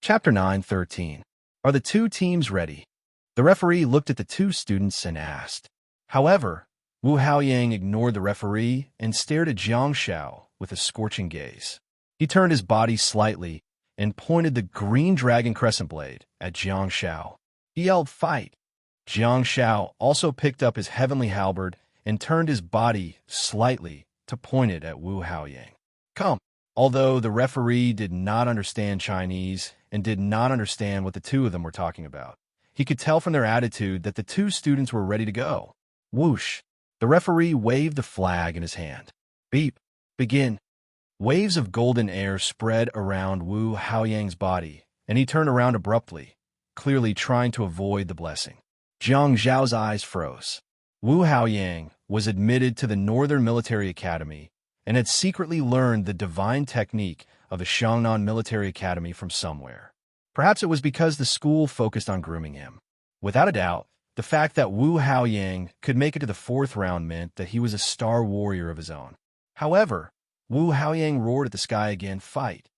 Chapter 9:13. Are the two teams ready? The referee looked at the two students and asked. However, Wu Haoyang ignored the referee and stared at Jiang Shao with a scorching gaze. He turned his body slightly and pointed the green dragon crescent blade at Jiang Shao. He yelled, "Fight!" Jiang Shao also picked up his heavenly halberd and turned his body slightly to point it at Wu Haoyang. Come! Although the referee did not understand Chinese and did not understand what the two of them were talking about, he could tell from their attitude that the two students were ready to go. Whoosh! The referee waved the flag in his hand. Beep! Begin! Waves of golden air spread around Wu Haoyang's body, and he turned around abruptly, clearly trying to avoid the blessing. Jiang Zhao's eyes froze. Wu Haoyang was admitted to the Northern Military Academy and had secretly learned the divine technique of the Xiangnan Military Academy from somewhere. Perhaps it was because the school focused on grooming him. Without a doubt, the fact that Wu Haoyang could make it to the fourth round meant that he was a star warrior of his own. However, Wu Haoyang roared at the sky again, "Fight!"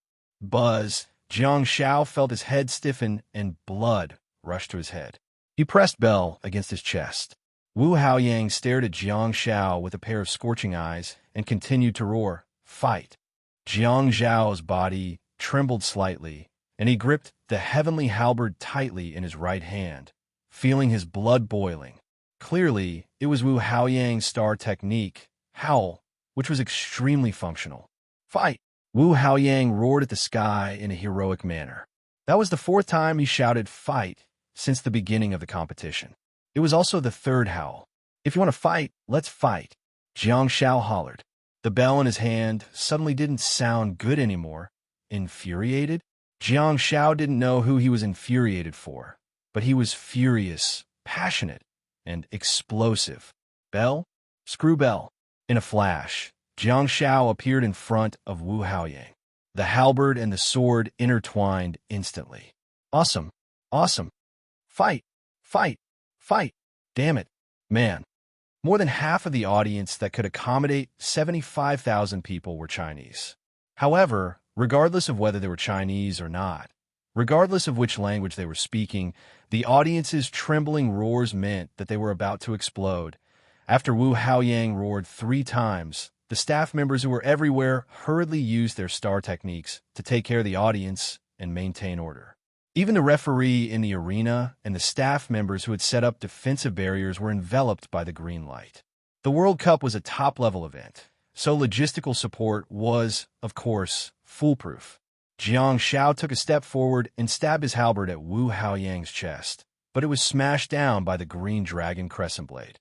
Buzz! Jiang Shao felt his head stiffen and blood rushed to his head. He pressed Bell against his chest. Wu Haoyang stared at Jiang Shao with a pair of scorching eyes and continued to roar, "Fight!" Jiang Zhao's body trembled slightly, and he gripped the heavenly halberd tightly in his right hand, feeling his blood boiling. Clearly, it was Wu Haoyang's star technique, Howl, which was extremely functional. "Fight!" Wu Haoyang roared at the sky in a heroic manner. That was the fourth time he shouted "Fight" since the beginning of the competition. It was also the third howl. "If you want to fight, let's fight," Jiang Shao hollered. The bell in his hand suddenly didn't sound good anymore. Infuriated? Jiang Shao didn't know who he was infuriated for, but he was furious, passionate, and explosive. Bell? Screw Bell. In a flash, Jiang Shao appeared in front of Wu Haoyang. The halberd and the sword intertwined instantly. Awesome! Awesome! Fight! Fight! Fight! Damn it, man. More than half of the audience that could accommodate 75,000 people were Chinese. However, regardless of whether they were Chinese or not, regardless of which language they were speaking, the audience's trembling roars meant that they were about to explode. After Wu Haoyang roared 3 times, the staff members who were everywhere hurriedly used their star techniques to take care of the audience and maintain order. Even the referee in the arena and the staff members who had set up defensive barriers were enveloped by the green light. The World Cup was a top-level event, so logistical support was, of course, foolproof. Jiang Shao took a step forward and stabbed his halberd at Wu Haoyang's chest, but it was smashed down by the green dragon crescent blade.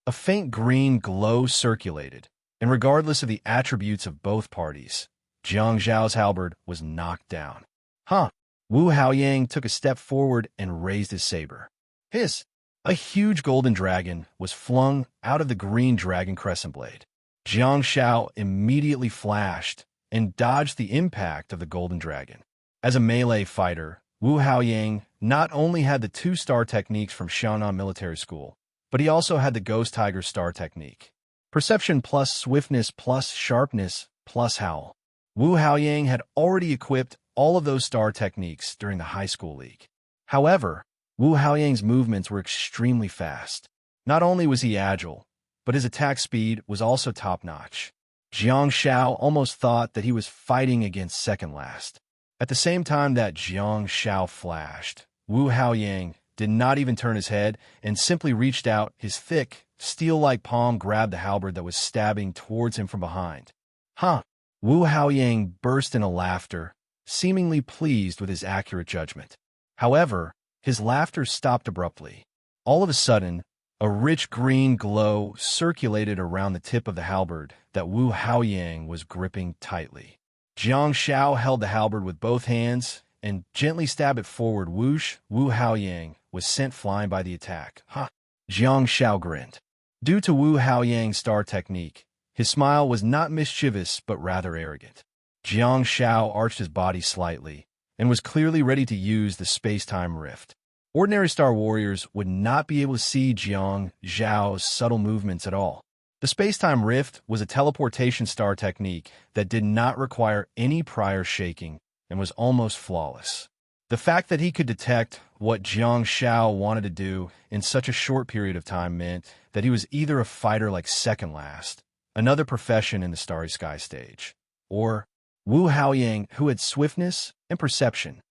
A faint green glow circulated, and regardless of the attributes of both parties, Jiang Zhao's halberd was knocked down. Huh! Wu Haoyang took a step forward and raised his saber. Hiss! A huge golden dragon was flung out of the green dragon crescent blade. Jiang Shao immediately flashed and dodged the impact of the golden dragon. As a melee fighter, Wu Haoyang not only had the 2-star techniques from Xiangnan Military School, but he also had the Ghost Tiger star technique. Perception plus swiftness plus sharpness plus howl. Wu Haoyang had already equipped all of those star techniques during the high school league. However, Wu Haoyang's movements were extremely fast. Not only was he agile, but his attack speed was also top-notch. Jiang Shao almost thought that he was fighting against second last. At the same time that Jiang Shao flashed, Wu Haoyang did not even turn his head and simply reached out his thick, steel-like palm, grabbed the halberd that was stabbing towards him from behind. Huh! Wu Haoyang burst into laughter, seemingly pleased with his accurate judgment. However, his laughter stopped abruptly. All of a sudden, a rich green glow circulated around the tip of the halberd that Wu Haoyang was gripping tightly. Jiang Shao held the halberd with both hands and gently stabbed it forward. Whoosh! Wu Haoyang was sent flying by the attack. Huh! Jiang Shao grinned. Due to Wu Haoyang's star technique, his smile was not mischievous but rather arrogant. Jiang Shao arched his body slightly and was clearly ready to use the space-time rift. Ordinary Star Warriors would not be able to see Jiang Zhao's subtle movements at all. The space-time rift was a teleportation star technique that did not require any prior shaking and was almost flawless. The fact that he could detect what Jiang Xiao wanted to do in such a short period of time meant that he was either a fighter like Second Last, another profession in the Starry Sky stage, or Wu Haoyang, who had swiftness and perception.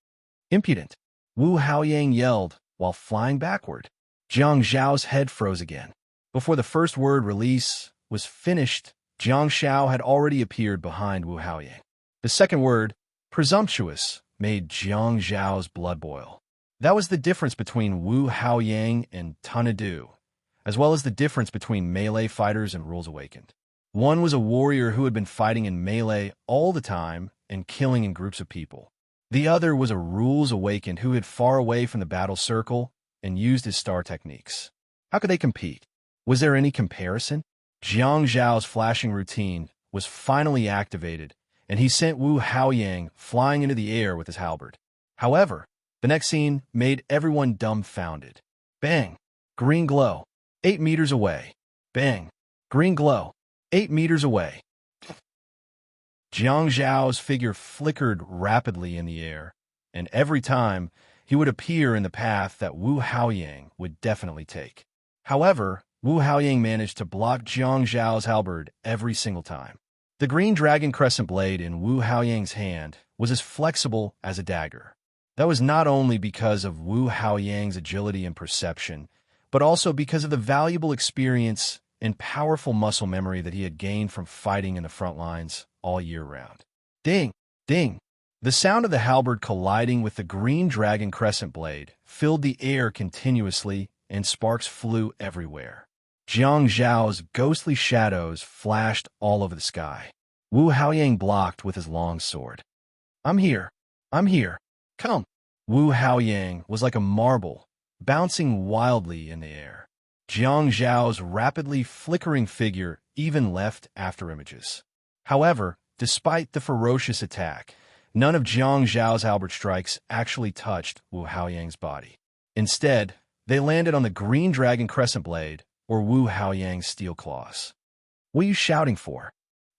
Impudent! Wu Haoyang yelled while flying backward. Jiang Zhao's head froze again. Before the first word release was finished, Jiang Xiao had already appeared behind Wu Haoyang. The second word, presumptuous, made Jiang Zhao's blood boil. That was the difference between Wu Haoyang and Tanadu, as well as the difference between melee fighters and Rules Awakened. One was a warrior who had been fighting in melee all the time and killing in groups of people. The other was a Rules Awakened who hid far away from the battle circle and used his star techniques. How could they compete? Was there any comparison? Jiang Zhao's flashing routine was finally activated, and he sent Wu Haoyang flying into the air with his halberd. However, the next scene made everyone dumbfounded. Bang! Green glow. 8 meters away. Bang! Green glow. 8 meters away. Jiang Zhao's figure flickered rapidly in the air, and every time he would appear in the path that Wu Haoyang would definitely take. However, Wu Haoyang managed to block Jiang Zhao's halberd every single time. The green dragon crescent blade in Wu Haoyang's hand was as flexible as a dagger. That was not only because of Wu Haoyang's agility and perception, but also because of the valuable experience and powerful muscle memory that he had gained from fighting in the front lines all year round. Ding! Ding! The sound of the halberd colliding with the green dragon crescent blade filled the air continuously, and sparks flew everywhere. Jiang Zhao's ghostly shadows flashed all over the sky. Wu Haoyang blocked with his long sword. I'm here. I'm here. Come. Wu Haoyang was like a marble, bouncing wildly in the air. Jiang Zhao's rapidly flickering figure even left afterimages. However, despite the ferocious attack, none of Jiang Zhao's halberd strikes actually touched Wu Haoyang's body. Instead, they landed on the green dragon crescent blade or Wu Haoyang's steel claws. What are you shouting for?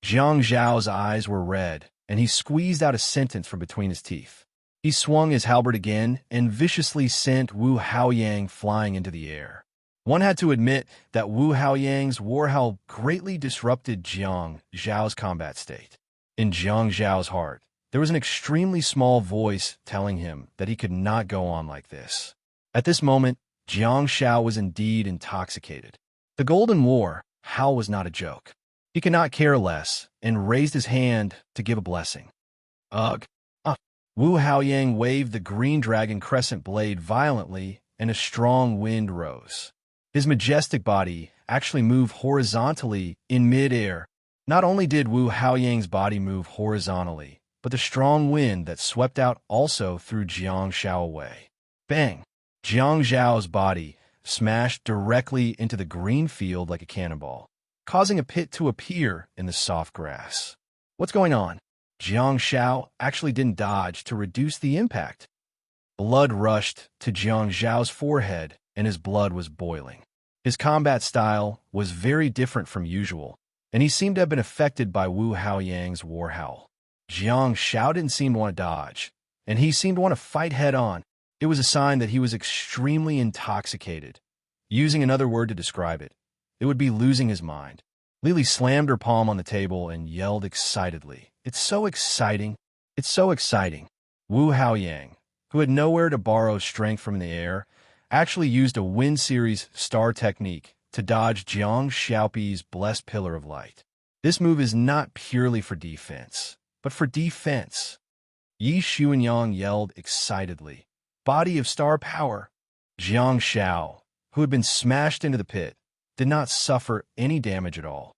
Jiang Zhao's eyes were red, and he squeezed out a sentence from between his teeth. He swung his halberd again and viciously sent Wu Haoyang flying into the air. One had to admit that Wu Haoyang's war howl greatly disrupted Jiang Zhao's combat state. In Jiang Zhao's heart, there was an extremely small voice telling him that he could not go on like this. At this moment, Jiang Xiao was indeed intoxicated. The Golden War howl was not a joke. He could not care less and raised his hand to give a blessing. Ugh! Wu Haoyang waved the green dragon crescent blade violently, and a strong wind rose. His majestic body actually moved horizontally in mid-air. Not only did Wu Haoyang's body move horizontally, but the strong wind that swept out also threw Jiang Xiao away. Bang! Jiang Zhao's body smashed directly into the green field like a cannonball, causing a pit to appear in the soft grass. What's going on? Jiang Xiao actually didn't dodge to reduce the impact. Blood rushed to Jiang Zhao's forehead, and his blood was boiling. His combat style was very different from usual, and he seemed to have been affected by Wu Haoyang's war howl. Jiang Xiao didn't seem to want to dodge, and he seemed to want to fight head-on. It was a sign that he was extremely intoxicated. Using another word to describe it, it would be losing his mind. Lily slammed her palm on the table and yelled excitedly, "It's so exciting! It's so exciting!" Wu Haoyang, who had nowhere to borrow strength from the air, actually used a Wind Series star technique to dodge Jiang Xiaopi's blessed pillar of light. This move is not purely for defense, but for defense. Yi Xuanyang yelled excitedly, "Body of star power!" Jiang Xiao, who had been smashed into the pit, did not suffer any damage at all.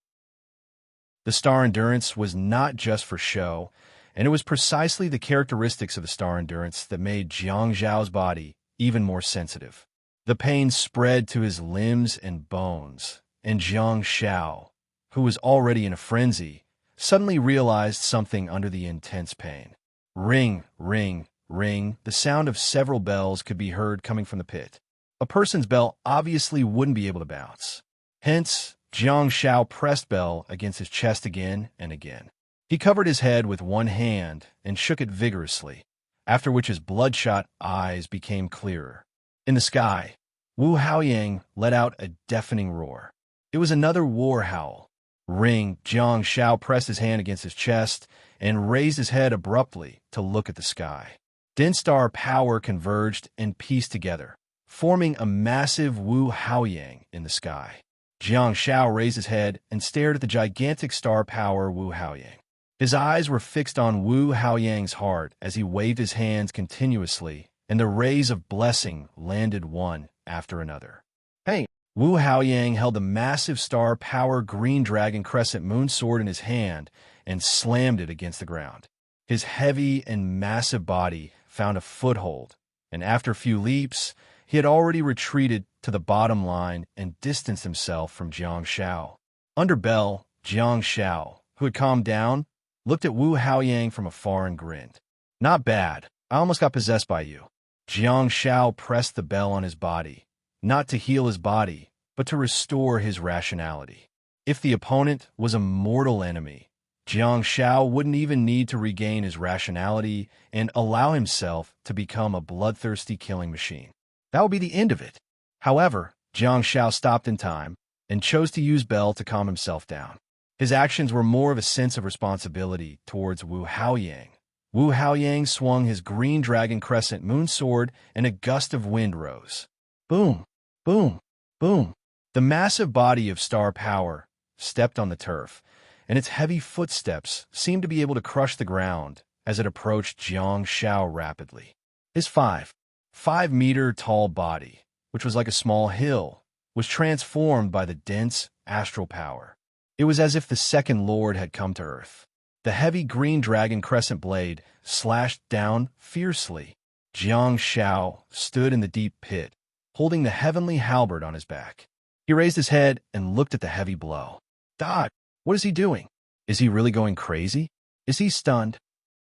The star endurance was not just for show, and it was precisely the characteristics of the star endurance that made Jiang Zhao's body even more sensitive. The pain spread to his limbs and bones, and Jiang Xiao, who was already in a frenzy, suddenly realized something under the intense pain. Ring, ring, ring, the sound of several bells could be heard coming from the pit. A person's bell obviously wouldn't be able to bounce. Hence, Jiang Xiao pressed bell against his chest again and again. He covered his head with one hand and shook it vigorously, after which his bloodshot eyes became clearer. In the sky, Wu Haoyang let out a deafening roar. It was another war howl. Ring Jiang Shao pressed his hand against his chest and raised his head abruptly to look at the sky. Dense star power converged and pieced together, forming a massive Wu Haoyang in the sky. Jiang Shao raised his head and stared at the gigantic star power Wu Haoyang. His eyes were fixed on Wu Haoyang's heart as he waved his hands continuously, and the rays of blessing landed one after another. Hey! Wu Haoyang held the massive star power green dragon crescent moon sword in his hand and slammed it against the ground. His heavy and massive body found a foothold, and after a few leaps, he had already retreated to the bottom line and distanced himself from Jiang Shao. Under bell, Jiang Shao, who had calmed down, looked at Wu Haoyang from afar and grinned. Not bad. I almost got possessed by you. Jiang Shao pressed the bell on his body, not to heal his body, but to restore his rationality. If the opponent was a mortal enemy, Jiang Shao wouldn't even need to regain his rationality and allow himself to become a bloodthirsty killing machine. That would be the end of it. However, Jiang Shao stopped in time and chose to use bell to calm himself down. His actions were more of a sense of responsibility towards Wu Haoyang. Wu Haoyang swung his green dragon crescent moon sword and a gust of wind rose. Boom, boom, boom. The massive body of star power stepped on the turf, and its heavy footsteps seemed to be able to crush the ground as it approached Jiang Shao rapidly. His 5-meter tall body, which was like a small hill, was transformed by the dense astral power. It was as if the second Lord had come to earth. The heavy green dragon crescent blade slashed down fiercely. Jiang Shao stood in the deep pit, holding the heavenly halberd on his back. He raised his head and looked at the heavy blow. Dod, what is he doing? Is he really going crazy? Is he stunned?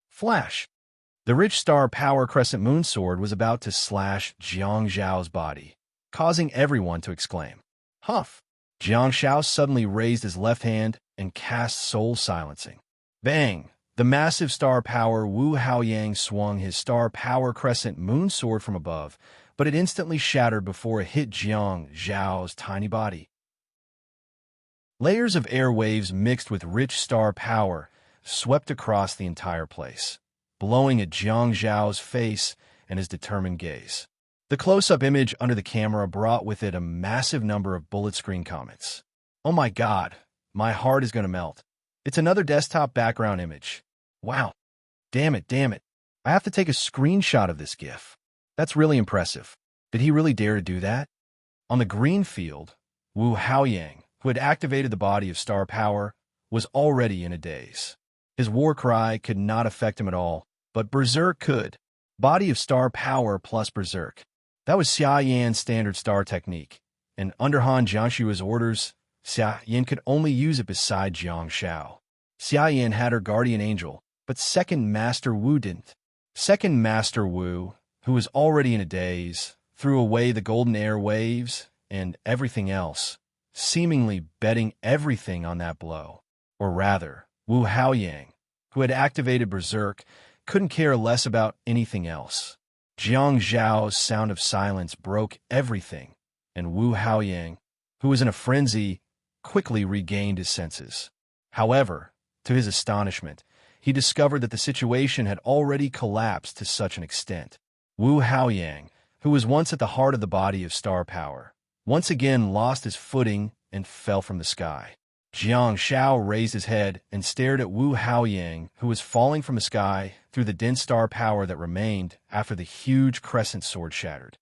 Flash! The rich star power crescent moon sword was about to slash Jiang Zhao's body, causing everyone to exclaim. Huff! Jiang Shao suddenly raised his left hand and cast soul silencing. Bang! The massive star power Wu Haoyang swung his star power crescent moon sword from above, but it instantly shattered before it hit Jiang Zhao's tiny body. Layers of air waves mixed with rich star power swept across the entire place, blowing at Jiang Zhao's face and his determined gaze. The close-up image under the camera brought with it a massive number of bullet screen comments. Oh my god, my heart is going to melt. It's another desktop background image. Wow. Damn it. I have to take a screenshot of this GIF. That's really impressive. Did he really dare to do that? On the green field, Wu Haoyang, who had activated the body of star power, was already in a daze. His war cry could not affect him at all, but Berserk could. Body of star power plus Berserk. That was Xia Yan's standard star technique, and under Han Jianshu's orders, Xia Yan could only use it beside Jiang Shao. Xia Yan had her guardian angel, but Second Master Wu didn't. Second Master Wu, who was already in a daze, threw away the golden air waves and everything else, seemingly betting everything on that blow. Or rather, Wu Haoyang, who had activated Berserk, couldn't care less about anything else. Jiang Zhao's sound of silence broke everything, and Wu Haoyang, who was in a frenzy, quickly regained his senses. However, to his astonishment, he discovered that the situation had already collapsed to such an extent. Wu Haoyang, who was once at the heart of the body of star power, once again lost his footing and fell from the sky. Jiang Shao raised his head and stared at Wu Haoyang, who was falling from the sky through the dense star power that remained after the huge crescent sword shattered.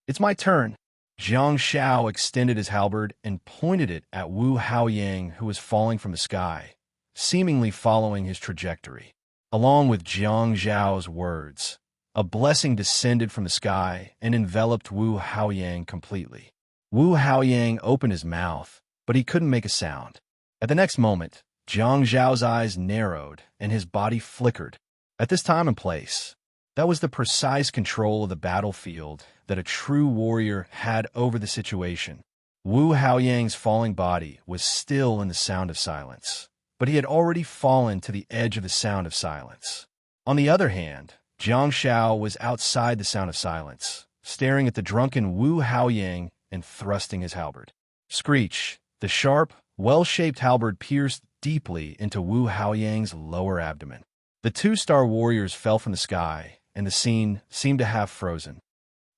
It's my turn. Jiang Shao extended his halberd and pointed it at Wu Haoyang, who was falling from the sky, seemingly following his trajectory. Along with Jiang Zhao's words, a blessing descended from the sky and enveloped Wu Haoyang completely. Wu Haoyang opened his mouth, but he couldn't make a sound. At the next moment, Jiang Zhao's eyes narrowed and his body flickered. At this time and place, that was the precise control of the battlefield that a true warrior had over the situation. Wu Haoyang's falling body was still in the sound of silence, but he had already fallen to the edge of the sound of silence. On the other hand, Jiang Shao was outside the sound of silence, staring at the drunken Wu Haoyang and thrusting his halberd. Screech! The sharp, well-shaped halberd pierced deeply into Wu Haoyang's lower abdomen. The two star warriors fell from the sky, and the scene seemed to have frozen.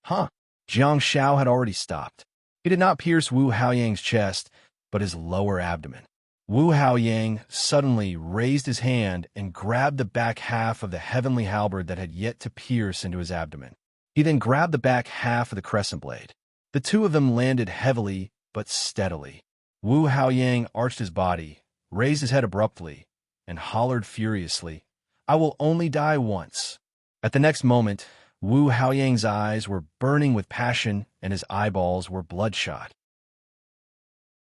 Huh! Jiang Shao had already stopped. He did not pierce Wu Haoyang's chest, but his lower abdomen. Wu Haoyang suddenly raised his hand and grabbed the back half of the heavenly halberd that had yet to pierce into his abdomen. He then grabbed the back half of the crescent blade. The two of them landed heavily but steadily. Wu Haoyang arched his body, raised his head abruptly, and hollered furiously, "I will only die once." At the next moment, Wu Haoyang's eyes were burning with passion and his eyeballs were bloodshot.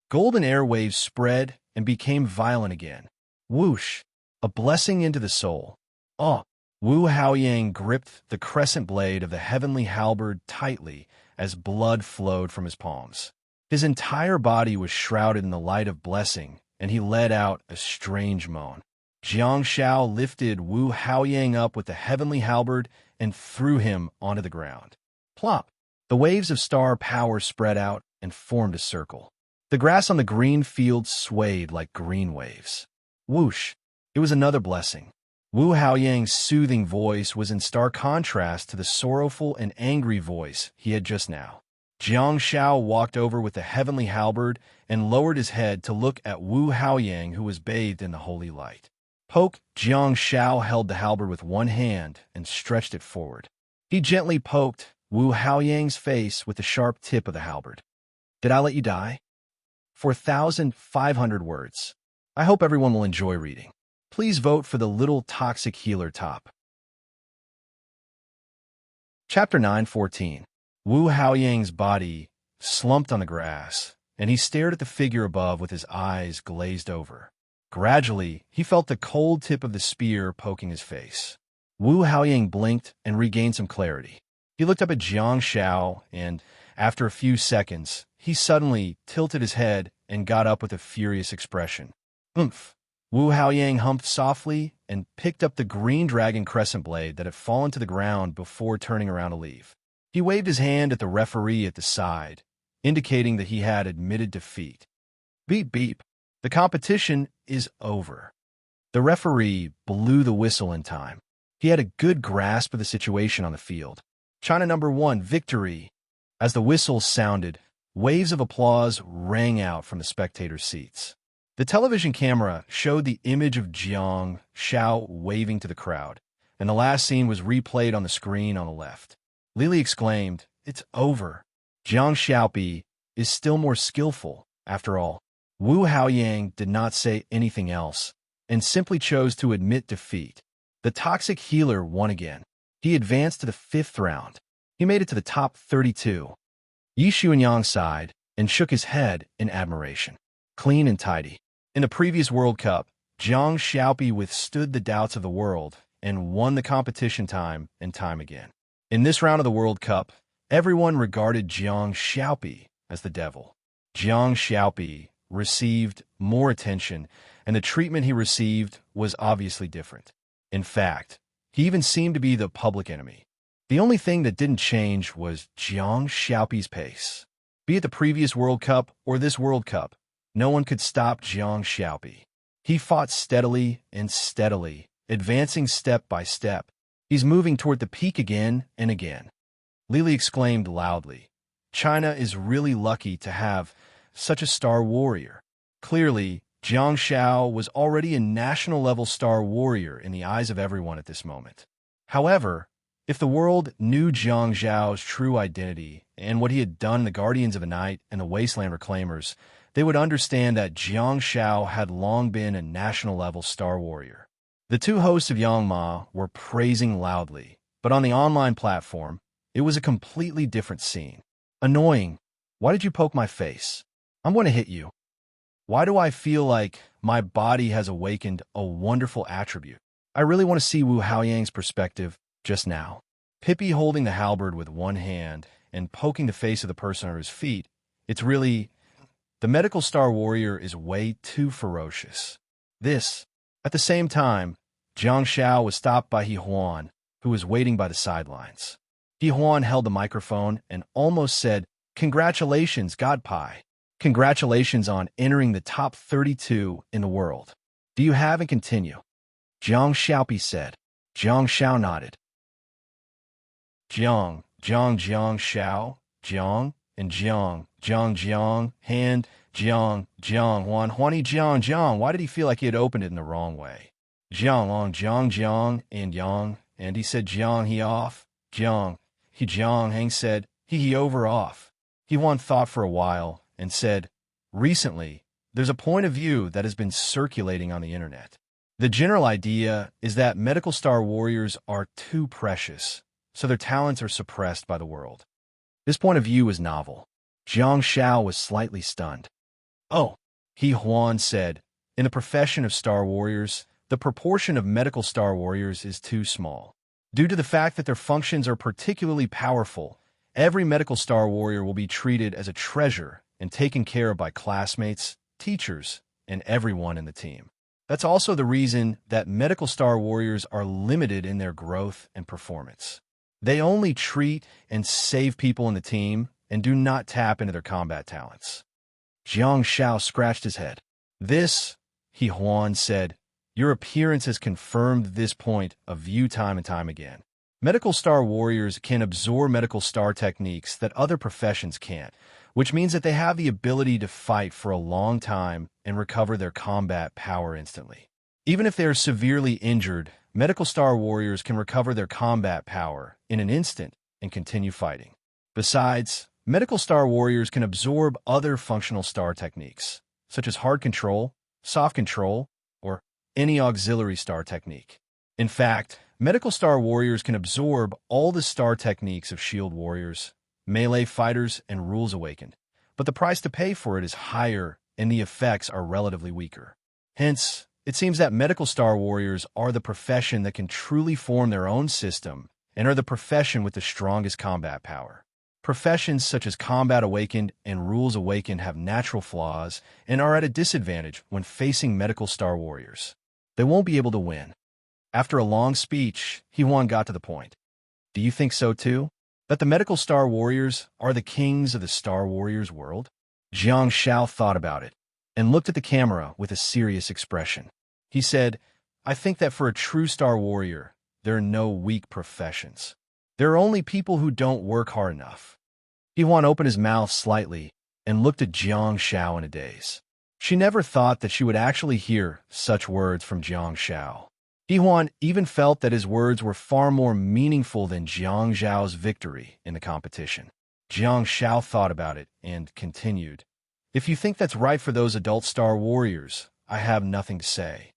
Golden airwaves spread and became violent again. Whoosh! A blessing into the soul. Oh! Wu Haoyang gripped the crescent blade of the heavenly halberd tightly as blood flowed from his palms. His entire body was shrouded in the light of blessing, and he let out a strange moan. Jiang Shao lifted Wu Haoyang up with the heavenly halberd and threw him onto the ground. Plop! The waves of star power spread out and formed a circle. The grass on the green field swayed like green waves. Whoosh! It was another blessing. Wu Haoyang's soothing voice was in stark contrast to the sorrowful and angry voice he had just now. Jiang Shao walked over with the heavenly halberd and lowered his head to look at Wu Haoyang, who was bathed in the holy light. Poke! Jiang Shao held the halberd with one hand and stretched it forward. He gently poked Wu Haoyang's face with the sharp tip of the halberd. "Did I let you die?" 4,500 words. I hope everyone will enjoy reading. Please vote for the little toxic healer top. Chapter 9:14. Wu Haoyang's body slumped on the grass, and he stared at the figure above with his eyes glazed over. Gradually, he felt the cold tip of the spear poking his face. Wu Haoyang blinked and regained some clarity. He looked up at Jiang Shao, and, after a few seconds, he suddenly tilted his head and got up with a furious expression. Oomph! Wu Haoyang humped softly and picked up the green dragon crescent blade that had fallen to the ground before turning around to leave. He waved his hand at the referee at the side, indicating that he had admitted defeat. Beep beep. The competition is over. The referee blew the whistle in time. He had a good grasp of the situation on the field. China #1, victory! As the whistle sounded, waves of applause rang out from the spectators' seats. The television camera showed the image of Jiang Shao waving to the crowd, and the last scene was replayed on the screen on the left. Lily exclaimed, "It's over. Jiang Xiaopi is still more skillful, after all." Wu Haoyang did not say anything else, and simply chose to admit defeat. The toxic healer won again. He advanced to the 5th round. He made it to the top 32. Yi Xuanyang sighed and shook his head in admiration. Clean and tidy. In the previous World Cup, Jiang Xiaopi withstood the doubts of the world and won the competition time and time again. In this round of the World Cup, everyone regarded Jiang Xiaopi as the devil. Jiang Xiaopi received more attention, and the treatment he received was obviously different. In fact, he even seemed to be the public enemy. The only thing that didn't change was Jiang Xiaopi's pace. Be it the previous World Cup or this World Cup, no one could stop Jiang Xiaopi. He fought steadily and steadily, advancing step by step. He's moving toward the peak again and again. Lily exclaimed loudly, "China is really lucky to have such a star warrior." Clearly, Jiang Shao was already a national-level star warrior in the eyes of everyone at this moment. However, if the world knew Jiang Zhao's true identity and what he had done in the Guardians of the Night and the Wasteland Reclaimers, they would understand that Jiang Shao had long been a national-level star warrior. The two hosts of Yang Ma were praising loudly, but on the online platform, it was a completely different scene. Annoying. Why did you poke my face? I'm going to hit you. Why do I feel like my body has awakened a wonderful attribute? I really want to see Wu Haoyang's perspective just now. Pippi holding the halberd with one hand and poking the face of the person under his feet. It's really... The medical star warrior is way too ferocious. At the same time, Jiang Shao was stopped by He Huan, who was waiting by the sidelines. He Huan held the microphone and almost said, "Congratulations, Godpie. Congratulations on entering the top 32 in the world. Do you have and continue?" Jiang Xiaopi said. Jiang Shao nodded. Jiang Shao, Jiang, and Jiang, hand, Jiang, Huani Jiang. Why did he feel like he had opened it in the wrong way? Jiang, and Yang, and he said Jiang, he off, Jiang, he Jiang, Hang said, he over off. He Huan thought for a while and said, "Recently, there's a point of view that has been circulating on the internet. The general idea is that medical star warriors are too precious, so their talents are suppressed by the world." This point of view is novel. Jiang Shao was slightly stunned. "Oh," He Huan said, "in the profession of star warriors, the proportion of medical star warriors is too small. Due to the fact that their functions are particularly powerful, every medical star warrior will be treated as a treasure and taken care of by classmates, teachers, and everyone in the team. That's also the reason that medical star warriors are limited in their growth and performance. They only treat and save people in the team and do not tap into their combat talents." Jiang Shao scratched his head. He Huan said, "Your appearance has confirmed this point of view time and time again. Medical star warriors can absorb medical star techniques that other professions can't, which means that they have the ability to fight for a long time and recover their combat power instantly. Even if they are severely injured, medical star warriors can recover their combat power in an instant and continue fighting. Besides, medical star warriors can absorb other functional star techniques, such as hard control, soft control, or any auxiliary star technique. In fact, medical star warriors can absorb all the star techniques of shield warriors, melee fighters, and rules awakened, but the price to pay for it is higher and the effects are relatively weaker. Hence, it seems that medical star warriors are the profession that can truly form their own system and are the profession with the strongest combat power. Professions such as combat awakened and rules awakened have natural flaws and are at a disadvantage when facing medical star warriors. They won't be able to win." After a long speech, He Huan got to the point. "Do you think so too? That the medical star warriors are the kings of the Star Warriors world?" Jiang Shao thought about it and looked at the camera with a serious expression. He said, "I think that for a true star warrior, there are no weak professions. There are only people who don't work hard enough." He Huan opened his mouth slightly and looked at Jiang Shao in a daze. She never thought that she would actually hear such words from Jiang Shao. He Huan even felt that his words were far more meaningful than Jiang Zhao's victory in the competition. Jiang Shao thought about it and continued, "If you think that's right for those adult star warriors, I have nothing to say.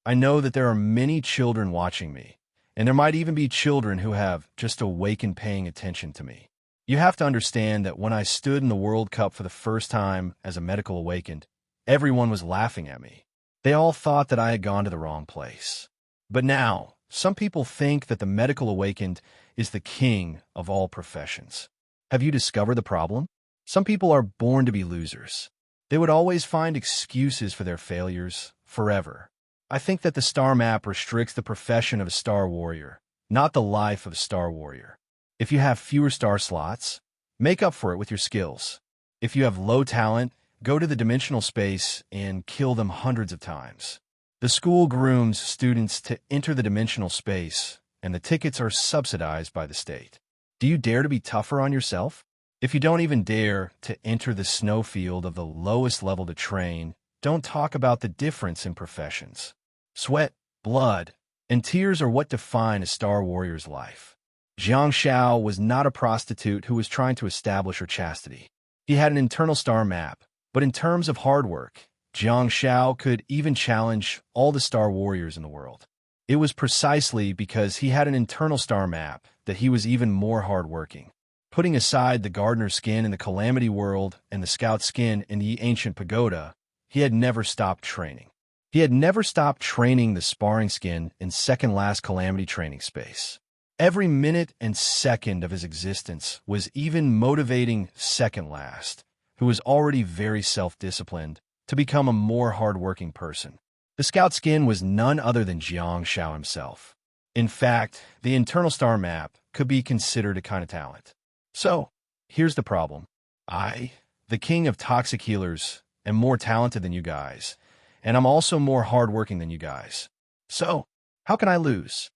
I know that there are many children watching me, and there might even be children who have just awakened paying attention to me. You have to understand that when I stood in the World Cup for the first time as a medical awakened, everyone was laughing at me. They all thought that I had gone to the wrong place. But now, some people think that the medical awakened is the king of all professions. Have you discovered the problem? Some people are born to be losers. They would always find excuses for their failures, forever. I think that the star map restricts the profession of a star warrior, not the life of a star warrior. If you have fewer star slots, make up for it with your skills. If you have low talent, go to the dimensional space and kill them hundreds of times. The school grooms students to enter the dimensional space, and the tickets are subsidized by the state. Do you dare to be tougher on yourself? If you don't even dare to enter the snowfield of the lowest level to train, don't talk about the difference in professions. Sweat, blood, and tears are what define a star warrior's life." Jiang Shao was not a prostitute who was trying to establish her chastity. He had an internal star map, but in terms of hard work, Jiang Shao could even challenge all the star warriors in the world. It was precisely because he had an internal star map that he was even more hardworking. Putting aside the gardener skin in the Calamity World and the scout skin in the ancient pagoda, he had never stopped training. He had never stopped training the sparring skin in second-last Calamity training space. Every minute and second of his existence was even motivating second last, who was already very self-disciplined, to become a more hardworking person. The scout skin was none other than Jiang Shao himself. In fact, the internal star map could be considered a kind of talent. So, here's the problem. I, the king of toxic healers, am more talented than you guys, and I'm also more hardworking than you guys. So, how can I lose?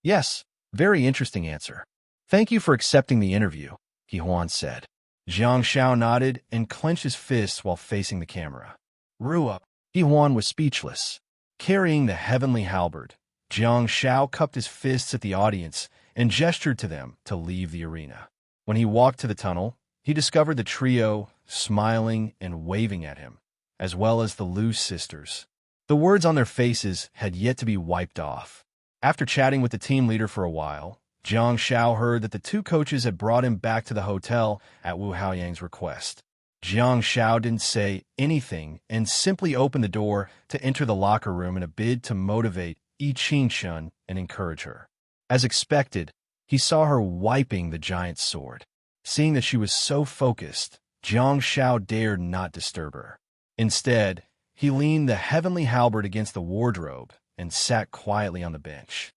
Yes, very interesting answer. Thank you for accepting the interview, Huan said. Jiang Shao nodded and clenched his fists while facing the camera. Rua. Huan was speechless. Carrying the heavenly halberd, Jiang Shao cupped his fists at the audience and gestured to them to leave the arena. When he walked to the tunnel, he discovered the trio smiling and waving at him, as well as the Lu sisters. The words on their faces had yet to be wiped off. After chatting with the team leader for a while, Jiang Shao heard that the two coaches had brought him back to the hotel at Wu Haoyang's request. Jiang Shao didn't say anything and simply opened the door to enter the locker room in a bid to motivate Yi Qingchun and encourage her. As expected, he saw her wiping the giant's sword. Seeing that she was so focused, Jiang Shao dared not disturb her. Instead, he leaned the heavenly halberd against the wardrobe and sat quietly on the bench.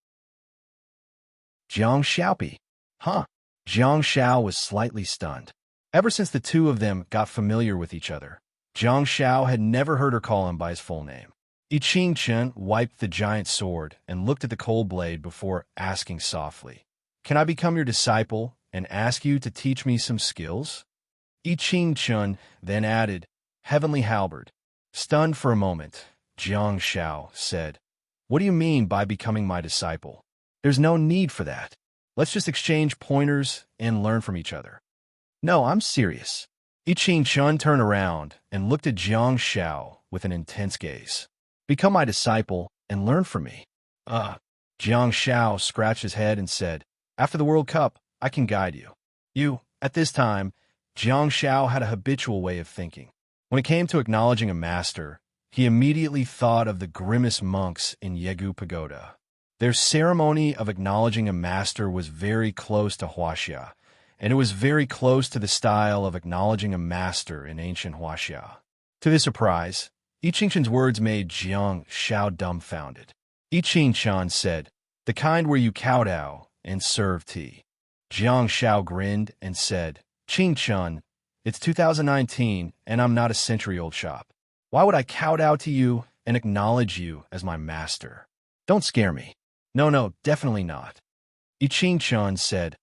Jiang Xiaopi. Huh? Jiang Shao was slightly stunned. Ever since the two of them got familiar with each other, Jiang Shao had never heard her call him by his full name. Yi Qingchun wiped the giant sword and looked at the cold blade before asking softly, "Can I become your disciple and ask you to teach me some skills?" Yi Qingchun then added, "Heavenly halberd." Stunned for a moment, Jiang Shao said, "What do you mean by becoming my disciple? There's no need for that. Let's just exchange pointers and learn from each other." "No, I'm serious." Yi Qingchun turned around and looked at Jiang Shao with an intense gaze. "Become my disciple and learn from me." Jiang Shao scratched his head and said, "After the World Cup, I can guide you." At this time, Jiang Shao had a habitual way of thinking. When it came to acknowledging a master, he immediately thought of the grimmest monks in Yegu Pagoda. Their ceremony of acknowledging a master was very close to Huaxia, and it was very close to the style of acknowledging a master in ancient Huaxia. To his surprise, Yi Qingchun's words made Jiang Shao dumbfounded. Yi Qingchun said, "The kind where you kowtow and serve tea." Jiang Shao grinned and said, "Qingchun, it's 2019 and I'm not a century-old shop. Why would I kowtow to you and acknowledge you as my master? Don't scare me." No, definitely not. Yi Qingchun said,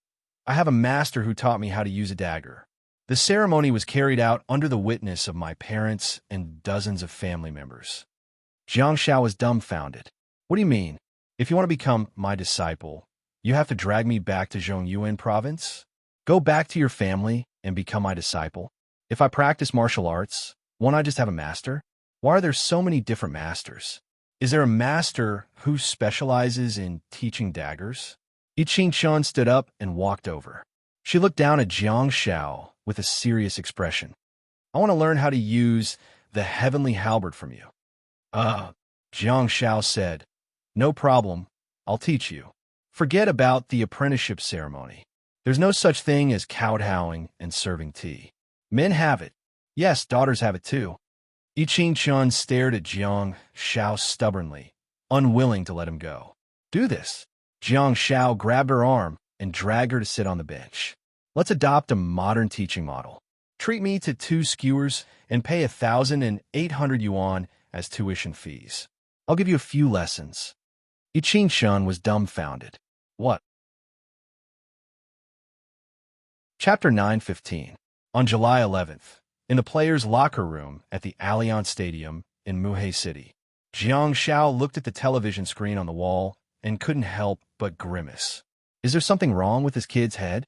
"I have a master who taught me how to use a dagger. The ceremony was carried out under the witness of my parents and dozens of family members." Jiang Shao was dumbfounded. "What do you mean? If you want to become my disciple, you have to drag me back to Zhongyuan province? Go back to your family and become my disciple? If I practice martial arts, won't I just have a master? Why are there so many different masters? Is there a master who specializes in teaching daggers?" Yi Qingchun stood up and walked over. She looked down at Jiang Shao with a serious expression. "I want to learn how to use the heavenly halberd from you." Jiang Shao said, "No problem, I'll teach you. Forget about the apprenticeship ceremony. There's no such thing as kowtowing and serving tea. Men have it. Yes, daughters have it too." Yi Qingchun stared at Jiang Shao stubbornly, unwilling to let him go. "Do this." Jiang Shao grabbed her arm and dragged her to sit on the bench. "Let's adopt a modern teaching model. Treat me to 2 skewers and pay 1,800 yuan as tuition fees. I'll give you a few lessons." Yi Qingchun was dumbfounded. "What?" Chapter 9:15. On July 11th, in the players' locker room at the Allianz Stadium in Muhe City, Jiang Shao looked at the television screen on the wall and couldn't help but grimace. Is there something wrong with this kid's head?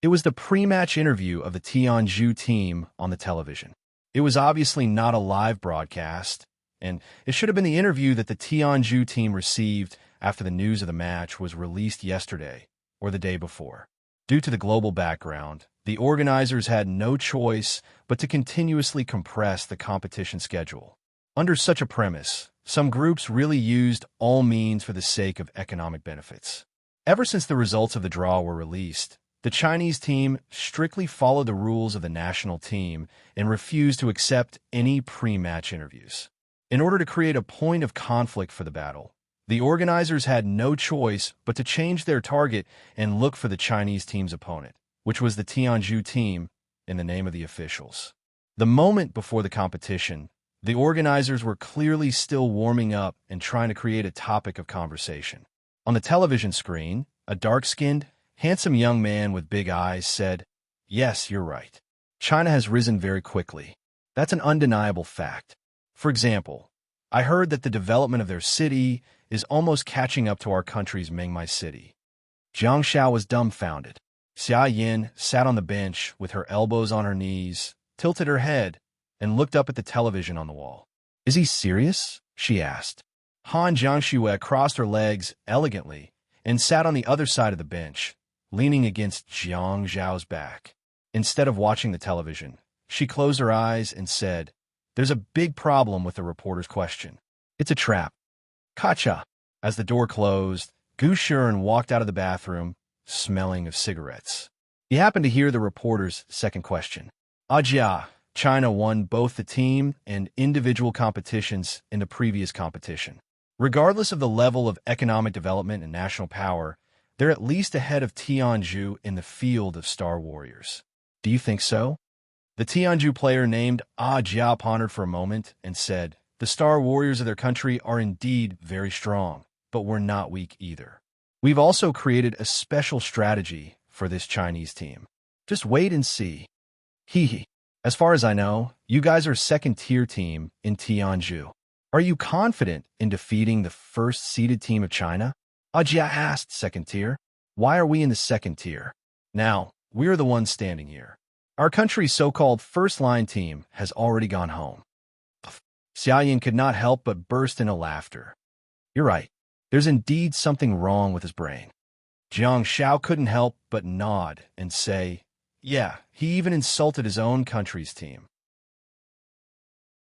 It was the pre-match interview of the Tianzhu team on the television. It was obviously not a live broadcast, and it should have been the interview that the Tianzhu team received after the news of the match was released yesterday or the day before. Due to the global background, the organizers had no choice but to continuously compress the competition schedule. Under such a premise, some groups really used all means for the sake of economic benefits. Ever since the results of the draw were released, The Chinese team strictly followed the rules of the national team and refused to accept any pre-match interviews. In order to create a point of conflict for the battle, the organizers had no choice but to change their target and look for the Chinese team's opponent, which was the Tianzhu team, in the name of the officials. The moment before the competition, the organizers were clearly still warming up and trying to create a topic of conversation. On the television screen, a dark-skinned, handsome young man with big eyes said, "Yes, you're right. China has risen very quickly. That's an undeniable fact. For example, I heard that the development of their city is almost catching up to our country's Mengmai city." Jiang Xiao was dumbfounded. Xia Yin sat on the bench with her elbows on her knees, tilted her head, and looked up at the television on the wall. "Is he serious?" she asked. Han Jiangxue crossed her legs elegantly and sat on the other side of the bench, leaning against Jiang Zhao's back. Instead of watching the television, she closed her eyes and said, "There's a big problem with the reporter's question. It's a trap." Kacha. As the door closed, Gu Shuren walked out of the bathroom, smelling of cigarettes. He happened to hear the reporter's second question. "Ajia, China won both the team and individual competitions in the previous competition. Regardless of the level of economic development and national power, they're at least ahead of Tianzhu in the field of Star Warriors. Do you think so?" The Tianzhu player named Jia pondered for a moment and said, "The Star Warriors of their country are indeed very strong, but we're not weak either. We've also created a special strategy for this Chinese team. Just wait and see. Hee hee. As far as I know, you guys are a second-tier team in Tianzhu. Are you confident in defeating the first-seeded team of China?" Jia asked second tier. "Why are we in the second tier? Now, we're the ones standing here. Our country's so-called first-line team has already gone home." Xia Yin could not help but burst into laughter. "You're right. There's indeed something wrong with his brain." Jiang Xiao couldn't help but nod and say, "Yeah, he even insulted his own country's team."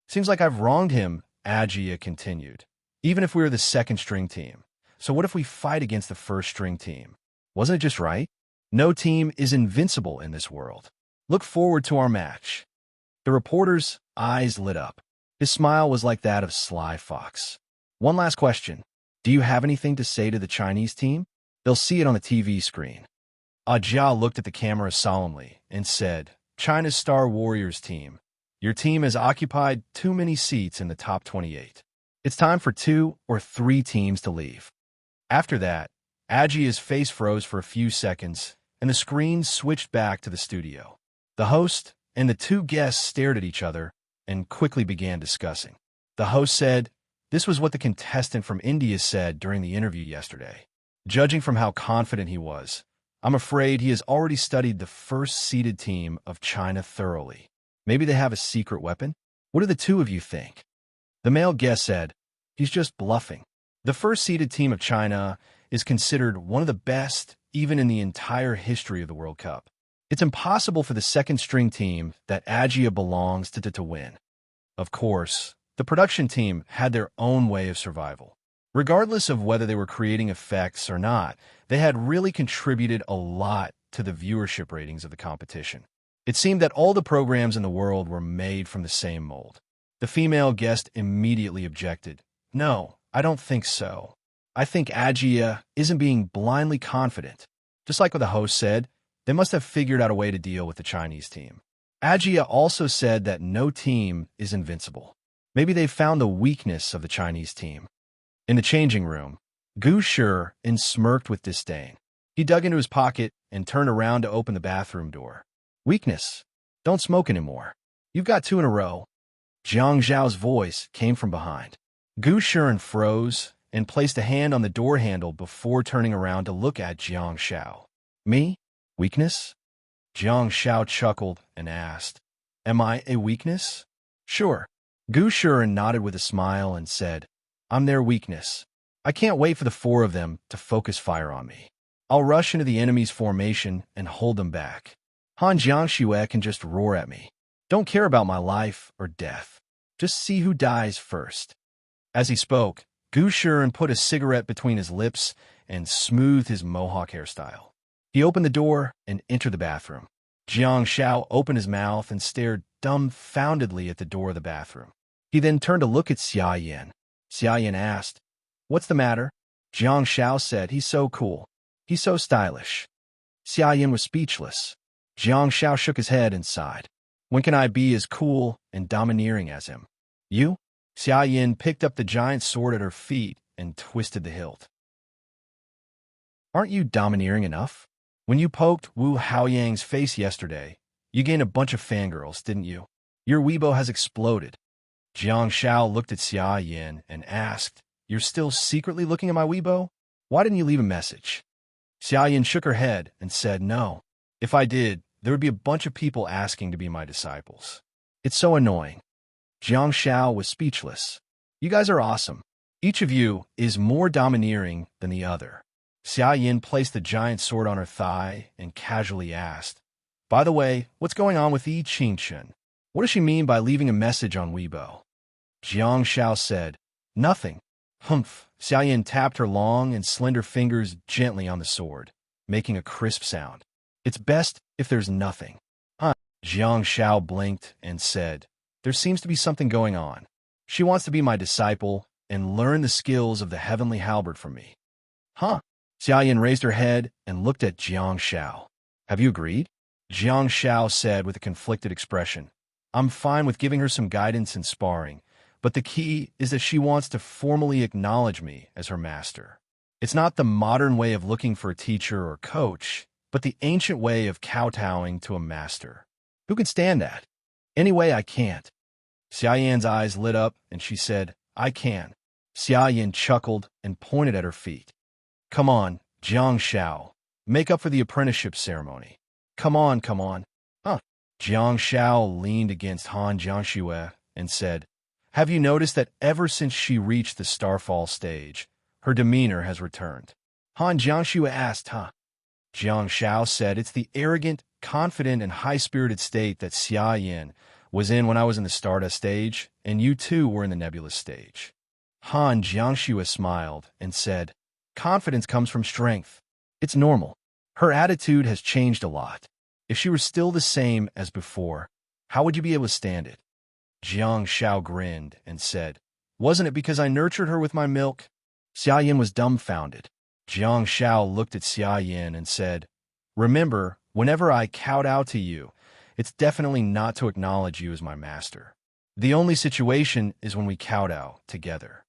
"Seems like I've wronged him," Ajia continued. "Even if we were the second-string team. So what if we fight against the first-string team? Wasn't it just right? No team is invincible in this world. Look forward to our match." The reporter's eyes lit up. His smile was like that of Sly Fox. "One last question. Do you have anything to say to the Chinese team? They'll see it on the TV screen." Jia looked at the camera solemnly and said, "China's Star Warriors team, your team has occupied too many seats in the top 28. It's time for 2 or 3 teams to leave." After that, Ajia's face froze for a few seconds, and the screen switched back to the studio. The host and the 2 guests stared at each other and quickly began discussing. The host said, "This was what the contestant from India said during the interview yesterday. Judging from how confident he was, I'm afraid he has already studied the first-seeded team of China thoroughly. Maybe they have a secret weapon? What do the 2 of you think?" The male guest said, "He's just bluffing. The first-seeded team of China is considered one of the best even in the entire history of the World Cup. It's impossible for the second-string team that Ajia belongs to win." Of course, the production team had their own way of survival. Regardless of whether they were creating effects or not, they had really contributed a lot to the viewership ratings of the competition. It seemed that all the programs in the world were made from the same mold. The female guest immediately objected. "No, I don't think so. I think Ajia isn't being blindly confident. Just like what the host said, they must have figured out a way to deal with the Chinese team." Ajia also said that no team is invincible. Maybe they found the weakness of the Chinese team. In the changing room, Gu Shuren smirked with disdain. He dug into his pocket and turned around to open the bathroom door. "Weakness? Don't smoke anymore. You've got 2 in a row." Jiang Zhao's voice came from behind. Gu Shuren froze and placed a hand on the door handle before turning around to look at Jiang Xiao. "Me? Weakness?" Jiang Xiao chuckled and asked, "Am I a weakness?" "Sure." Gu Shuren nodded with a smile and said, "I'm their weakness. I can't wait for the 4 of them to focus fire on me. I'll rush into the enemy's formation and hold them back. Han Jiangxue can just roar at me. Don't care about my life or death. Just see who dies first." As he spoke, Gu Shuren put a cigarette between his lips and smoothed his mohawk hairstyle. He opened the door and entered the bathroom. Jiang Shao opened his mouth and stared dumbfoundedly at the door of the bathroom. He then turned to look at Xia Yin. Xia Yin asked, "What's the matter?" Jiang Shao said, "He's so cool. He's so stylish." Xia Yin was speechless. Jiang Shao shook his head and sighed. "When can I be as cool and domineering as him?" "You?" Xia Yin picked up the giant sword at her feet and twisted the hilt. "Aren't you domineering enough? When you poked Wu Haoyang's face yesterday, you gained a bunch of fangirls, didn't you? Your Weibo has exploded." Jiang Shao looked at Xia Yin and asked, "You're still secretly looking at my Weibo? Why didn't you leave a message?" Xia Yin shook her head and said, "No. If I did, there would be a bunch of people asking to be my disciples. It's so annoying." Jiang Shao was speechless. "You guys are awesome. Each of you is more domineering than the other." Xia Yin placed the giant sword on her thigh and casually asked, "By the way, what's going on with Yi Qingchen? What does she mean by leaving a message on Weibo?" Jiang Shao said, "Nothing." "Humph." Xia Yin tapped her long and slender fingers gently on the sword, making a crisp sound. "It's best if there's nothing." "Huh?" Jiang Shao blinked and said, "There seems to be something going on. She wants to be my disciple and learn the skills of the heavenly halberd from me." "Huh?" Xia Yin raised her head and looked at Jiang Shao. "Have you agreed?" Jiang Shao said with a conflicted expression, "I'm fine with giving her some guidance and sparring, but the key is that she wants to formally acknowledge me as her master. It's not the modern way of looking for a teacher or coach, but the ancient way of kowtowing to a master. Who can stand that? Anyway, I can't." Xia Yan's eyes lit up and she said, "I can." Xia Yin chuckled and pointed at her feet. "Come on, Jiang Shao. Make up for the apprenticeship ceremony. Come on, come on." "Huh?" Jiang Shao leaned against Han Jiangxue and said, "Have you noticed that ever since she reached the Starfall stage, her demeanor has returned?" Han Jiangxue asked, "Huh?" Jiang Shao said, "It's the arrogant, confident, and high-spirited state that Xia Yin was in when I was in the Stardust stage, and you too were in the Nebulous stage." Han Jiangxue smiled and said, "Confidence comes from strength. It's normal. Her attitude has changed a lot. If she were still the same as before, how would you be able to stand it?" Jiang Shao grinned and said, "Wasn't it because I nurtured her with my milk?" Xia Yin was dumbfounded. Jiang Shao looked at Xia Yin and said, "Remember, whenever I kowtow to you, it's definitely not to acknowledge you as my master. The only situation is when we kowtow together."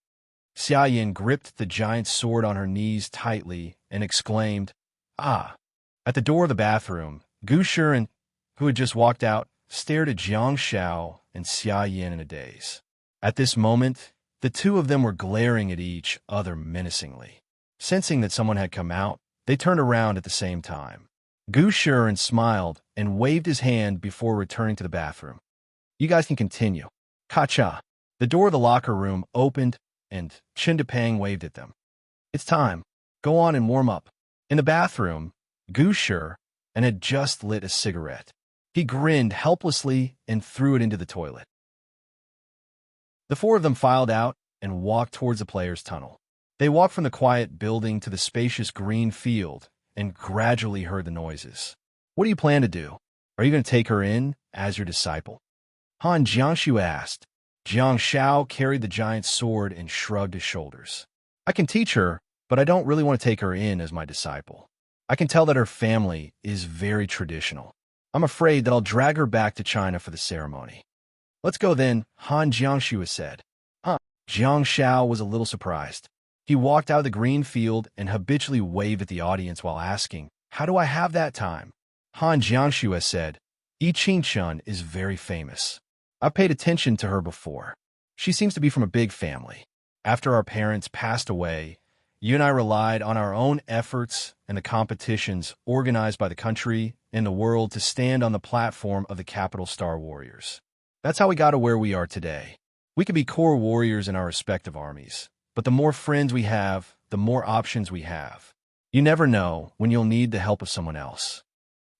Xia Yin gripped the giant sword on her knees tightly and exclaimed, "Ah!" At the door of the bathroom, Gu Shiren, who had just walked out, stared at Jiang Shao and Xia Yin in a daze. At this moment, the two of them were glaring at each other menacingly. Sensing that someone had come out, they turned around at the same time. Gu Shiren smiled and waved his hand before returning to the bathroom. "You guys can continue." Ka-cha. The door of the locker room opened and Chen Depang waved at them. "It's time. Go on and warm up." In the bathroom, Gu Shiren had just lit a cigarette. He grinned helplessly and threw it into the toilet. The four of them filed out and walked towards the players' tunnel. They walked from the quiet building to the spacious green field and gradually heard the noises. "What do you plan to do? Are you going to take her in as your disciple?" Han Jiangxu asked. Jiang Shao carried the giant sword and shrugged his shoulders. "I can teach her, but I don't really want to take her in as my disciple. I can tell that her family is very traditional. I'm afraid that I'll drag her back to China for the ceremony." "Let's go then," Han Jiangxu said. "Huh?" Jiang Shao was a little surprised. He walked out of the green field and habitually waved at the audience while asking, "How do I have that time?" Han Jiangxu said, "Yi Qingchen is very famous. I've paid attention to her before. She seems to be from a big family. After our parents passed away, you and I relied on our own efforts and the competitions organized by the country and the world to stand on the platform of the capital Star Warriors. That's how we got to where we are today. We can be core warriors in our respective armies, but the more friends we have, the more options we have. You never know when you'll need the help of someone else."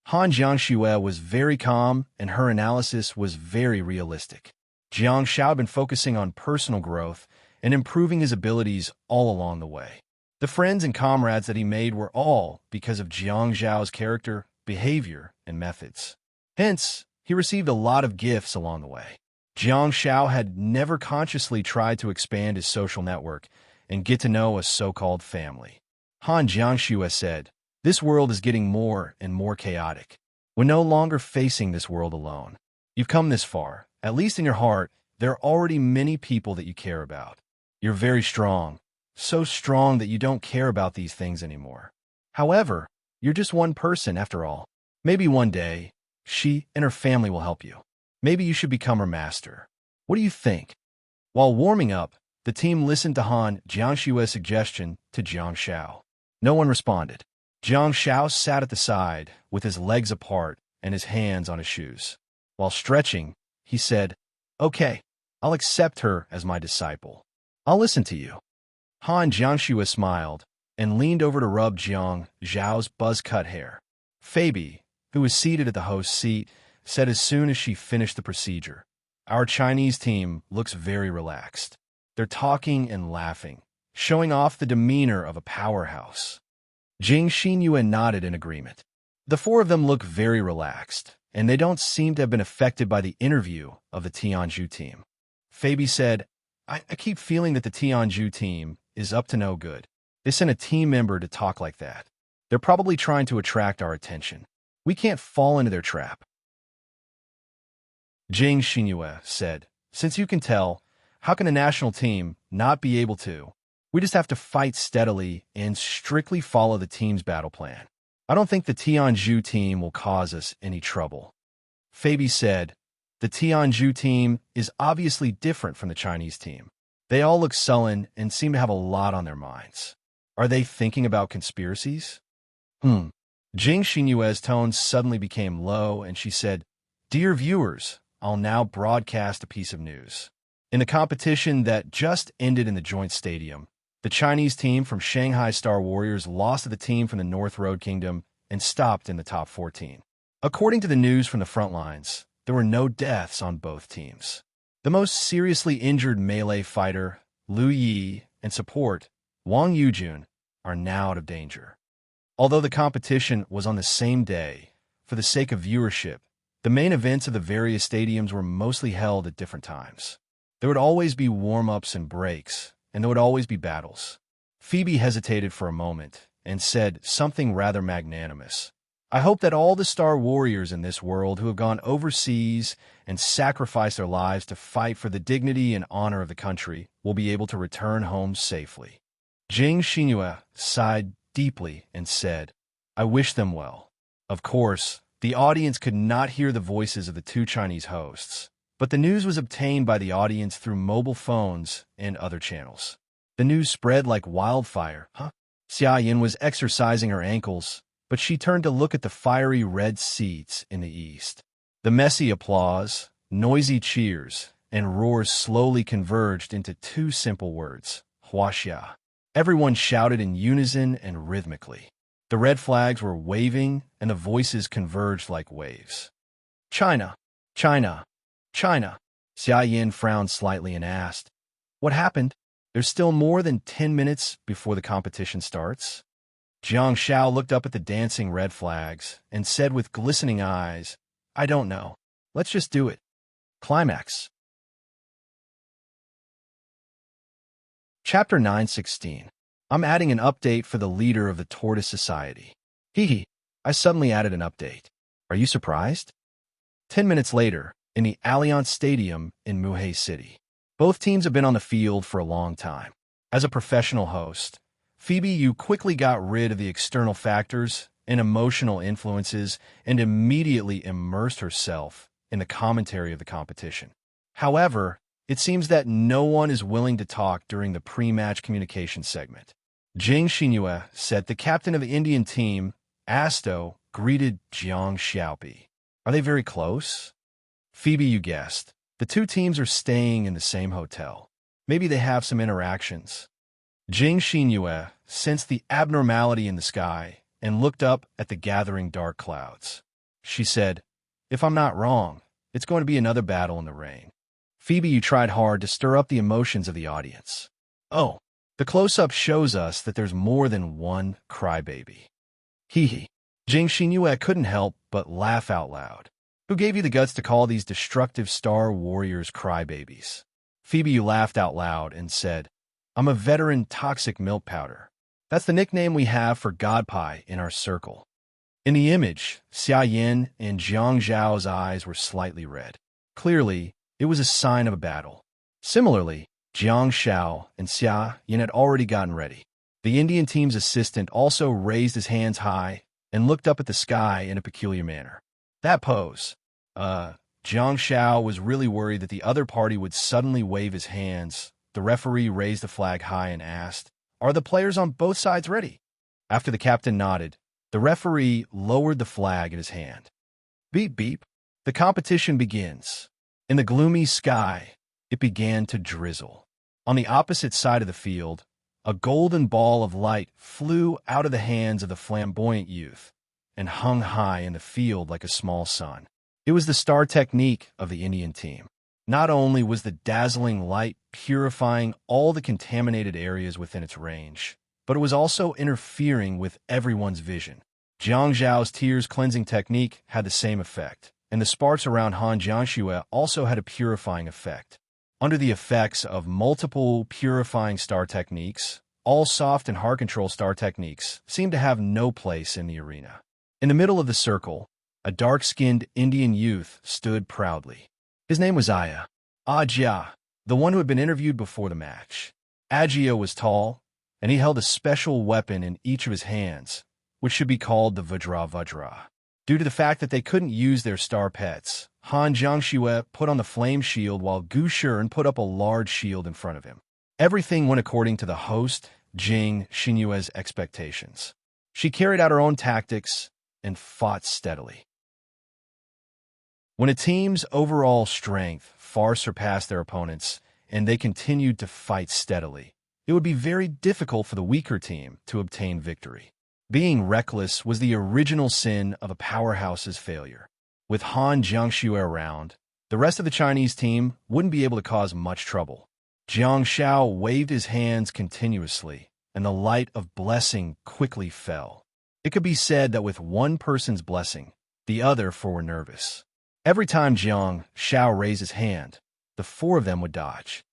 Han Jiangxue was very calm, and her analysis was very realistic. Jiang Shao had been focusing on personal growth and improving his abilities all along the way. The friends and comrades that he made were all because of Jiang Zhao's character, behavior, and methods. Hence, he received a lot of gifts along the way. Jiang Zhao had never consciously tried to expand his social network and get to know a so-called family. Han Jiangxue said, "This world is getting more and more chaotic. We're no longer facing this world alone. You've come this far. At least in your heart, there are already many people that you care about. You're very strong, so strong that you don't care about these things anymore. However, you're just one person after all. Maybe one day, she and her family will help you. Maybe you should become her master. What do you think?" While warming up, the team listened to Han Jiangshue's suggestion to Jiang Shao. No one responded. Jiang Shao sat at the side, with his legs apart and his hands on his shoes. While stretching, he said, "Okay, I'll accept her as my disciple. I'll listen to you." Han Jiangxue smiled and leaned over to rub Jiang Zhao's buzz-cut hair. Phoebe, who was seated at the host's seat, said as soon as she finished the procedure, "Our Chinese team looks very relaxed. They're talking and laughing, showing off the demeanor of a powerhouse." Jing Xinyue nodded in agreement. The four of them look very relaxed, and they don't seem to have been affected by the interview of the Tianzhu team. Phoebe said, I keep feeling that the Tianzhu team is up to no good. They sent a team member to talk like that. They're probably trying to attract our attention. We can't fall into their trap." Jing Xinyue said, "Since you can tell, how can a national team not be able to? We just have to fight steadily and strictly follow the team's battle plan. I don't think the Tianzhu team will cause us any trouble." Phoebe said, "The Tianzhu team is obviously different from the Chinese team. They all look sullen and seem to have a lot on their minds. Are they thinking about conspiracies?" Jing Xinyue's tone suddenly became low, and she said, "Dear viewers, I'll now broadcast a piece of news. In the competition that just ended in the joint stadium, the Chinese team from Shanghai Star Warriors lost to the team from the North Road Kingdom and stopped in the top 14. According to the news from the front lines, there were no deaths on both teams. The most seriously injured melee fighter, Liu Yi, and support, Wang Yujun, are now out of danger. Although the competition was on the same day, for the sake of viewership, the main events of the various stadiums were mostly held at different times. There would always be warm-ups and breaks, and there would always be battles." Phoebe hesitated for a moment and said something rather magnanimous. "I hope that all the Star Warriors in this world who have gone overseas and sacrificed their lives to fight for the dignity and honor of the country will be able to return home safely." Jing Xinyue sighed deeply and said, "I wish them well." Of course, the audience could not hear the voices of the two Chinese hosts, but the news was obtained by the audience through mobile phones and other channels. The news spread like wildfire. Xia Yin was exercising her ankles, but she turned to look at the fiery red seats in the east. The messy applause, noisy cheers, and roars slowly converged into two simple words, Huaxia. Everyone shouted in unison and rhythmically. The red flags were waving, and the voices converged like waves. "China! China! China!" Xia Yin frowned slightly and asked, "What happened? There's still more than 10 minutes before the competition starts." Jiang Shao looked up at the dancing red flags and said with glistening eyes, "I don't know. Let's just do it." Climax. Chapter 9:16. I'm adding an update for the leader of the Tortoise Society. Hee. I suddenly added an update. Are you surprised? 10 minutes later, in the Allianz Stadium in Muhe City. Both teams have been on the field for a long time. As a professional host, Phoebe, you quickly got rid of the external factors and emotional influences and immediately immersed herself in the commentary of the competition. However, it seems that no one is willing to talk during the pre-match communication segment. Jing Xinyue said the captain of the Indian team, Asto, greeted Jiang Xiaopi. Are they very close? Phoebe, you guessed. The two teams are staying in the same hotel. Maybe they have some interactions. Jing Xinyue sensed the abnormality in the sky and looked up at the gathering dark clouds. She said, "If I'm not wrong, it's going to be another battle in the rain." Phoebe, you tried hard to stir up the emotions of the audience. "Oh, The close-up shows us that there's more than one crybaby. Hee hee. Jing Xinyue couldn't help but laugh out loud. Who gave you the guts to call these destructive Star Warriors crybabies? Phoebe laughed out loud and said, I'm a veteran toxic milk powder. That's the nickname we have for God Pie in our circle. In the image, Xia Yin and Jiang Zhao's eyes were slightly red. Clearly, it was a sign of a battle. Similarly, Jiang Xiao and Xia Yin had already gotten ready. The Indian team's assistant also raised his hands high and looked up at the sky in a peculiar manner. That pose. Jiang Xiao was really worried that the other party would suddenly wave his hands. The referee raised the flag high and asked, Are the players on both sides ready? After the captain nodded, the referee lowered the flag in his hand. Beep, beep. The competition begins. In the gloomy sky, it began to drizzle. On the opposite side of the field, a golden ball of light flew out of the hands of the flamboyant youth and hung high in the field like a small sun. It was the star technique of the Indian team. Not only was the dazzling light purifying all the contaminated areas within its range, but it was also interfering with everyone's vision. Jiang Zhao's tears cleansing technique had the same effect, and the sparks around Han Jiangxue also had a purifying effect. Under the effects of multiple purifying star techniques, all soft and hard control star techniques seemed to have no place in the arena. In the middle of the circle, a dark-skinned Indian youth stood proudly. His name was Aya. Ajia, the one who had been interviewed before the match. Ajia was tall, and he held a special weapon in each of his hands, which should be called the Vajra. Due to the fact that they couldn't use their star pets, Han Jiangxue put on the flame shield while Gu Shun put up a large shield in front of him. Everything went according to the host, Jing Xinyue's expectations. She carried out her own tactics and fought steadily. When a team's overall strength far surpassed their opponents and they continued to fight steadily, it would be very difficult for the weaker team to obtain victory. Being reckless was the original sin of a powerhouse's failure. With Han Jiangxue around, the rest of the Chinese team wouldn't be able to cause much trouble. Jiang Xiao waved his hands continuously, and the light of blessing quickly fell. It could be said that with one person's blessing, the other four were nervous. Every time Jiang Xiao raised his hand, the four of them would dodge.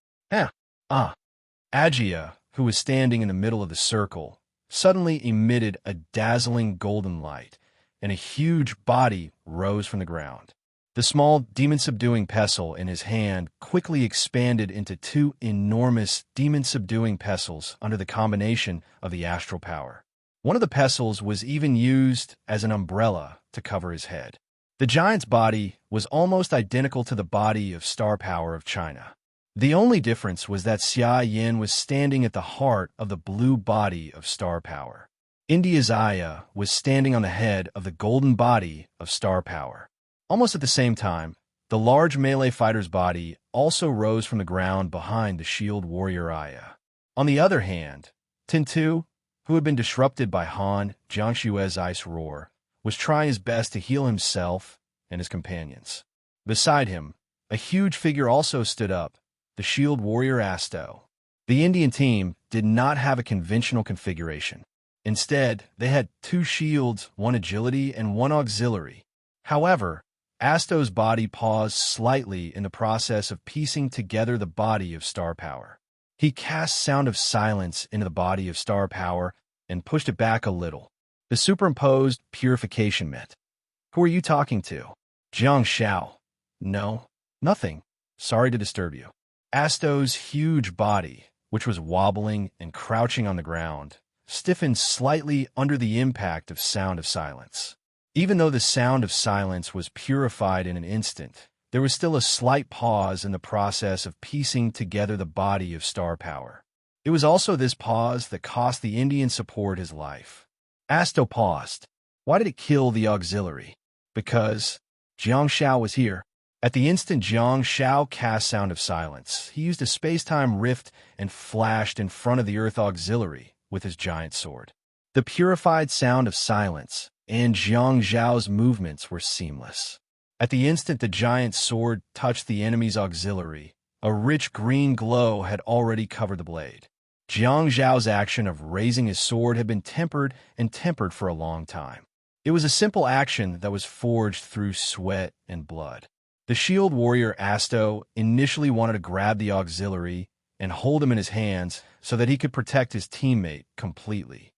Ajia, who was standing in the middle of the circle, suddenly emitted a dazzling golden light, and a huge body rose from the ground. The small demon-subduing pestle in his hand quickly expanded into two enormous demon-subduing pestles under the combination of the astral power. One of the pestles was even used as an umbrella to cover his head. The giant's body was almost identical to the body of star power of China. The only difference was that Xia Yin was standing at the heart of the blue body of star power. India's Aya was standing on the head of the golden body of star power. Almost at the same time, the large melee fighter's body also rose from the ground behind the shield warrior Aya. On the other hand, Tintu, who had been disrupted by Han Jiangxue's ice roar, was trying his best to heal himself and his companions. Beside him, a huge figure also stood up, the shield warrior Asto. The Indian team did not have a conventional configuration. Instead, they had two shields, one agility and one auxiliary. However, Asto's body paused slightly in the process of piecing together the body of star power. He cast Sound of Silence into the body of star power and pushed it back a little. The superimposed purification met. Who are you talking to? Jiang Xiao. No, nothing. Sorry to disturb you. Asto's huge body, which was wobbling and crouching on the ground, stiffened slightly under the impact of Sound of Silence. Even though the Sound of Silence was purified in an instant, there was still a slight pause in the process of piecing together the body of star power. It was also this pause that cost the Indian support his life. Asto paused. Why did it kill the auxiliary? Because Jiang Xiao was here. At the instant Jiang Xiao cast Sound of Silence, he used a space-time rift and flashed in front of the Earth auxiliary with his giant sword. The purified Sound of Silence and Jiang Zhao's movements were seamless. At the instant the giant sword touched the enemy's auxiliary, a rich green glow had already covered the blade. Jiang Zhao's action of raising his sword had been tempered for a long time. It was a simple action that was forged through sweat and blood. The shield warrior Asto initially wanted to grab the auxiliary and hold him in his hands so that he could protect his teammate completely.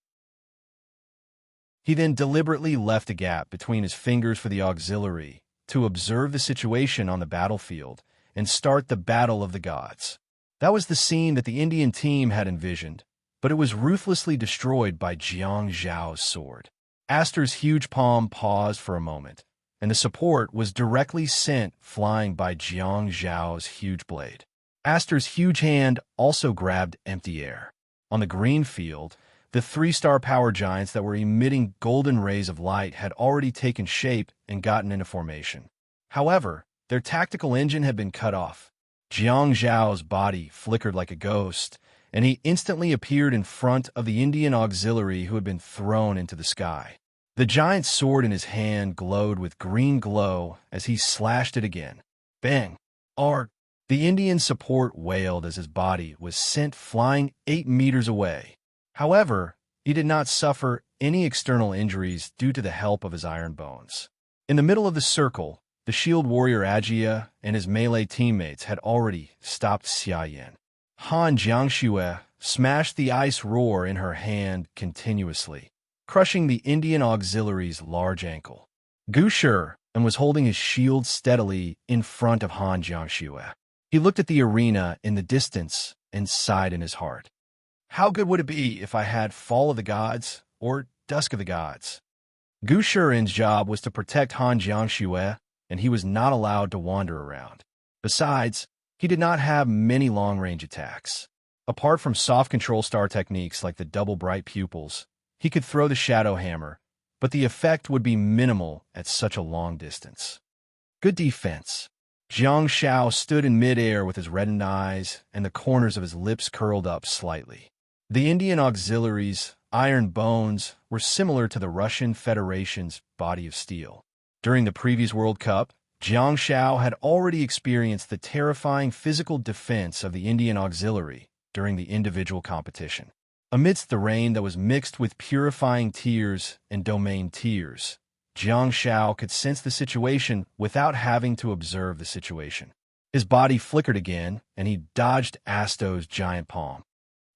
He then deliberately left a gap between his fingers for the auxiliary to observe the situation on the battlefield and start the battle of the gods. That was the scene that the Indian team had envisioned, but it was ruthlessly destroyed by Jiang Zhao's sword. Astor's huge palm paused for a moment, and the support was directly sent flying by Jiang Zhao's huge blade. Astor's huge hand also grabbed empty air. On the green field, the three-star power giants that were emitting golden rays of light had already taken shape and gotten into formation. However, their tactical engine had been cut off. Jiang Zhao's body flickered like a ghost, and he instantly appeared in front of the Indian auxiliary who had been thrown into the sky. The giant's sword in his hand glowed with green glow as he slashed it again. Bang! Arg! The Indian support wailed as his body was sent flying 8 meters away. However, he did not suffer any external injuries due to the help of his iron bones. In the middle of the circle, the shield warrior Ajia and his melee teammates had already stopped Xia Yan. Han Jiangxue smashed the ice roar in her hand continuously, crushing the Indian auxiliary's large ankle. Gu Shi was holding his shield steadily in front of Han Jiangxue. He looked at the arena in the distance and sighed in his heart. How good would it be if I had Fall of the Gods or Dusk of the Gods? Gu Shiren's job was to protect Han Jiangxue, and he was not allowed to wander around. Besides, he did not have many long-range attacks. Apart from soft control star techniques like the double bright pupils, he could throw the shadow hammer, but the effect would be minimal at such a long distance. Good defense. Jiang Zhao stood in midair with his reddened eyes and the corners of his lips curled up slightly. The Indian auxiliary's iron bones were similar to the Russian Federation's body of steel. During the previous World Cup, Jiang Zhao had already experienced the terrifying physical defense of the Indian auxiliary during the individual competition. Amidst the rain that was mixed with purifying tears and domain tears, Jiang Zhao could sense the situation without having to observe the situation. His body flickered again, and he dodged Asto's giant palm.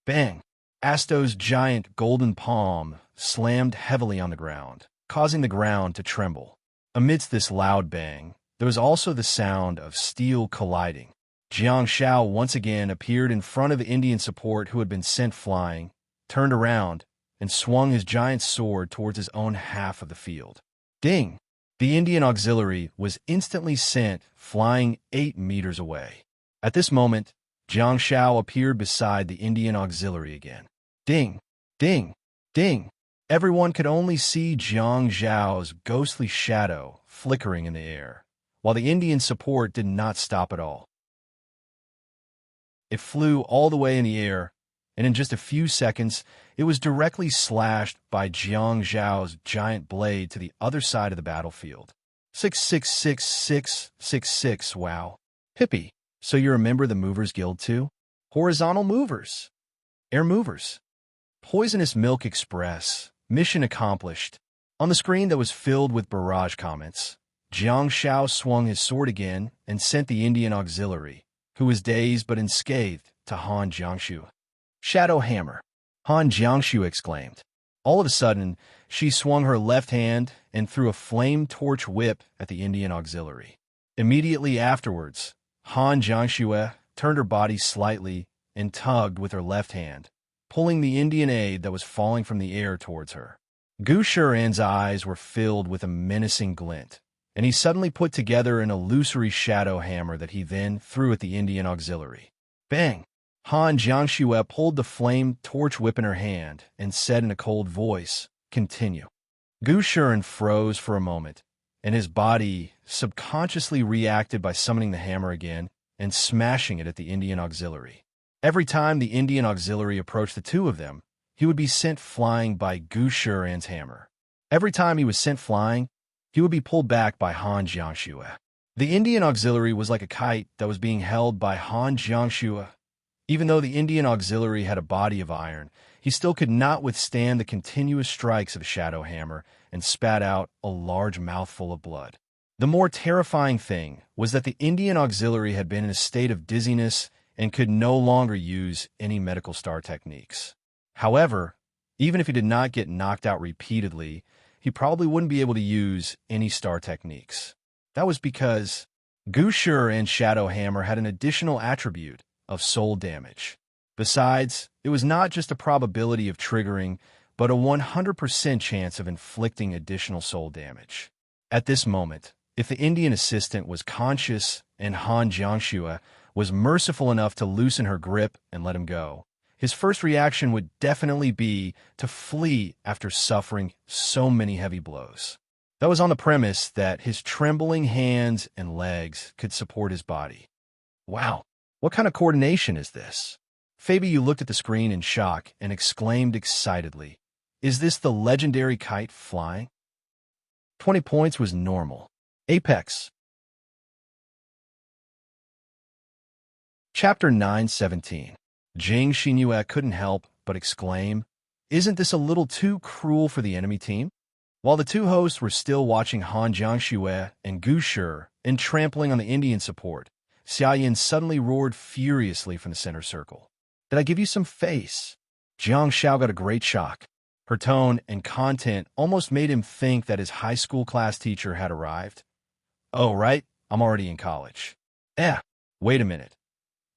Bang! Asto's giant golden palm slammed heavily on the ground, causing the ground to tremble. Amidst this loud bang, there was also the sound of steel colliding. Jiang Zhao once again appeared in front of the Indian support who had been sent flying, turned around, and swung his giant sword towards his own half of the field. Ding! The Indian auxiliary was instantly sent flying 8 meters away. At this moment, Jiang Zhao appeared beside the Indian auxiliary again. Ding! Ding! Ding! Everyone could only see Jiang Zhao's ghostly shadow flickering in the air, while the Indian support did not stop at all. It flew all the way in the air, and in just a few seconds, it was directly slashed by Jiang Zhao's giant blade to the other side of the battlefield. 6666666, wow. Hippie, so you remember the Movers Guild too? Horizontal movers. Air movers. Poisonous Milk Express. Mission accomplished. On the screen that was filled with barrage comments, Jiang Zhao swung his sword again and sent the Indian auxiliary, who was dazed but unscathed, to Han Jiangxue. Shadow Hammer, Han Jiangxue exclaimed. All of a sudden, she swung her left hand and threw a flame torch whip at the Indian auxiliary. Immediately afterwards, Han Jiangxue turned her body slightly and tugged with her left hand, pulling the Indian aide that was falling from the air towards her. Gu Shiren's eyes were filled with a menacing glint, and he suddenly put together an illusory shadow hammer that he then threw at the Indian auxiliary. Bang! Han Jiangxue pulled the flame torch whip in her hand and said in a cold voice, "Continue." Gu Shiren froze for a moment, and his body subconsciously reacted by summoning the hammer again and smashing it at the Indian auxiliary. Every time the Indian auxiliary approached the two of them, he would be sent flying by Gu Shiren's hammer. Every time he was sent flying, he would be pulled back by Han Jiangxue. The Indian auxiliary was like a kite that was being held by Han Jiangxue. Even though the Indian auxiliary had a body of iron, he still could not withstand the continuous strikes of Shadow Hammer and spat out a large mouthful of blood. The more terrifying thing was that the Indian auxiliary had been in a state of dizziness and could no longer use any medical star techniques. However, even if he did not get knocked out repeatedly, he probably wouldn't be able to use any star techniques. That was because Gushur and Shadow Hammer had an additional attribute of soul damage. Besides, it was not just a probability of triggering, but a 100% chance of inflicting additional soul damage. At this moment, if the Indian assistant was conscious and Han Jiangxue was merciful enough to loosen her grip and let him go, his first reaction would definitely be to flee after suffering so many heavy blows. That was on the premise that his trembling hands and legs could support his body. Wow, what kind of coordination is this? Fabiu looked at the screen in shock and exclaimed excitedly, "Is this the legendary kite flying?" 20 points was normal. Apex. Chapter 9:17. Jing Xinyue couldn't help but exclaim, "Isn't this a little too cruel for the enemy team?" While the two hosts were still watching Han Jiangxue and Gu Shi and trampling on the Indian support, Xia Yin suddenly roared furiously from the center circle. "Did I give you some face?" Jiang Xiao got a great shock. Her tone and content almost made him think that his high school class teacher had arrived. "Oh, right, I'm already in college." Wait a minute.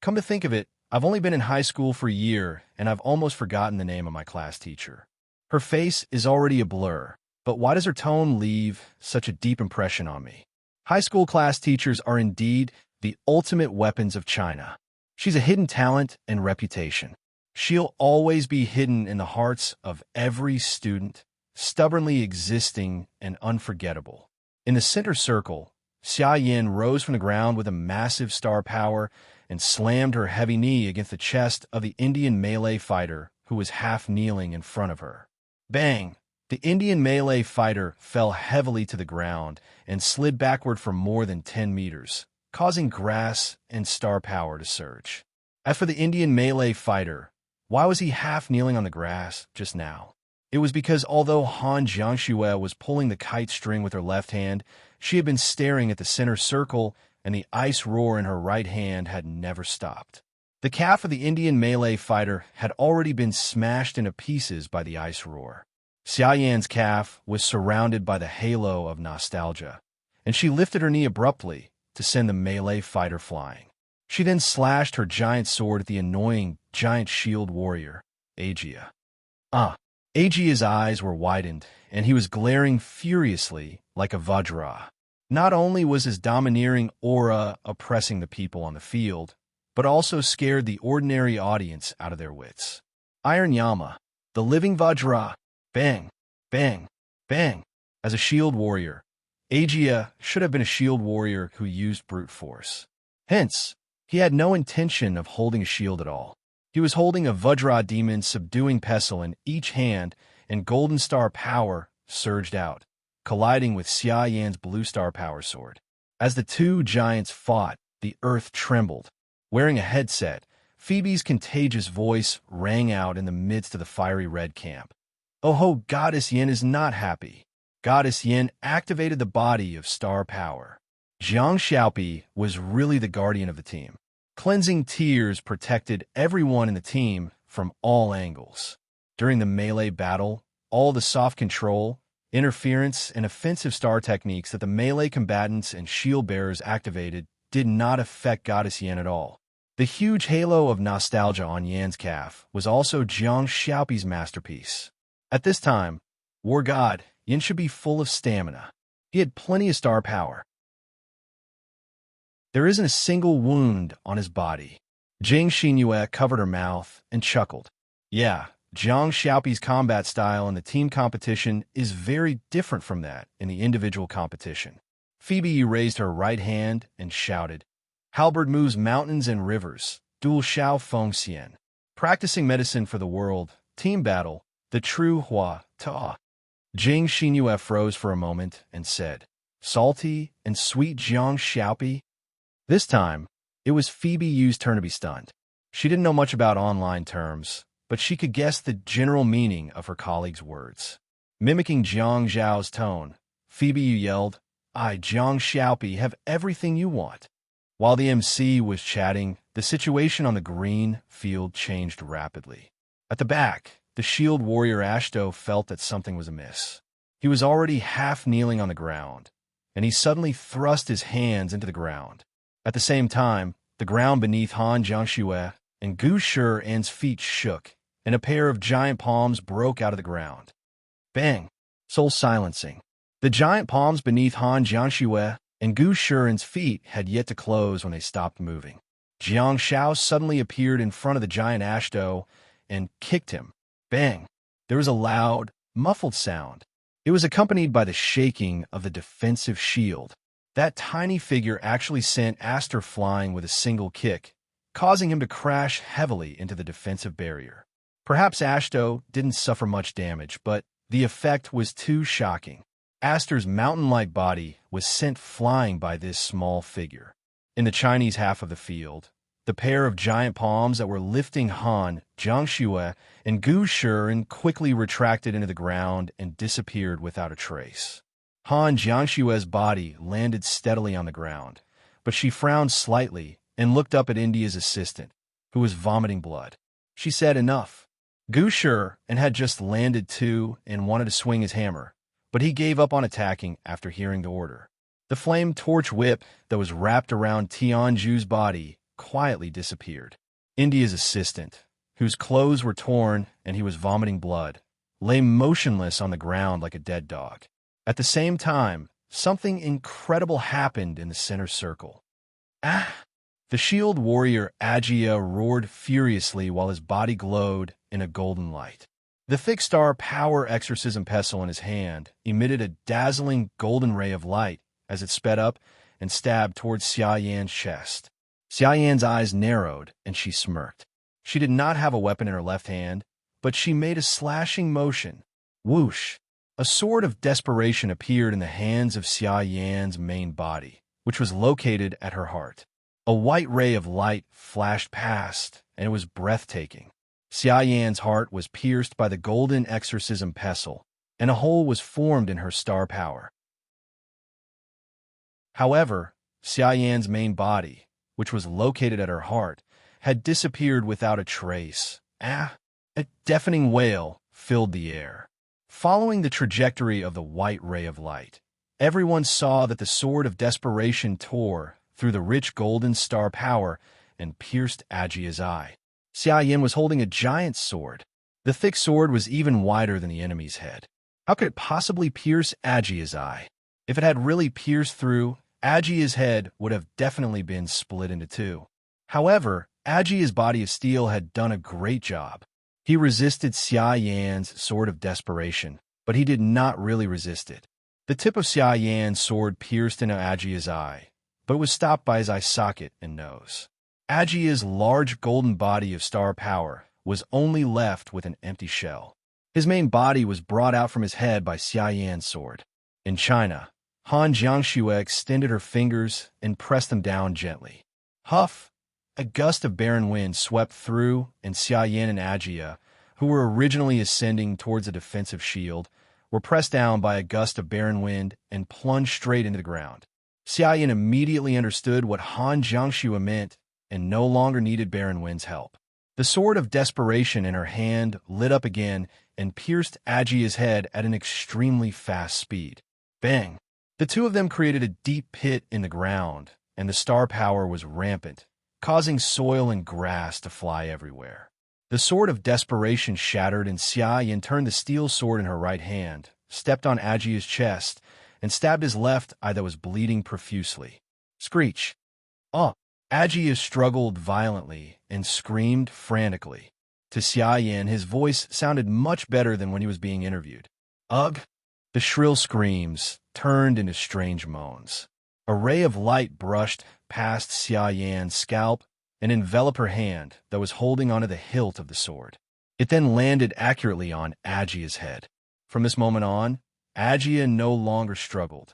Come to think of it, I've only been in high school for a year, and I've almost forgotten the name of my class teacher. Her face is already a blur, but why does her tone leave such a deep impression on me? High school class teachers are indeed the ultimate weapons of China. She's a hidden talent and reputation. She'll always be hidden in the hearts of every student, stubbornly existing and unforgettable. In the center circle, Xia Yin rose from the ground with a massive star power and slammed her heavy knee against the chest of the Indian melee fighter who was half kneeling in front of her. Bang! The Indian melee fighter fell heavily to the ground and slid backward for more than 10 meters, causing grass and star power to surge. As for the Indian melee fighter, why was he half kneeling on the grass just now? It was because although Han Jiangxue was pulling the kite string with her left hand, she had been staring at the center circle, and the ice roar in her right hand had never stopped. The calf of the Indian melee fighter had already been smashed into pieces by the ice roar. Xia Yan's calf was surrounded by the halo of nostalgia, and she lifted her knee abruptly to send the melee fighter flying. She then slashed her giant sword at the annoying giant shield warrior, Agia. Agia's eyes were widened, and he was glaring furiously like a Vajra. Not only was his domineering aura oppressing the people on the field, but also scared the ordinary audience out of their wits. Iron Yama, the living Vajra, bang, bang, bang. As a shield warrior, Agia should have been a shield warrior who used brute force. Hence, he had no intention of holding a shield at all. He was holding a Vajra demon subduing pestle in each hand, and golden star power surged out, colliding with Xia Yan's blue star power sword. As the two giants fought, the earth trembled. Wearing a headset, Phoebe's contagious voice rang out in the midst of the fiery red camp. "Oh ho, Goddess Yin is not happy." Goddess Yin activated the body of star power. Jiang Xiaopi was really the guardian of the team. Cleansing tears protected everyone in the team from all angles. During the melee battle, all the soft control, interference, and offensive star techniques that the melee combatants and shield bearers activated did not affect Goddess Yin at all. The huge halo of nostalgia on Yan's calf was also Jiang Xiaopi's masterpiece. At this time, War God Yin should be full of stamina. He had plenty of star power. There isn't a single wound on his body. Jing Xinyue covered her mouth and chuckled. Yeah, Jiang Xiaopi's combat style in the team competition is very different from that in the individual competition. Phoebe raised her right hand and shouted, "Halberd moves mountains and rivers, dual Xiao Feng Xian. Practicing medicine for the world, team battle, the true Hua Ta." Jing Xinyue froze for a moment and said, "Salty and sweet Jiang Xiaopi?" This time, it was Phoebe's turn to be stunned. She didn't know much about online terms, but she could guess the general meaning of her colleague's words. Mimicking Jiang Zhao's tone, Phoebe Yu yelled, "I, Jiang Xiaopi, have everything you want." While the MC was chatting, the situation on the green field changed rapidly. At the back, the shield warrior Ashto felt that something was amiss. He was already half kneeling on the ground, and he suddenly thrust his hands into the ground. At the same time, the ground beneath Han Jiangxue and Gu Shiren's feet shook, and a pair of giant palms broke out of the ground. Bang! Soul silencing. The giant palms beneath Han Jiangxue and Gu Shiren's feet had yet to close when they stopped moving. Jiang Shao suddenly appeared in front of the giant Ashto and kicked him. Bang! There was a loud, muffled sound. It was accompanied by the shaking of the defensive shield. That tiny figure actually sent Aster flying with a single kick, causing him to crash heavily into the defensive barrier. Perhaps Ashto didn't suffer much damage, but the effect was too shocking. Aster's mountain-like body was sent flying by this small figure. In the Chinese half of the field, the pair of giant palms that were lifting Han Jiangxue and Gu Shiren quickly retracted into the ground and disappeared without a trace. Han Jiangxue's body landed steadily on the ground, but she frowned slightly and looked up at India's assistant, who was vomiting blood. She said, "Enough." Gu Shiren had just landed too and wanted to swing his hammer, but he gave up on attacking after hearing the order. The flame torch whip that was wrapped around Tianju's body quietly disappeared. India's assistant, whose clothes were torn and he was vomiting blood, lay motionless on the ground like a dead dog. At the same time, something incredible happened in the center circle. Ah! The shield warrior Agia roared furiously while his body glowed in a golden light. The thick star power exorcism pestle in his hand emitted a dazzling golden ray of light as it sped up and stabbed towards Xia Yan's chest. Xia Yan's eyes narrowed and she smirked. She did not have a weapon in her left hand, but she made a slashing motion. Whoosh! A sword of desperation appeared in the hands of Xia Yan's main body, which was located at her heart. A white ray of light flashed past, and it was breathtaking. Xia Yan's heart was pierced by the golden exorcism pestle, and a hole was formed in her star power. However, Xia Yan's main body, which was located at her heart, had disappeared without a trace. Ah! A deafening wail filled the air. Following the trajectory of the white ray of light, everyone saw that the sword of desperation tore through the rich golden star power and pierced Agia's eye. Xia Yan was holding a giant sword. The thick sword was even wider than the enemy's head. How could it possibly pierce Agia's eye? If it had really pierced through, Agia's head would have definitely been split into two. However, Agia's body of steel had done a great job. He resisted Xia Yan's sword of desperation, but he did not really resist it. The tip of Xia Yan's sword pierced into Agia's eye, but it was stopped by his eye socket and nose. Agia's large golden body of star power was only left with an empty shell. His main body was brought out from his head by Xia Yan's sword. In China, Han Jiangxue extended her fingers and pressed them down gently. Huff! A gust of barren wind swept through, and Xia Yan and Agia, who were originally ascending towards a defensive shield, were pressed down by a gust of barren wind and plunged straight into the ground. Xia Yan immediately understood what Han Jiangxue meant and no longer needed barren wind's help. The sword of desperation in her hand lit up again and pierced Agia's head at an extremely fast speed. Bang! The two of them created a deep pit in the ground, and the star power was rampant, causing soil and grass to fly everywhere. The sword of desperation shattered, and Xia Yan turned the steel sword in her right hand, stepped on Agia's chest, and stabbed his left eye that was bleeding profusely. Screech! Oh! Agia struggled violently and screamed frantically. To Xia Yan, his voice sounded much better than when he was being interviewed. Ugh! The shrill screams turned into strange moans. A ray of light brushed past Xia Yan's scalp and enveloped her hand that was holding onto the hilt of the sword. It then landed accurately on Agia's head. From this moment on, Agia no longer struggled.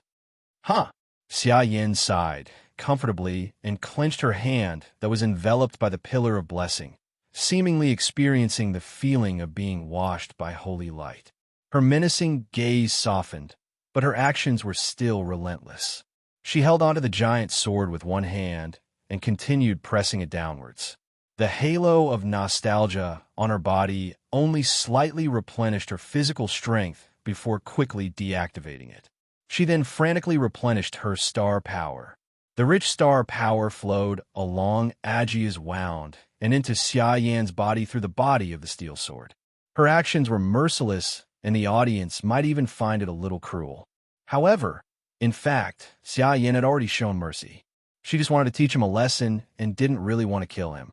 Huh! Xia Yin sighed comfortably and clenched her hand that was enveloped by the pillar of blessing, seemingly experiencing the feeling of being washed by holy light. Her menacing gaze softened, but her actions were still relentless. She held onto the giant sword with one hand and continued pressing it downwards. The halo of nostalgia on her body only slightly replenished her physical strength before quickly deactivating it. She then frantically replenished her star power. The rich star power flowed along Ajia's wound and into Xia Yan's body through the body of the steel sword. Her actions were merciless, and the audience might even find it a little cruel. However, in fact, Xia Yan had already shown mercy. She just wanted to teach him a lesson and didn't really want to kill him.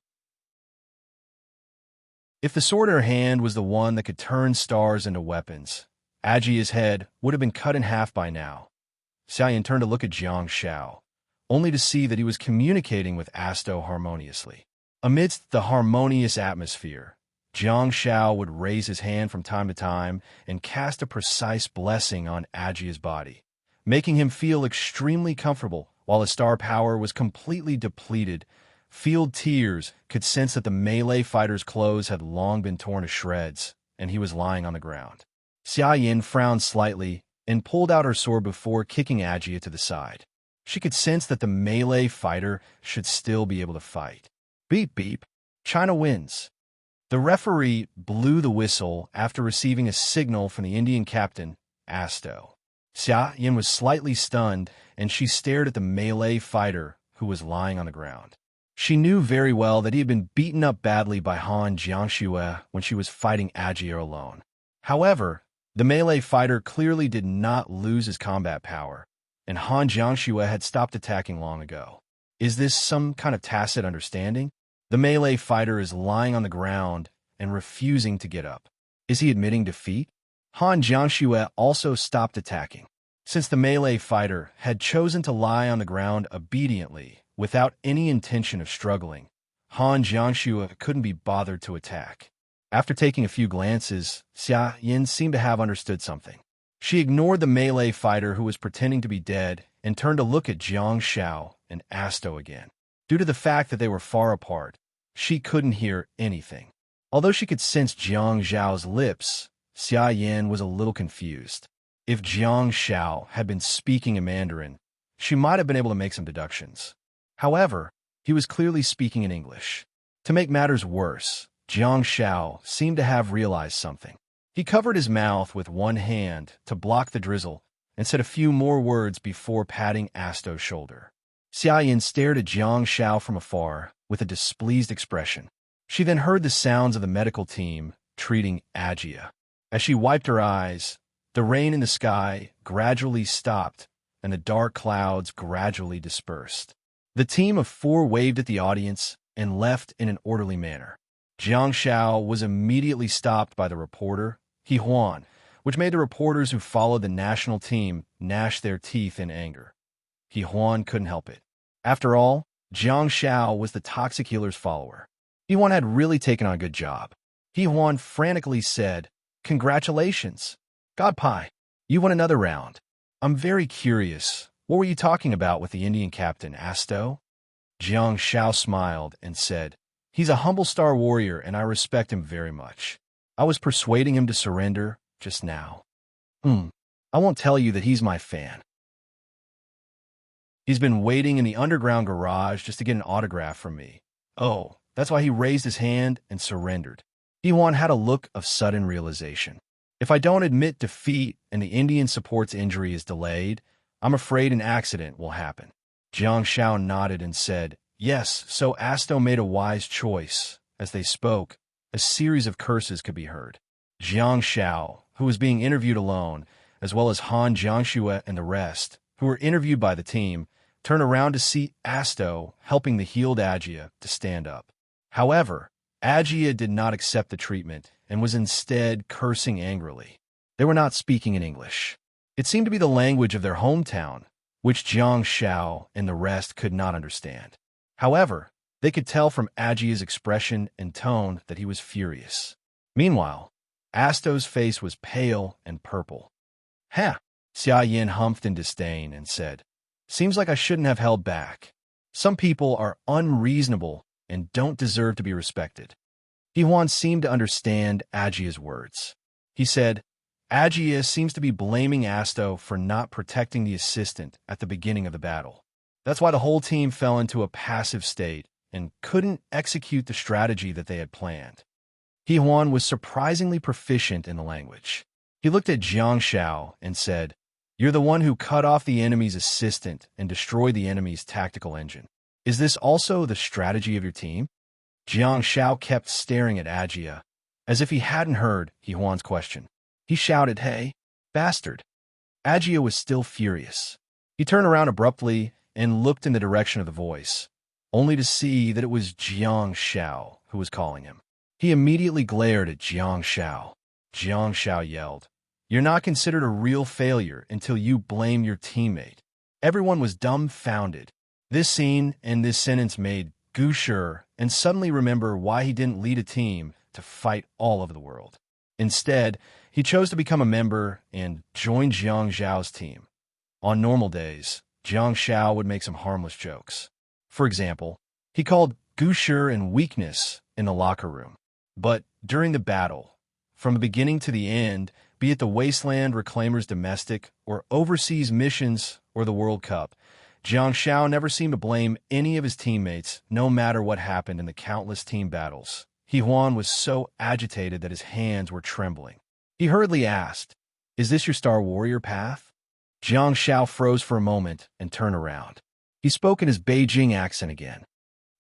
If the sword in her hand was the one that could turn stars into weapons, Ajia's head would have been cut in half by now. Xia Yan turned to look at Jiang Shao, only to see that he was communicating with Asto harmoniously. Amidst the harmonious atmosphere, Jiang Shao would raise his hand from time to time and cast a precise blessing on Ajia's body, making him feel extremely comfortable. While his star power was completely depleted, Field Tears could sense that the melee fighter's clothes had long been torn to shreds, and he was lying on the ground. Xia Yin frowned slightly and pulled out her sword before kicking Ajia to the side. She could sense that the melee fighter should still be able to fight. Beep beep. China wins. The referee blew the whistle after receiving a signal from the Indian captain, Asto. Xia Yin was slightly stunned, and she stared at the melee fighter who was lying on the ground. She knew very well that he had been beaten up badly by Han Jiangxue when she was fighting Ajia alone. However, the melee fighter clearly did not lose his combat power, and Han Jiangxue had stopped attacking long ago. Is this some kind of tacit understanding? The melee fighter is lying on the ground and refusing to get up. Is he admitting defeat? Han Jiangxue also stopped attacking. Since the melee fighter had chosen to lie on the ground obediently, without any intention of struggling, Han Jiangxue couldn't be bothered to attack. After taking a few glances, Xia Yin seemed to have understood something. She ignored the melee fighter who was pretending to be dead and turned to look at Jiang Shao and Asto again. Due to the fact that they were far apart, she couldn't hear anything. Although she could sense Jiang Zhao's lips, Xia Yin was a little confused. If Jiang Shao had been speaking in Mandarin, she might have been able to make some deductions. However, he was clearly speaking in English. To make matters worse, Jiang Shao seemed to have realized something. He covered his mouth with one hand to block the drizzle and said a few more words before patting Asto's shoulder. Xia Yin stared at Jiang Shao from afar with a displeased expression. She then heard the sounds of the medical team treating Ajia. As she wiped her eyes, the rain in the sky gradually stopped and the dark clouds gradually dispersed. The team of 4 waved at the audience and left in an orderly manner. Jiang Shao was immediately stopped by the reporter, He Huan, which made the reporters who followed the national team gnash their teeth in anger. He Huan couldn't help it. After all, Jiang Shao was the toxic healer's follower. He Huan had really taken on a good job. He Huan frantically said, "Congratulations. God Pai, you won another round. I'm very curious. What were you talking about with the Indian captain, Asto?" Jiang Shao smiled and said, "He's a humble star warrior and I respect him very much. I was persuading him to surrender just now. I won't tell you that he's my fan. He's been waiting in the underground garage just to get an autograph from me. Oh, that's why he raised his hand and surrendered." Iwan had a look of sudden realization. If I don't admit defeat and the Indian support's injury is delayed, I'm afraid an accident will happen. Jiang Shao nodded and said, "Yes, so Asto made a wise choice." As they spoke, a series of curses could be heard. Jiang Shao, who was being interviewed alone, as well as Han Jiangxue and the rest, who were interviewed by the team, turned around to see Asto helping the healed Ajia to stand up. However, Ajia did not accept the treatment and was instead cursing angrily. They were not speaking in English. It seemed to be the language of their hometown, which Jiang Shao and the rest could not understand. However, they could tell from Ajia's expression and tone that he was furious. Meanwhile, Asto's face was pale and purple. "Ha!" Xia Yin humphed in disdain and said, Seems like I shouldn't have held back. Some people are unreasonable and don't deserve to be respected. Jihuan seemed to understand Agia's words. He said, Agia seems to be blaming Asto for not protecting the assistant at the beginning of the battle. That's why the whole team fell into a passive state and couldn't execute the strategy that they had planned. Jihuan was surprisingly proficient in the language. He looked at Jiang Shao and said, You're the one who cut off the enemy's assistant and destroyed the enemy's tactical engine. Is this also the strategy of your team? Jiang Shao kept staring at Agia, as if he hadn't heard Jihuan's question. He shouted, Hey, bastard! Agia was still furious. He turned around abruptly and looked in the direction of the voice, only to see that it was Jiang Shao who was calling him. He immediately glared at Jiang Shao. Jiang Shao yelled, You're not considered a real failure until you blame your teammate. Everyone was dumbfounded. This scene and this sentence made Gu Shi and suddenly remember why he didn't lead a team to fight all over the world. Instead, he chose to become a member and join Jiang Zhao's team. On normal days, Jiang Shao would make some harmless jokes. For example, he called Gu Shi and weakness in the locker room. But during the battle, from the beginning to the end, be it the Wasteland Reclaimers Domestic or overseas missions or the World Cup, Jiang Shao never seemed to blame any of his teammates, no matter what happened in the countless team battles. Jihuan was so agitated that his hands were trembling. He hurriedly asked, Is this your Star Warrior path? Jiang Shao froze for a moment and turned around. He spoke in his Beijing accent again.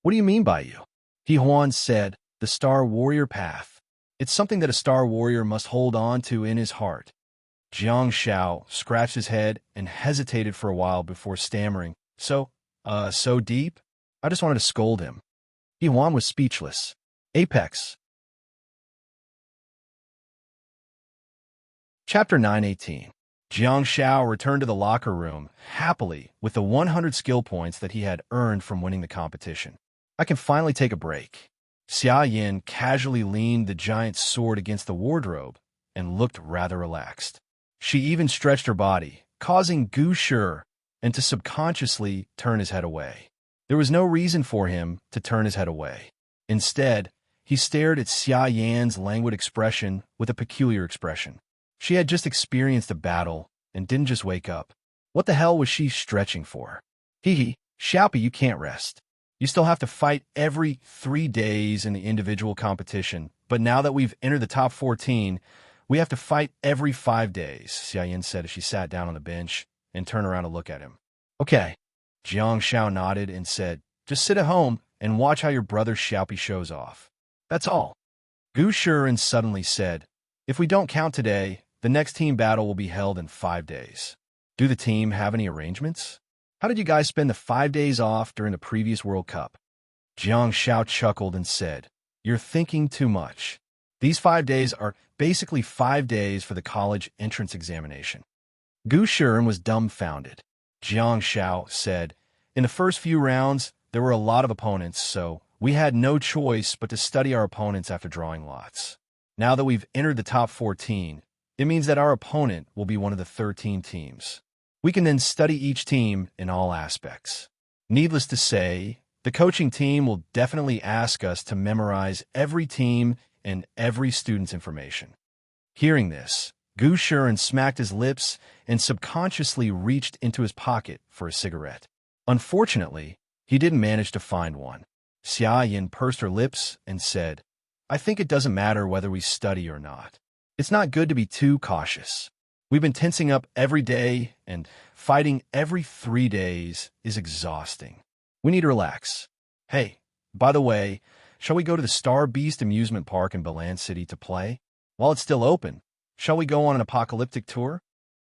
What do you mean by you? Jihuan said, The Star Warrior path. It's something that a Star Warrior must hold on to in his heart. Jiang Shao scratched his head and hesitated for a while before stammering, So deep? I just wanted to scold him. Jihuan was speechless. Apex. Chapter 918. Jiang Shao returned to the locker room, happily, with the 100 skill points that he had earned from winning the competition. I can finally take a break. Xia Yin casually leaned the giant sword against the wardrobe and looked rather relaxed. She even stretched her body, causing Gu Shi and to subconsciously turn his head away. There was no reason for him to turn his head away. Instead, he stared at Xia Yan's languid expression with a peculiar expression. She had just experienced a battle and didn't just wake up. What the hell was she stretching for? Hee, Xiaopi, you can't rest. You still have to fight every 3 days in the individual competition, but now that we've entered the top 14, we have to fight every 5 days, Xia Yin said as she sat down on the bench and turned around to look at him. Okay. Jiang Shao nodded and said, Just sit at home and watch how your brother Xiaopi shows off. That's all. Gu Shi suddenly said, If we don't count today, the next team battle will be held in 5 days. Do the team have any arrangements? How did you guys spend the 5 days off during the previous World Cup? Jiang Shao chuckled and said, You're thinking too much. These 5 days are basically 5 days for the college entrance examination. Gu Shi was dumbfounded. Jiang Shao said, In the first few rounds, there were a lot of opponents, so we had no choice but to study our opponents after drawing lots. Now that we've entered the top 14, it means that our opponent will be one of the 13 teams. We can then study each team in all aspects. Needless to say, the coaching team will definitely ask us to memorize every team and every student's information. Hearing this, Gu Shi smacked his lips and subconsciously reached into his pocket for a cigarette. Unfortunately, he didn't manage to find one. Xia Yin pursed her lips and said, I think it doesn't matter whether we study or not. It's not good to be too cautious. We've been tensing up every day, and fighting every 3 days is exhausting. We need to relax. Hey, by the way, shall we go to the Star Beast amusement park in Balan City to play? While it's still open, shall we go on an apocalyptic tour?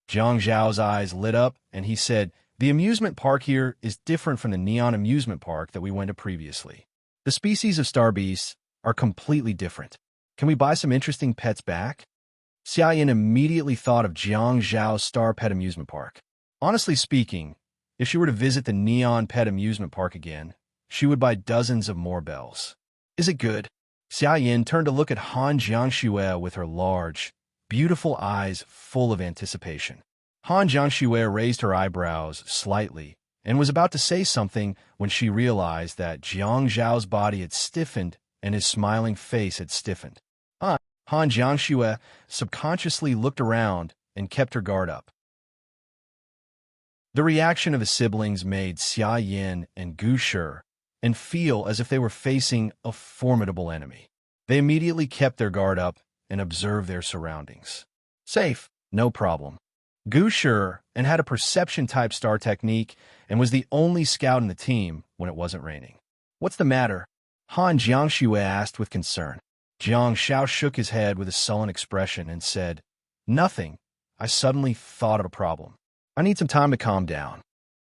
Jiang Zhao's eyes lit up, and he said, The amusement park here is different from the Neon amusement park that we went to previously. The species of Star Beasts are completely different. Can we buy some interesting pets back? Xia Yin immediately thought of Jiang Zhao's Star Pet Amusement Park. Honestly speaking, if she were to visit the Neon Pet Amusement Park again, she would buy dozens of more bells. Is it good? Xia Yin turned to look at Han Jiangxue with her large, beautiful eyes full of anticipation. Han Jiangxue raised her eyebrows slightly and was about to say something when she realized that Jiang Zhao's body had stiffened and his smiling face had stiffened. Han Jiangxue subconsciously looked around and kept her guard up. The reaction of his siblings made Xia Yin and Gu Shi and feel as if they were facing a formidable enemy. They immediately kept their guard up and observed their surroundings. Safe, no problem. Gu Shi and had a perception-type star technique and was the only scout in the team when it wasn't raining. What's the matter? Han Jiangxue asked with concern. Jiang Xiao shook his head with a sullen expression and said, "Nothing. I suddenly thought of a problem. I need some time to calm down."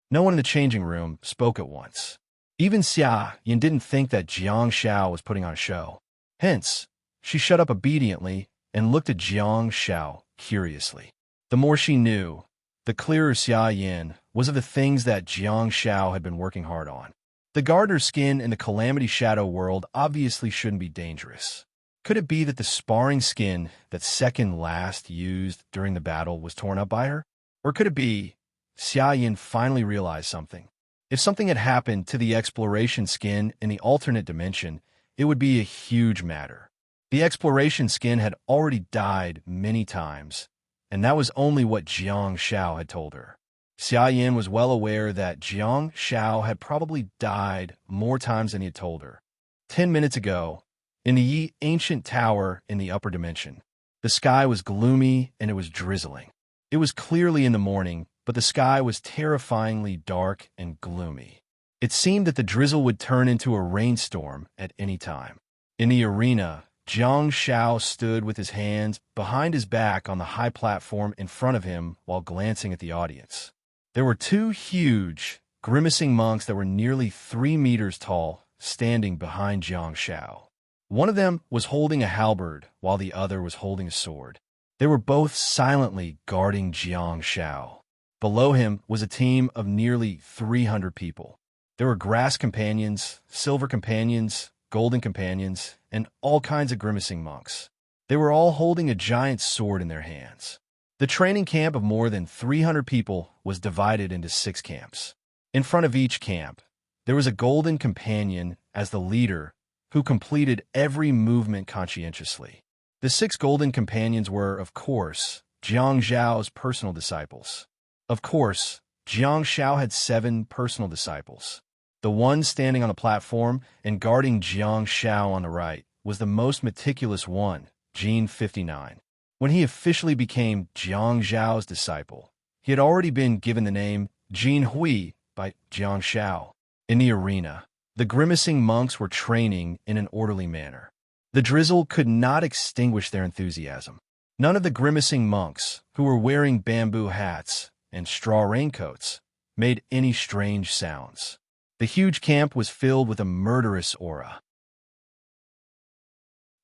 No one in the changing room spoke at once. Even Xia Yin didn't think that Jiang Xiao was putting on a show. Hence, she shut up obediently and looked at Jiang Xiao curiously. The more she knew, the clearer Xia Yin was of the things that Jiang Xiao had been working hard on. The gardener's skin in the Calamity Shadow world obviously shouldn't be dangerous. Could it be that the sparring skin that Second Last used during the battle was torn up by her? Or could it be Xia Yin finally realized something? If something had happened to the exploration skin in the alternate dimension, it would be a huge matter. The exploration skin had already died many times, and that was only what Jiang Xiao had told her. Xia Yin was well aware that Jiang Xiao had probably died more times than he had told her. 10 minutes ago, in the ancient tower in the upper dimension, the sky was gloomy and it was drizzling. It was clearly in the morning, but the sky was terrifyingly dark and gloomy. It seemed that the drizzle would turn into a rainstorm at any time. In the arena, Jiang Xiao stood with his hands behind his back on the high platform in front of him while glancing at the audience. There were two huge, grimacing monks that were nearly 3 meters tall, standing behind Jiang Xiao. One of them was holding a halberd, while the other was holding a sword. They were both silently guarding Jiang Xiao. Below him was a team of nearly 300 people. There were grass companions, silver companions, golden companions, and all kinds of grimacing monks. They were all holding a giant sword in their hands. The training camp of more than 300 people was divided into 6 camps. In front of each camp, there was a golden companion as the leader who completed every movement conscientiously. The 6 golden companions were, of course, Jiang Zhao's personal disciples. Of course, Jiang Xiao had 7 personal disciples. The one standing on the platform and guarding Jiang Xiao on the right was the most meticulous one, Jin 59. When he officially became Jiang Zhao's disciple, he had already been given the name Jin Hui by Jiang Xiao. In the arena, the grimacing monks were training in an orderly manner. The drizzle could not extinguish their enthusiasm. None of the grimacing monks, who were wearing bamboo hats and straw raincoats, made any strange sounds. The huge camp was filled with a murderous aura.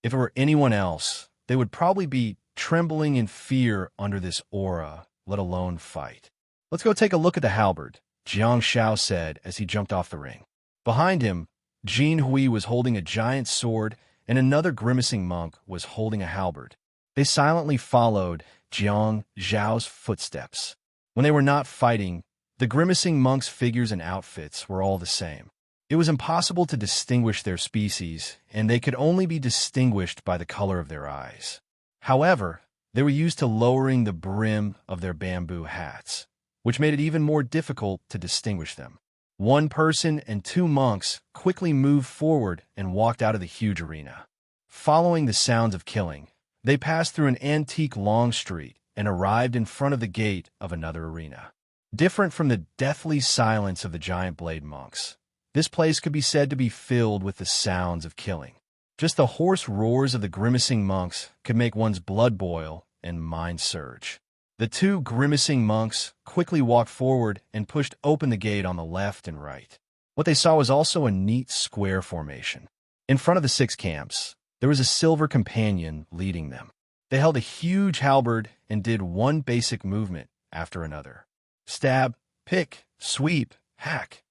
If it were anyone else, they would probably be trembling in fear under this aura, let alone fight. "Let's go take a look at the halberd," Jiang Xiao said as he jumped off the ring. Behind him, Jin Hui was holding a giant sword and another grimacing monk was holding a halberd. They silently followed Jiang Zhao's footsteps. When they were not fighting, the grimacing monks' figures and outfits were all the same. It was impossible to distinguish their species, and they could only be distinguished by the color of their eyes. However, they were used to lowering the brim of their bamboo hats, which made it even more difficult to distinguish them. One person and 2 monks quickly moved forward and walked out of the huge arena. Following the sounds of killing, they passed through an antique long street and arrived in front of the gate of another arena. Different from the deathly silence of the giant blade monks, this place could be said to be filled with the sounds of killing. Just the hoarse roars of the grimacing monks could make one's blood boil and mind surge. The 2 grimacing monks quickly walked forward and pushed open the gate on the left and right. What they saw was also a neat square formation. In front of the 6 camps, there was a silver companion leading them. They held a huge halberd and did one basic movement after another. Stab, pick, sweep, hack.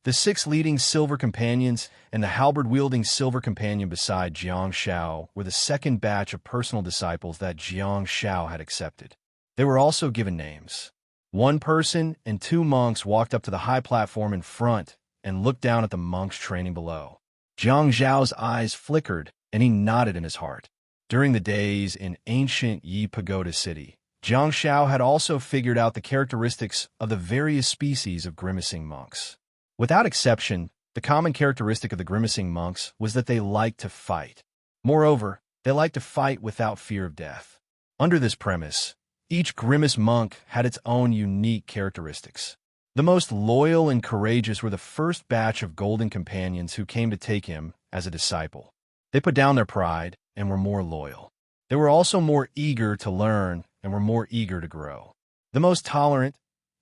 The 6 leading silver companions and the halberd-wielding silver companion beside Jiang Xiao were the second batch of personal disciples that Jiang Xiao had accepted. They were also given names. One person and two monks walked up to the high platform in front and looked down at the monks training below. Jiang Zhao's eyes flickered, and he nodded in his heart. During the days in ancient Yi Pagoda City, Jiang Zhao had also figured out the characteristics of the various species of grimacing monks. Without exception, the common characteristic of the grimacing monks was that they liked to fight. Moreover, they liked to fight without fear of death. Under this premise, each grimace monk had its own unique characteristics. The most loyal and courageous were the first batch of golden companions who came to take him as a disciple. They put down their pride and were more loyal. They were also more eager to learn and were more eager to grow. The most tolerant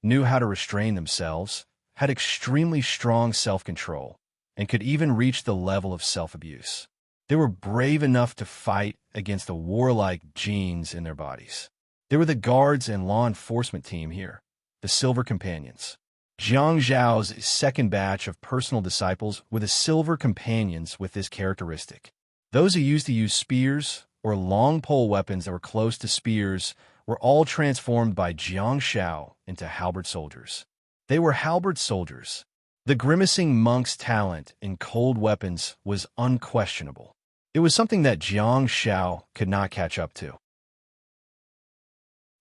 knew how to restrain themselves, had extremely strong self-control, and could even reach the level of self-abuse. They were brave enough to fight against the warlike genes in their bodies. They were the guards and law enforcement team here, the Silver Companions. Jiang Zhao's second batch of personal disciples were the Silver Companions with this characteristic. Those who used to use spears or long pole weapons that were close to spears were all transformed by Jiang Zhao into halberd soldiers. They were halberd soldiers. The grimacing monk's talent in cold weapons was unquestionable. It was something that Jiang Zhao could not catch up to.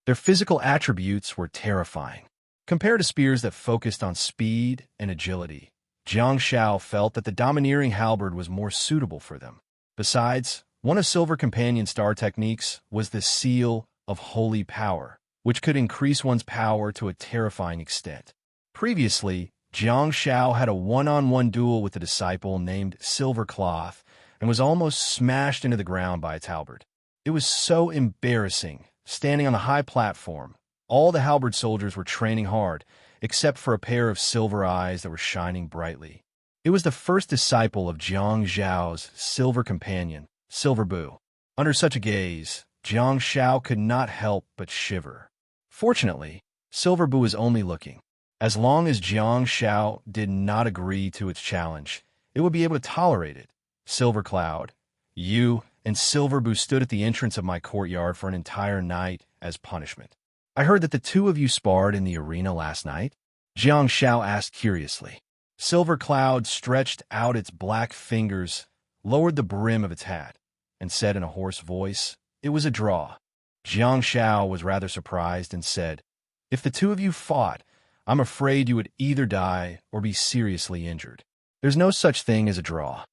Their physical attributes were terrifying. Compared to spears that focused on speed and agility, Jiang Zhao felt that the domineering halberd was more suitable for them. Besides, one of Silver Companion's star techniques was the Seal of Holy Power, which could increase one's power to a terrifying extent. Previously, Jiang Zhao had a one-on-one duel with a disciple named Silver Cloth and was almost smashed into the ground by its halberd. It was so embarrassing, standing on the high platform. All the halberd soldiers were training hard, except for a pair of silver eyes that were shining brightly. It was the first disciple of Jiang Zhao's Silver Companion, Silver Bu. Under such a gaze, Jiang Zhao could not help but shiver. Fortunately, Silver Bu was only looking. As long as Jiang Zhao did not agree to its challenge, it would be able to tolerate it. Silver Cloud, you and Silver Bu stood at the entrance of my courtyard for an entire night as punishment. I heard that the two of you sparred in the arena last night? Jiang Zhao asked curiously. Silver Cloud stretched out its black fingers, lowered the brim of its hat, and said in a hoarse voice, "It was a draw." Jiang Zhao was rather surprised and said, "If the two of you fought, I'm afraid you would either die or be seriously injured. There's no such thing as a draw."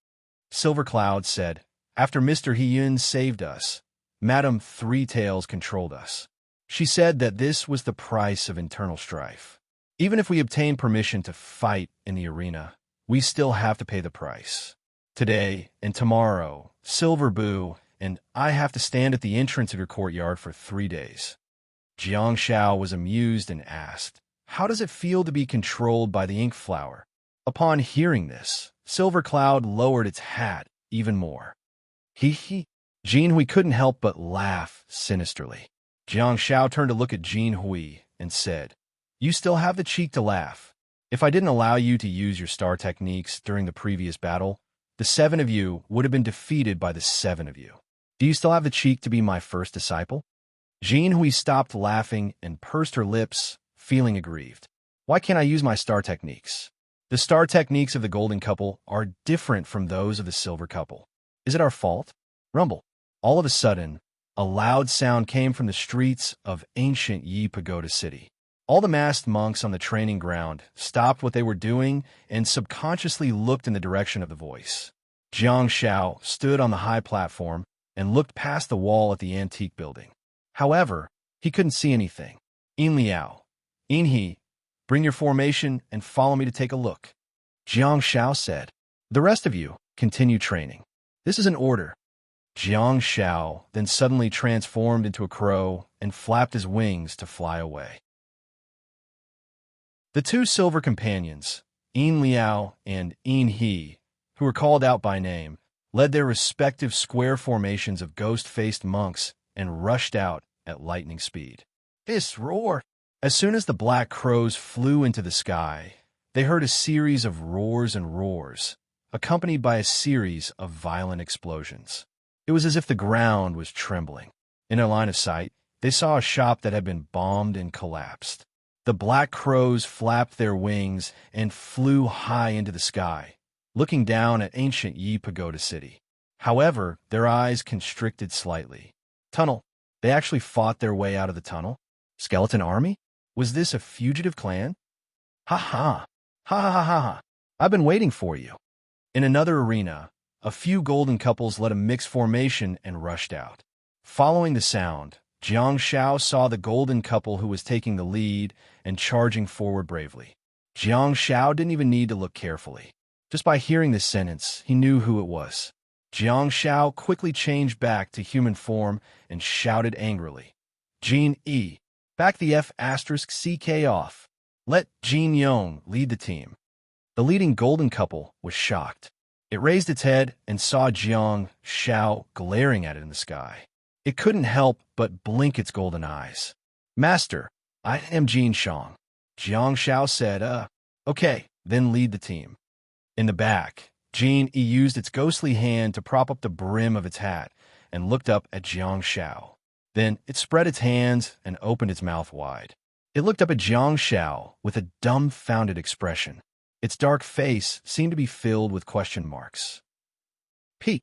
Silver Cloud said, "After Mr. Hiyun saved us, Madame Three Tails controlled us. She said that this was the price of internal strife. Even if we obtain permission to fight in the arena, we still have to pay the price. Today and tomorrow, Silver Bu and I have to stand at the entrance of your courtyard for 3 days." Jiang Zhao was amused and asked, "How does it feel to be controlled by the ink flower?" Upon hearing this, Silver Cloud lowered its hat even more. He. Jin Hui couldn't help but laugh sinisterly. Jiang Zhao turned to look at Jin Hui and said, "You still have the cheek to laugh. If I didn't allow you to use your star techniques during the previous battle, the 7 of you would have been defeated by the 7 of you. Do you still have the cheek to be my first disciple?" Jin Hui stopped laughing and pursed her lips, feeling aggrieved. "Why can't I use my star techniques? The star techniques of the golden couple are different from those of the silver couple. Is it our fault?" Rumble. All of a sudden, a loud sound came from the streets of ancient Yi Pagoda City. All the masked monks on the training ground stopped what they were doing and subconsciously looked in the direction of the voice. Jiang Zhao stood on the high platform and looked past the wall at the antique building. However, he couldn't see anything. "In Liao, In He, bring your formation and follow me to take a look," Jiang Zhao said. "The rest of you, continue training. This is an order." Jiang Zhao then suddenly transformed into a crow and flapped his wings to fly away. The two Silver Companions, In Liao and In He, who were called out by name, led their respective square formations of ghost-faced monks and rushed out at lightning speed. Hiss, roar! As soon as the black crows flew into the sky, they heard a series of roars and roars, accompanied by a series of violent explosions. It was as if the ground was trembling. In their line of sight, they saw a shop that had been bombed and collapsed. The black crows flapped their wings and flew high into the sky, looking down at ancient Yi Pagoda City. However, their eyes constricted slightly. Tunnel. They actually fought their way out of the tunnel? Skeleton army? Was this a fugitive clan? Ha ha. Ha ha ha ha. I've been waiting for you. In another arena, a few golden couples led a mixed formation and rushed out. Following the sound, Jiang Shao saw the golden couple who was taking the lead and charging forward bravely. Jiang Shao didn't even need to look carefully. Just by hearing this sentence, he knew who it was. Jiang Shao quickly changed back to human form and shouted angrily, Jin E, back the F***CK off. Let Jin Yong lead the team. The leading golden couple was shocked. It raised its head and saw Jiang Shao glaring at it in the sky. It couldn't help but blink its golden eyes. Master, I am Jin Shang. Jiang Shao said, okay, then lead the team. In the back, Jin E used its ghostly hand to prop up the brim of its hat and looked up at Jiang Shao. Then it spread its hands and opened its mouth wide. It looked up at Jiang Shao with a dumbfounded expression. Its dark face seemed to be filled with question marks. P.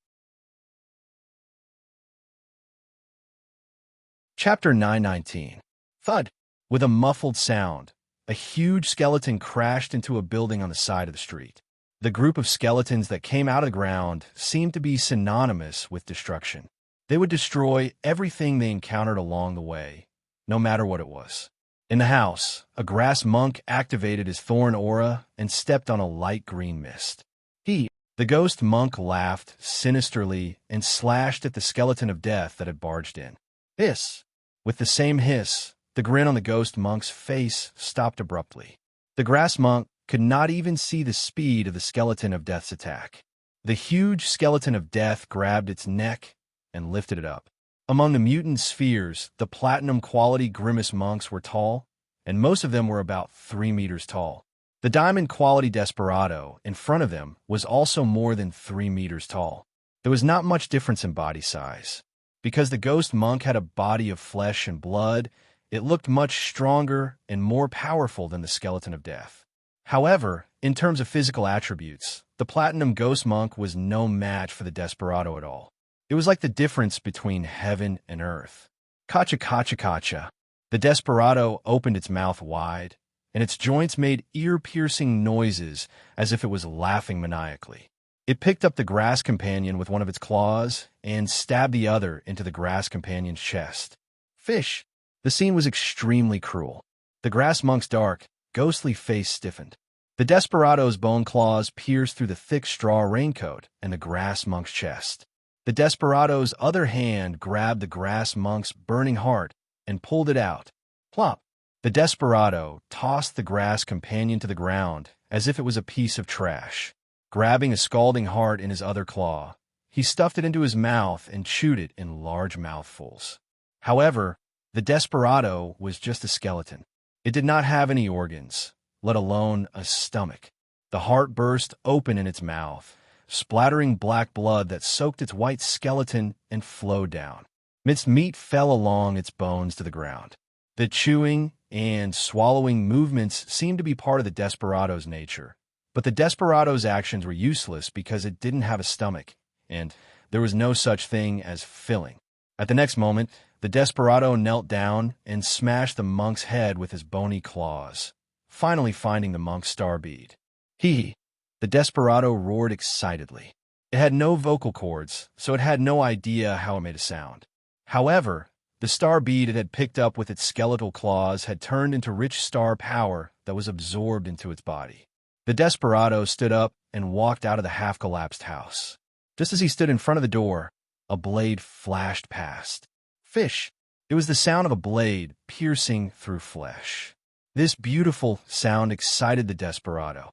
Chapter 919. Thud. With a muffled sound, a huge skeleton crashed into a building on the side of the street. The group of skeletons that came out of the ground seemed to be synonymous with destruction. They would destroy everything they encountered along the way, no matter what it was. In the house, a grass monk activated his thorn aura and stepped on a light green mist. The ghost monk laughed sinisterly and slashed at the skeleton of death that had barged in. Hiss! With the same hiss, the grin on the ghost monk's face stopped abruptly. The grass monk could not even see the speed of the skeleton of death's attack. The huge skeleton of death grabbed its neck and lifted it up. Among the mutant spheres, the platinum-quality grimace monks were tall, and most of them were about 3 meters tall. The diamond-quality desperado in front of them was also more than 3 meters tall. There was not much difference in body size. Because the ghost monk had a body of flesh and blood, it looked much stronger and more powerful than the skeleton of death. However, in terms of physical attributes, the platinum ghost monk was no match for the desperado at all. It was like the difference between heaven and earth. Kacha kacha kacha. The desperado opened its mouth wide, and its joints made ear-piercing noises as if it was laughing maniacally. It picked up the grass companion with one of its claws and stabbed the other into the grass companion's chest. Fish! The scene was extremely cruel. The grass monk's dark, ghostly face stiffened. The desperado's bone claws pierced through the thick straw raincoat and the grass monk's chest. The desperado's other hand grabbed the grass monk's burning heart and pulled it out. Plop! The desperado tossed the grass companion to the ground as if it was a piece of trash. Grabbing a scalding heart in his other claw, he stuffed it into his mouth and chewed it in large mouthfuls. However, the desperado was just a skeleton. It did not have any organs, let alone a stomach. The heart burst open in its mouth, splattering black blood that soaked its white skeleton and flowed down. Minced meat fell along its bones to the ground. The chewing and swallowing movements seemed to be part of the desperado's nature. But the desperado's actions were useless because it didn't have a stomach, and there was no such thing as filling. At the next moment, the desperado knelt down and smashed the monk's head with his bony claws, finally finding the monk's star bead. Hee! The desperado roared excitedly. It had no vocal cords, so it had no idea how it made a sound. However, the star bead it had picked up with its skeletal claws had turned into rich star power that was absorbed into its body. The desperado stood up and walked out of the half-collapsed house. Just as he stood in front of the door, a blade flashed past. Fish! It was the sound of a blade piercing through flesh. This beautiful sound excited the desperado.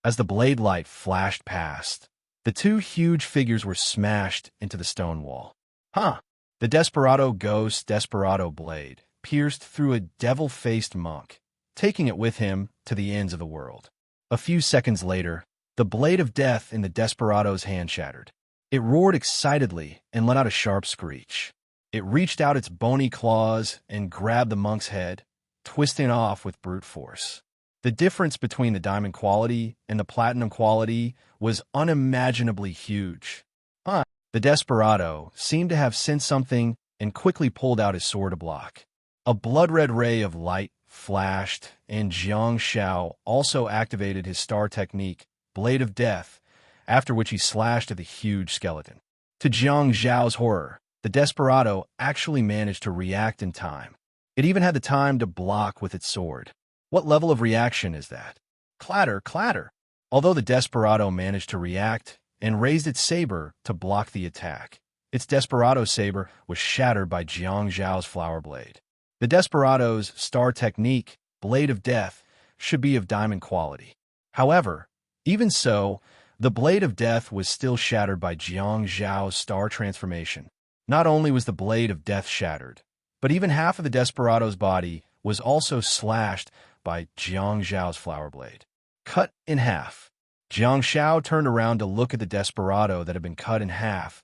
As the blade light flashed past, the two huge figures were smashed into the stone wall. The desperado ghost desperado blade pierced through a devil-faced monk, taking it with him to the ends of the world. A few seconds later, the blade of death in the desperado's hand shattered. It roared excitedly and let out a sharp screech. It reached out its bony claws and grabbed the monk's head, twisting off with brute force. The difference between the diamond quality and the platinum quality was unimaginably huge. The desperado seemed to have sensed something and quickly pulled out his sword to block. A blood-red ray of light flashed, and Jiang Shao also activated his star technique, Blade of Death, after which he slashed at the huge skeleton. To Jiang Zhao's horror, the desperado actually managed to react in time. It even had the time to block with its sword. What level of reaction is that? Clatter, clatter! Although the desperado managed to react and raised its saber to block the attack, its desperado saber was shattered by Jiang Zhao's flower blade. The desperado's star technique, Blade of Death, should be of diamond quality. However, even so, the Blade of Death was still shattered by Jiang Zhao's star transformation. Not only was the Blade of Death shattered, but even half of the desperado's body was also slashed by Jiang Zhao's flower blade. Cut in half. Jiang Shao turned around to look at the desperado that had been cut in half,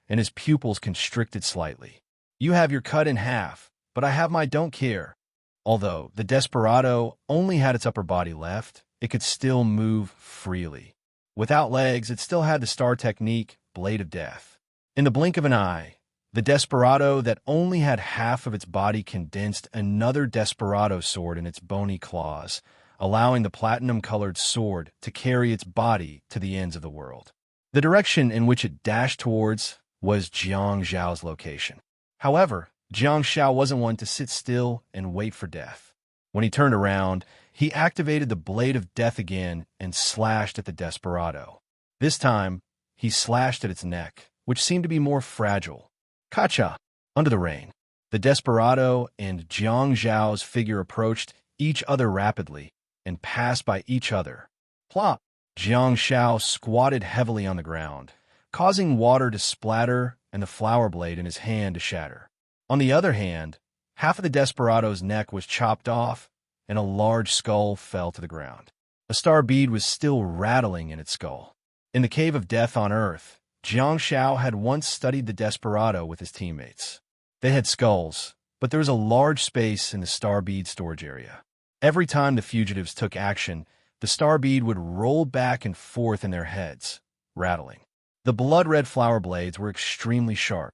and his pupils constricted slightly. You have your cut in half, but I have my don't care. Although the desperado only had its upper body left, it could still move freely. Without legs, it still had the star technique, Blade of Death. In the blink of an eye, the desperado that only had half of its body condensed another desperado sword in its bony claws, allowing the platinum-colored sword to carry its body to the ends of the world. The direction in which it dashed towards was Jiang Zhao's location. However, Jiang Shao wasn't one to sit still and wait for death. When he turned around, he activated the Blade of Death again and slashed at the desperado. This time, he slashed at its neck, which seemed to be more fragile. Kacha! Under the rain, the desperado and Jiang Zhao's figure approached each other rapidly and passed by each other. Plop! Jiang Shao squatted heavily on the ground, causing water to splatter and the flower blade in his hand to shatter. On the other hand, half of the desperado's neck was chopped off, and a large skull fell to the ground. A star bead was still rattling in its skull. In the Cave of Death on Earth, Jiang Shao had once studied the desperado with his teammates. They had skulls, but there was a large space in the star bead storage area. Every time the fugitives took action, the star bead would roll back and forth in their heads, rattling. The blood-red flower blades were extremely sharp.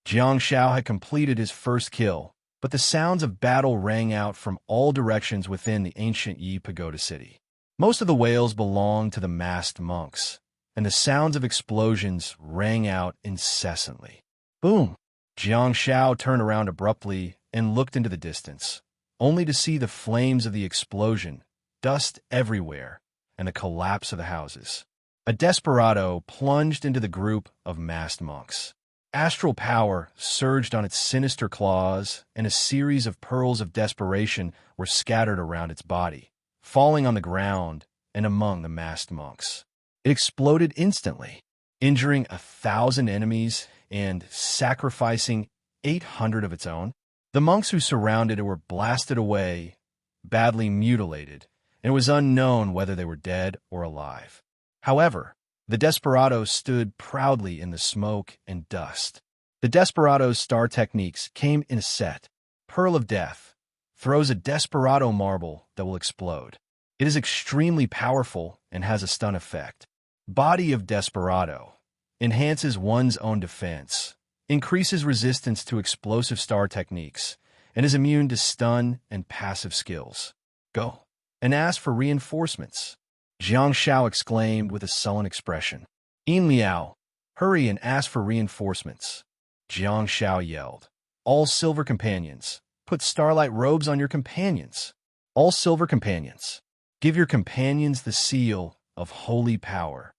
Jiang Shao had completed his first kill, but the sounds of battle rang out from all directions within the ancient Yi Pagoda city. Most of the wails belonged to the masked monks, and the sounds of explosions rang out incessantly. Boom! Jiang Shao turned around abruptly and looked into the distance, only to see the flames of the explosion, dust everywhere, and the collapse of the houses. A desperado plunged into the group of masked monks. Astral power surged on its sinister claws, and a series of pearls of desperation were scattered around its body, falling on the ground and among the masked monks. It exploded instantly, injuring 1,000 enemies and sacrificing 800 of its own. The monks who surrounded it were blasted away, badly mutilated, and it was unknown whether they were dead or alive. However, the desperado stood proudly in the smoke and dust. The desperado's star techniques came in a set. Pearl of Death throws a desperado marble that will explode. It is extremely powerful and has a stun effect. Body of Desperado enhances one's own defense, increases resistance to explosive star techniques, and is immune to stun and passive skills. Go and ask for reinforcements. Jiang Shao exclaimed with a sullen expression. Yin Liao, hurry and ask for reinforcements. Jiang Shao yelled. All silver companions, put starlight robes on your companions. All silver companions, give your companions the seal of holy power.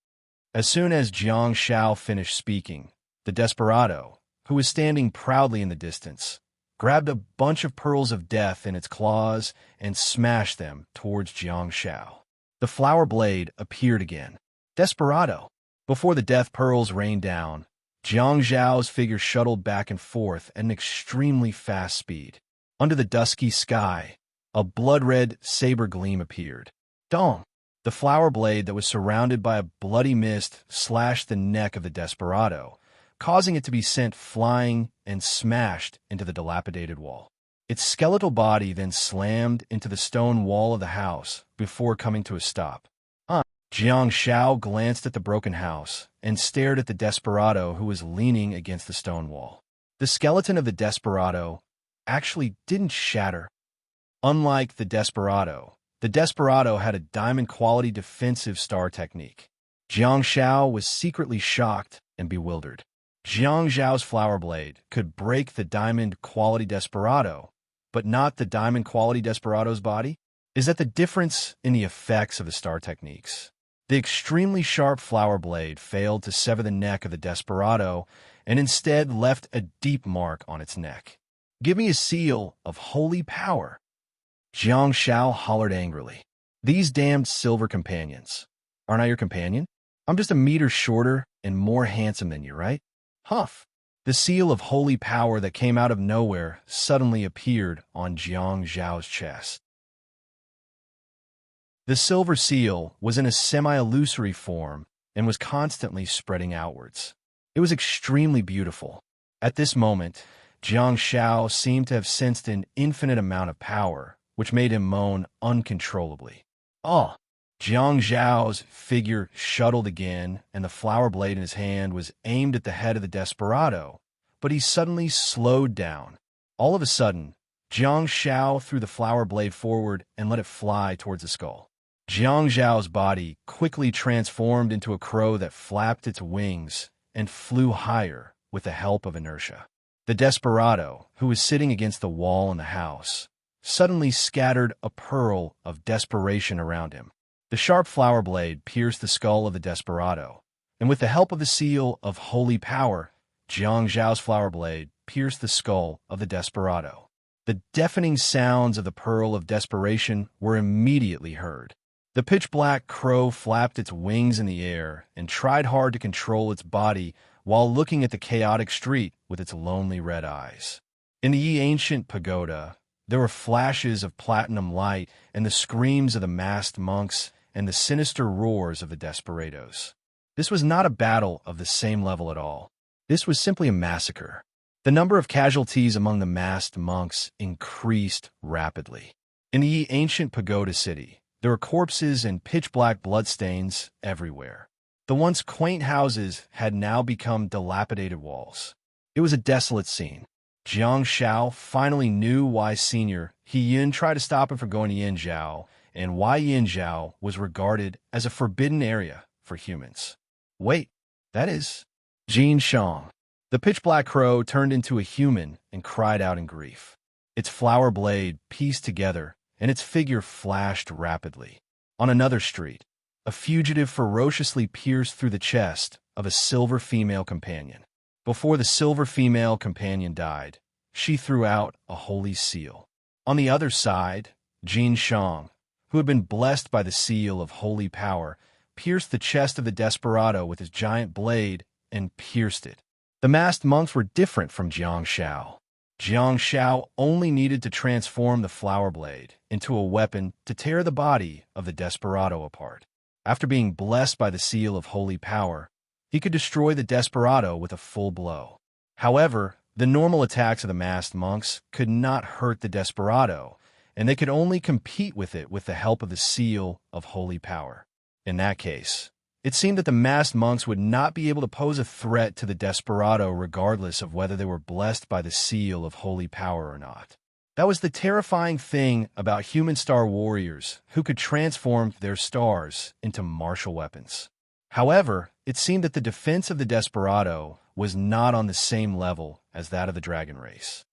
As soon as Jiang Shao finished speaking, the desperado, who was standing proudly in the distance, grabbed a bunch of pearls of death in its claws and smashed them towards Jiang Shao. The flower blade appeared again. Desperado! Before the death pearls rained down, Jiang Zhao's figure shuttled back and forth at an extremely fast speed. Under the dusky sky, a blood-red saber gleam appeared. Dong! The flower blade that was surrounded by a bloody mist slashed the neck of the desperado, causing it to be sent flying and smashed into the dilapidated wall. Its skeletal body then slammed into the stone wall of the house before coming to a stop. Jiang Xiao glanced at the broken house and stared at the desperado who was leaning against the stone wall. The skeleton of the desperado actually didn't shatter. Unlike the desperado had a diamond-quality defensive star technique. Jiang Xiao was secretly shocked and bewildered. Jiang Zhao's flower blade could break the diamond-quality desperado, but not the diamond-quality desperado's body? Is that the difference in the effects of the star techniques? The extremely sharp flower blade failed to sever the neck of the desperado and instead left a deep mark on its neck. "Give me a seal of holy power," Jiang Xiao hollered angrily. "These damned silver companions. Aren't I your companion? I'm just a meter shorter and more handsome than you, right?" Huff! The seal of holy power that came out of nowhere suddenly appeared on Jiang Zhao's chest. The silver seal was in a semi-illusory form and was constantly spreading outwards. It was extremely beautiful. At this moment, Jiang Xiao seemed to have sensed an infinite amount of power, which made him moan uncontrollably. "Oh!" Jiang Zhao's figure shuttled again, and the flower blade in his hand was aimed at the head of the desperado, but he suddenly slowed down. All of a sudden, Jiang Xiao threw the flower blade forward and let it fly towards the skull. Jiang Zhao's body quickly transformed into a crow that flapped its wings and flew higher with the help of inertia. The desperado, who was sitting against the wall in the house, suddenly scattered a pearl of desperation around him. The sharp flower blade pierced the skull of the desperado, and with the help of the seal of holy power, Jiang Zhao's flower blade pierced the skull of the desperado. The deafening sounds of the pearl of desperation were immediately heard. The pitch-black crow flapped its wings in the air and tried hard to control its body while looking at the chaotic street with its lonely red eyes. In the ancient pagoda, there were flashes of platinum light and the screams of the masked monks and the sinister roars of the desperados. This was not a battle of the same level at all. This was simply a massacre. The number of casualties among the masked monks increased rapidly. In the ancient pagoda city, there were corpses and pitch-black bloodstains everywhere. The once quaint houses had now become dilapidated walls. It was a desolate scene. Jiang Xiao finally knew why Senior He Yin tried to stop him from going to Yinzhao, and why Yinzhao was regarded as a forbidden area for humans. Wait, that is Jin Shang. The pitch-black crow turned into a human and cried out in grief. Its flower blade pieced together, and its figure flashed rapidly. On another street, a fugitive ferociously pierced through the chest of a silver female companion. Before the silver female companion died, she threw out a holy seal. On the other side, Jin Shang, who had been blessed by the seal of holy power, pierced the chest of the desperado with his giant blade and pierced it. The masked monks were different from Jiang Xiao. Jiang Xiao only needed to transform the flower blade into a weapon to tear the body of the desperado apart. After being blessed by the seal of holy power, he could destroy the desperado with a full blow. However, the normal attacks of the masked monks could not hurt the desperado, and they could only compete with it with the help of the seal of holy power. In that case, it seemed that the masked monks would not be able to pose a threat to the desperado regardless of whether they were blessed by the seal of holy power or not. That was the terrifying thing about human star warriors who could transform their stars into martial weapons. However, it seemed that the defense of the desperado was not on the same level as that of the dragon race.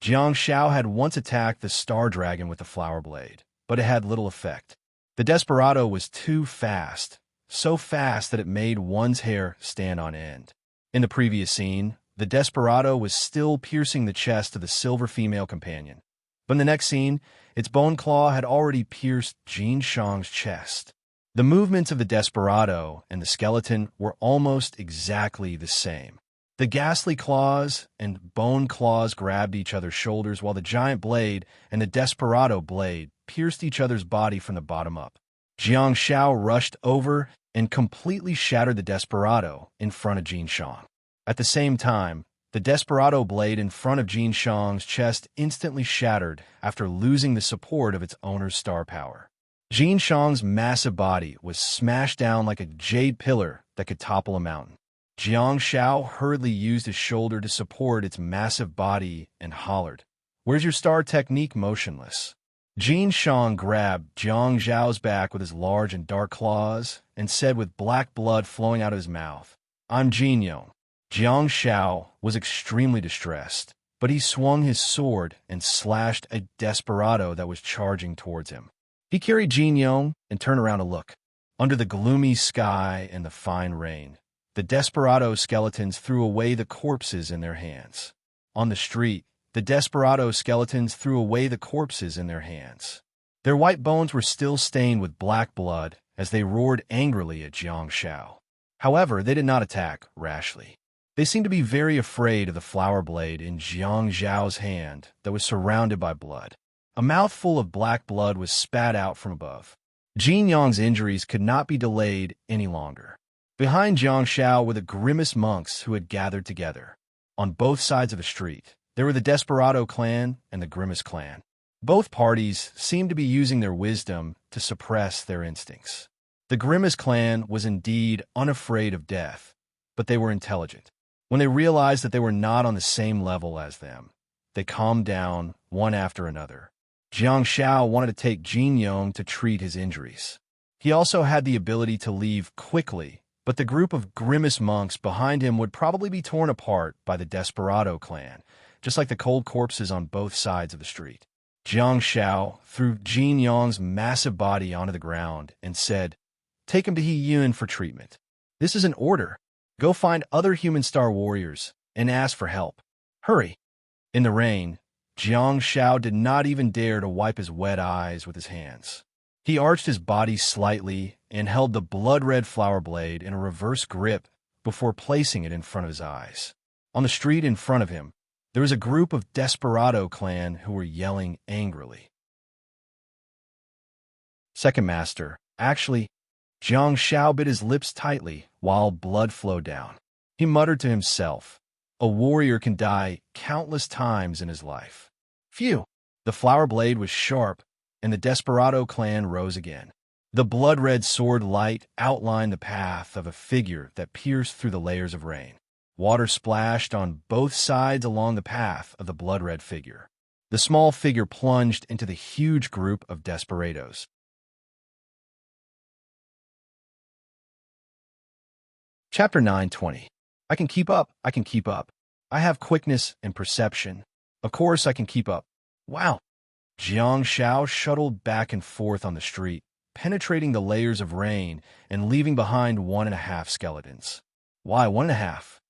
Jiang Xiao had once attacked the star dragon with the flower blade, but it had little effect. The desperado was too fast, so fast that it made one's hair stand on end. In the previous scene, the desperado was still piercing the chest of the silver female companion. But in the next scene, its bone claw had already pierced Jin Shang's chest. The movements of the desperado and the skeleton were almost exactly the same. The ghastly claws and bone claws grabbed each other's shoulders while the giant blade and the desperado blade pierced each other's body from the bottom up. Jiang Xiao rushed over and completely shattered the desperado in front of Jin Shang. At the same time, The desperado blade in front of Jin Shang's chest instantly shattered after losing the support of its owner's star power. Jin Shang's massive body was smashed down like a jade pillar that could topple a mountain. Jiang Shao hurriedly used his shoulder to support its massive body and hollered, "Where's your star technique, motionless?" Jin Shang grabbed Jiang Zhao's back with his large and dark claws and said with black blood flowing out of his mouth, "I'm Jin Yong." Jiang Shao was extremely distressed, but he swung his sword and slashed a desperado that was charging towards him. He carried Jin Yong and turned around to look. Under the gloomy sky and the fine rain, the desperado skeletons threw away the corpses in their hands. On the street, the desperado skeletons threw away the corpses in their hands. Their white bones were still stained with black blood as they roared angrily at Jiang Shao. However, they did not attack rashly. They seemed to be very afraid of the flower blade in Jiang Zhao's hand that was surrounded by blood. A mouthful of black blood was spat out from above. Jin Yong's injuries could not be delayed any longer. Behind Jiang Shao were the grimmest monks who had gathered together. On both sides of the street, there were the Desperado clan and the Grimace clan. Both parties seemed to be using their wisdom to suppress their instincts. The Grimace clan was indeed unafraid of death, but they were intelligent. When they realized that they were not on the same level as them, they calmed down one after another. Jiang Shao wanted to take Jin Yong to treat his injuries. He also had the ability to leave quickly, but the group of Grimace monks behind him would probably be torn apart by the Desperado clan, just like the cold corpses on both sides of the street. Jiang Shao threw Jin Yong's massive body onto the ground and said, "Take him to He Yun for treatment. This is an order. Go find other human star warriors and ask for help. Hurry." In the rain, Jiang Shao did not even dare to wipe his wet eyes with his hands. He arched his body slightly and held the blood-red flower blade in a reverse grip before placing it in front of his eyes. On the street in front of him, there was a group of Desperado clan who were yelling angrily. Second Master, actually, Jiang Shao bit his lips tightly while blood flowed down. He muttered to himself, "A warrior can die countless times in his life." Phew! The flower blade was sharp, and the Desperado clan rose again. The blood-red sword light outlined the path of a figure that pierced through the layers of rain. Water splashed on both sides along the path of the blood-red figure. The small figure plunged into the huge group of desperados. Chapter 9:20. I can keep up, I can keep up. I have quickness and perception. Of course I can keep up. Wow! Jiang Shao shuttled back and forth on the street, penetrating the layers of rain and leaving behind 1.5 skeletons. Why 1.5?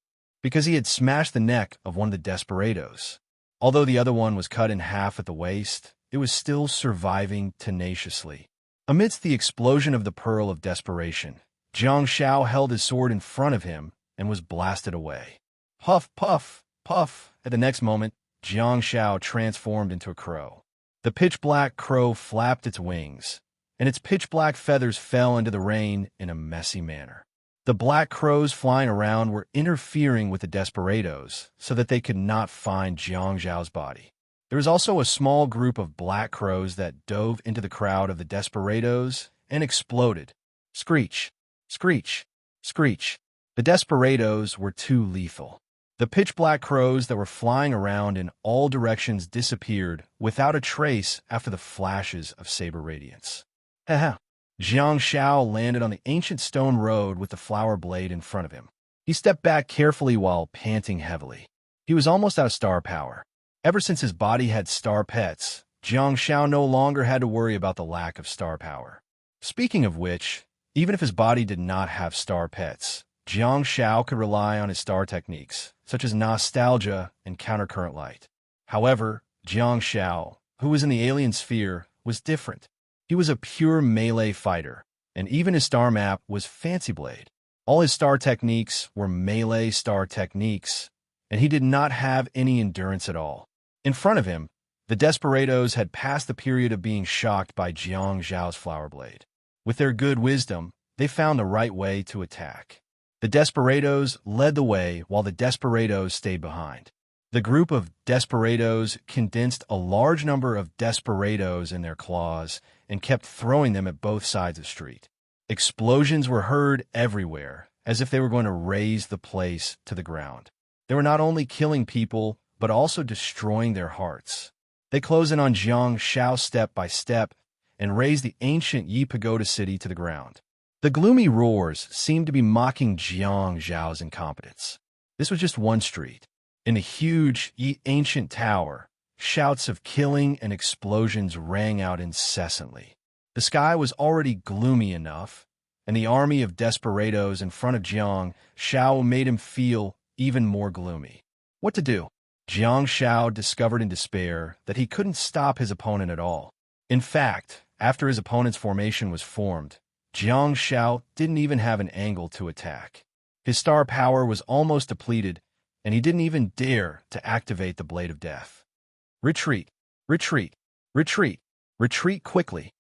Because he had smashed the neck of one of the desperados. Although the other one was cut in half at the waist, it was still surviving tenaciously. Amidst the explosion of the pearl of desperation, Jiang Shao held his sword in front of him and was blasted away. Puff, puff, puff. At the next moment, Jiang Shao transformed into a crow. The pitch-black crow flapped its wings, and its pitch-black feathers fell into the rain in a messy manner. The black crows flying around were interfering with the desperados so that they could not find Jiang Zhao's body. There was also a small group of black crows that dove into the crowd of the desperados and exploded. Screech! Screech! Screech! The desperados were too lethal. The pitch-black crows that were flying around in all directions disappeared without a trace after the flashes of saber radiance. Haha! Jiang Shao landed on the ancient stone road with the flower blade in front of him. He stepped back carefully while panting heavily. He was almost out of star power. Ever since his body had star pets, Jiang Shao no longer had to worry about the lack of star power. Speaking of which, even if his body did not have star pets, Jiang Shao could rely on his star techniques, such as nostalgia and countercurrent light. However, Jiang Shao, who was in the alien sphere, was different. He was a pure melee fighter, and even his star map was Fancy Blade. All his star techniques were melee star techniques, and he did not have any endurance at all. In front of him, the desperados had passed the period of being shocked by Jiang Zhao's flower blade. With their good wisdom, they found the right way to attack. The desperados led the way while the desperados stayed behind. The group of desperados condensed a large number of desperados in their claws and kept throwing them at both sides of the street. Explosions were heard everywhere, as if they were going to raze the place to the ground. They were not only killing people, but also destroying their hearts. They closed in on Jiang Shao step by step and razed the ancient Yi Pagoda city to the ground. The gloomy roars seemed to be mocking Jiang Zhao's incompetence. This was just one street. In the huge, ancient tower, shouts of killing and explosions rang out incessantly. The sky was already gloomy enough, and the army of desperados in front of Jiang Shao made him feel even more gloomy. What to do? Jiang Shao discovered in despair that he couldn't stop his opponent at all. In fact, after his opponent's formation was formed, Jiang Shao didn't even have an angle to attack. His star power was almost depleted, and he didn't even dare to activate the Blade of Death. Retreat! Retreat! Retreat! Retreat quickly!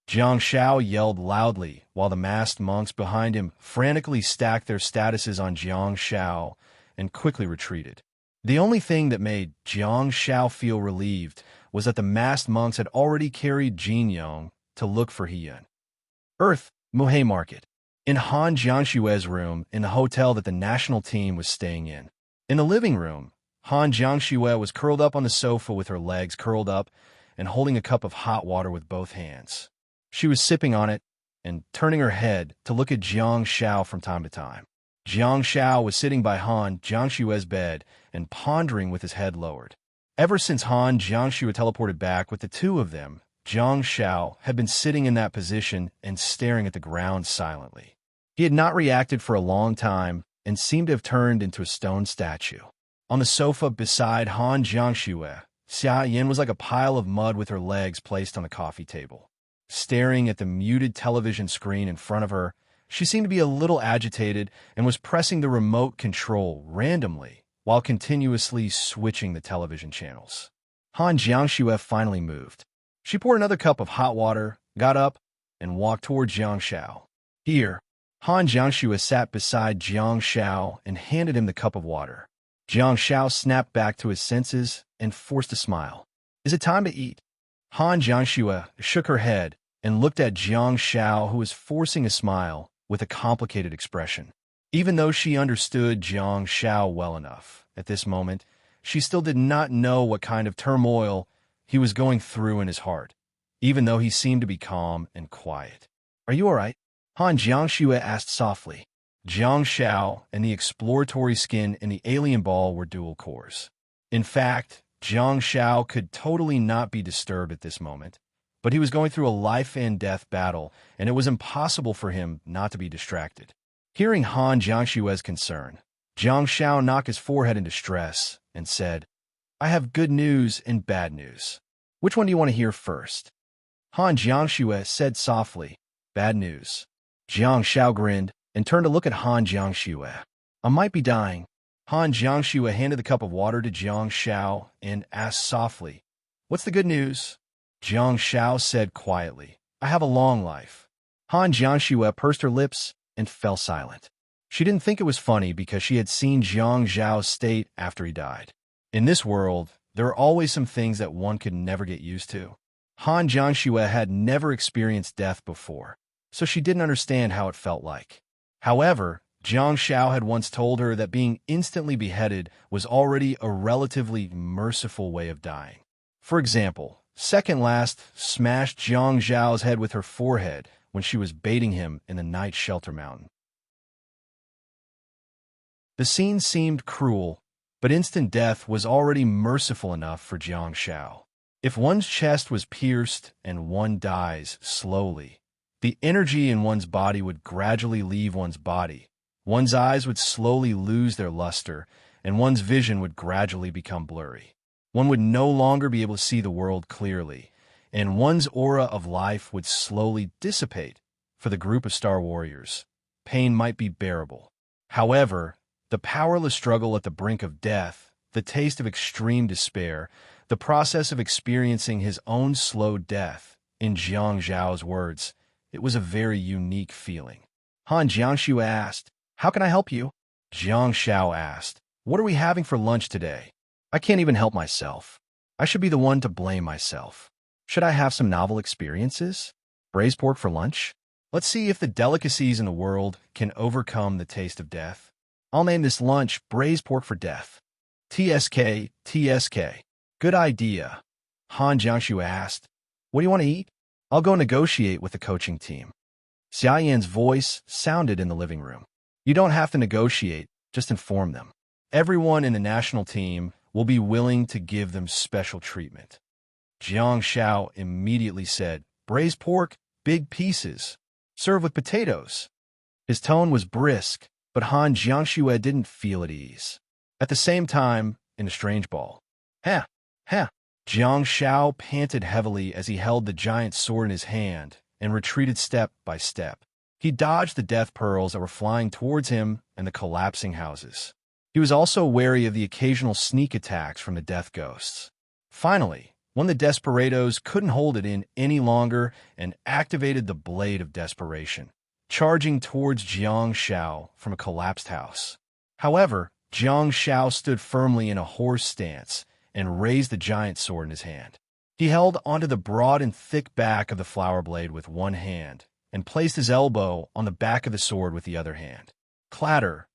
Jiang Shao yelled loudly while the masked monks behind him frantically stacked their statuses on Jiang Shao and quickly retreated. The only thing that made Jiang Shao feel relieved was that the masked monks had already carried Jin Yong to look for Hiyun. Earth, Muhe Market. In Han Jiangshue's room in the hotel that the national team was staying in. In the living room, Han Jiangshue was curled up on the sofa with her legs curled up and holding a cup of hot water with both hands. She was sipping on it and turning her head to look at Jiang Shao from time to time. Jiang Shao was sitting by Han Jiangshue's bed and pondering with his head lowered. Ever since Han Jiangshue teleported back with the two of them, Jiang Shao had been sitting in that position and staring at the ground silently. He had not reacted for a long time and seemed to have turned into a stone statue. On the sofa beside Han Jiangshue, Xia Yin was like a pile of mud with her legs placed on the coffee table. Staring at the muted television screen in front of her, she seemed to be a little agitated and was pressing the remote control randomly while continuously switching the television channels. Han Jiangshue finally moved. She poured another cup of hot water, got up, and walked toward Jiang Shao. Here, Han Jiangshue sat beside Jiang Shao and handed him the cup of water. Jiang Shao snapped back to his senses and forced a smile. Is it time to eat? Han Jiangshue shook her head and looked at Jiang Shao, who was forcing a smile with a complicated expression. Even though she understood Jiang Shao well enough, at this moment, she still did not know what kind of turmoil he was going through in his heart, even though he seemed to be calm and quiet. Are you all right? Han Jiangshue asked softly. Jiang Shao and the exploratory skin in the alien ball were dual cores. In fact, Jiang Shao could totally not be disturbed at this moment, but he was going through a life-and-death battle, and it was impossible for him not to be distracted. Hearing Han Jiangshue's concern, Jiang Shao knocked his forehead into stress and said, I have good news and bad news. Which one do you want to hear first? Han Jiangshue said softly, Bad news. Jiang Shao grinned and turned to look at Han Jiangshue. I might be dying. Han Jiangshue handed the cup of water to Jiang Shao and asked softly, What's the good news? Jiang Shao said quietly, I have a long life. Han Jiangshue pursed her lips and fell silent. She didn't think it was funny because she had seen Jiang Zhao's state after he died. In this world, there are always some things that one could never get used to. Han Jiangshue had never experienced death before, so she didn't understand how it felt like. However, Jiang Shao had once told her that being instantly beheaded was already a relatively merciful way of dying. For example, Second Last smashed Jiang Zhao's head with her forehead when she was baiting him in the night shelter mountain. The scene seemed cruel, but instant death was already merciful enough for Jiang Shao. If one's chest was pierced and one dies slowly, the energy in one's body would gradually leave one's body. One's eyes would slowly lose their luster, and one's vision would gradually become blurry. One would no longer be able to see the world clearly, and one's aura of life would slowly dissipate. For the group of Star Warriors, pain might be bearable. However, the powerless struggle at the brink of death, the taste of extreme despair, the process of experiencing his own slow death, in Jiang Zhao's words, it was a very unique feeling. Han Jiangshu asked, "How can I help you?" Jiang Shao asked, "What are we having for lunch today? I can't even help myself. I should be the one to blame myself. Should I have some novel experiences? Braised pork for lunch? Let's see if the delicacies in the world can overcome the taste of death. I'll name this lunch Braised Pork for Death. TSK, TSK. Good idea." Han Jiangshu asked, "What do you want to eat? I'll go negotiate with the coaching team." Xia Yan's voice sounded in the living room. "You don't have to negotiate, just inform them. Everyone in the national team will be willing to give them special treatment." Jiang Shao immediately said, "Braised pork, big pieces. Serve with potatoes." His tone was brisk, but Han Jiangxue didn't feel at ease. At the same time, in a strange ball, "Ha! Ha!" Jiang Shao panted heavily as he held the giant sword in his hand and retreated step by step. He dodged the death pearls that were flying towards him and the collapsing houses. He was also wary of the occasional sneak attacks from the death ghosts. Finally, one of the desperados couldn't hold it in any longer and activated the blade of desperation, charging towards Jiang Shao from a collapsed house. However, Jiang Shao stood firmly in a horse stance and raised the giant sword in his hand. He held onto the broad and thick back of the flower blade with one hand and placed his elbow on the back of the sword with the other hand. Clatter!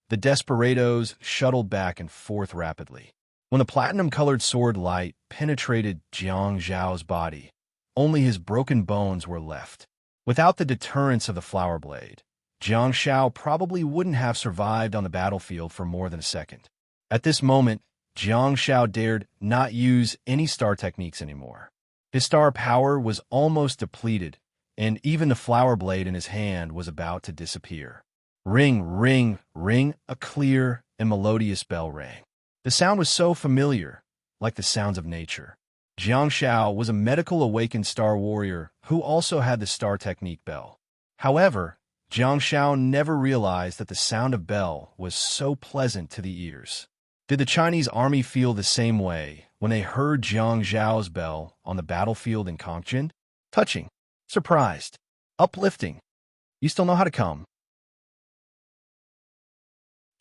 The desperados shuttled back and forth rapidly. When the platinum-colored sword light penetrated Jiang Zhao's body, only his broken bones were left. Without the deterrence of the flower blade, Jiang Shao probably wouldn't have survived on the battlefield for more than a second. At this moment, Jiang Shao dared not use any star techniques anymore. His star power was almost depleted, and even the flower blade in his hand was about to disappear. Ring, ring, ring, a clear and melodious bell rang. The sound was so familiar, like the sounds of nature. Jiang Shao was a medical awakened star warrior who also had the star technique bell. However, Jiang Shao never realized that the sound of bell was so pleasant to the ears. Did the Chinese army feel the same way when they heard Jiang Zhao's bell on the battlefield in Kongqin? Touching, surprised, uplifting. You still know how to come.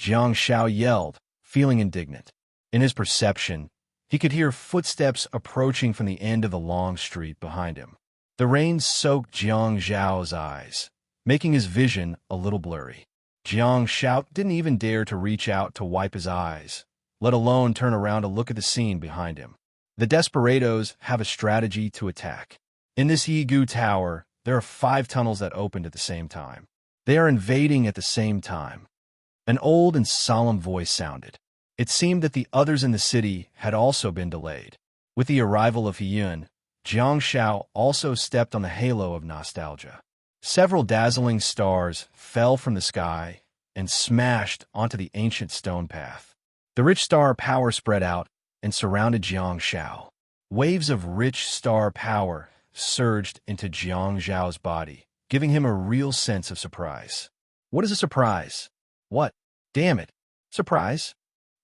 Jiang Shao yelled, feeling indignant. In his perception, he could hear footsteps approaching from the end of the long street behind him. The rain soaked Jiang Zhao's eyes, making his vision a little blurry. Jiang Shao didn't even dare to reach out to wipe his eyes, let alone turn around to look at the scene behind him. The desperados have a strategy to attack. In this Yigu Tower, there are 5 tunnels that opened at the same time. They are invading at the same time. An old and solemn voice sounded. It seemed that the others in the city had also been delayed. With the arrival of Hiyun, Jiang Shao also stepped on the halo of nostalgia. Several dazzling stars fell from the sky and smashed onto the ancient stone path. The rich star power spread out and surrounded Jiang Shao. Waves of rich star power surged into Jiang Zhao's body, giving him a real sense of surprise. What is a surprise? What? Damn it. Surprise?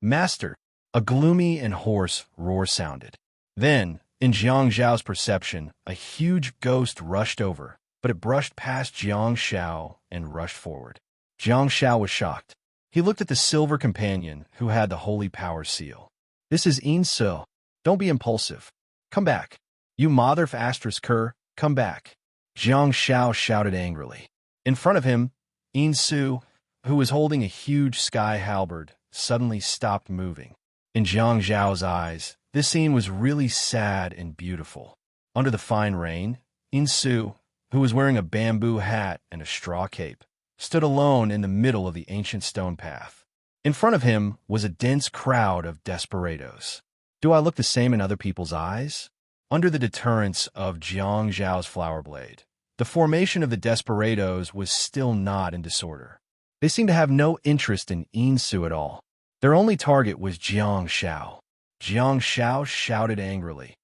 Master. A gloomy and hoarse roar sounded. Then, in Jiang Zhao's perception, a huge ghost rushed over, but it brushed past Jiang Shao and rushed forward. Jiang Shao was shocked. He looked at the silver companion who had the holy power seal. "This is Yin Su. Don't be impulsive. Come back. You mother of asterisk cur, come back." Jiang Shao shouted angrily. In front of him, Yin Su, who was holding a huge sky halberd, suddenly stopped moving. In Jiang Zhao's eyes, this scene was really sad and beautiful. Under the fine rain, Yin Su, who was wearing a bamboo hat and a straw cape, stood alone in the middle of the ancient stone path. In front of him was a dense crowd of desperados. Do I look the same in other people's eyes? Under the deterrence of Jiang Zhao's flower blade, the formation of the desperados was still not in disorder. They seemed to have no interest in Yin Su at all. Their only target was Jiang Shao. Jiang Shao shouted angrily,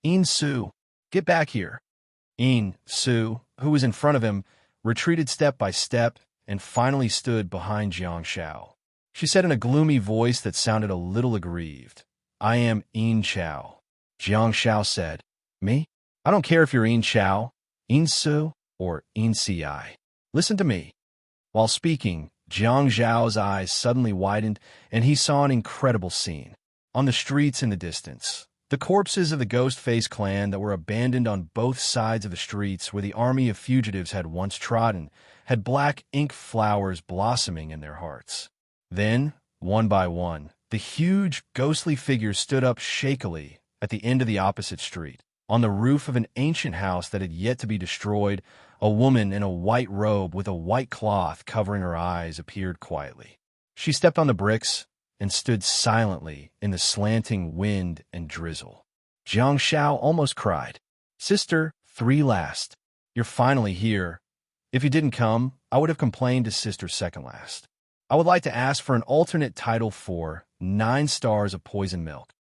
"Yin Su, get back here." Yin Su, who was in front of him, retreated step by step and finally stood behind Jiang Shao. She said in a gloomy voice that sounded a little aggrieved, "I am Yin Chao." Jiang Shao said, "Me? I don't care if you're Yin Chao, Yin Su, or Yin Ci. Listen to me. While speaking, Jiang Zhao's eyes suddenly widened, and he saw an incredible scene. On the streets in the distance, the corpses of the Ghost-Face clan that were abandoned on both sides of the streets where the army of fugitives had once trodden had black ink flowers blossoming in their hearts. Then, one by one, the huge, ghostly figures stood up shakily at the end of the opposite street. On the roof of an ancient house that had yet to be destroyed, a woman in a white robe with a white cloth covering her eyes appeared quietly. She stepped on the bricks and stood silently in the slanting wind and drizzle. Jiang Shao almost cried. "Sister, three last. You're finally here. If you didn't come, I would have complained to Sister second last. I would like to ask for an alternate title for 9 stars of poison milk.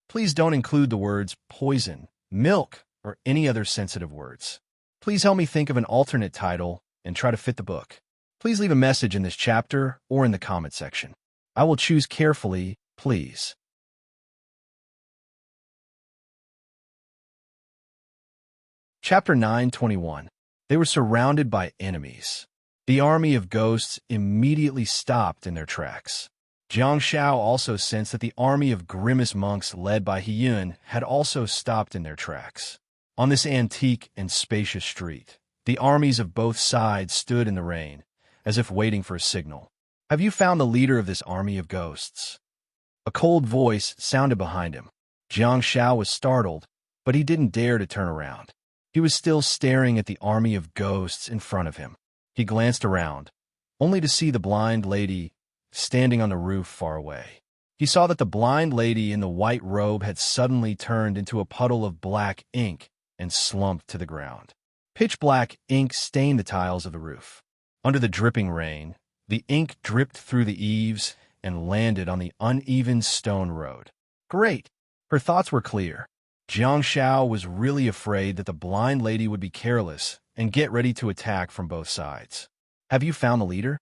Please don't include the words poison, milk, or any other sensitive words. Please help me think of an alternate title and try to fit the book. Please leave a message in this chapter or in the comment section. I will choose carefully, please." Chapter 9:21. They were surrounded by enemies. The army of ghosts immediately stopped in their tracks. Jiang Shao also sensed that the army of grimace monks led by Hiyun had also stopped in their tracks. On this antique and spacious street, the armies of both sides stood in the rain, as if waiting for a signal. "Have you found the leader of this army of ghosts?" A cold voice sounded behind him. Jiang Shao was startled, but he didn't dare to turn around. He was still staring at the army of ghosts in front of him. He glanced around, only to see the blind lady standing on the roof far away. He saw that the blind lady in the white robe had suddenly turned into a puddle of black ink and slumped to the ground. Pitch black ink stained the tiles of the roof. Under the dripping rain, the ink dripped through the eaves and landed on the uneven stone road. Great! Her thoughts were clear. Jiang Shao was really afraid that the blind lady would be careless and get ready to attack from both sides. "Have you found the leader?"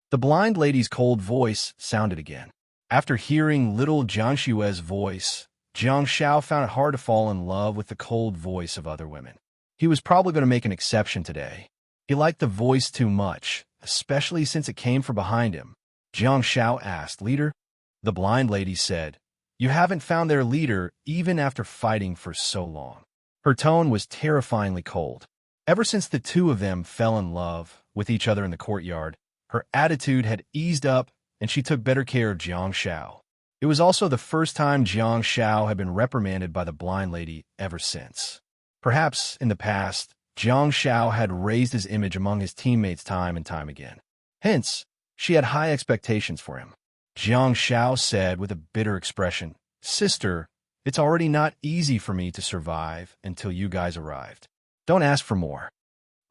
The blind lady's cold voice sounded again. After hearing little Jiang Shue's voice, Jiang Shao found it hard to fall in love with the cold voice of other women. He was probably going to make an exception today. He liked the voice too much, especially since it came from behind him. Jiang Shao asked, "Leader?" The blind lady said, "You haven't found their leader even after fighting for so long." Her tone was terrifyingly cold. Ever since the two of them fell in love with each other in the courtyard, her attitude had eased up and she took better care of Jiang Shao. It was also the first time Jiang Shao had been reprimanded by the blind lady ever since. Perhaps, in the past, Jiang Shao had raised his image among his teammates time and time again. Hence, she had high expectations for him. Jiang Shao said with a bitter expression, "Sister, it's already not easy for me to survive until you guys arrived. Don't ask for more."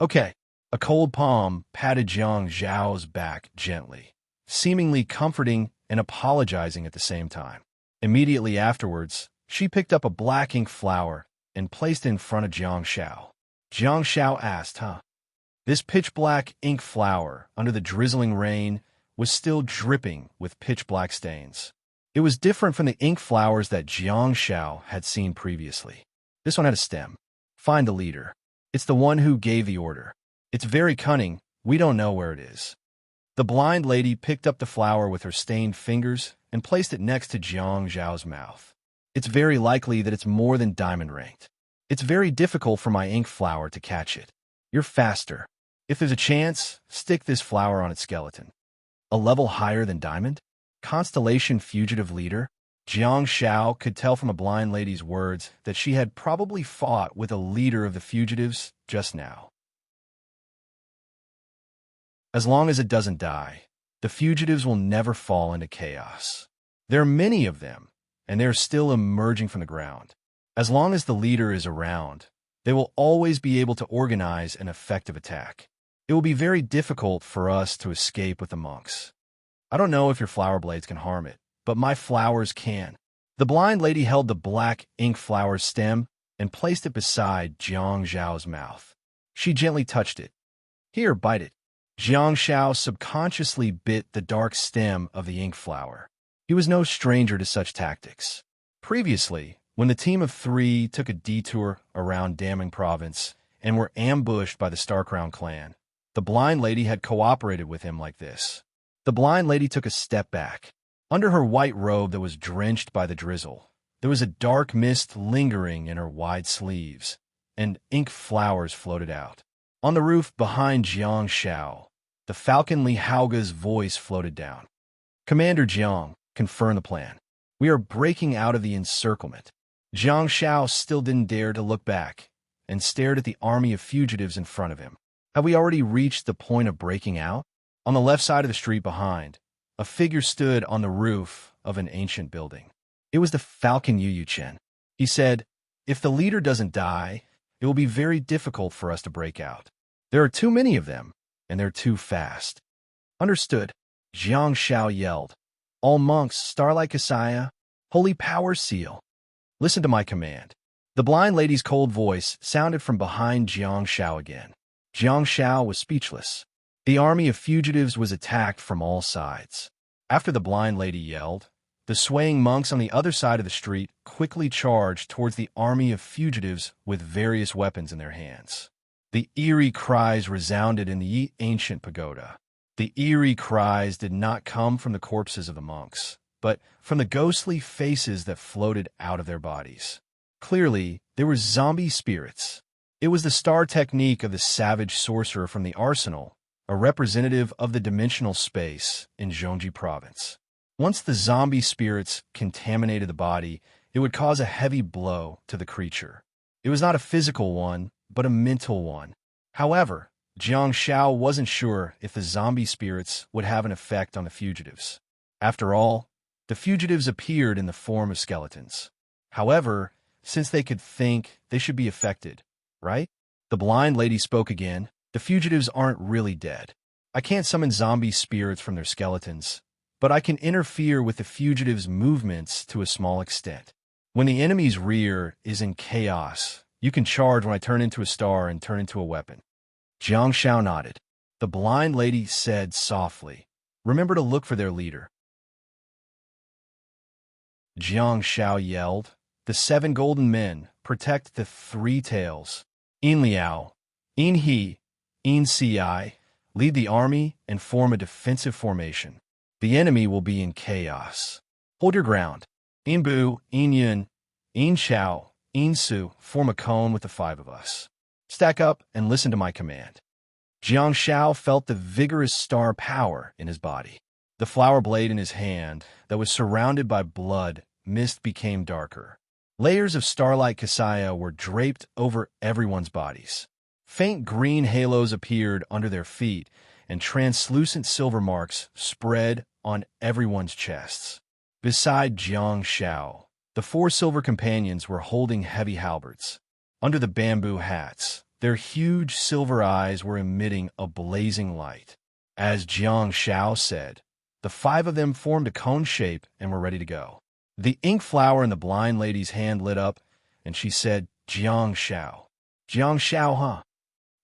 "Okay." A cold palm patted Jiang Zhao's back gently, seemingly comforting and apologizing at the same time. Immediately afterwards, she picked up a black ink flower and placed it in front of Jiang Shao. Jiang Shao asked, This pitch-black ink flower, under the drizzling rain, was still dripping with pitch-black stains. It was different from the ink flowers that Jiang Shao had seen previously. This one had a stem. "Find the leader. It's the one who gave the order. It's very cunning. We don't know where it is." The blind lady picked up the flower with her stained fingers and placed it next to Jiang Zhao's mouth. "It's very likely that it's more than diamond ranked. It's very difficult for my ink flower to catch it. You're faster. If there's a chance, stick this flower on its skeleton." A level higher than diamond? Constellation fugitive leader? Jiang Shao could tell from a blind lady's words that she had probably fought with a leader of the fugitives just now. As long as it doesn't die, the fugitives will never fall into chaos. There are many of them, and they're still emerging from the ground. As long as the leader is around, they will always be able to organize an effective attack. It will be very difficult for us to escape with the monks. I don't know if your flower blades can harm it, but my flowers can. The blind lady held the black ink flower stem and placed it beside Jiang Zhao's mouth. She gently touched it. "Here, bite it." Jiang Shao subconsciously bit the dark stem of the ink flower. He was no stranger to such tactics. Previously, when the team of 3 took a detour around Daming Province and were ambushed by the Star Crown clan, the blind lady had cooperated with him like this. The blind lady took a step back. Under her white robe that was drenched by the drizzle, there was a dark mist lingering in her wide sleeves, and ink flowers floated out. On the roof behind Jiang Shao, the Falcon Li Haoga's voice floated down. Commander Jiang, confirm the plan. We are breaking out of the encirclement. Jiang Shao still didn't dare to look back and stared at the army of fugitives in front of him. Have we already reached the point of breaking out? On the left side of the street behind, a figure stood on the roof of an ancient building. It was the Falcon Yu Chen. He said, "If the leader doesn't die, it will be very difficult for us to break out. There are too many of them, and they're too fast." Understood, Jiang Shao yelled. "All monks, Starlight Kasaya, Holy Power Seal. Listen to my command." The blind lady's cold voice sounded from behind Jiang Shao again. Jiang Shao was speechless. The army of fugitives was attacked from all sides. After the blind lady yelled, the swaying monks on the other side of the street quickly charged towards the army of fugitives with various weapons in their hands. The eerie cries resounded in the ancient pagoda. The eerie cries did not come from the corpses of the monks, but from the ghostly faces that floated out of their bodies. Clearly, they were zombie spirits. It was the star technique of the savage sorcerer from the arsenal, a representative of the dimensional space in Zhongji province. Once the zombie spirits contaminated the body, it would cause a heavy blow to the creature. It was not a physical one, but a mental one. However, Jiang Shao wasn't sure if the zombie spirits would have an effect on the fugitives. After all, the fugitives appeared in the form of skeletons. However, since they could think, they should be affected, right? The blind lady spoke again. The fugitives aren't really dead. I can't summon zombie spirits from their skeletons, but I can interfere with the fugitives' movements to a small extent. When the enemy's rear is in chaos, you can charge when I turn into a star and turn into a weapon. Jiang Shao nodded. The blind lady said softly, "Remember to look for their leader." Jiang Shao yelled, "The 7 golden men protect the 3 tails. In Liao, In He, In Ci, lead the army and form a defensive formation. The enemy will be in chaos. Hold your ground. In Bu, In Yun, In Chao, In Su, form a cone with the 5 of us. Stack up and listen to my command." Jiang Shao felt the vigorous star power in his body. The flower blade in his hand that was surrounded by blood mist became darker. Layers of starlight Kasaya were draped over everyone's bodies. Faint green halos appeared under their feet, and translucent silver marks spread on everyone's chests. Beside Jiang Shao, the 4 silver companions were holding heavy halberds. Under the bamboo hats, their huge silver eyes were emitting a blazing light. As Jiang Shao said, the 5 of them formed a cone shape and were ready to go. The ink flower in the blind lady's hand lit up, and she said, "Jiang Shao." "Jiang Shao, huh?"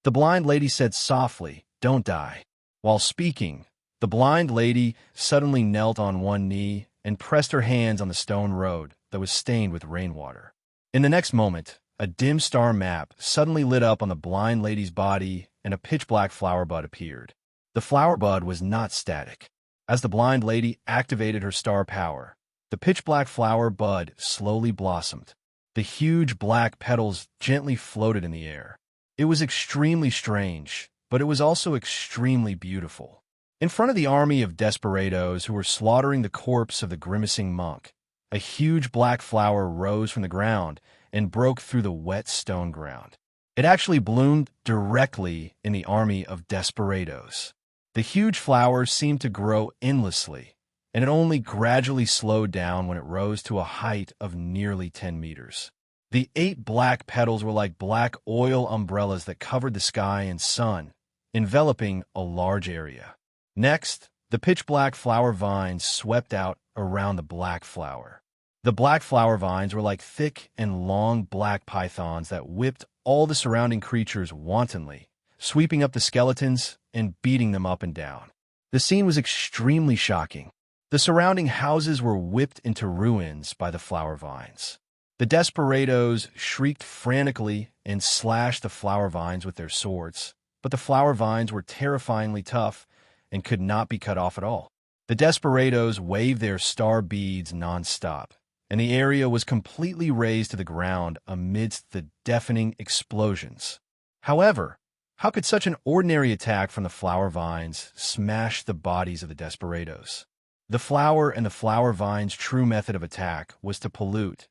The blind lady said softly, "Don't die." While speaking, the blind lady suddenly knelt on one knee and pressed her hands on the stone road that was stained with rainwater. In the next moment, a dim star map suddenly lit up on the blind lady's body, and a pitch-black flower bud appeared. The flower bud was not static. As the blind lady activated her star power, the pitch-black flower bud slowly blossomed. The huge black petals gently floated in the air. It was extremely strange, but it was also extremely beautiful. In front of the army of desperados who were slaughtering the corpse of the grimacing monk, a huge black flower rose from the ground and broke through the wet stone ground. It actually bloomed directly in the army of desperados. The huge flower seemed to grow endlessly, and it only gradually slowed down when it rose to a height of nearly 10 meters. The 8 black petals were like black oil umbrellas that covered the sky and sun, enveloping a large area. Next, the pitch-black flower vines swept out around the black flower. The black flower vines were like thick and long black pythons that whipped all the surrounding creatures wantonly, sweeping up the skeletons and beating them up and down. The scene was extremely shocking. The surrounding houses were whipped into ruins by the flower vines. The desperados shrieked frantically and slashed the flower vines with their swords, but the flower vines were terrifyingly tough and could not be cut off at all. The desperados waved their star beads nonstop, and the area was completely razed to the ground amidst the deafening explosions. However, how could such an ordinary attack from the flower vines smash the bodies of the desperados? The flower and the flower vine's true method of attack was to pollute.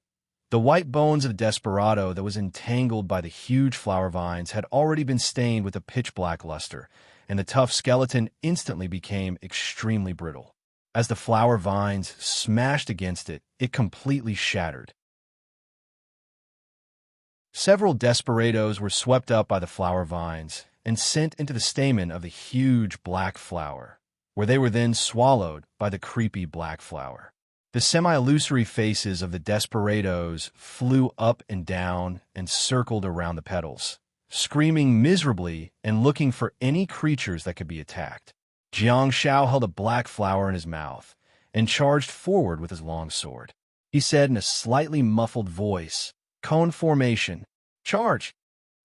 The white bones of the desperado that was entangled by the huge flower vines had already been stained with a pitch-black luster, and the tough skeleton instantly became extremely brittle. As the flower vines smashed against it, it completely shattered. Several desperados were swept up by the flower vines and sent into the stamen of the huge black flower, where they were then swallowed by the creepy black flower. The semi-illusory faces of the desperados flew up and down and circled around the petals, screaming miserably and looking for any creatures that could be attacked. Jiang Shao held a black flower in his mouth and charged forward with his long sword. He said in a slightly muffled voice, "Cone formation, charge!"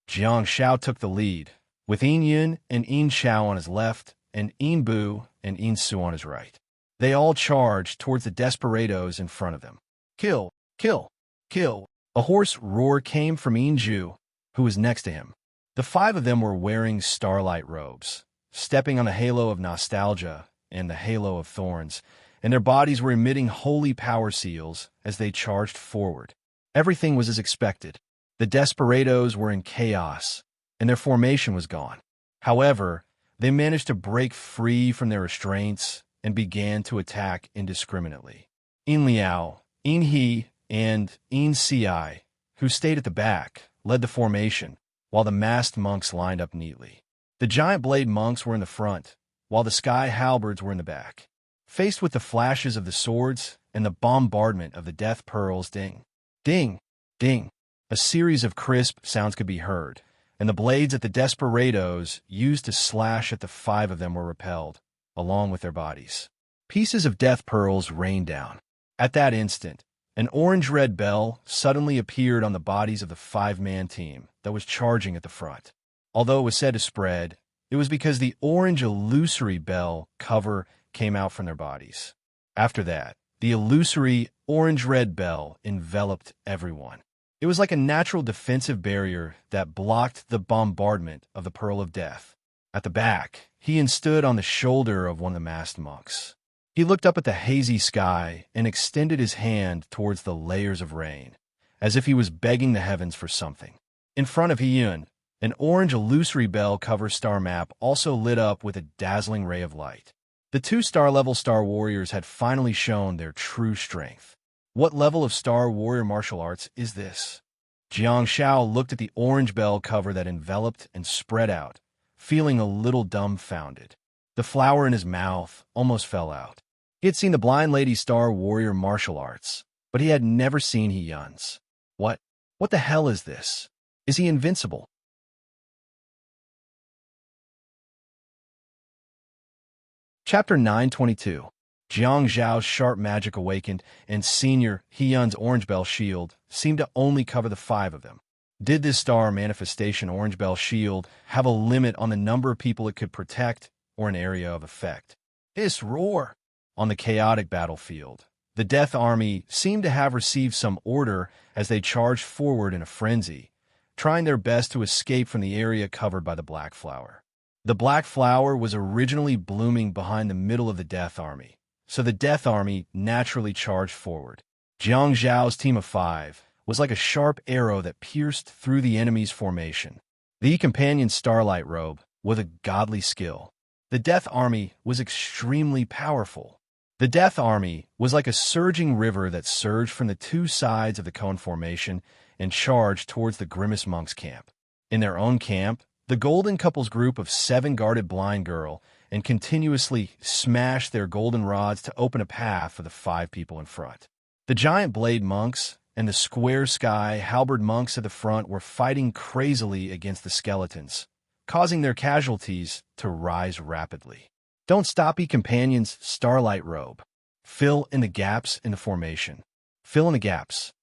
Jiang Shao took the lead, with Yin Yun and Yin Shao on his left and Yin Bu and Yin Su on his right. They all charged towards the desperados in front of them. "Kill! Kill! Kill!" A hoarse roar came from Yin Ju, who was next to him. The five of them were wearing starlight robes, stepping on the halo of nostalgia and the halo of thorns, and their bodies were emitting holy power seals as they charged forward. Everything was as expected. The desperados were in chaos, and their formation was gone. However, they managed to break free from their restraints and began to attack indiscriminately. Yin Liao, Yin He, and Yin Ci, who stayed at the back, led the formation, while the masked monks lined up neatly. The giant blade monks were in the front, while the sky halberds were in the back. Faced with the flashes of the swords and the bombardment of the death pearls, ding, ding, ding, a series of crisp sounds could be heard, and the blades that the desperados used to slash at the five of them were repelled, along with their bodies. Pieces of death pearls rained down. At that instant, an orange-red bell suddenly appeared on the bodies of the five-man team that was charging at the front. Although it was said to spread, it was because the orange illusory bell cover came out from their bodies. After that, the illusory orange-red bell enveloped everyone. It was like a natural defensive barrier that blocked the bombardment of the Pearl of Death. At the back, he stood on the shoulder of one of the masked monks. He looked up at the hazy sky and extended his hand towards the layers of rain, as if he was begging the heavens for something. In front of Hiyun, an orange illusory bell cover star map also lit up with a dazzling ray of light. The two star-level Star Warriors had finally shown their true strength. What level of Star Warrior martial arts is this? Jiang Shao looked at the orange bell cover that enveloped and spread out, feeling a little dumbfounded. The flower in his mouth almost fell out. He had seen the blind lady's Star Warrior martial arts, but he had never seen Hiyun's. What the hell is this? Is he invincible? Chapter 922. Jiang Zhao's sharp magic awakened, and Senior Hiyun's orange bell shield seemed to only cover the five of them. Did this star manifestation orange bell shield have a limit on the number of people it could protect or an area of effect? This roar! On the chaotic battlefield, the Death Army seemed to have received some order as they charged forward in a frenzy, trying their best to escape from the area covered by the Black Flower. The Black Flower was originally blooming behind the middle of the Death Army, so the Death Army naturally charged forward. Jiang Zhao's team of five was like a sharp arrow that pierced through the enemy's formation. The companion's starlight robe with a godly skill. The Death Army was extremely powerful. The Death Army was like a surging river that surged from the two sides of the cone formation and charged towards the Grimace Monk's camp. In their own camp, the Golden Couple's group of 7 guarded blind girl and continuously smashed their golden rods to open a path for the 5 people in front. The giant blade monks and the square sky halberd monks at the front were fighting crazily against the skeletons, causing their casualties to rise rapidly. Don't stop, companion's starlight robe. Fill in the gaps in the formation. Fill in the gaps.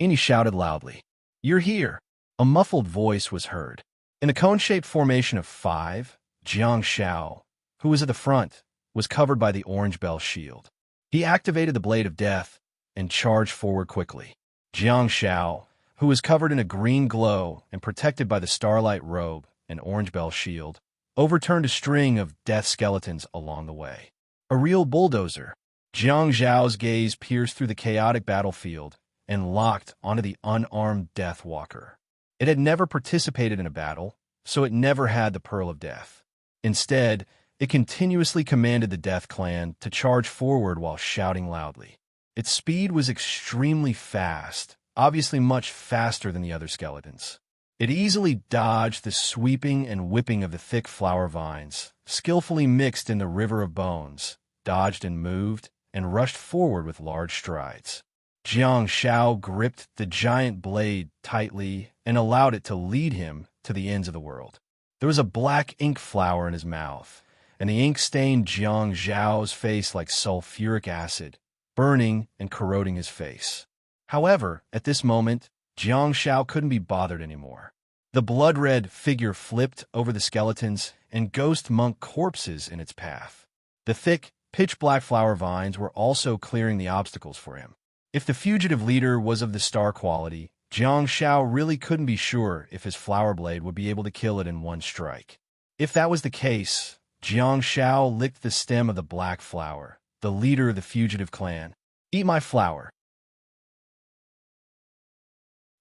Innie shouted loudly. You're here. A muffled voice was heard. In the cone-shaped formation of 5, Jiang Shao, who was at the front, was covered by the orange bell shield. He activated the Blade of Death and charged forward quickly. Jiang Shao, who was covered in a green glow and protected by the starlight robe and orange bell shield, overturned a string of death skeletons along the way. A real bulldozer. Jiang Zhao's gaze pierced through the chaotic battlefield and locked onto the unarmed Death Walker. It had never participated in a battle, so it never had the Pearl of Death. Instead, it continuously commanded the Death Clan to charge forward while shouting loudly. Its speed was extremely fast, obviously much faster than the other skeletons. It easily dodged the sweeping and whipping of the thick flower vines, skillfully mixed in the river of bones, dodged and moved, and rushed forward with large strides. Jiang Shao gripped the giant blade tightly and allowed it to lead him to the ends of the world. There was a black ink flower in his mouth, and the ink stained Jiang Zhao's face like sulfuric acid, burning and corroding his face. However, at this moment, Jiang Shao couldn't be bothered anymore. The blood-red figure flipped over the skeletons and ghost monk corpses in its path. The thick, pitch-black flower vines were also clearing the obstacles for him. If the fugitive leader was of the star quality, Jiang Shao really couldn't be sure if his flower blade would be able to kill it in one strike. If that was the case, Jiang Shao licked the stem of the black flower, the leader of the fugitive clan. "Eat my flower."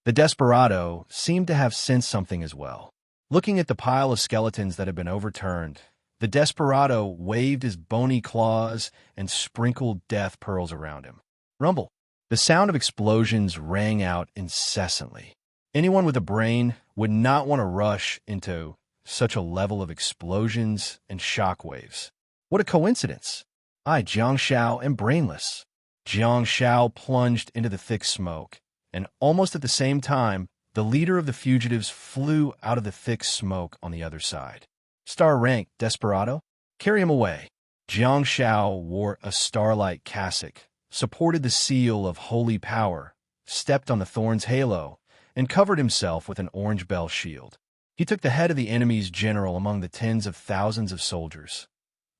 The desperado seemed to have sensed something as well. Looking at the pile of skeletons that had been overturned, the desperado waved his bony claws and sprinkled death pearls around him. Rumble. The sound of explosions rang out incessantly. Anyone with a brain would not want to rush into such a level of explosions and shockwaves. What a coincidence! I, Jiang Shao, am brainless. Jiang Shao plunged into the thick smoke, and almost at the same time, the leader of the fugitives flew out of the thick smoke on the other side. Star rank, desperado? Carry him away. Jiang Shao wore a starlight cassock, supported the seal of holy power, stepped on the thorn's halo, and covered himself with an orange bell shield. He took the head of the enemy's general among the tens of thousands of soldiers.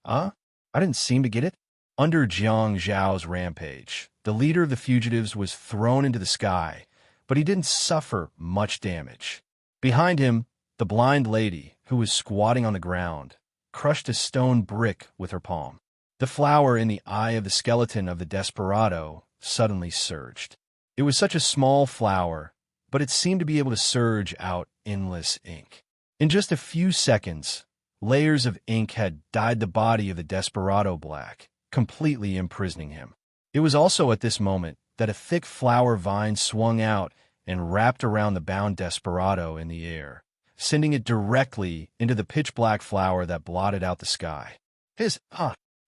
I didn't seem to get it. Under Jiang Zhao's rampage, the leader of the fugitives was thrown into the sky, but he didn't suffer much damage. Behind him, the blind lady, who was squatting on the ground, crushed a stone brick with her palm. The flower in the eye of the skeleton of the desperado suddenly surged. It was such a small flower, but it seemed to be able to surge out endless ink. In just a few seconds, layers of ink had dyed the body of the desperado black, completely imprisoning him. It was also at this moment that a thick flower vine swung out and wrapped around the bound desperado in the air, sending it directly into the pitch-black flower that blotted out the sky.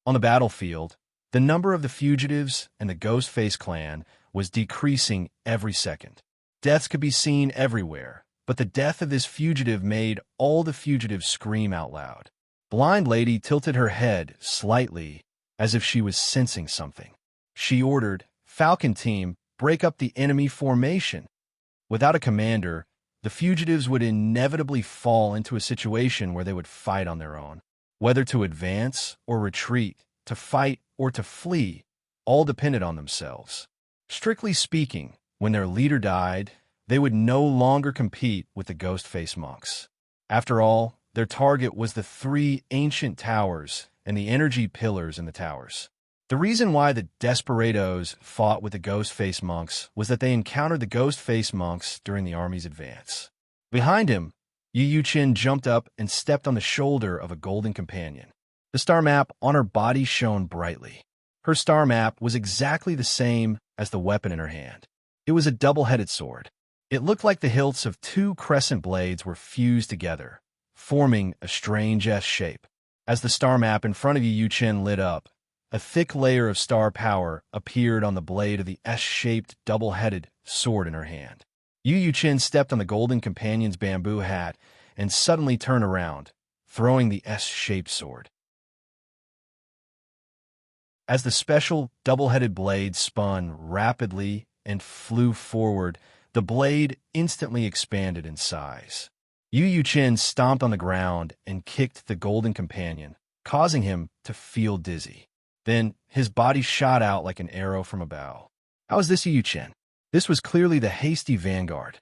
On the battlefield, the number of the fugitives and the Ghostface clan was decreasing every second. Deaths could be seen everywhere, but the death of this fugitive made all the fugitives scream out loud. Blind Lady tilted her head slightly as if she was sensing something. She ordered, "Falcon Team, break up the enemy formation." Without a commander, the fugitives would inevitably fall into a situation where they would fight on their own. Whether to advance or retreat, to fight or to flee, all depended on themselves. Strictly speaking, when their leader died, they would no longer compete with the Ghostface monks. After all, their target was the 3 ancient towers and the energy pillars in the towers. The reason why the Desperados fought with the Ghostface monks was that they encountered the Ghostface monks during the army's advance. Behind him, Yu Chen jumped up and stepped on the shoulder of a golden companion. The star map on her body shone brightly. Her star map was exactly the same as the weapon in her hand. It was a double-headed sword. It looked like the hilts of 2 crescent blades were fused together, forming a strange S shape. As the star map in front of Yu Chen lit up, a thick layer of star power appeared on the blade of the S-shaped double-headed sword in her hand. Yu Chen stepped on the golden companion's bamboo hat and suddenly turned around, throwing the S-shaped sword. As the special double-headed blade spun rapidly and flew forward, the blade instantly expanded in size. Yu Chen stomped on the ground and kicked the golden companion, causing him to feel dizzy. Then, his body shot out like an arrow from a bow. How is this Yu Chen? This was clearly the hasty vanguard.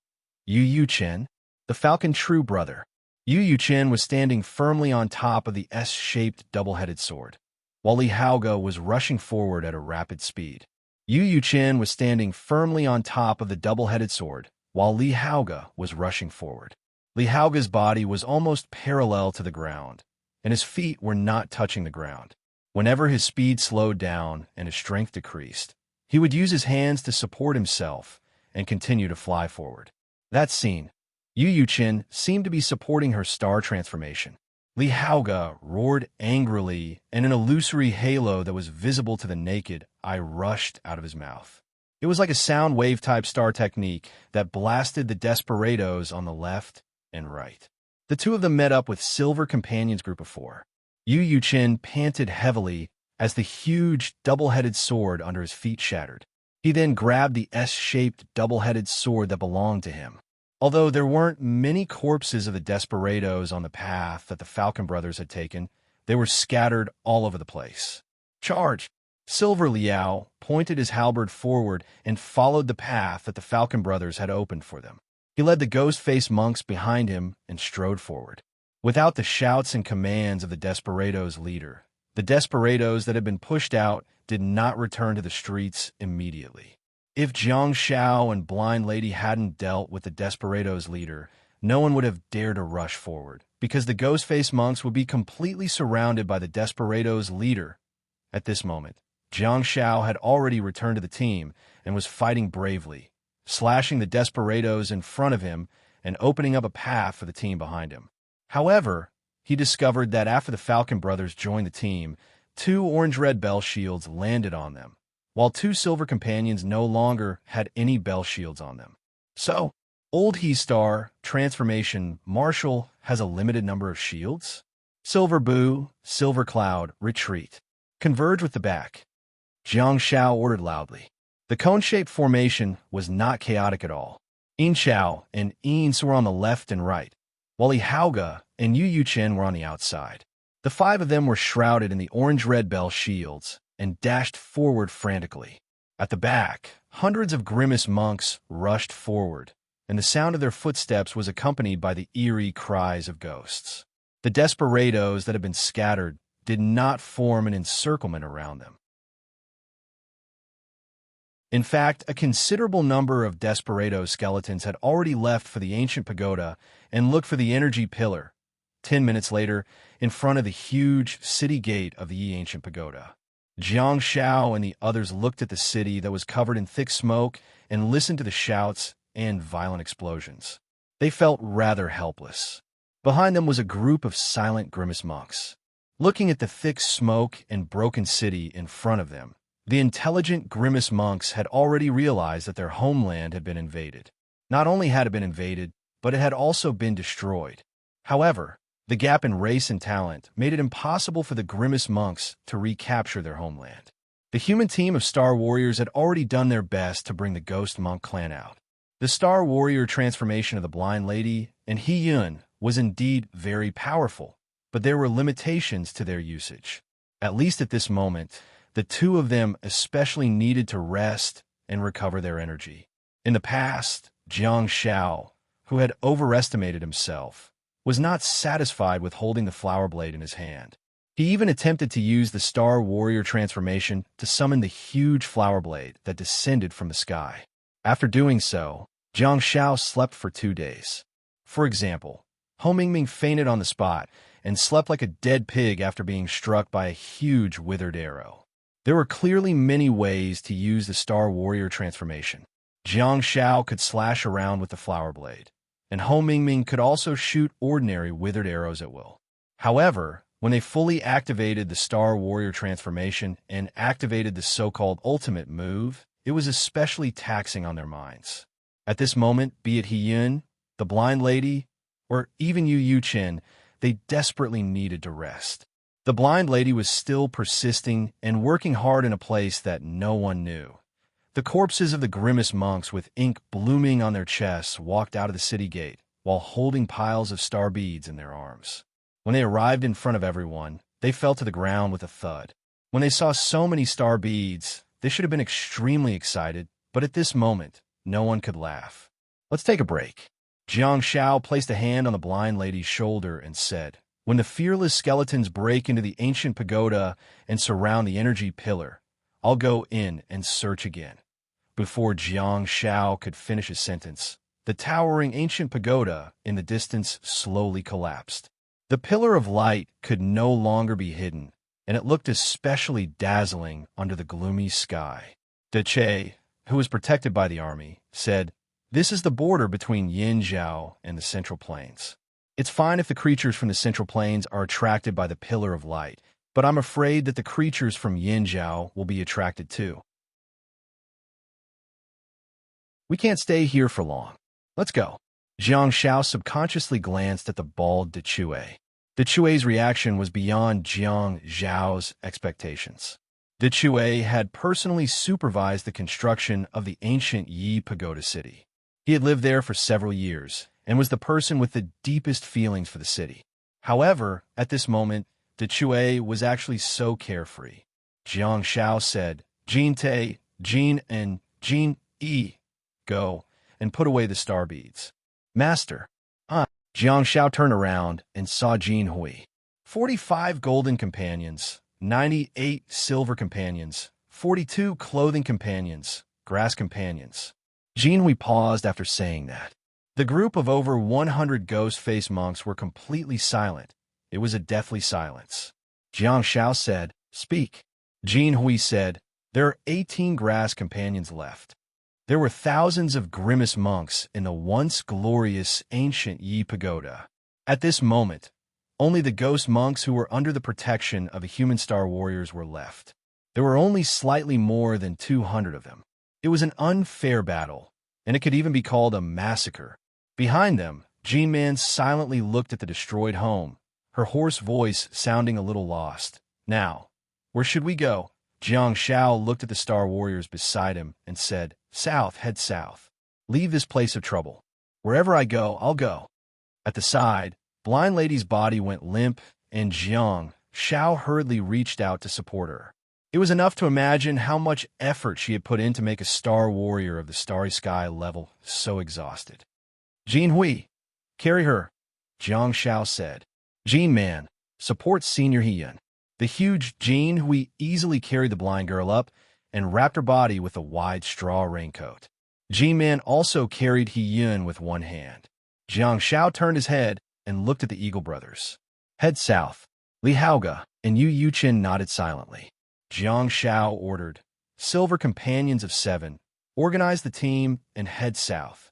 Yu Chen, the Falcon true brother. Yu Chen was standing firmly on top of the S-shaped double-headed sword, while Li Haoge was rushing forward at a rapid speed. Yu Chen was standing firmly on top of the double-headed sword, while Li Haoge was rushing forward. Li Haoge's body was almost parallel to the ground, and his feet were not touching the ground. Whenever his speed slowed down and his strength decreased, he would use his hands to support himself and continue to fly forward. That scene, Yu Chen seemed to be supporting her star transformation. Li Haoge roared angrily, and an illusory halo that was visible to the naked eye rushed out of his mouth. It was like a sound wave-type star technique that blasted the desperados on the left and right. The two of them met up with Silver Companion's group of four. Yu Chen panted heavily as the huge double-headed sword under his feet shattered. He then grabbed the S-shaped double-headed sword that belonged to him. Although there weren't many corpses of the desperados on the path that the Falcon brothers had taken, they were scattered all over the place. Charge! Silver Liao pointed his halberd forward and followed the path that the Falcon brothers had opened for them. He led the ghost-faced monks behind him and strode forward. Without the shouts and commands of the desperados' leader, the desperados that had been pushed out did not return to the streets immediately. If Jiang Shao and Blind Lady hadn't dealt with the desperados' leader, no one would have dared to rush forward, because the ghost-faced monks would be completely surrounded by the desperados' leader. At this moment, Jiang Shao had already returned to the team and was fighting bravely, slashing the desperados in front of him and opening up a path for the team behind him. However, he discovered that after the Falcon brothers joined the team, 2 orange-red bell shields landed on them, while 2 silver companions no longer had any bell shields on them. So, Old He-Star, Transformation, Marshall has a limited number of shields? Silver Boo, Silver Cloud, retreat. Converge with the back. Jiang Shao ordered loudly. The cone-shaped formation was not chaotic at all. Yin Xiao and Yin were on the left and right, while Li Haoge and Yu Chen were on the outside. The 5 of them were shrouded in the orange-red bell shields and dashed forward frantically. At the back, hundreds of grimace monks rushed forward, and the sound of their footsteps was accompanied by the eerie cries of ghosts. The desperados that had been scattered did not form an encirclement around them. In fact, a considerable number of desperado skeletons had already left for the ancient pagoda and looked for the energy pillar, 10 minutes later, in front of the huge city gate of the ancient pagoda. Jiang Shao and the others looked at the city that was covered in thick smoke and listened to the shouts and violent explosions. They felt rather helpless. Behind them was a group of silent grimace monks. Looking at the thick smoke and broken city in front of them, the intelligent grimace monks had already realized that their homeland had been invaded. Not only had it been invaded, but it had also been destroyed. However, the gap in race and talent made it impossible for the grimace monks to recapture their homeland. The human team of Star Warriors had already done their best to bring the Ghost Monk clan out. The Star Warrior transformation of the Blind Lady and He Yun was indeed very powerful, but there were limitations to their usage. At least at this moment, the 2 of them especially needed to rest and recover their energy. In the past, Jiang Shao, who had overestimated himself, was not satisfied with holding the flower blade in his hand. He even attempted to use the Star Warrior transformation to summon the huge flower blade that descended from the sky. After doing so, Jiang Shao slept for 2 days. For example, Ho Mingming fainted on the spot and slept like a dead pig after being struck by a huge withered arrow. There were clearly many ways to use the Star Warrior transformation. Jiang Shao could slash around with the flower blade, and Ho Mingming could also shoot ordinary withered arrows at will. However, when they fully activated the Star Warrior transformation and activated the so-called ultimate move, it was especially taxing on their minds. At this moment, be it He Yun, the Blind Lady, or even Yu Chen, they desperately needed to rest. The Blind Lady was still persisting and working hard in a place that no one knew. The corpses of the grimace monks with ink blooming on their chests walked out of the city gate, while holding piles of star beads in their arms. When they arrived in front of everyone, they fell to the ground with a thud. When they saw so many star beads, they should have been extremely excited, but at this moment, no one could laugh. Let's take a break. Jiang Shao placed a hand on the blind lady's shoulder and said, "When the fearless skeletons break into the ancient pagoda and surround the energy pillar, I'll go in and search again." Before Jiang Shao could finish his sentence, the towering ancient pagoda in the distance slowly collapsed. The pillar of light could no longer be hidden, and it looked especially dazzling under the gloomy sky. De Che, who was protected by the army, said, "This is the border between Yinzhou and the Central Plains. It's fine if the creatures from the Central Plains are attracted by the Pillar of Light, but I'm afraid that the creatures from Yinzhou will be attracted too. We can't stay here for long. Let's go." Jiang Shao subconsciously glanced at the bald De Chue. De Chue's reaction was beyond Jiang Zhao's expectations. De Chue had personally supervised the construction of the ancient Yi Pagoda city. He had lived there for several years and was the person with the deepest feelings for the city. However, at this moment, De Chue was actually so carefree. Jiang Shao said, "Jin Te, Jin, and Jin Yi, go and put away the star beads." "Master." Jiang Shao turned around and saw Jin Hui. 45 golden companions, 98 silver companions, 42 clothing companions, grass companions. Jin Hui paused after saying that. The group of over 100 ghost-faced monks were completely silent. It was a deathly silence. Jiang Shao said, "Speak." Jin Hui said, "There are 18 grass companions left." There were thousands of grimace monks in the once glorious ancient Yi Pagoda. At this moment, only the ghost monks who were under the protection of the human star warriors were left. There were only slightly more than 200 of them. It was an unfair battle, and it could even be called a massacre. Behind them, Jean-Man silently looked at the destroyed home, her hoarse voice sounding a little lost. "Now, where should we go?" Jiang Shao looked at the star warriors beside him and said, "South, head south. Leave this place of trouble. Wherever I go, I'll go." At the side, Blind Lady's body went limp, and Jiang Shao hurriedly reached out to support her. It was enough to imagine how much effort she had put in to make a star warrior of the starry sky level so exhausted. "Jin Hui, carry her," Jiang Shao said. "Jin Man, support Senior Hiyun." The huge Jin Hui easily carried the blind girl up and wrapped her body with a wide straw raincoat. Jin Man also carried Hiyun with one hand. Jiang Shao turned his head and looked at the Eagle brothers. "Head south." Li Haoga and Yu Yuchen nodded silently. Jiang Shao ordered, "Silver Companions of 7, organize the team and head south."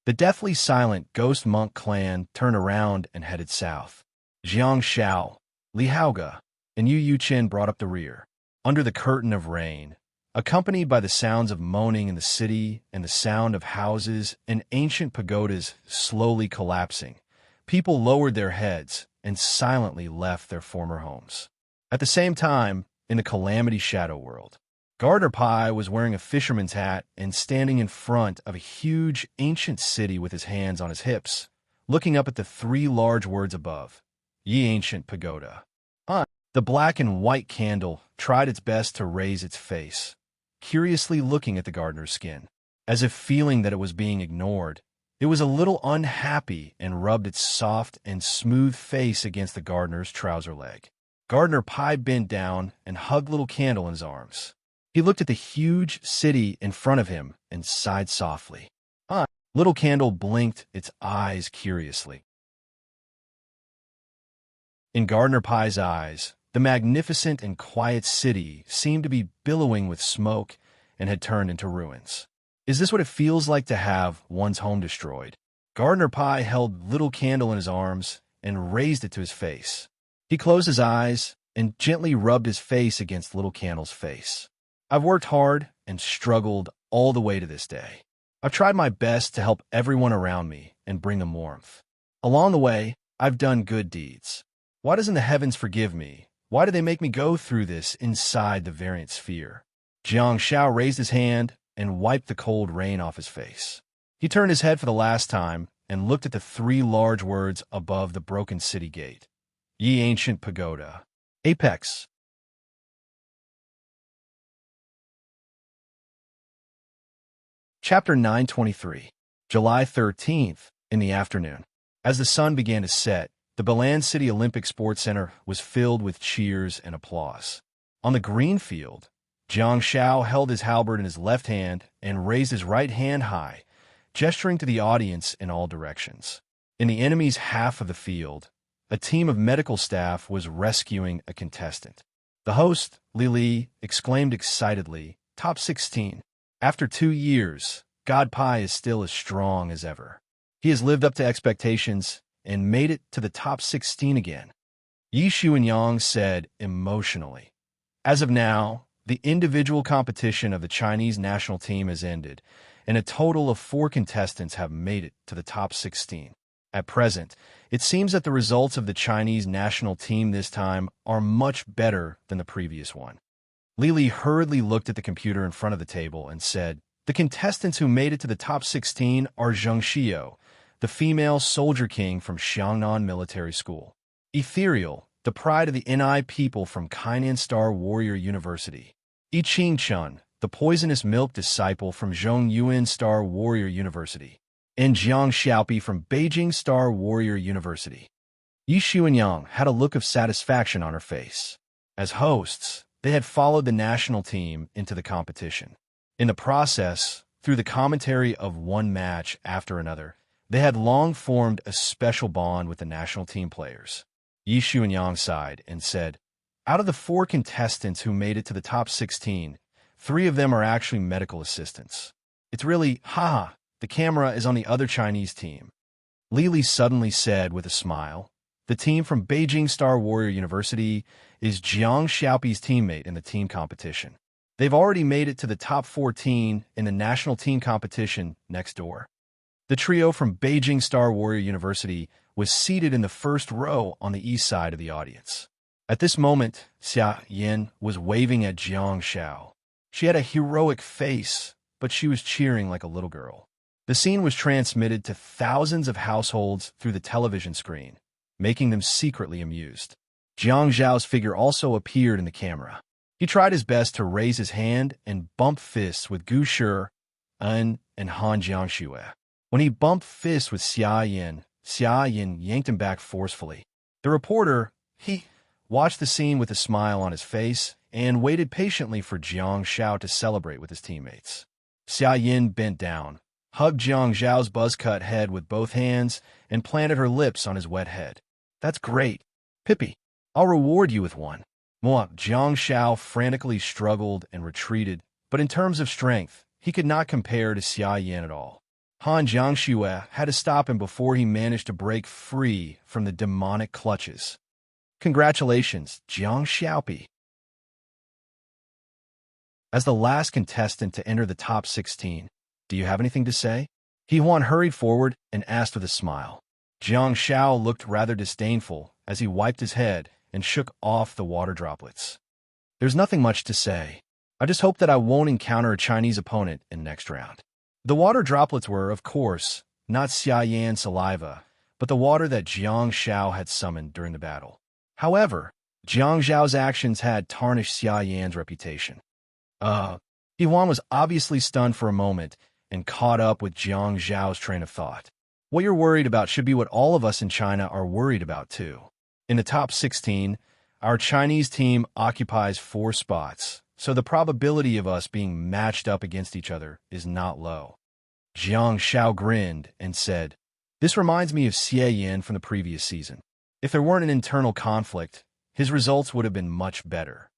The deathly silent ghost monk clan turned around and headed south. Jiang Shao, Li Haoga, and Yu Yuchen brought up the rear. Under the curtain of rain, accompanied by the sounds of moaning in the city and the sound of houses and ancient pagodas slowly collapsing, people lowered their heads and silently left their former homes. At the same time, in the Calamity Shadow world, Gardner Pie was wearing a fisherman's hat and standing in front of a huge ancient city with his hands on his hips, looking up at the 3 large words above, "Ye Ancient Pagoda." The black and white candle tried its best to raise its face, curiously looking at the gardener's skin. As if feeling that it was being ignored, it was a little unhappy and rubbed its soft and smooth face against the gardener's trouser leg. Gardner Pie bent down and hugged Little Candle in his arms. He looked at the huge city in front of him and sighed softly. Little Candle blinked its eyes curiously. In Gardner Pie's eyes, the magnificent and quiet city seemed to be billowing with smoke and had turned into ruins. Is this what it feels like to have one's home destroyed? Gardner Pie held Little Candle in his arms and raised it to his face. He closed his eyes and gently rubbed his face against Little Candle's face. "I've worked hard and struggled all the way to this day. I've tried my best to help everyone around me and bring them warmth. Along the way, I've done good deeds. Why doesn't the heavens forgive me? Why do they make me go through this inside the variant sphere?" Jiang Shao raised his hand and wiped the cold rain off his face. He turned his head for the last time and looked at the three large words above the broken city gate. Ye Ancient Pagoda. Apex. Chapter 923. July 13th, in the afternoon. As the sun began to set, the Balan City Olympic Sports Center was filled with cheers and applause. On the green field, Jiang Xiao held his halberd in his left hand and raised his right hand high, gesturing to the audience in all directions. In the enemy's half of the field, a team of medical staff was rescuing a contestant. The host, Li, exclaimed excitedly, "Top 16. After 2 years, God Pai is still as strong as ever. He has lived up to expectations and made it to the top 16 again." Yi Xuanyang said emotionally. As of now, the individual competition of the Chinese national team has ended, and a total of 4 contestants have made it to the top 16. At present, it seems that the results of the Chinese national team this time are much better than the previous one. Li hurriedly looked at the computer in front of the table and said, "The contestants who made it to the top 16 are Zheng Xiao, the female soldier king from Xiangnan Military School; Ethereal, the pride of the Ni people from Kainan Star Warrior University; Yi Qingchun, the poisonous milk disciple from Zhongyuan Star Warrior University; and Jiang Xiaopi from Beijing Star Warrior University." Yi Xuanyang had a look of satisfaction on her face. As hosts, they had followed the national team into the competition. In the process, through the commentary of one match after another, they had long formed a special bond with the national team players. Yi Xuanyang sighed and said, "Out of the 4 contestants who made it to the top 16, 3 of them are actually medical assistants. It's really, the camera is on the other Chinese team." Li suddenly said with a smile, "The team from Beijing Star Warrior University is Jiang Xiaopi's teammate in the team competition. They've already made it to the top 14 in the national team competition next door." The trio from Beijing Star Warrior University was seated in the first row on the east side of the audience. At this moment, Xia Yin was waving at Jiang Xiao. She had a heroic face, but she was cheering like a little girl. The scene was transmitted to thousands of households through the television screen, making them secretly amused. Jiang Zhao's figure also appeared in the camera. He tried his best to raise his hand and bump fists with Gu Shi, and Han Jiangxue. When he bumped fists with Xia Yin yanked him back forcefully. The reporter, he watched the scene with a smile on his face and waited patiently for Jiang Xiao to celebrate with his teammates. Xia Yin bent down, hugged Jiang Zhao's buzz-cut head with both hands, and planted her lips on his wet head. "That's great. Pippi, I'll reward you with one." Jiang Xiao frantically struggled and retreated, but in terms of strength, he could not compare to Xia Yin at all. Han Jiangxue had to stop him before he managed to break free from the demonic clutches. "Congratulations, Jiang Xiaopi." As the last contestant to enter the top 16, "Do you have anything to say?" He Huan hurried forward and asked with a smile. Jiang Xiao looked rather disdainful as he wiped his head and shook off the water droplets. "There's nothing much to say. I just hope that I won't encounter a Chinese opponent in the next round." The water droplets were, of course, not Xia Yan's saliva, but the water that Jiang Xiao had summoned during the battle. However, Jiang Zhao's actions had tarnished Xia Yan's reputation. He Huan was obviously stunned for a moment and caught up with Jiang Zhao's train of thought. "What you're worried about should be what all of us in China are worried about too. In the top 16, our Chinese team occupies 4 spots, so the probability of us being matched up against each other is not low." Jiang Xiao grinned and said, "This reminds me of Xie Yin from the previous season. If there weren't an internal conflict, his results would have been much better."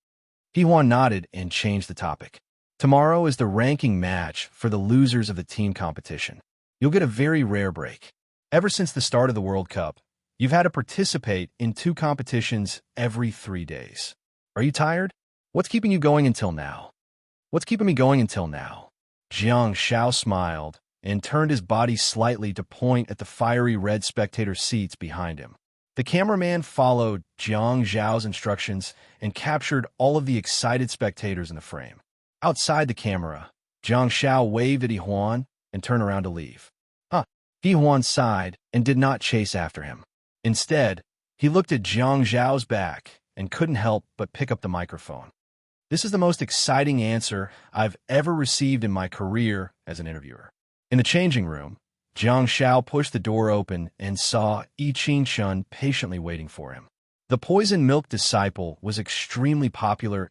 He Huan nodded and changed the topic. "Tomorrow is the ranking match for the losers of the team competition. You'll get a very rare break. Ever since the start of the World Cup, you've had to participate in 2 competitions every 3 days. Are you tired? What's keeping you going until now?" "What's keeping me going until now?" Jiang Xiao smiled and turned his body slightly to point at the fiery red spectator seats behind him. The cameraman followed Jiang Zhao's instructions and captured all of the excited spectators in the frame. Outside the camera, Jiang Xiao waved at Yi Huan and turned around to leave. He Huan sighed and did not chase after him. Instead, he looked at Jiang Zhao's back and couldn't help but pick up the microphone. This is the most exciting answer I've ever received in my career as an interviewer. In the changing room, Jiang Zhao pushed the door open and saw Yi Qingchun patiently waiting for him. The poison milk disciple was extremely popular,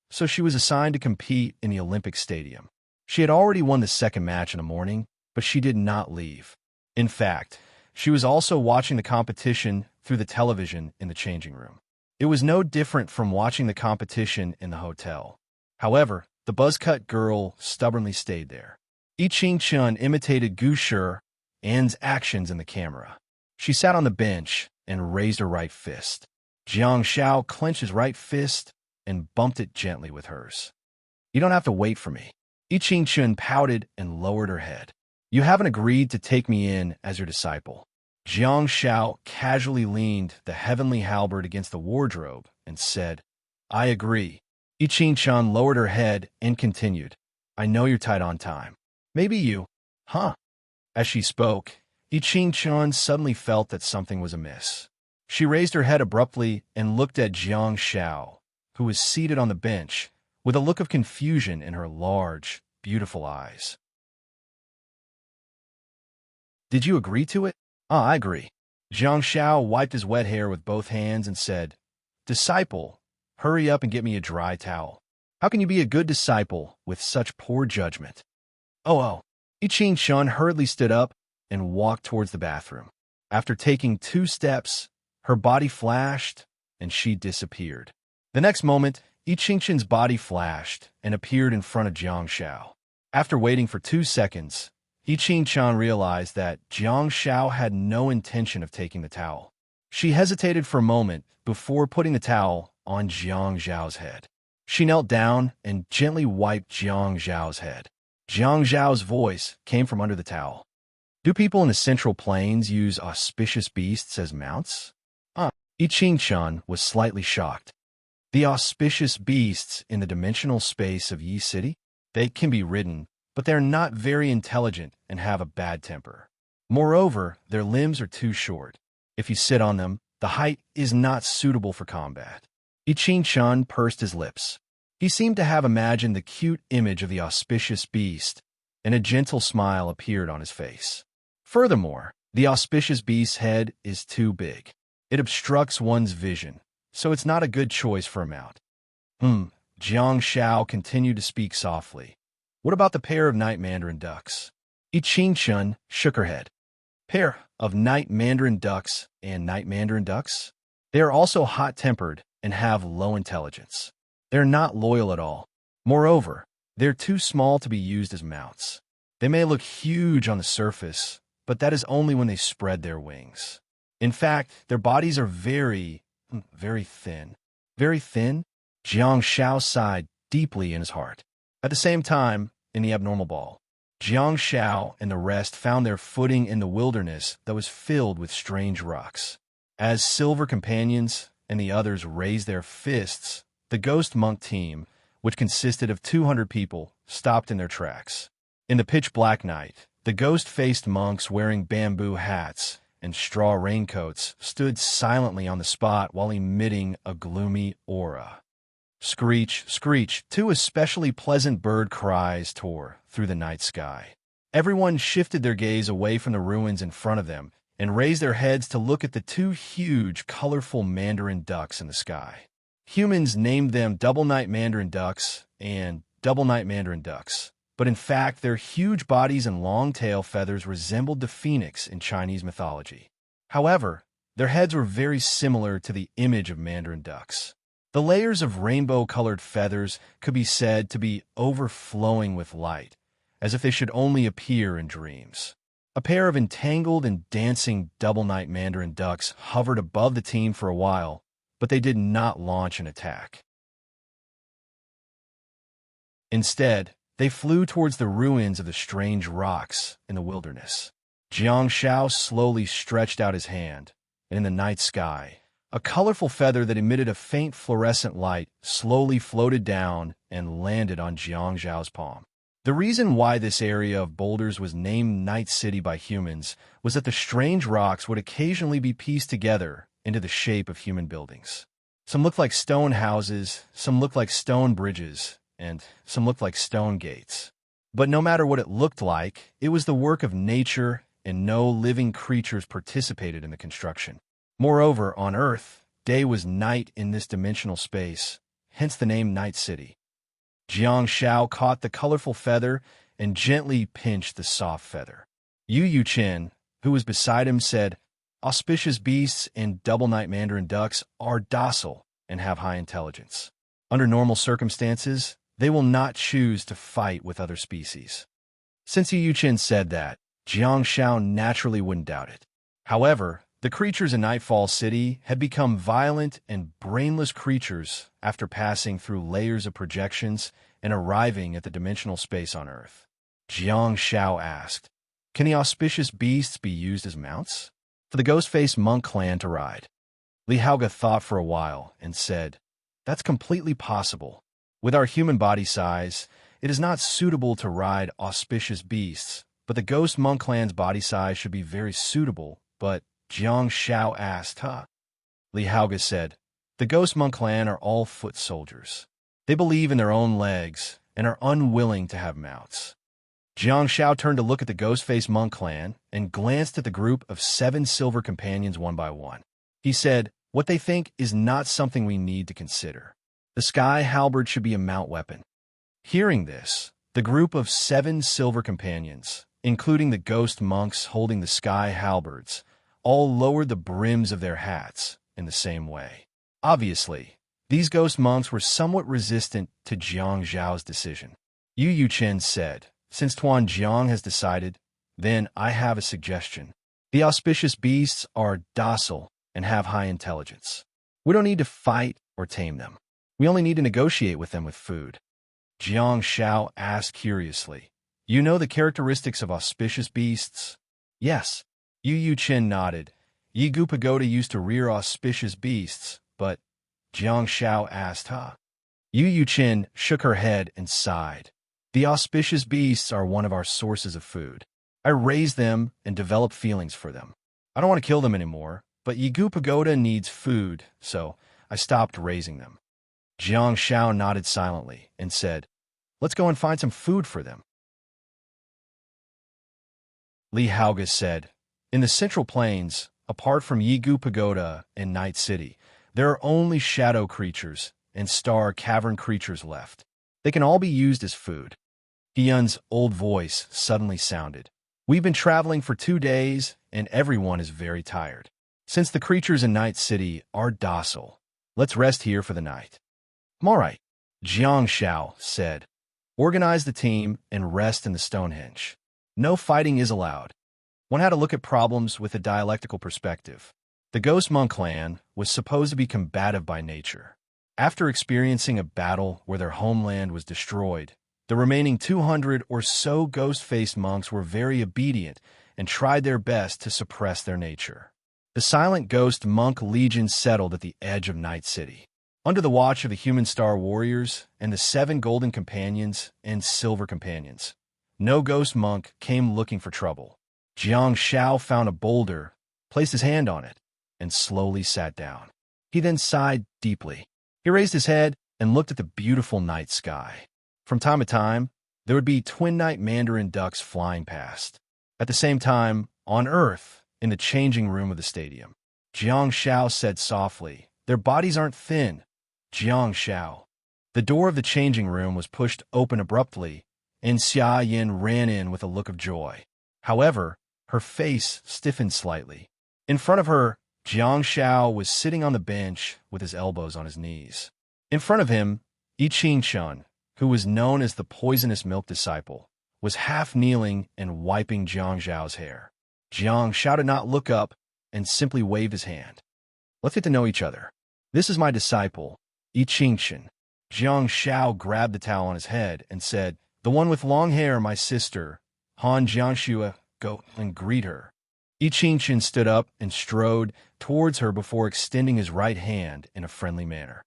so she was assigned to compete in the Olympic Stadium. She had already won the second match in the morning, but she did not leave. In fact, she was also watching the competition through the television in the changing room. It was no different from watching the competition in the hotel. However, the buzzcut girl stubbornly stayed there. Yi Qingchun imitated Gu Shi's actions in the camera. She sat on the bench and raised her right fist. Jiang Zhao clenched his right fist and bumped it gently with hers. "You don't have to wait for me." Yi Qingchun pouted and lowered her head. "You haven't agreed to take me in as your disciple." Jiang Zhao casually leaned the heavenly halberd against the wardrobe and said, "I agree." Yi Qingchun lowered her head and continued, "I know you're tight on time. Maybe you, huh?" As she spoke, Yi Qingchun suddenly felt that something was amiss. She raised her head abruptly and looked at Jiang Zhao, who was seated on the bench, with a look of confusion in her large, beautiful eyes. "Did you agree to it?" I agree." Jiang Zhao wiped his wet hair with both hands and said, "Disciple, hurry up and get me a dry towel. How can you be a good disciple with such poor judgment?" Oh. Yi Qingchun hurriedly stood up and walked towards the bathroom. After taking 2 steps, her body flashed and she disappeared. The next moment, Yi Qingchun's body flashed and appeared in front of Jiang Zhao. After waiting for 2 seconds, Yi Qingchun realized that Jiang Zhao had no intention of taking the towel. She hesitated for a moment before putting the towel on Jiang Zhao's head. She knelt down and gently wiped Jiang Zhao's head. Jiang Zhao's voice came from under the towel. "Do people in the Central Plains use auspicious beasts as mounts?" Yi Qingchun was slightly shocked. "The auspicious beasts in the dimensional space of Yi City? They can be ridden, but they're not very intelligent and have a bad temper. Moreover, their limbs are too short. If you sit on them, the height is not suitable for combat." Yi Qingchun pursed his lips. He seemed to have imagined the cute image of the auspicious beast, and a gentle smile appeared on his face. Furthermore, the auspicious beast's head is too big. It obstructs one's vision, so it's not a good choice for a mount. Jiang Zhao continued to speak softly. "What about the pair of night mandarin ducks?" Yi Qingchun shook her head. "Pair of night mandarin ducks and night mandarin ducks? They are also hot-tempered and have low intelligence. They're not loyal at all. Moreover, they're too small to be used as mounts. They may look huge on the surface, but that is only when they spread their wings. In fact, their bodies are very thin." "Very thin?" Jiang Zhao sighed deeply in his heart. At the same time, in the abnormal ball, Jiang Zhao and the rest found their footing in the wilderness that was filled with strange rocks. As Silver Companions and the others raised their fists, the Ghost Monk team, which consisted of 200 people, stopped in their tracks. In the pitch-black night, the ghost-faced monks wearing bamboo hats and straw raincoats stood silently on the spot while emitting a gloomy aura. Screech, screech, 2 especially pleasant bird cries tore through the night sky. Everyone shifted their gaze away from the ruins in front of them and raised their heads to look at the 2 huge, colorful mandarin ducks in the sky. Humans named them double night mandarin ducks and double night mandarin ducks, but in fact their huge bodies and long tail feathers resembled the phoenix in Chinese mythology. However, their heads were very similar to the image of mandarin ducks. The layers of rainbow-colored feathers could be said to be overflowing with light, as if they should only appear in dreams. A pair of entangled and dancing double-night mandarin ducks hovered above the team for a while, but they did not launch an attack. Instead, they flew towards the ruins of the strange rocks in the wilderness. Jiang Zhao slowly stretched out his hand, and in the night sky, a colorful feather that emitted a faint fluorescent light slowly floated down and landed on Jiang Zhao's palm. The reason why this area of boulders was named Night City by humans was that the strange rocks would occasionally be pieced together into the shape of human buildings. Some looked like stone houses, some looked like stone bridges, and some looked like stone gates. But no matter what it looked like, it was the work of nature, and no living creatures participated in the construction. Moreover, on Earth, day was night in this dimensional space, hence the name Night City. Jiang Shao caught the colorful feather and gently pinched the soft feather. Yu Chen, who was beside him, said, "Auspicious beasts and double-night mandarin ducks are docile and have high intelligence. Under normal circumstances, they will not choose to fight with other species." Since Yu Chen said that, Jiang Shao naturally wouldn't doubt it. However, the creatures in Nightfall City had become violent and brainless creatures after passing through layers of projections and arriving at the dimensional space on Earth. Jiang Shao asked, "Can the auspicious beasts be used as mounts for the ghost-faced monk clan to ride?" Li Haoge thought for a while and said, "That's completely possible. With our human body size, it is not suitable to ride auspicious beasts, but the ghost monk clan's body size should be very suitable." But Jiang Shao asked, Li Haoge said, "The ghost monk clan are all foot soldiers. They believe in their own legs and are unwilling to have mounts." Jiang Shao turned to look at the ghost-faced monk clan and glanced at the group of 7 silver companions one by one. He said, "What they think is not something we need to consider. The sky halberd should be a mount weapon." Hearing this, the group of 7 silver companions, including the ghost monks holding the sky halberds, all lowered the brims of their hats in the same way. Obviously, these ghost monks were somewhat resistant to Jiang Zhao's decision. Yu Chen said, "Since Tuan Jiang has decided, then I have a suggestion. The auspicious beasts are docile and have high intelligence. We don't need to fight or tame them. We only need to negotiate with them with food." Jiang Shao asked curiously, "You know the characteristics of auspicious beasts?" "Yes." Yu Chen nodded. "Yigu Pagoda used to rear auspicious beasts, but..." Jiang Shao asked, Yu Chen shook her head and sighed. "The auspicious beasts are one of our sources of food. I raised them and developed feelings for them. I don't want to kill them anymore, but Yigu Pagoda needs food, so I stopped raising them." Jiang Shao nodded silently and said, "Let's go and find some food for them." Li Haoge said, "In the Central Plains, apart from Yigu Pagoda and Night City, there are only shadow creatures and star cavern creatures left. They can all be used as food." Hiyun's old voice suddenly sounded. "We've been traveling for 2 days, and everyone is very tired. Since the creatures in Night City are docile, let's rest here for the night." "All right," Jiang Shao said. "Organize the team and rest in the Stonehenge. No fighting is allowed." One had to look at problems with a dialectical perspective. The Ghost Monk clan was supposed to be combative by nature. After experiencing a battle where their homeland was destroyed, the remaining 200 or so ghost-faced monks were very obedient and tried their best to suppress their nature. The silent ghost monk legion settled at the edge of Night City, under the watch of the human star warriors and the 7 golden companions and silver companions. No ghost monk came looking for trouble. Jiang Shao found a boulder, placed his hand on it, and slowly sat down. He then sighed deeply. He raised his head and looked at the beautiful night sky. From time to time, there would be twin-night mandarin ducks flying past. At the same time, on Earth, in the changing room of the stadium, Jiang Shao said softly, "Their bodies aren't thin." Jiang Shao. The door of the changing room was pushed open abruptly, and Xia Yin ran in with a look of joy. However, her face stiffened slightly. In front of her, Jiang Shao was sitting on the bench with his elbows on his knees. In front of him, Yi Qingshun, who was known as the poisonous milk disciple, was half kneeling and wiping Jiang Zhao's hair. Jiang Shao did not look up and simply waved his hand. "Let's get to know each other. This is my disciple, Yi Qingshun." Jiang Shao grabbed the towel on his head and said, "The one with long hair, my sister, Han Jiangxue, go and greet her." Yi Qingshun stood up and strode towards her before extending his right hand in a friendly manner.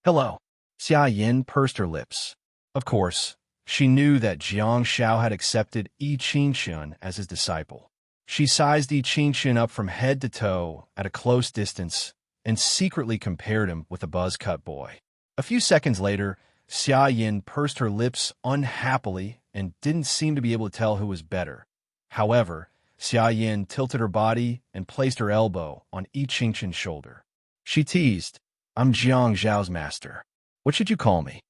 "Hello." Xia Yin pursed her lips. Of course, She knew that Jiang Shao had accepted Yi Qingxun as his disciple. She sized Yi Qingxun up from head to toe at a close distance and secretly compared him with a buzz-cut boy. A few seconds later, Xia Yin pursed her lips unhappily and didn't seem to be able to tell who was better. However, Xia Yin tilted her body and placed her elbow on Yi Qingxun's shoulder. She teased, "I'm Jiang Zhao's master. What should you call me?"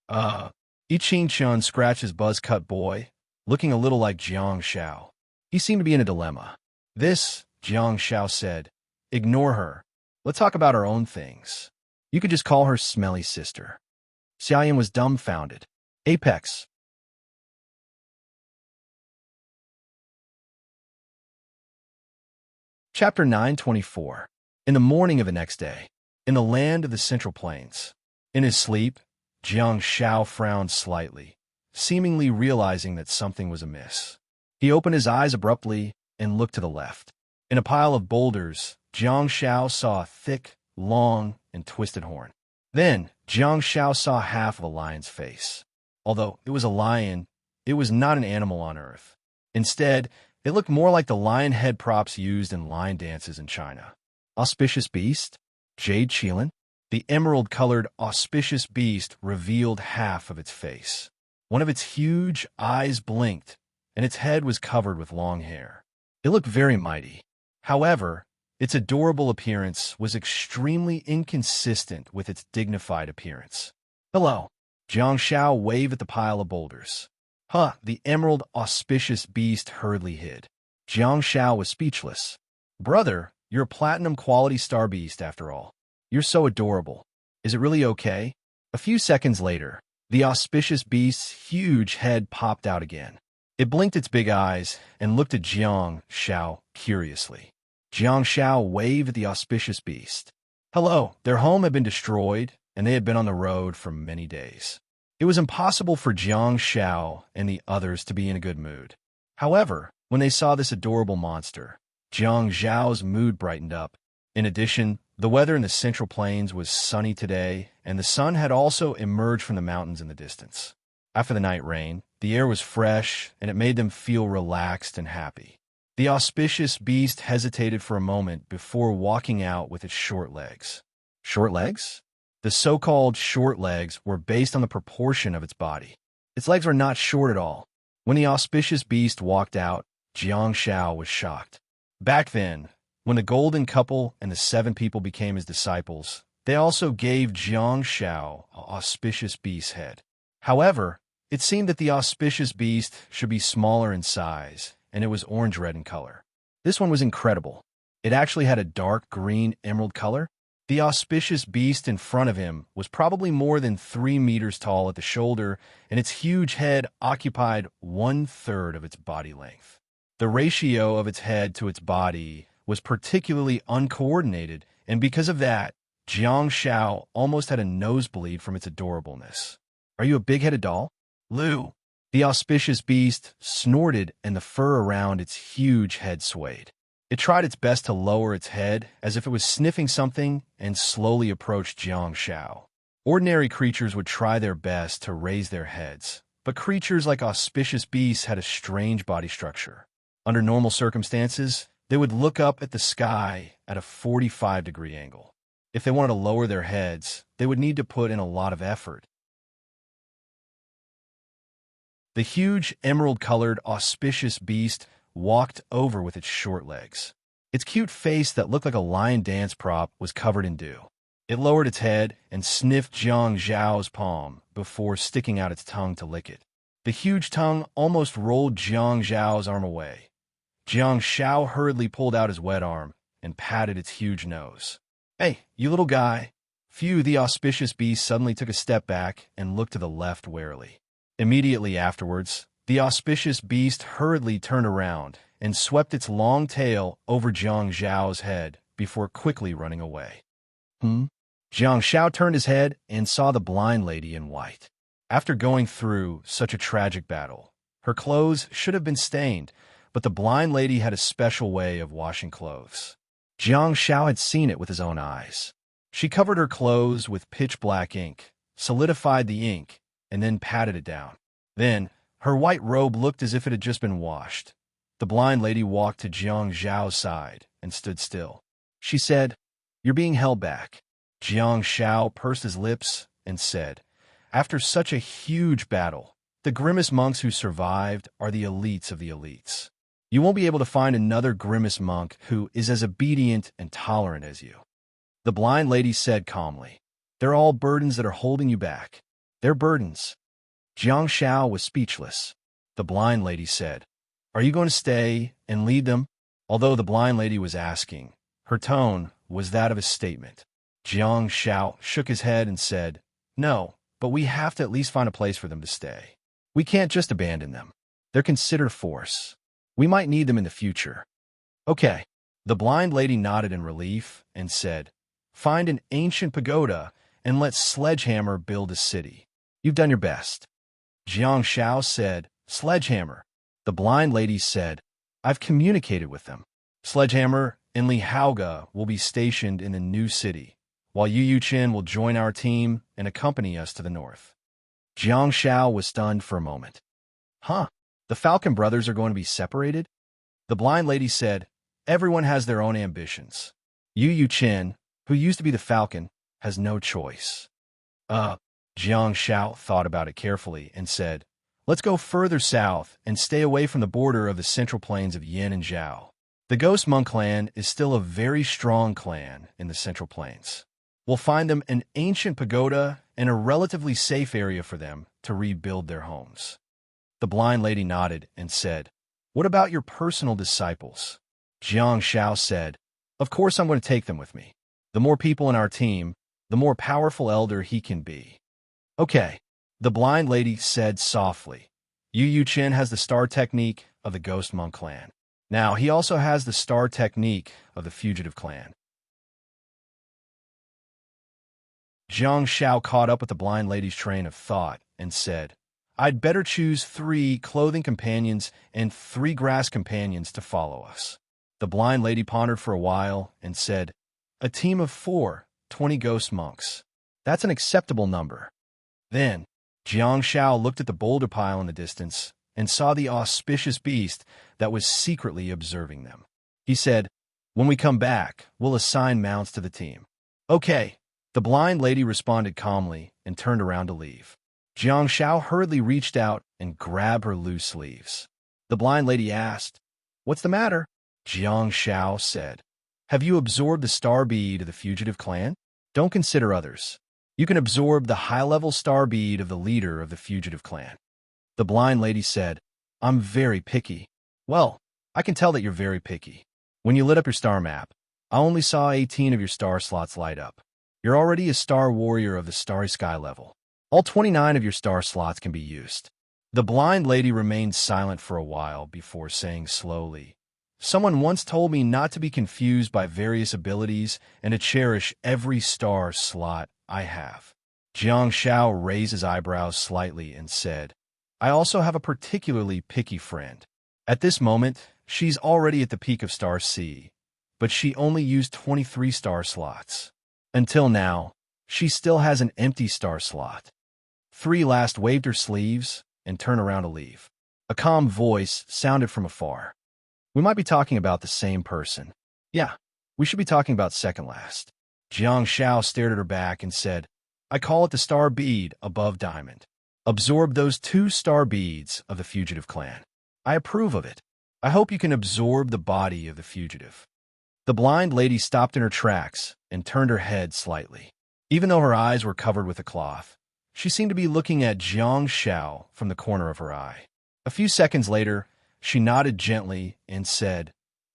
Yi Qingxun scratched his buzz-cut boy, looking a little like Jiang Shao. He seemed to be in a dilemma. "This," Jiang Shao said, "ignore her. Let's talk about our own things. You could just call her Smelly Sister." Xia Yin was dumbfounded. Apex. Chapter 924. In the morning of the next day, in the land of the Central Plains. In his sleep, Jiang Shao frowned slightly, seemingly realizing that something was amiss. He opened his eyes abruptly and looked to the left. In a pile of boulders, Jiang Shao saw a thick, long, and twisted horn. Then, Jiang Shao saw half of a lion's face. Although it was a lion, it was not an animal on Earth. Instead, it looked more like the lion head props used in lion dances in China. Auspicious beast? Jade Qilin? The emerald-colored auspicious beast revealed half of its face. One of its huge eyes blinked, and its head was covered with long hair. It looked very mighty. However, its adorable appearance was extremely inconsistent with its dignified appearance. "Hello." Jiang Shao waved at the pile of boulders. The emerald auspicious beast hurriedly hid. Jiang Shao was speechless. "Brother, you're a platinum quality star beast after all. You're so adorable. Is it really okay?" A few seconds later, the auspicious beast's huge head popped out again. It blinked its big eyes and looked at Jiang Shao curiously. Jiang Shao waved at the auspicious beast. "Hello." Their home had been destroyed, and they had been on the road for many days. It was impossible for Jiang Shao and the others to be in a good mood. However, when they saw this adorable monster, Jiang Zhao's mood brightened up. In addition, the weather in the Central Plains was sunny today, and the sun had also emerged from the mountains in the distance. After the night rain, the air was fresh, and it made them feel relaxed and happy. The auspicious beast hesitated for a moment before walking out with its short legs. Short legs? The so-called short legs were based on the proportion of its body. Its legs were not short at all. When the auspicious beast walked out, Jiang Shao was shocked. Back then, when the golden couple and the 7 people became his disciples, they also gave Jiang Shao an auspicious beast's head. However, it seemed that the auspicious beast should be smaller in size, and it was orange-red in color. This one was incredible. It actually had a dark green emerald color. The auspicious beast in front of him was probably more than 3 meters tall at the shoulder, and its huge head occupied 1/3 of its body length. The ratio of its head to its body was particularly uncoordinated, and because of that, Jiang Shao almost had a nosebleed from its adorableness. "Are you a big-headed doll?" "Lu." The auspicious beast snorted, and the fur around its huge head swayed. It tried its best to lower its head as if it was sniffing something and slowly approached Jiang Shao. Ordinary creatures would try their best to raise their heads, but creatures like auspicious beasts had a strange body structure. Under normal circumstances, they would look up at the sky at a 45-degree angle. If they wanted to lower their heads, they would need to put in a lot of effort. The huge emerald-colored auspicious beast walked over with its short legs. Its cute face that looked like a lion dance prop was covered in dew. It lowered its head and sniffed Jiang Zhao's palm before sticking out its tongue to lick it. The huge tongue almost rolled Jiang Zhao's arm away. Jiang Shao hurriedly pulled out his wet arm and patted its huge nose. "Hey, you little guy." The auspicious beast suddenly took a step back and looked to the left warily. Immediately afterwards, the auspicious beast hurriedly turned around and swept its long tail over Jiang Zhao's head before quickly running away. Jiang Shao turned his head and saw the blind lady in white. After going through such a tragic battle, her clothes should have been stained, but the blind lady had a special way of washing clothes. Jiang Shao had seen it with his own eyes. She covered her clothes with pitch-black ink, solidified the ink, and then patted it down. Then, her white robe looked as if it had just been washed. The blind lady walked to Jiang Zhao's side and stood still. She said, "You're being held back." Jiang Zhao pursed his lips and said, "After such a huge battle, the Grimace monks who survived are the elites of the elites. You won't be able to find another Grimace monk who is as obedient and tolerant as you." The blind lady said calmly, "They're all burdens that are holding you back. They're burdens." Jiang Zhao was speechless. The blind lady said, "Are you going to stay and lead them?" Although the blind lady was asking, her tone was that of a statement. Jiang Zhao shook his head and said, "No, but we have to at least find a place for them to stay. We can't just abandon them. They're considered a force. We might need them in the future." "Okay." The blind lady nodded in relief and said, "Find an ancient pagoda and let Sledgehammer build a city. You've done your best." Jiang Zhao said, "Sledgehammer." The blind lady said, "I've communicated with them. Sledgehammer and Li Haoge will be stationed in the new city, while Yu Chen will join our team and accompany us to the north." Jiang Zhao was stunned for a moment. "Huh? The Falcon brothers are going to be separated?" The blind lady said, "Everyone has their own ambitions. Yu Chen, who used to be the Falcon, has no choice." Jiang Zhao thought about it carefully and said, "Let's go further south and stay away from the border of the central plains of Yin and Zhao. The Ghost Monk clan is still a very strong clan in the central plains. We'll find them an ancient pagoda and a relatively safe area for them to rebuild their homes." The blind lady nodded and said, "What about your personal disciples?" Jiang Zhao said, "Of course I'm going to take them with me. The more people in our team, the more powerful elder he can be." "Okay," the blind lady said softly. "Yu Chen has the star technique of the Ghost Monk clan. Now, he also has the star technique of the Fugitive clan." Jiang Zhao caught up with the blind lady's train of thought and said, "I'd better choose 3 clothing companions and 3 grass companions to follow us." The blind lady pondered for a while and said, "A team of 4, 20 ghost monks. That's an acceptable number." Then, Jiang Zhao looked at the boulder pile in the distance and saw the auspicious beast that was secretly observing them. He said, "When we come back, we'll assign mounts to the team." "Okay." The blind lady responded calmly and turned around to leave. Jiang Zhao hurriedly reached out and grabbed her loose sleeves. The blind lady asked, "What's the matter?" Jiang Zhao said, "Have you absorbed the star bead of the Fugitive clan? Don't consider others. You can absorb the high-level star bead of the leader of the Fugitive clan." The blind lady said, "I'm very picky." "Well, I can tell that you're very picky. When you lit up your star map, I only saw 18 of your star slots light up. You're already a star warrior of the starry sky level. All 29 of your star slots can be used." The blind lady remained silent for a while before saying slowly, "Someone once told me not to be confused by various abilities and to cherish every star slot I have." Jiang Zhao raised his eyebrows slightly and said, "I also have a particularly picky friend. At this moment, she's already at the peak of star C, but she only used 23 star slots. Until now, she still has an empty star slot." 3 last waved her sleeves and turned around to leave. A calm voice sounded from afar. "We might be talking about the same person." "Yeah, we should be talking about second last." Jiang Zhao stared at her back and said, "I call it the star bead above diamond. Absorb those 2 star beads of the Fugitive clan. I approve of it. I hope you can absorb the body of the Fugitive." The blind lady stopped in her tracks and turned her head slightly. Even though her eyes were covered with a cloth, she seemed to be looking at Jiang Zhao from the corner of her eye. A few seconds later, she nodded gently and said,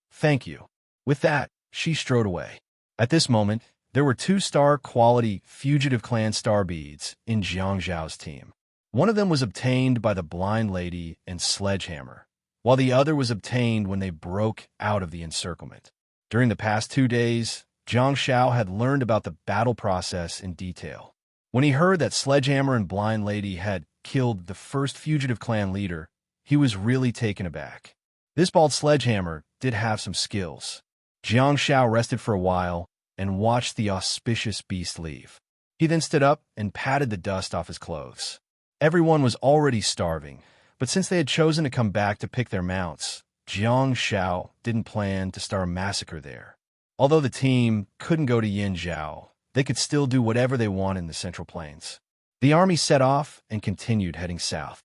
"Thank you." With that, she strode away. At this moment, there were 2 star-quality Fugitive clan star beads in Jiang Zhao's team. One of them was obtained by the blind lady and Sledgehammer, while the other was obtained when they broke out of the encirclement. During the past 2 days, Jiang Zhao had learned about the battle process in detail. When he heard that Sledgehammer and Blind Lady had killed the first Fugitive clan leader, he was really taken aback. This bald Sledgehammer did have some skills. Jiang Zhao rested for a while and watched the auspicious beast leave. He then stood up and patted the dust off his clothes. Everyone was already starving, but since they had chosen to come back to pick their mounts, Jiang Shao didn't plan to start a massacre there. Although the team couldn't go to Yinzhou, they could still do whatever they wanted in the Central Plains. The army set off and continued heading south.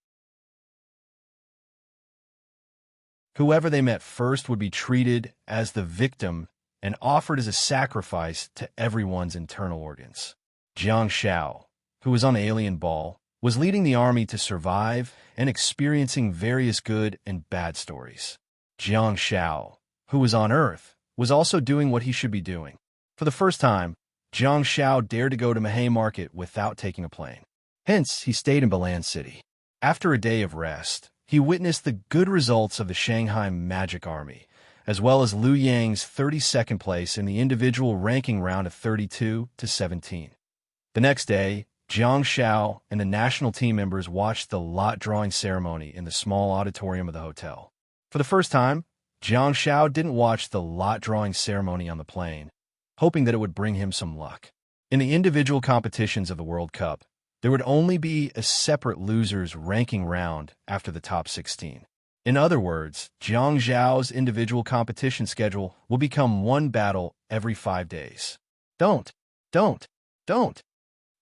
Whoever they met first would be treated as the victim and offered as a sacrifice to everyone's internal organs. Jiang Shao, who was on the alien ball, was leading the army to survive and experiencing various good and bad stories. Jiang Shao, who was on Earth, was also doing what he should be doing. For the first time, Jiang Shao dared to go to Mahay Market without taking a plane. Hence, he stayed in Balan City. After a day of rest, he witnessed the good results of the Shanghai Magic Army, as well as Liu Yang's 32nd place in the individual ranking round of 32 to 17. The next day, Jiang Shao and the national team members watched the lot drawing ceremony in the small auditorium of the hotel. For the first time, Jiang Shao didn't watch the lot drawing ceremony on the plane, hoping that it would bring him some luck. In the individual competitions of the World Cup, there would only be a separate losers ranking round after the top 16. In other words, Jiang Zhao's individual competition schedule will become one battle every 5 days. Don't.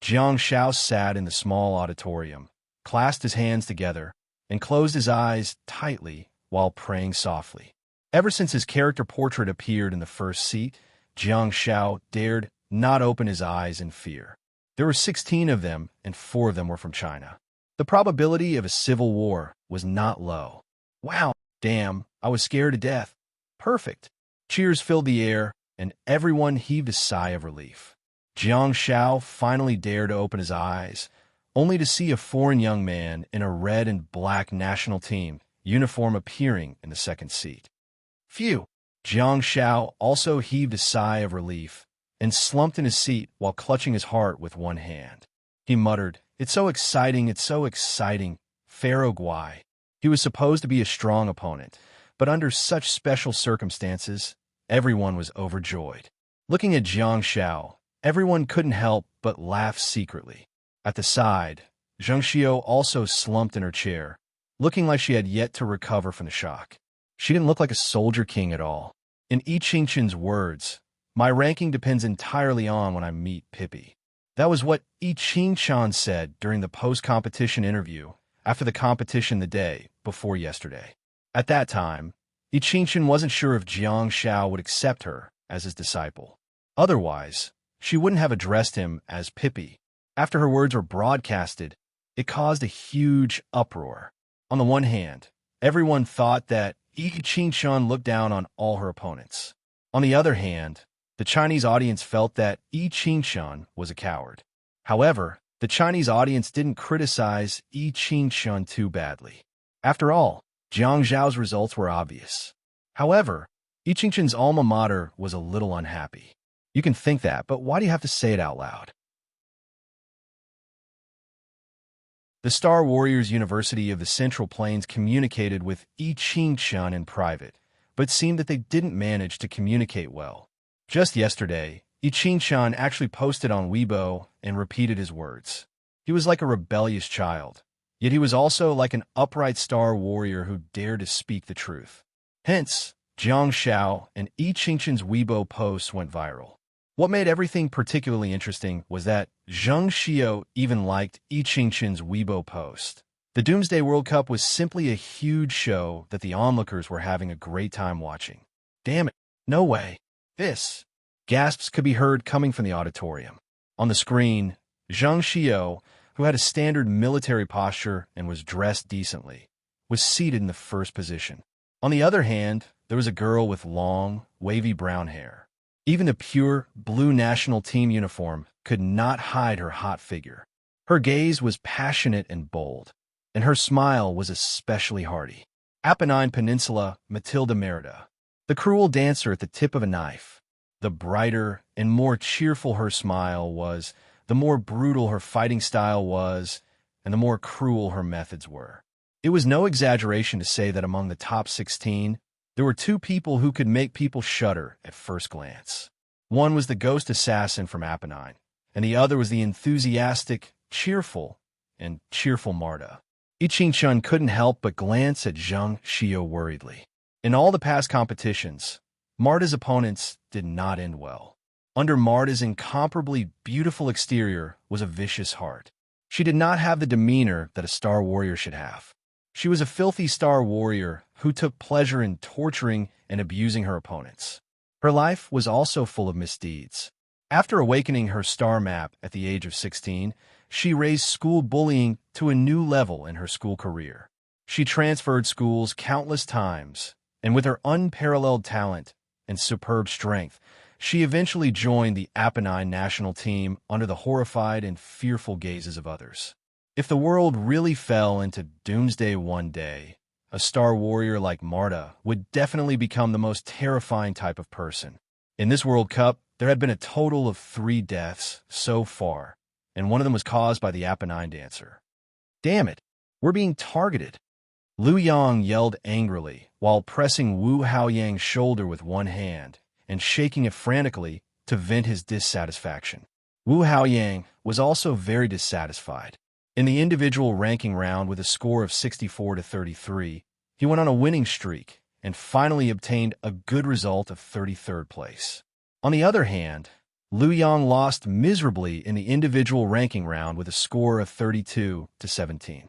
Jiang Shao sat in the small auditorium, clasped his hands together, and closed his eyes tightly while praying softly. Ever since his character portrait appeared in the first seat, Jiang Shao dared not open his eyes in fear. There were 16 of them, and 4 of them were from China. The probability of a civil war was not low. Wow, damn, I was scared to death. Perfect. Cheers filled the air, and everyone heaved a sigh of relief. Jiang Shao finally dared to open his eyes, only to see a foreign young man in a red and black national team uniform appearing in the second seat. Phew! Jiang Shao also heaved a sigh of relief and slumped in his seat while clutching his heart with one hand. He muttered, it's so exciting, Pharaoh Guai. He was supposed to be a strong opponent, but under such special circumstances, everyone was overjoyed. Looking at Jiang Shao, everyone couldn't help but laugh secretly. At the side, Zheng Xiao also slumped in her chair, looking like she had yet to recover from the shock. She didn't look like a soldier king at all. In I Ching-chen's words, my ranking depends entirely on when I meet Pippi. That was what I Ching-chen said during the post-competition interview after the competition the day before yesterday. At that time, I Ching-chen wasn't sure if Jiang Shao would accept her as his disciple. Otherwise, she wouldn't have addressed him as Pippi. After her words were broadcasted, it caused a huge uproar. On the one hand, everyone thought that I Ching-chen looked down on all her opponents. On the other hand, the Chinese audience felt that I Ching-chen was a coward. However, the Chinese audience didn't criticize I Ching-chen too badly. After all, Jiang Zhao's results were obvious. However, I Ching-chen's alma mater was a little unhappy. You can think that, but why do you have to say it out loud? The Star Warriors University of the Central Plains communicated with I Ching-chen in private, but it seemed that they didn't manage to communicate well. Just yesterday, I Ching-chen actually posted on Weibo and repeated his words. He was like a rebellious child, yet he was also like an upright Star Warrior who dared to speak the truth. Hence, Jiang Shao and I Ching-chen's Weibo posts went viral. What made everything particularly interesting was that Zheng Xiao even liked I Ching-chen's Weibo post. The Doomsday World Cup was simply a huge show that the onlookers were having a great time watching. Damn it, no way. This. Gasps could be heard coming from the auditorium. On the screen, Zheng Xiao, who had a standard military posture and was dressed decently, was seated in the first position. On the other hand, there was a girl with long, wavy brown hair. Even the pure blue national team uniform could not hide her hot figure. Her gaze was passionate and bold, and her smile was especially hearty. Apennine Peninsula, Matilda Merida, the cruel dancer at the tip of a knife. The brighter and more cheerful her smile was, the more brutal her fighting style was, and the more cruel her methods were. It was no exaggeration to say that among the top 16, there were 2 people who could make people shudder at first glance. One was the ghost assassin from Apennine, and the other was the enthusiastic, cheerful, and cheerful Marta. I Ching-chun couldn't help but glance at Zhang Xiao worriedly. In all the past competitions, Marta's opponents did not end well. Under Marta's incomparably beautiful exterior was a vicious heart. She did not have the demeanor that a star warrior should have. She was a filthy star warrior who took pleasure in torturing and abusing her opponents. Her life was also full of misdeeds. After awakening her star map at the age of 16, she raised school bullying to a new level in her school career. She transferred schools countless times, and with her unparalleled talent and superb strength, she eventually joined the Apennine national team under the horrified and fearful gazes of others. If the world really fell into doomsday one day, a star warrior like Marta would definitely become the most terrifying type of person. In this World Cup, there had been a total of 3 deaths so far, and one of them was caused by the Apennine dancer. Damn it, we're being targeted. Liu Yang yelled angrily while pressing Wu Haoyang's shoulder with one hand and shaking it frantically to vent his dissatisfaction. Wu Haoyang was also very dissatisfied. In the individual ranking round with a score of 64-33, he went on a winning streak and finally obtained a good result of 33rd place. On the other hand, Liu Yang lost miserably in the individual ranking round with a score of 32-17.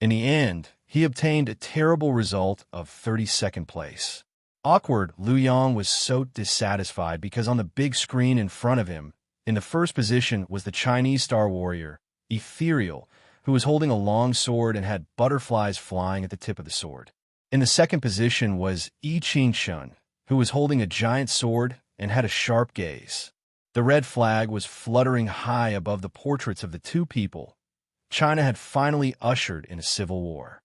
In the end, he obtained a terrible result of 32nd place. Awkward, Liu Yang was so dissatisfied because on the big screen in front of him, in the first position was the Chinese star warrior, Ethereal, who was holding a long sword and had butterflies flying at the tip of the sword. In the second position was I Ching-chun, who was holding a giant sword and had a sharp gaze. The red flag was fluttering high above the portraits of the two people. China had finally ushered in a civil war.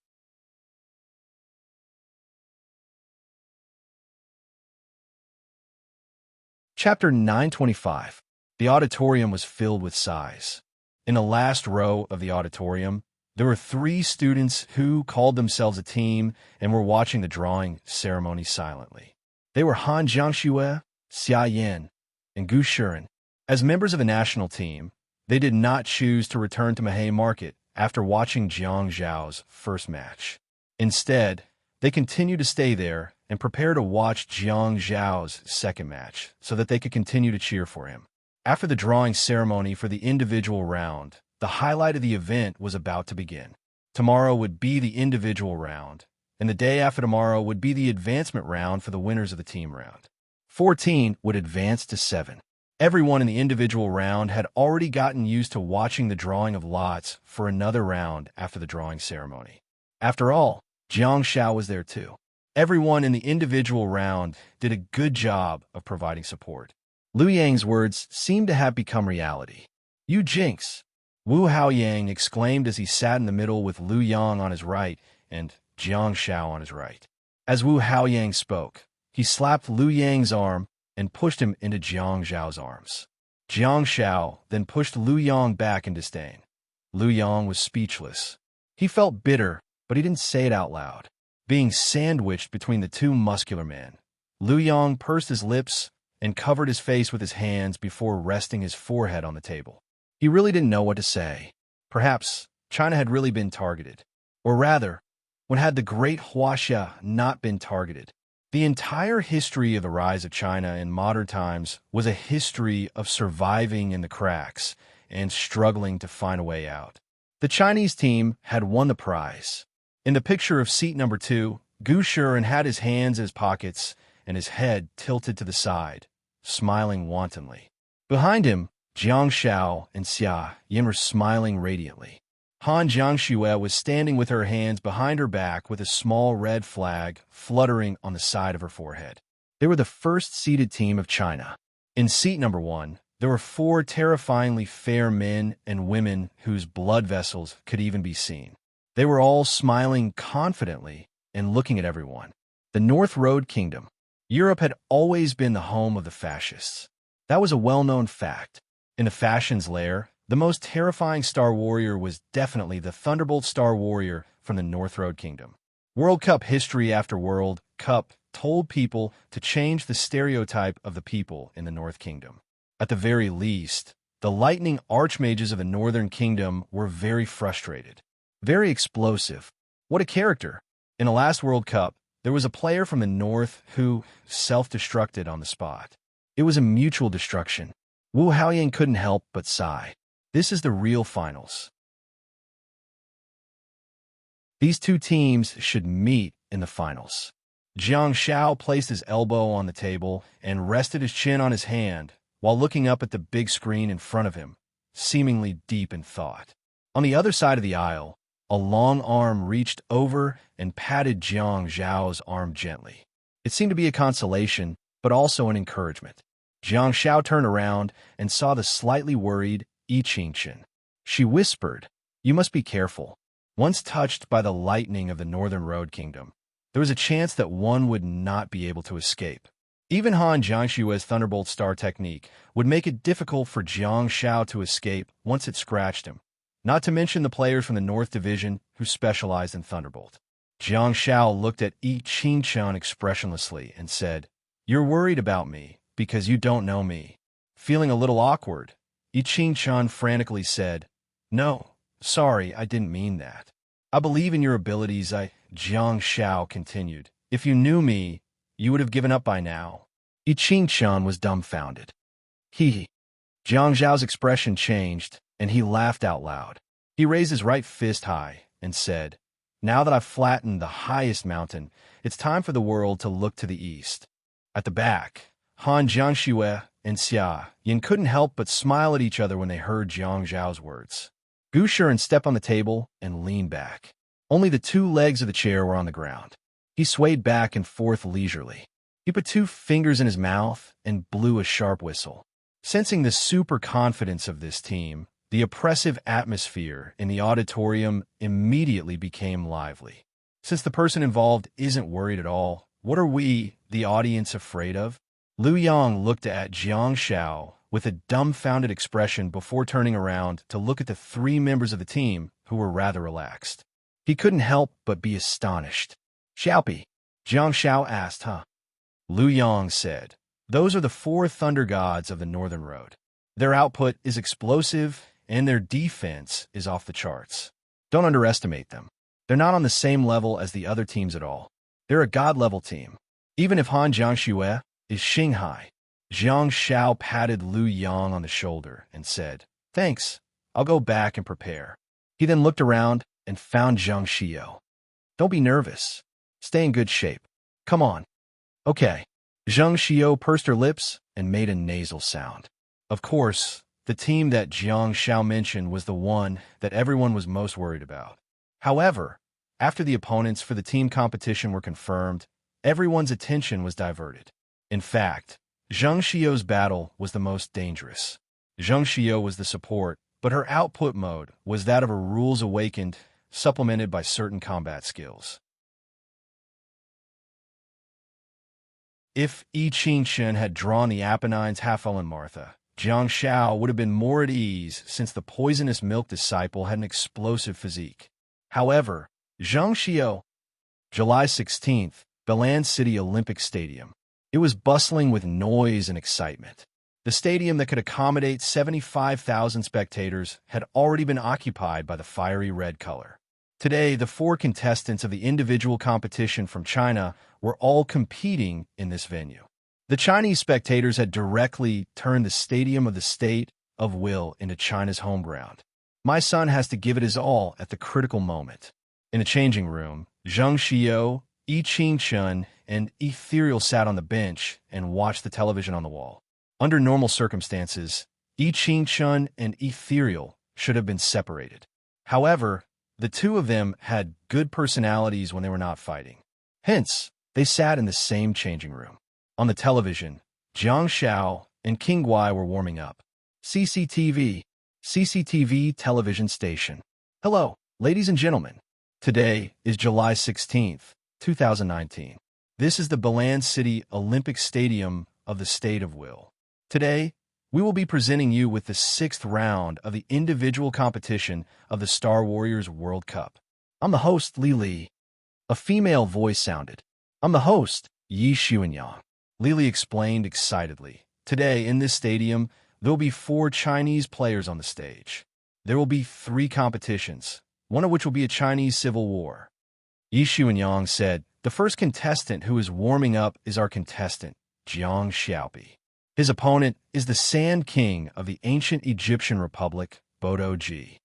Chapter 925. The auditorium was filled with sighs. In the last row of the auditorium, there were 3 students who called themselves a team and were watching the drawing ceremony silently. They were Han Jiangxue, Xia Yan, and Gu Shiren. As members of the national team, they did not choose to return to Mahay Market after watching Jiang Zhao's first match. Instead, they continued to stay there and prepare to watch Jiang Zhao's second match so that they could continue to cheer for him. After the drawing ceremony for the individual round, the highlight of the event was about to begin. Tomorrow would be the individual round, and the day after tomorrow would be the advancement round for the winners of the team round. 14 would advance to 7. Everyone in the individual round had already gotten used to watching the drawing of lots for another round after the drawing ceremony. After all, Jiang Xiao was there too. Everyone in the individual round did a good job of providing support. Liu Yang's words seemed to have become reality. "You jinx!" Wu Haoyang exclaimed as he sat in the middle with Liu Yang on his right and Jiang Xiao on his right. As Wu Haoyang spoke, he slapped Liu Yang's arm and pushed him into Jiang Zhao's arms. Jiang Xiao then pushed Liu Yang back in disdain. Liu Yang was speechless. He felt bitter, but he didn't say it out loud. Being sandwiched between the two muscular men, Liu Yang pursed his lips and covered his face with his hands before resting his forehead on the table. He really didn't know what to say. Perhaps China had really been targeted. Or rather, when had the great Huaxia not been targeted? The entire history of the rise of China in modern times was a history of surviving in the cracks and struggling to find a way out. The Chinese team had won the prize. In the picture of seat number 2, Gu Shiren had his hands in his pockets and his head tilted to the side, smiling wantonly. Behind him, Jiang Xiao and Xia Yan were smiling radiantly. Han Jiangxue was standing with her hands behind her back with a small red flag fluttering on the side of her forehead. They were the first seeded team of China. In seat number 1, there were 4 terrifyingly fair men and women whose blood vessels could even be seen. They were all smiling confidently and looking at everyone. The North Road Kingdom. Europe had always been the home of the fascists. That was a well-known fact. In the fashions lair, the most terrifying star warrior was definitely the Thunderbolt Star Warrior from the North Road Kingdom. World Cup history after World Cup told people to change the stereotype of the people in the North Kingdom. At the very least, The lightning archmages of the Northern Kingdom were very frustrated. Very explosive. What a character. In the last World Cup, there was a player from the North who self-destructed on the spot. It was a mutual destruction. Wu Haoying couldn't help but sigh. This is the real finals. These two teams should meet in the finals. Jiang Xiao placed his elbow on the table and rested his chin on his hand while looking up at the big screen in front of him, seemingly deep in thought. On the other side of the aisle, a long arm reached over and patted Jiang Xiao's arm gently. It seemed to be a consolation, but also an encouragement. Jiang Xiao turned around and saw the slightly worried Yi Qingchen. She whispered, "You must be careful." Once touched by the lightning of the Northern Road Kingdom, there was a chance that one would not be able to escape. Even Han Jiangshue's Thunderbolt Star technique would make it difficult for Jiang Xiao to escape once it scratched him, not to mention the players from the North Division who specialized in Thunderbolt. Jiang Xiao looked at Yi Qingchen expressionlessly and said, "You're worried about me because you don't know me." Feeling a little awkward, Yi Qingchen frantically said, "No, sorry, I didn't mean that. I believe in your abilities, Jiang Xiao continued. "If you knew me, you would have given up by now." Yi Qingchen was dumbfounded. Jiang Xiao's expression changed, and he laughed out loud. He raised his right fist high and said, "Now that I've flattened the highest mountain, it's time for the world to look to the east." At the back, Han Jiangxue and Xia Yin couldn't help but smile at each other when they heard Jiang Xiao's words. Gu Shiren stepped on the table and leaned back. Only the two legs of the chair were on the ground. He swayed back and forth leisurely. He put two fingers in his mouth and blew a sharp whistle. Sensing the super confidence of this team, the oppressive atmosphere in the auditorium immediately became lively. Since the person involved isn't worried at all, what are we, the audience, afraid of? Liu Yang looked at Jiang Xiao with a dumbfounded expression before turning around to look at the three members of the team who were rather relaxed. He couldn't help but be astonished. "Xiaopi," Jiang Xiao asked, "huh?" Liu Yang said, "Those are the four thunder gods of the Northern Road. Their output is explosive, and their defense is off the charts. Don't underestimate them. They're not on the same level as the other teams at all. They're a god-level team. Even if Han Jiangxue is Xinghai." Jiang Xiao patted Liu Yang on the shoulder and said, "Thanks, I'll go back and prepare." He then looked around and found Zhang Xiao. "Don't be nervous. Stay in good shape. Come on." "Okay." Zhang Xiao pursed her lips and made a nasal sound. Of course, the team that Jiang Xiao mentioned was the one that everyone was most worried about. However, after the opponents for the team competition were confirmed, everyone's attention was diverted. In fact, Zhang Xiao's battle was the most dangerous. Zhang Xiao was the support, but her output mode was that of a rules awakened, supplemented by certain combat skills. If Yi Qingchen had drawn the Apennines Hafel and Martha, Jiang Xiao would have been more at ease since the poisonous milk disciple had an explosive physique. However, Zhang Xiao, July 16th, Belan City Olympic Stadium. It was bustling with noise and excitement. The stadium that could accommodate 75,000 spectators had already been occupied by the fiery red color. Today, the four contestants of the individual competition from China were all competing in this venue. The Chinese spectators had directly turned the Stadium of the State of Will into China's home ground. My son has to give it his all at the critical moment. In the changing room, Zhang Xiao, Yi Qingchen, and Ethereal sat on the bench and watched the television on the wall. Under normal circumstances, Yi Qingchen and Ethereal should have been separated. However, the two of them had good personalities when they were not fighting. Hence, they sat in the same changing room. On the television, Jiang Xiao and King Guai were warming up. CCTV television station. Hello, ladies and gentlemen. Today is July 16th, 2019. This is the Belan City Olympic Stadium of the State of Will. Today, we will be presenting you with the 6th round of the individual competition of the Star Warriors World Cup. I'm the host, Li Li. A female voice sounded. I'm the host, Yi Xuanyang. Li Li explained excitedly. Today, in this stadium, there will be 4 Chinese players on the stage. There will be 3 competitions, one of which will be a Chinese civil war. Yi Xuanyang said, the first contestant who is warming up is our contestant, Jiang Xiaopi. His opponent is the Sand King of the ancient Egyptian Republic, Bodo Ji.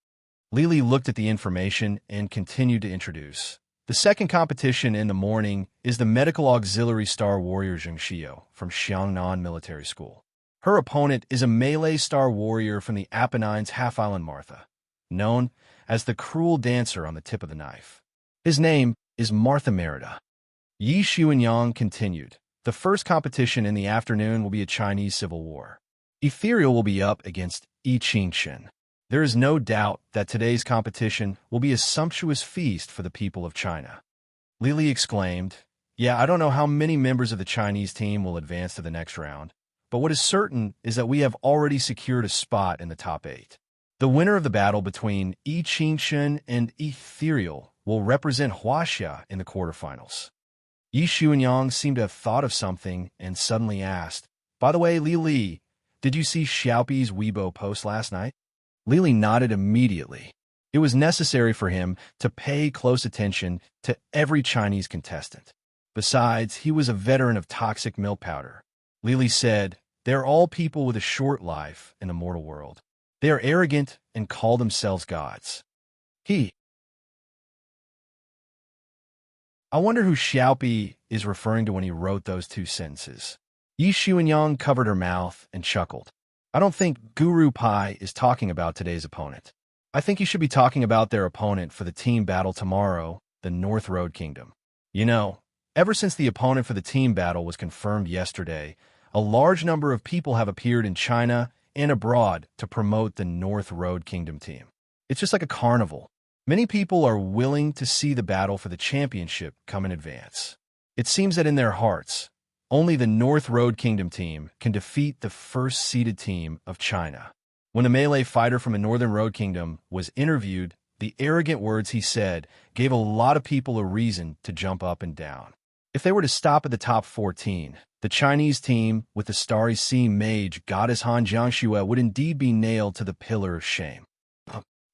Lili looked at the information and continued to introduce. The second competition in the morning is the medical auxiliary star warrior Zheng Xiao from Xiangnan Military School. Her opponent is a melee star warrior from the Apennines half-island Martha, known as the cruel dancer on the tip of the knife. His name is Martha Merida. Yi Xuanyang continued. The first competition in the afternoon will be a Chinese civil war. Ethereal will be up against Yi Qingchen. There is no doubt that today's competition will be a sumptuous feast for the people of China. Lili exclaimed, yeah, I don't know how many members of the Chinese team will advance to the next round, but what is certain is that we have already secured a spot in the top 8. The winner of the battle between Yi Qingchen and Ethereal will represent Huaxia in the quarterfinals. Yi Xuanyang seemed to have thought of something and suddenly asked, by the way, Lili, did you see Xiaopi's Weibo post last night? Lili nodded immediately. It was necessary for him to pay close attention to every Chinese contestant. Besides, he was a veteran of toxic milk powder. Lili said, they're all people with a short life in the mortal world. They are arrogant and call themselves gods. I wonder who Xiaopi is referring to when he wrote those 2 sentences. Yi Xuanyang covered her mouth and chuckled. I don't think Guru Pai is talking about today's opponent. I think he should be talking about their opponent for the team battle tomorrow, the North Road Kingdom. You know, ever since the opponent for the team battle was confirmed yesterday, a large number of people have appeared in China and abroad to promote the North Road Kingdom team. It's just like a carnival. Many people are willing to see the battle for the championship come in advance. It seems that in their hearts, only the North Road Kingdom team can defeat the first-seeded team of China. When the melee fighter from the Northern Road Kingdom was interviewed, the arrogant words he said gave a lot of people a reason to jump up and down. If they were to stop at the top 14, the Chinese team with the Starry Sea Mage goddess Han Jiangxue would indeed be nailed to the pillar of shame.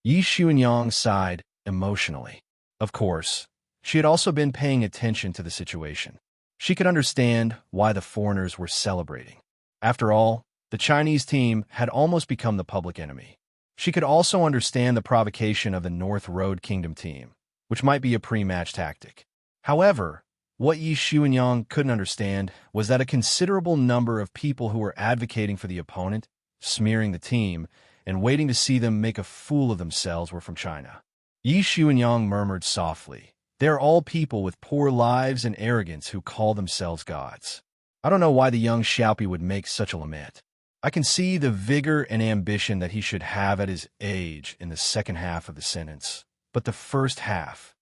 Yi Xuanyang sighed emotionally. Of course, she had also been paying attention to the situation. She could understand why the foreigners were celebrating. After all, the Chinese team had almost become the public enemy. She could also understand the provocation of the North Road Kingdom team, which might be a pre-match tactic. However, what Yi Xuanyang couldn't understand was that a considerable number of people who were advocating for the opponent, smearing the team, and waiting to see them make a fool of themselves were from China. Yi Xuanyang murmured softly, they're all people with poor lives and arrogance who call themselves gods. I don't know why the young Xiaopi would make such a lament. I can see the vigor and ambition that he should have at his age in the second half of the sentence. But the first half...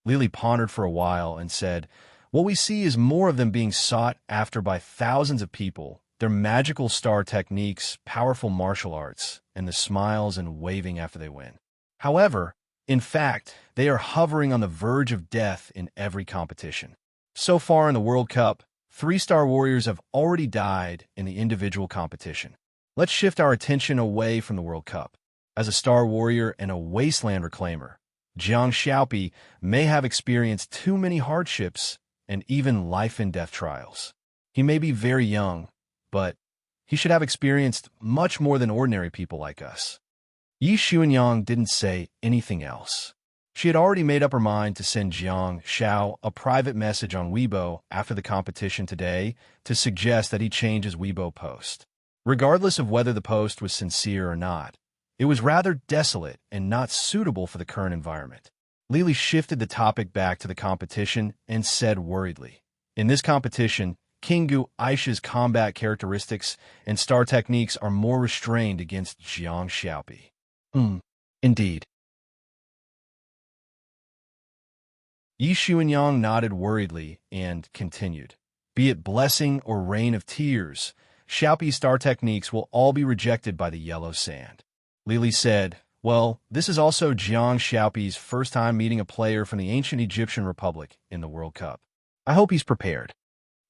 Lili pondered for a while and said, what we see is more of them being sought after by thousands of people, their magical star techniques, powerful martial arts, and the smiles and waving after they win. However, in fact, they are hovering on the verge of death in every competition. So far in the World Cup, 3 Star Warriors have already died in the individual competition. Let's shift our attention away from the World Cup. As a Star Warrior and a Wasteland Reclaimer, Jiang Xiaopi may have experienced too many hardships and even life-and-death trials. He may be very young, but he should have experienced much more than ordinary people like us. Yi Xuanyang didn't say anything else. She had already made up her mind to send Jiang Xiao a private message on Weibo after the competition today to suggest that he change his Weibo post. Regardless of whether the post was sincere or not, it was rather desolate and not suitable for the current environment. Lili shifted the topic back to the competition and said worriedly, in this competition, Kingu Aisha's combat characteristics and star techniques are more restrained against Jiang Xiaopi. Indeed. Yi Xuanyang nodded worriedly and continued, be it blessing or rain of tears, Xiaopi's star techniques will all be rejected by the yellow sand. Lili said, well, this is also Jiang Xiaopi's first time meeting a player from the ancient Egyptian Republic in the World Cup. I hope he's prepared.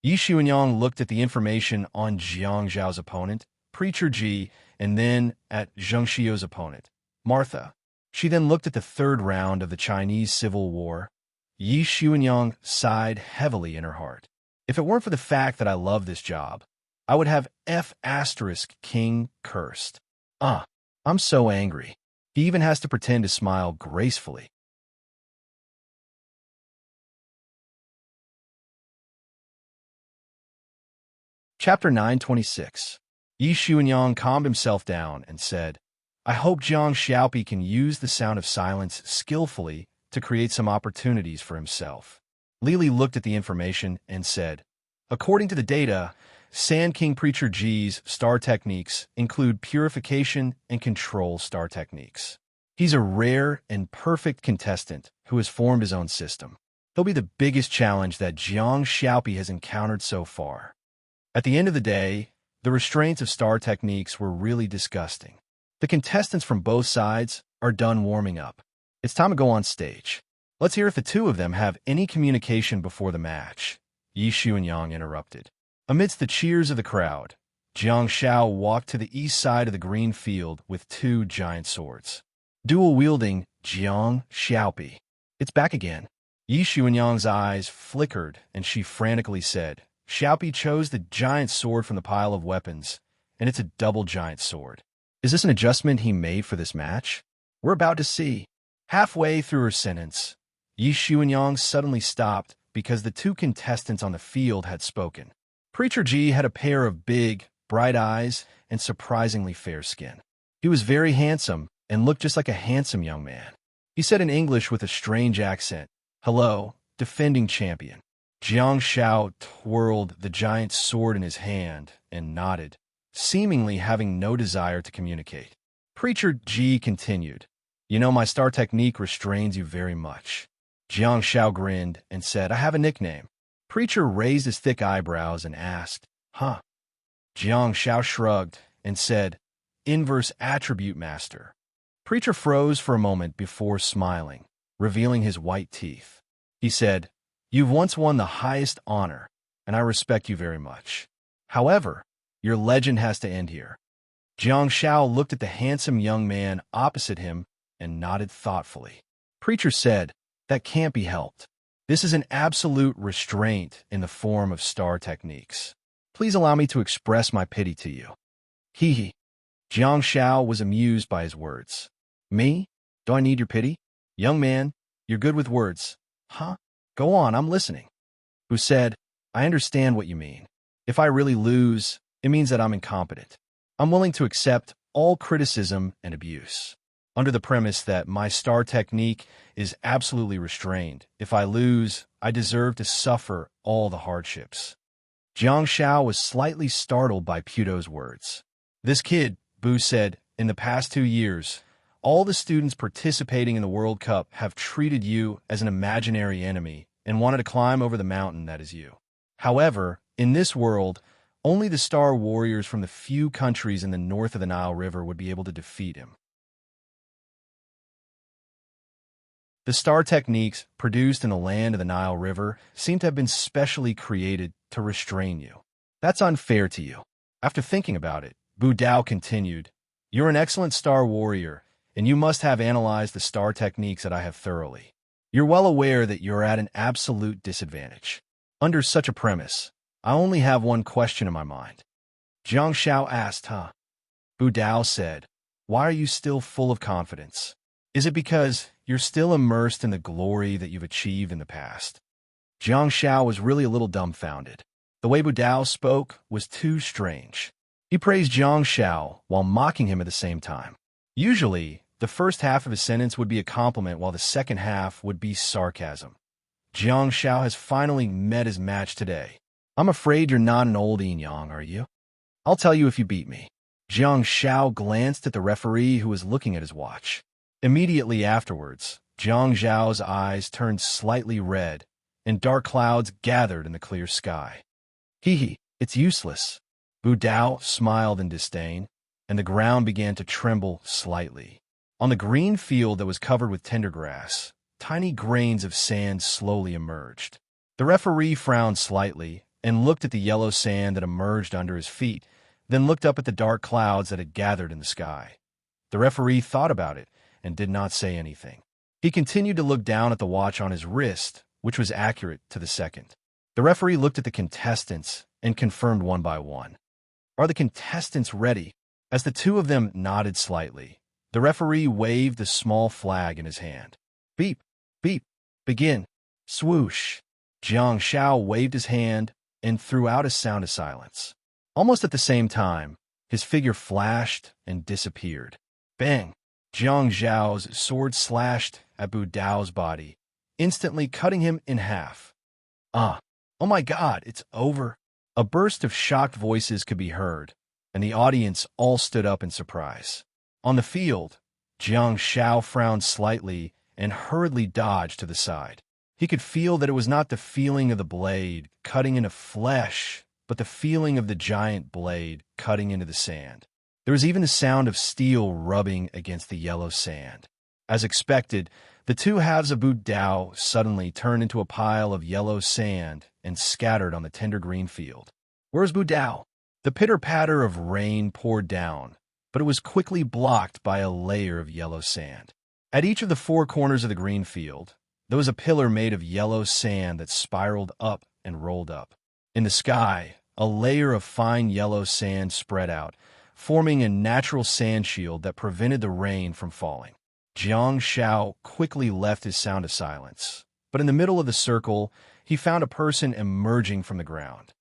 Yi Xuanyang looked at the information on Jiang Zhao's opponent, Preacher Ji, and then at Zheng Xiu's opponent, Martha. She then looked at the third round of the Chinese Civil War. Yi Xuanyang sighed heavily in her heart. If it weren't for the fact that I love this job, I would have F asterisk king cursed. I'm so angry. He even has to pretend to smile gracefully. Chapter 926. Yi Xuanyang calmed himself down and said, I hope Jiang Xiaopi can use the sound of silence skillfully to create some opportunities for himself. Lili looked at the information and said, according to the data, Sand King Preacher Ji's star techniques include purification and control star techniques. He's a rare and perfect contestant who has formed his own system. He'll be the biggest challenge that Jiang Xiaopi has encountered so far. At the end of the day, the restraints of star techniques were really disgusting. The contestants from both sides are done warming up. It's time to go on stage. Let's hear if the two of them have any communication before the match. Yi Xuanyang interrupted. Amidst the cheers of the crowd, Jiang Xiao walked to the east side of the green field with two giant swords. Dual-wielding Jiang Xiaopi. It's back again. Yi Xuanyang's eyes flickered and she frantically said, Xiaopi chose the giant sword from the pile of weapons, and it's a double giant sword. Is this an adjustment he made for this match? We're about to see. Halfway through her sentence, Yi Xuanyang suddenly stopped because the two contestants on the field had spoken. Preacher Ji had a pair of big, bright eyes and surprisingly fair skin. He was very handsome and looked just like a handsome young man. He said in English with a strange accent, Hello, defending champion. Jiang Xiao twirled the giant sword in his hand and nodded, seemingly having no desire to communicate. Preacher Ji continued, You know, my star technique restrains you very much. Jiang Xiao grinned and said, I have a nickname. Preacher raised his thick eyebrows and asked, Huh? Jiang Xiao shrugged and said, Inverse Attribute Master. Preacher froze for a moment before smiling, revealing his white teeth. He said, You've once won the highest honor, and I respect you very much. However, your legend has to end here. Jiang Xiao looked at the handsome young man opposite him and nodded thoughtfully. Preacher said, That can't be helped. This is an absolute restraint in the form of star techniques. Please allow me to express my pity to you. Hee hee. Jiang Xiao was amused by his words. Me? Do I need your pity? Young man, you're good with words. Huh? Go on, I'm listening. Who said, I understand what you mean. If I really lose, it means that I'm incompetent. I'm willing to accept all criticism and abuse, under the premise that my star technique is absolutely restrained. If I lose, I deserve to suffer all the hardships. Jiang Xiao was slightly startled by Puto's words. This kid, Bu said, in the past 2 years, all the students participating in the World Cup have treated you as an imaginary enemy and wanted to climb over the mountain that is you. However, in this world, only the star warriors from the few countries in the north of the Nile River would be able to defeat him. The star techniques produced in the land of the Nile River seem to have been specially created to restrain you. That's unfair to you. After thinking about it, Bu Dao continued, You're an excellent star warrior, and you must have analyzed the star techniques that I have thoroughly. You're well aware that you're at an absolute disadvantage. Under such a premise, I only have one question in my mind. Jiang Xiao asked, Bu Dao said, Why are you still full of confidence? Is it because you're still immersed in the glory that you've achieved in the past? Jiang Xiao was really a little dumbfounded. The way Bu Dao spoke was too strange. He praised Jiang Xiao while mocking him at the same time. Usually, the first half of his sentence would be a compliment while the second half would be sarcasm. Jiang Xiao has finally met his match today. I'm afraid you're not an old yin-yang, are you? I'll tell you if you beat me. Jiang Xiao glanced at the referee who was looking at his watch. Immediately afterwards, Jiang Zhao's eyes turned slightly red, and dark clouds gathered in the clear sky. Hee hee, it's useless. Bu Dao smiled in disdain, and the ground began to tremble slightly. On the green field that was covered with tender grass, tiny grains of sand slowly emerged. The referee frowned slightly and looked at the yellow sand that emerged under his feet then looked up at the dark clouds that had gathered in the sky. The referee thought about it and did not say anything. He continued to look down at the watch on his wrist, which was accurate to the second. The referee looked at the contestants and confirmed one by one. "Are the contestants ready?" As the two of them nodded slightly, the referee waved a small flag in his hand. "Beep, beep, begin." Swoosh. Jiang Shao waved his hand and threw out a sound of silence. Almost at the same time, his figure flashed and disappeared. Bang! Jiang Zhao's sword slashed at Bu Dao's body, instantly cutting him in half. Oh my God, it's over." A burst of shocked voices could be heard, and the audience all stood up in surprise. On the field, Jiang Shao frowned slightly and hurriedly dodged to the side. He could feel that it was not the feeling of the blade cutting into flesh, but the feeling of the giant blade cutting into the sand. There was even the sound of steel rubbing against the yellow sand. As expected, the two halves of Bu Dao suddenly turned into a pile of yellow sand and scattered on the tender green field. "Where's Bu Dao?" The pitter-patter of rain poured down, but it was quickly blocked by a layer of yellow sand. At each of the four corners of the green field, there was a pillar made of yellow sand that spiraled up and rolled up. In the sky, a layer of fine yellow sand spread out, forming a natural sand shield that prevented the rain from falling. Jiang Shao quickly left his sound of silence, but in the middle of the circle, he found a person emerging from the ground.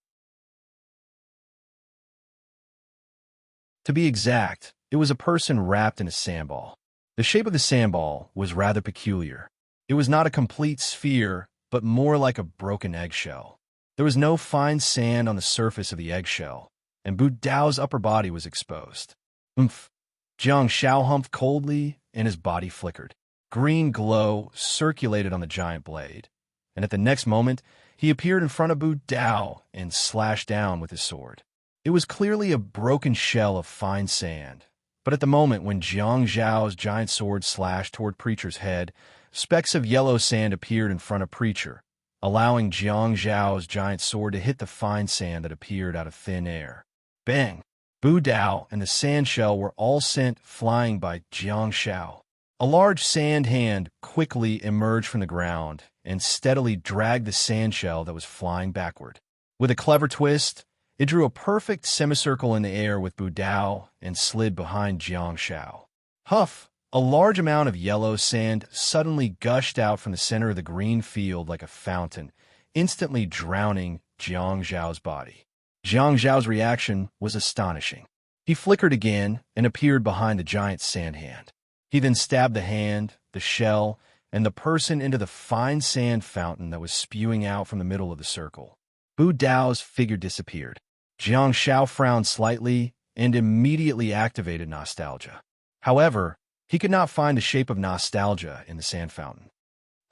To be exact, it was a person wrapped in a sandball. The shape of the sandball was rather peculiar. It was not a complete sphere, but more like a broken eggshell. There was no fine sand on the surface of the eggshell, and Bu Dao's upper body was exposed. Oomph! Jiang Shao humphed coldly, and his body flickered. Green glow circulated on the giant blade, and at the next moment, he appeared in front of Bu Dao and slashed down with his sword. It was clearly a broken shell of fine sand, but at the moment when Jiang Zhao's giant sword slashed toward Preacher's head, specks of yellow sand appeared in front of Preacher, allowing Jiang Zhao's giant sword to hit the fine sand that appeared out of thin air. Bang! Bu Dao and the sand shell were all sent flying by Jiang Shao. A large sand hand quickly emerged from the ground and steadily dragged the sand shell that was flying backward. With a clever twist, it drew a perfect semicircle in the air with Bu Dao and slid behind Jiang Shao. Huff! A large amount of yellow sand suddenly gushed out from the center of the green field like a fountain, instantly drowning Jiang Zhao's body. Jiang Zhao's reaction was astonishing. He flickered again and appeared behind the giant sand hand. He then stabbed the hand, the shell, and the person into the fine sand fountain that was spewing out from the middle of the circle. Bu Dao's figure disappeared. Jiang Shao frowned slightly and immediately activated nostalgia. However, he could not find the shape of nostalgia in the sand fountain.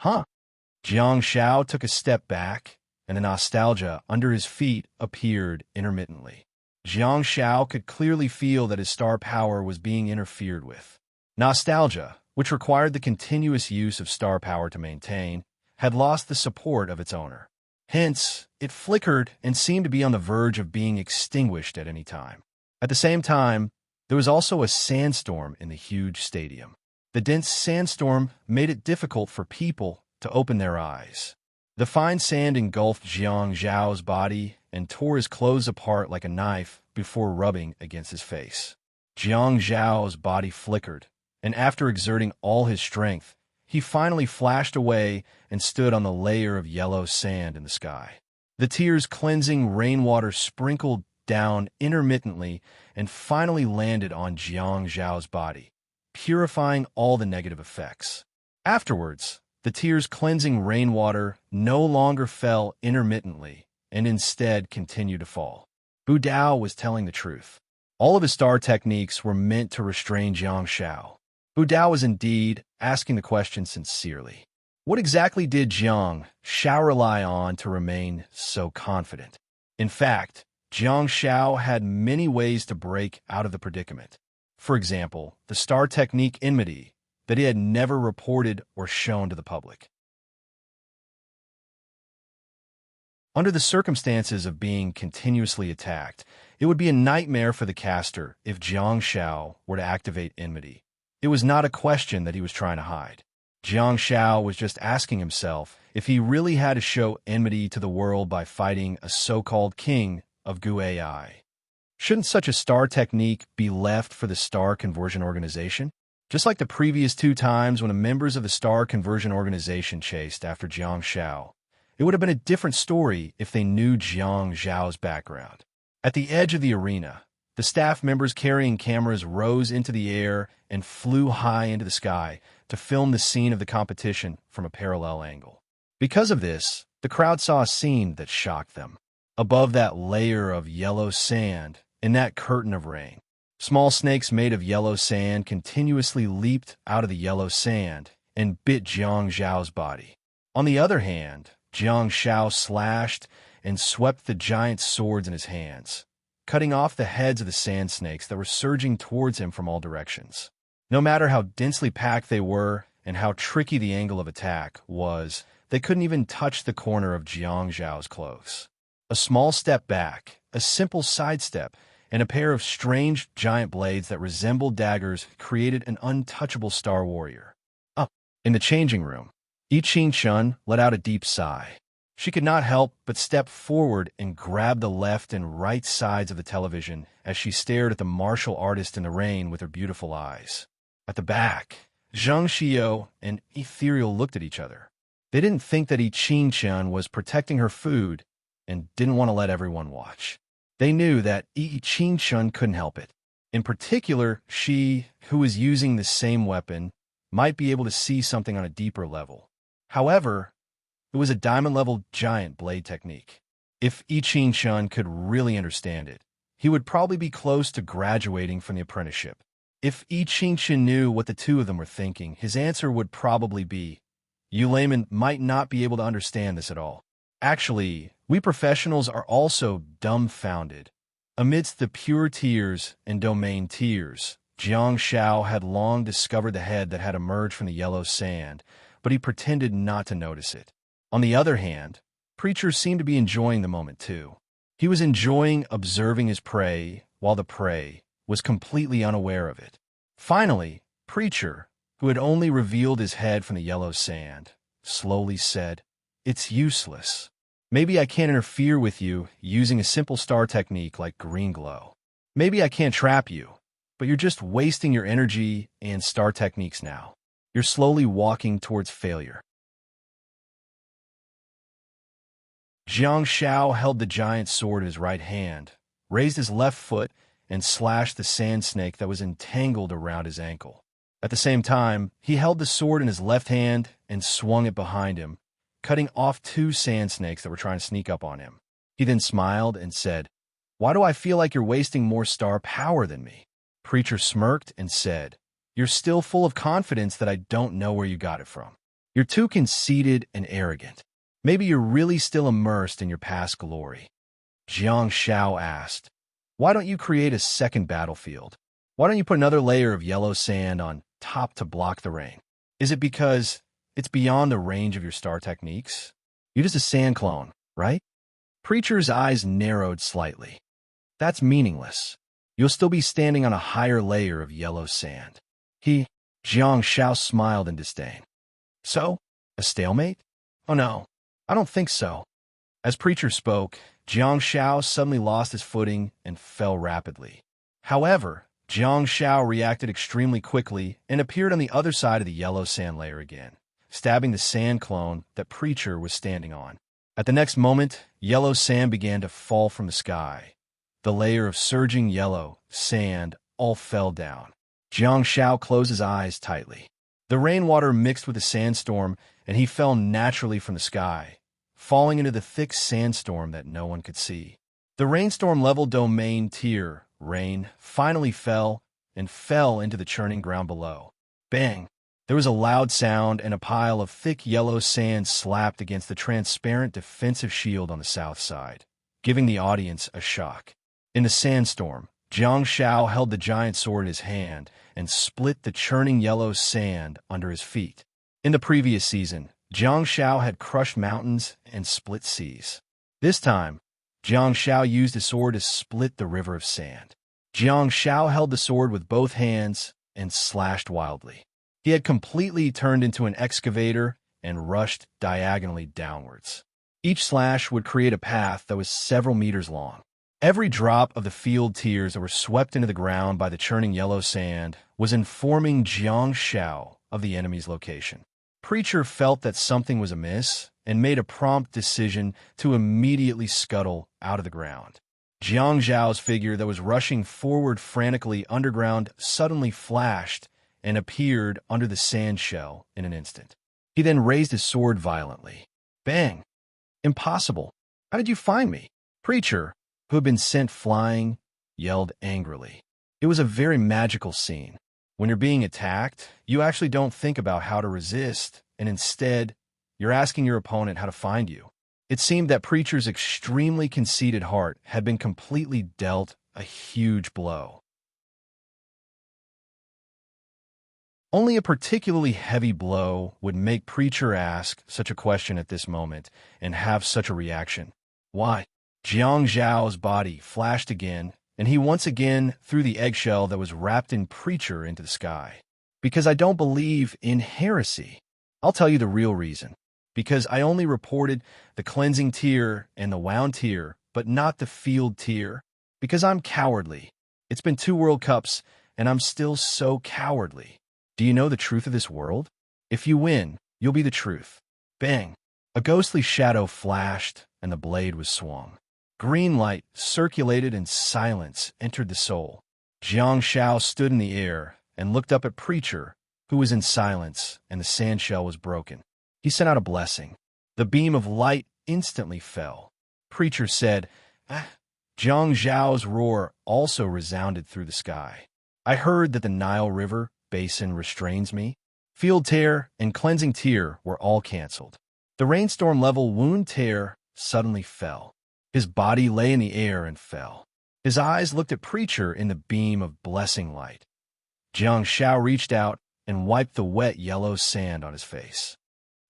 Huh? Jiang Shao took a step back, and the nostalgia under his feet appeared intermittently. Jiang Shao could clearly feel that his star power was being interfered with. Nostalgia, which required the continuous use of star power to maintain, had lost the support of its owner. Hence, it flickered and seemed to be on the verge of being extinguished at any time. At the same time, there was also a sandstorm in the huge stadium. The dense sandstorm made it difficult for people to open their eyes. The fine sand engulfed Jiang Zhao's body and tore his clothes apart like a knife before rubbing against his face. Jiang Zhao's body flickered, and after exerting all his strength, he finally flashed away and stood on the layer of yellow sand in the sky. The tears-cleansing rainwater sprinkled down intermittently and finally landed on Jiang Zhao's body, purifying all the negative effects. Afterwards, the tears-cleansing rainwater no longer fell intermittently and instead continued to fall. Bu Dao was telling the truth. All of his star techniques were meant to restrain Jiang Shao. Bu Dao was indeed asking the question sincerely. What exactly did Jiang Shao rely on to remain so confident? In fact, Jiang Shao had many ways to break out of the predicament. For example, the star technique enmity that he had never reported or shown to the public. Under the circumstances of being continuously attacked, it would be a nightmare for the caster if Jiang Shao were to activate enmity. It was not a question that he was trying to hide. Jiang Shao was just asking himself if he really had to show enmity to the world by fighting a so-called king of Gu AI. Shouldn't such a star technique be left for the Star Conversion Organization? Just like the previous two times when the members of the Star Conversion Organization chased after Jiang Shao, it would have been a different story if they knew Jiang Zhao's background. At the edge of the arena, the staff members carrying cameras rose into the air and flew high into the sky to film the scene of the competition from a parallel angle. Because of this, the crowd saw a scene that shocked them. Above that layer of yellow sand, in that curtain of rain, small snakes made of yellow sand continuously leaped out of the yellow sand and bit Jiang Zhao's body. On the other hand, Jiang Shao slashed and swept the giant swords in his hands, cutting off the heads of the sand snakes that were surging towards him from all directions. No matter how densely packed they were and how tricky the angle of attack was, they couldn't even touch the corner of Jiang Zhao's clothes. A small step back, a simple sidestep, and a pair of strange giant blades that resembled daggers created an untouchable star warrior. Up in the changing room, Yi Qingshun let out a deep sigh. She could not help but step forward and grab the left and right sides of the television as she stared at the martial artist in the rain with her beautiful eyes. At the back, Zhang Xiao and Ethereal looked at each other. They didn't think that Yi Qingshun was protecting her food and didn't want to let everyone watch. They knew that Yi Qingshun couldn't help it. In particular, she, who was using the same weapon, might be able to see something on a deeper level. However, it was a diamond-level giant blade technique. If Yi Qingshun could really understand it, he would probably be close to graduating from the apprenticeship. If Yi Qingshun knew what the two of them were thinking, his answer would probably be, "You laymen might not be able to understand this at all. Actually, we professionals are also dumbfounded." Amidst the pure tears and domain tears, Jiang Shao had long discovered the head that had emerged from the yellow sand, but he pretended not to notice it. On the other hand, Preacher seemed to be enjoying the moment too. He was enjoying observing his prey, while the prey was completely unaware of it. Finally, Preacher, who had only revealed his head from the yellow sand, slowly said, "It's useless. Maybe I can't interfere with you using a simple star technique like green glow. Maybe I can't trap you, but you're just wasting your energy and star techniques now. You're slowly walking towards failure." Jiang Shao held the giant sword in his right hand, raised his left foot, and slashed the sand snake that was entangled around his ankle. At the same time, he held the sword in his left hand and swung it behind him, cutting off two sand snakes that were trying to sneak up on him. He then smiled and said, "Why do I feel like you're wasting more star power than me?" Preacher smirked and said, "You're still full of confidence that I don't know where you got it from. You're too conceited and arrogant. Maybe you're really still immersed in your past glory." Jiang Shao asked, "Why don't you create a second battlefield? Why don't you put another layer of yellow sand on top to block the rain? Is it because it's beyond the range of your star techniques? You're just a sand clone, right?" Preacher's eyes narrowed slightly. "That's meaningless. You'll still be standing on a higher layer of yellow sand." Jiang Shao smiled in disdain. "So, a stalemate? Oh no, I don't think so." As Preacher spoke, Jiang Shao suddenly lost his footing and fell rapidly. However, Jiang Shao reacted extremely quickly and appeared on the other side of the yellow sand layer again, stabbing the sand clone that Preacher was standing on. At the next moment, yellow sand began to fall from the sky. The layer of surging yellow sand all fell down. Jiang Shao closed his eyes tightly. The rainwater mixed with the sandstorm, and he fell naturally from the sky, falling into the thick sandstorm that no one could see. The rainstorm-level domain tier, rain, finally fell into the churning ground below. Bang! There was a loud sound, and a pile of thick yellow sand slapped against the transparent defensive shield on the south side, giving the audience a shock. In the sandstorm, Jiang Shao held the giant sword in his hand and split the churning yellow sand under his feet. In the previous season, Jiang Shao had crushed mountains and split seas. This time, Jiang Shao used his sword to split the river of sand. Jiang Shao held the sword with both hands and slashed wildly. He had completely turned into an excavator and rushed diagonally downwards. Each slash would create a path that was several meters long. Every drop of the field tears that were swept into the ground by the churning yellow sand was informing Jiang Shao of the enemy's location. Preacher felt that something was amiss and made a prompt decision to immediately scuttle out of the ground. Jiang Zhao's figure that was rushing forward frantically underground suddenly flashed and appeared under the sand shell in an instant. He then raised his sword violently. Bang! Impossible! How did you find me? Preacher, who had been sent flying, yelled angrily. It was a very magical scene. When you're being attacked, you actually don't think about how to resist, and instead, you're asking your opponent how to find you. It seemed that Preacher's extremely conceited heart had been completely dealt a huge blow. Only a particularly heavy blow would make Preacher ask such a question at this moment and have such a reaction. Why? Jiang Zhao's body flashed again, and he once again threw the eggshell that was wrapped in Preacher into the sky. Because I don't believe in heresy. I'll tell you the real reason. Because I only reported the cleansing tear and the wound tear, but not the field tear. Because I'm cowardly. It's been 2 World Cups, and I'm still so cowardly. Do you know the truth of this world? If you win, you'll be the truth. Bang! A ghostly shadow flashed, and the blade was swung. Green light circulated and silence entered the soul. Jiang Shao stood in the air and looked up at Preacher, who was in silence, and the sand shell was broken. He sent out a blessing. The beam of light instantly fell. Preacher said, "Ah." Jiang Zhao's roar also resounded through the sky. I heard that the Nile River basin restrains me. Field tear and cleansing tear were all cancelled. The rainstorm level wound tear suddenly fell. His body lay in the air and fell. His eyes looked at Preacher in the beam of blessing light. Jiang Shao reached out and wiped the wet yellow sand on his face.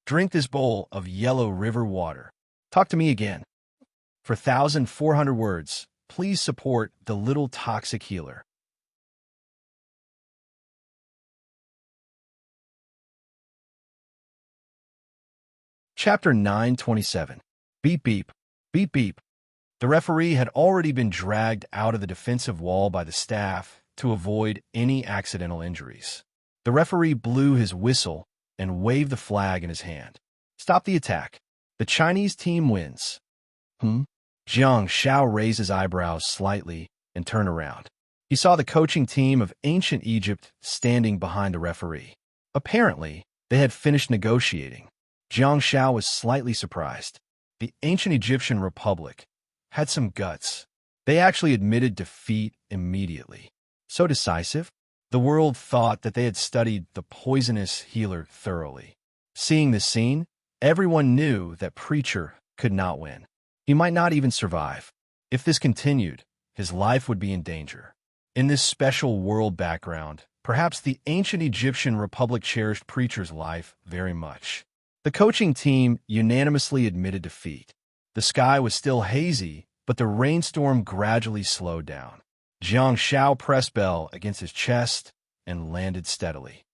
Drink this bowl of yellow river water. Talk to me again. For 1,400 words, please support the Little Toxic Healer. Chapter 927. Beep beep, beep beep. The referee had already been dragged out of the defensive wall by the staff to avoid any accidental injuries. The referee blew his whistle and waved the flag in his hand. Stop the attack. The Chinese team wins. Jiang Shao raised his eyebrows slightly and turned around. He saw the coaching team of ancient Egypt standing behind the referee. Apparently, they had finished negotiating. Jiang Shao was slightly surprised. The ancient Egyptian Republic had some guts. They actually admitted defeat immediately. So decisive? The world thought that they had studied the poisonous healer thoroughly. Seeing this scene, everyone knew that Preacher could not win. He might not even survive. If this continued, his life would be in danger. In this special world background, perhaps the ancient Egyptian Republic cherished Preacher's life very much. The coaching team unanimously admitted defeat. The sky was still hazy, but the rainstorm gradually slowed down. Jiang Shao pressed bell against his chest and landed steadily.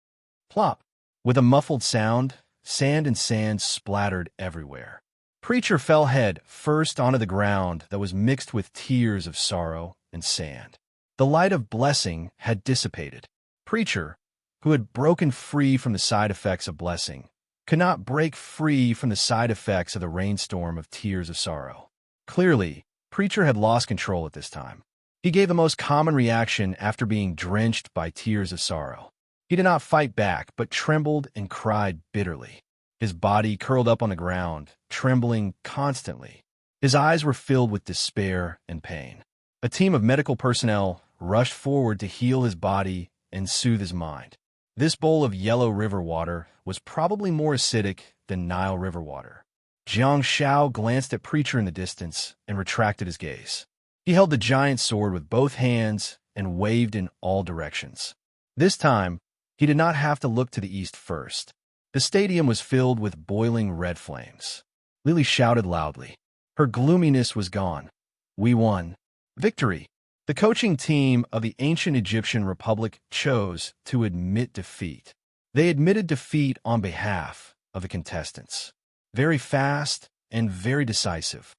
Plop! With a muffled sound, sand and sand splattered everywhere. Preacher fell head first onto the ground that was mixed with tears of sorrow and sand. The light of blessing had dissipated. Preacher, who had broken free from the side effects of blessing, could not break free from the side effects of the rainstorm of tears of sorrow. Clearly, Preacher had lost control at this time. He gave the most common reaction after being drenched by tears of sorrow. He did not fight back, but trembled and cried bitterly. His body curled up on the ground, trembling constantly. His eyes were filled with despair and pain. A team of medical personnel rushed forward to heal his body and soothe his mind. This bowl of yellow river water was probably more acidic than Nile River water. Jiang Shao glanced at Preacher in the distance and retracted his gaze. He held the giant sword with both hands and waved in all directions. This time, he did not have to look to the east first. The stadium was filled with boiling red flames. Lily shouted loudly, Her gloominess was gone. We won. Victory. The coaching team of the ancient Egyptian Republic chose to admit defeat. They admitted defeat on behalf of the contestants. Very fast and very decisive.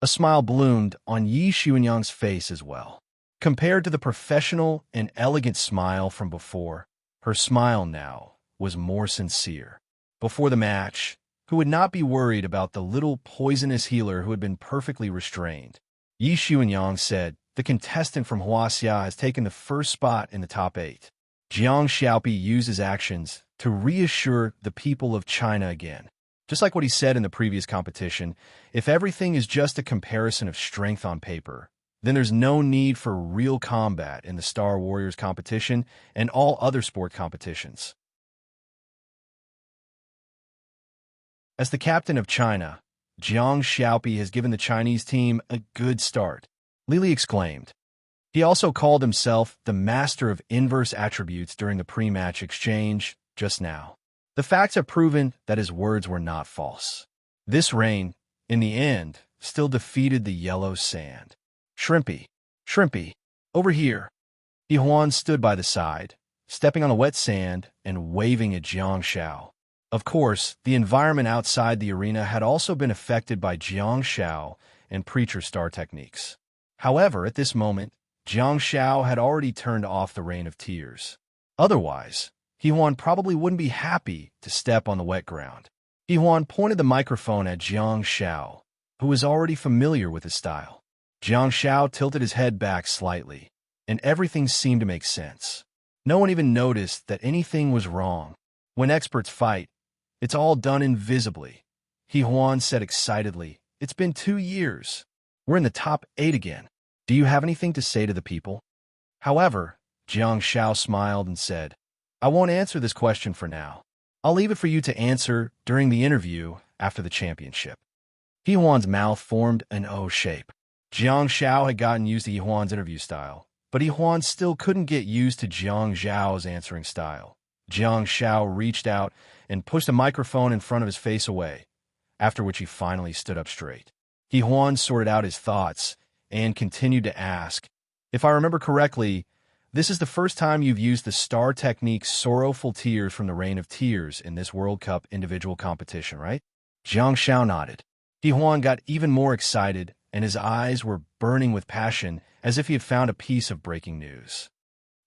A smile bloomed on Yi Xuanyang's face as well. Compared to the professional and elegant smile from before, her smile now was more sincere. Before the match, who would not be worried about the little poisonous healer who had been perfectly restrained, Yi Xuanyang said, "The contestant from Huaxia has taken the first spot in the top 8. Jiang Xiaopi used his actions to reassure the people of China again. Just like what he said in the previous competition, if everything is just a comparison of strength on paper, then there's no need for real combat in the Star Warriors competition and all other sport competitions." As the captain of China, Jiang Xiaopi has given the Chinese team a good start, Lili exclaimed. He also called himself the master of inverse attributes during the pre-match exchange just now. The facts have proven that his words were not false. This rain, in the end, still defeated the yellow sand. Shrimpy, Shrimpy, over here. Huan stood by the side, stepping on the wet sand and waving at Jiang Xiao. Of course, the environment outside the arena had also been affected by Jiang Xiao and Preacher Star techniques. However, at this moment, Jiang Xiao had already turned off the rain of tears. Otherwise, Huan probably wouldn't be happy to step on the wet ground. Huan pointed the microphone at Jiang Xiao, who was already familiar with his style. Jiang Xiao tilted his head back slightly, and everything seemed to make sense. No one even noticed that anything was wrong. When experts fight, it's all done invisibly. Huan said excitedly, "It's been 2 years. We're in the top 8 again. Do you have anything to say to the people?" However, Jiang Xiao smiled and said, "I won't answer this question for now. I'll leave it for you to answer during the interview after the championship." Huan's mouth formed an O shape. Jiang Xiao had gotten used to Huan's interview style, but Huan still couldn't get used to Jiang Zhao's answering style. Jiang Xiao reached out and pushed the microphone in front of his face away, after which he finally stood up straight. Huan sorted out his thoughts and continued to ask, "If I remember correctly, this is the first time you've used the star technique Sorrowful Tears from the Rain of Tears in this World Cup individual competition, right?" Jiang Xiao nodded. Huan got even more excited, and his eyes were burning with passion as if he had found a piece of breaking news.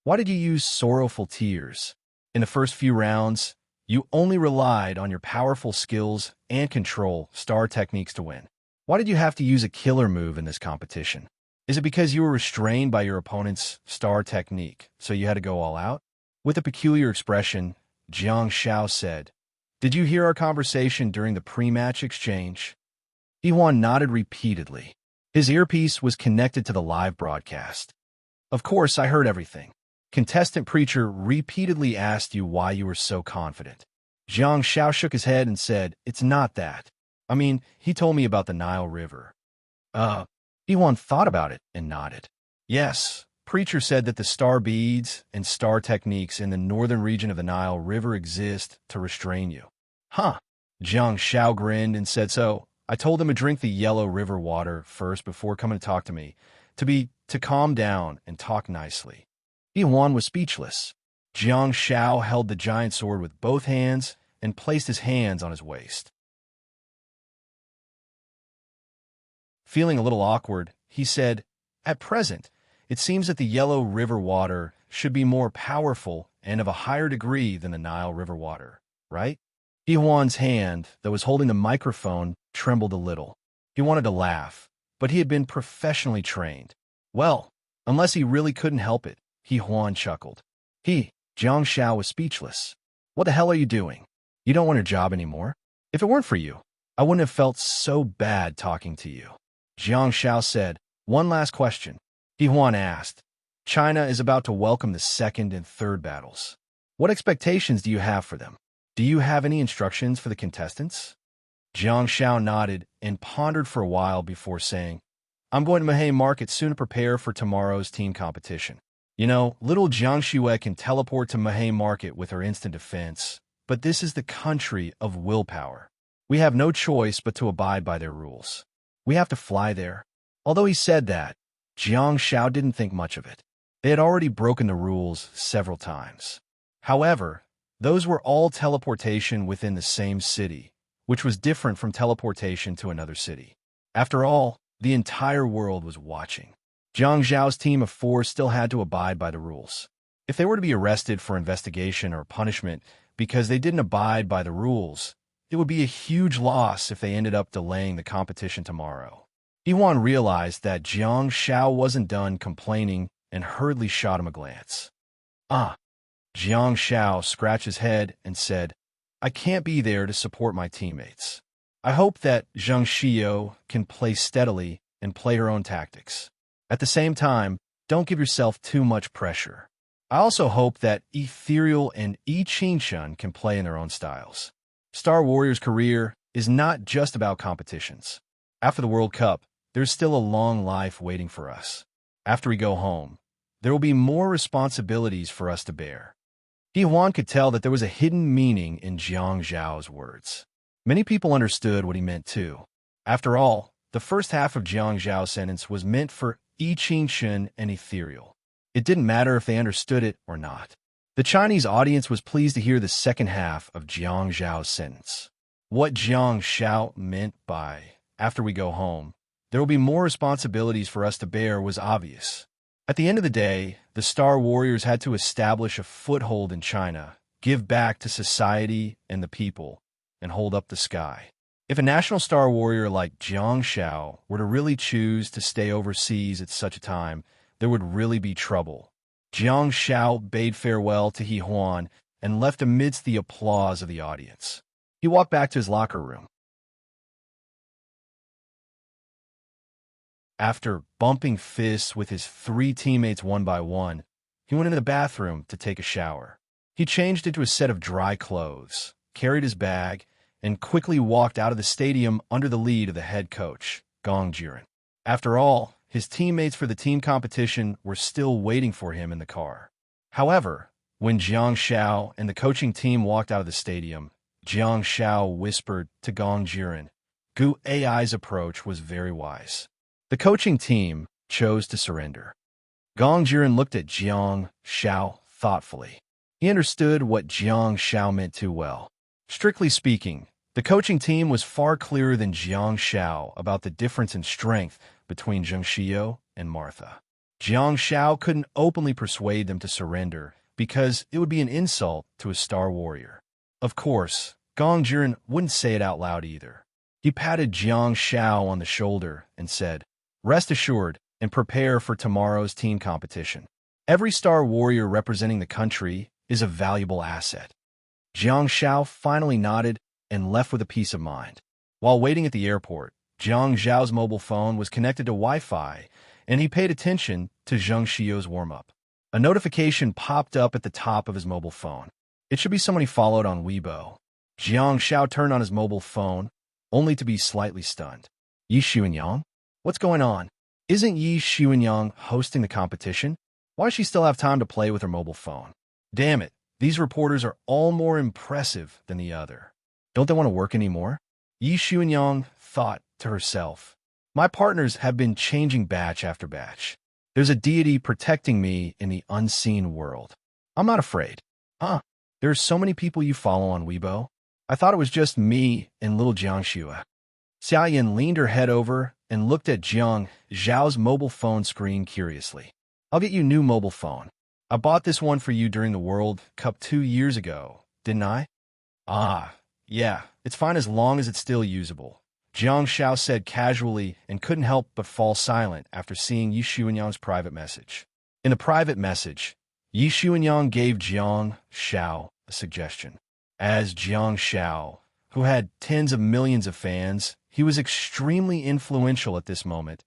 "Why did you use Sorrowful Tears? In the first few rounds, you only relied on your powerful skills and control star techniques to win. Why did you have to use a killer move in this competition? Is it because you were restrained by your opponent's star technique, so you had to go all out?" With a peculiar expression, Jiang Xiao said, "Did you hear our conversation during the pre-match exchange?" Huan nodded repeatedly. His earpiece was connected to the live broadcast. "Of course, I heard everything. Contestant Preacher repeatedly asked you why you were so confident." Jiang Xiao shook his head and said, "It's not that. I mean, he told me about the Nile River." Huan thought about it and nodded. "Yes, Preacher said that the star beads and star techniques in the northern region of the Nile River exist to restrain you." "Huh." Jiang Xiao grinned and said, "So, I told him to drink the yellow river water first before coming to talk to me, to calm down and talk nicely." Huan was speechless. Jiang Xiao held the giant sword with both hands and placed his hands on his waist. Feeling a little awkward, he said, "At present, it seems that the yellow river water should be more powerful and of a higher degree than the Nile River water, right?" Huan's hand that was holding the microphone trembled a little. He wanted to laugh, but he had been professionally trained. "Well, unless he really couldn't help it," Huan chuckled. Jiang Xiao was speechless. "What the hell are you doing? You don't want a job anymore? If it weren't for you, I wouldn't have felt so bad talking to you." Jiang Xiao said, "One last question." Huan asked, "China is about to welcome the second and third battles. What expectations do you have for them? Do you have any instructions for the contestants?" Jiang Xiao nodded and pondered for a while before saying, "I'm going to Mahay Market soon to prepare for tomorrow's team competition. You know, little Jiang Xue can teleport to Mahay Market with her instant defense, but this is the country of willpower. We have no choice but to abide by their rules. We have to fly there. Although he said that, Jiang Shao didn't think much of it. They had already broken the rules several times. However, those were all teleportation within the same city, which was different from teleportation to another city. After all, the entire world was watching. Jiang Zhao's team of 4 still had to abide by the rules. If they were to be arrested for investigation or punishment because they didn't abide by the rules, it would be a huge loss if they ended up delaying the competition tomorrow. Yihuan realized that Jiang Shao wasn't done complaining and hurriedly shot him a glance. Jiang Shao scratched his head and said, I can't be there to support my teammates. I hope that Zheng Xiao can play steadily and play her own tactics. At the same time, don't give yourself too much pressure. I also hope that Ethereal and Yi Qingshun can play in their own styles. Star Warrior's career is not just about competitions. After the World Cup, there's still a long life waiting for us. After we go home, there will be more responsibilities for us to bear. Yihuan could tell that there was a hidden meaning in Jiang Zhao's words. Many people understood what he meant too. After all, the first half of Jiang Zhao's sentence was meant for Yi Qingshun and Ethereal. It didn't matter if they understood it or not. The Chinese audience was pleased to hear the second half of Jiang Zhao's sentence. What Jiang Zhao meant by, after we go home, there will be more responsibilities for us to bear was obvious. At the end of the day, the Star Warriors had to establish a foothold in China, give back to society and the people, and hold up the sky. If a national Star Warrior like Jiang Shao were to really choose to stay overseas at such a time, there would really be trouble. Jiang Shao bade farewell to Yihuan and left amidst the applause of the audience. He walked back to his locker room. After bumping fists with his 3 teammates one by one, he went into the bathroom to take a shower. He changed into a set of dry clothes, carried his bag, and quickly walked out of the stadium under the lead of the head coach, Gong Jiren. After all, his teammates for the team competition were still waiting for him in the car. However, when Jiang Shao and the coaching team walked out of the stadium, Jiang Shao whispered to Gong Jiren, Gu Ai's approach was very wise. The coaching team chose to surrender. Gong Jiren looked at Jiang Shao thoughtfully. He understood what Jiang Shao meant too well. Strictly speaking, the coaching team was far clearer than Jiang Shao about the difference in strength between Zheng Xiao and Martha. Jiang Shao couldn't openly persuade them to surrender because it would be an insult to a Star Warrior. Of course, Gong Jiren wouldn't say it out loud either. He patted Jiang Shao on the shoulder and said, Rest assured and prepare for tomorrow's team competition. Every Star Warrior representing the country is a valuable asset. Jiang Shao finally nodded and left with a peace of mind. While waiting at the airport, Jiang Zhao's mobile phone was connected to Wi-Fi, and he paid attention to Zheng Xiao's warm-up. A notification popped up at the top of his mobile phone. It should be someone he followed on Weibo. Jiang Shao turned on his mobile phone, only to be slightly stunned. Yi Xuanyang? What's going on? Isn't Yi Xuanyang hosting the competition? Why does she still have time to play with her mobile phone? Damn it, these reporters are all more impressive than the other. Don't they want to work anymore? Yi Xuanyang thought to herself. My partners have been changing batch after batch. There's a deity protecting me in the unseen world. I'm not afraid. There's so many people you follow on Weibo. I thought it was just me and little Jiang Xue. Xiaoyan leaned her head over and looked at Jiang Zhao's mobile phone screen curiously. I'll get you a new mobile phone. I bought this one for you during the World Cup 2 years ago, didn't I? Yeah, it's fine as long as it's still usable. Jiang Shao said casually and couldn't help but fall silent after seeing Yi Xuanyang's private message. In the private message, Yi Xuanyang gave Jiang Shao a suggestion. As Jiang Shao, who had tens of millions of fans, he was extremely influential at this moment,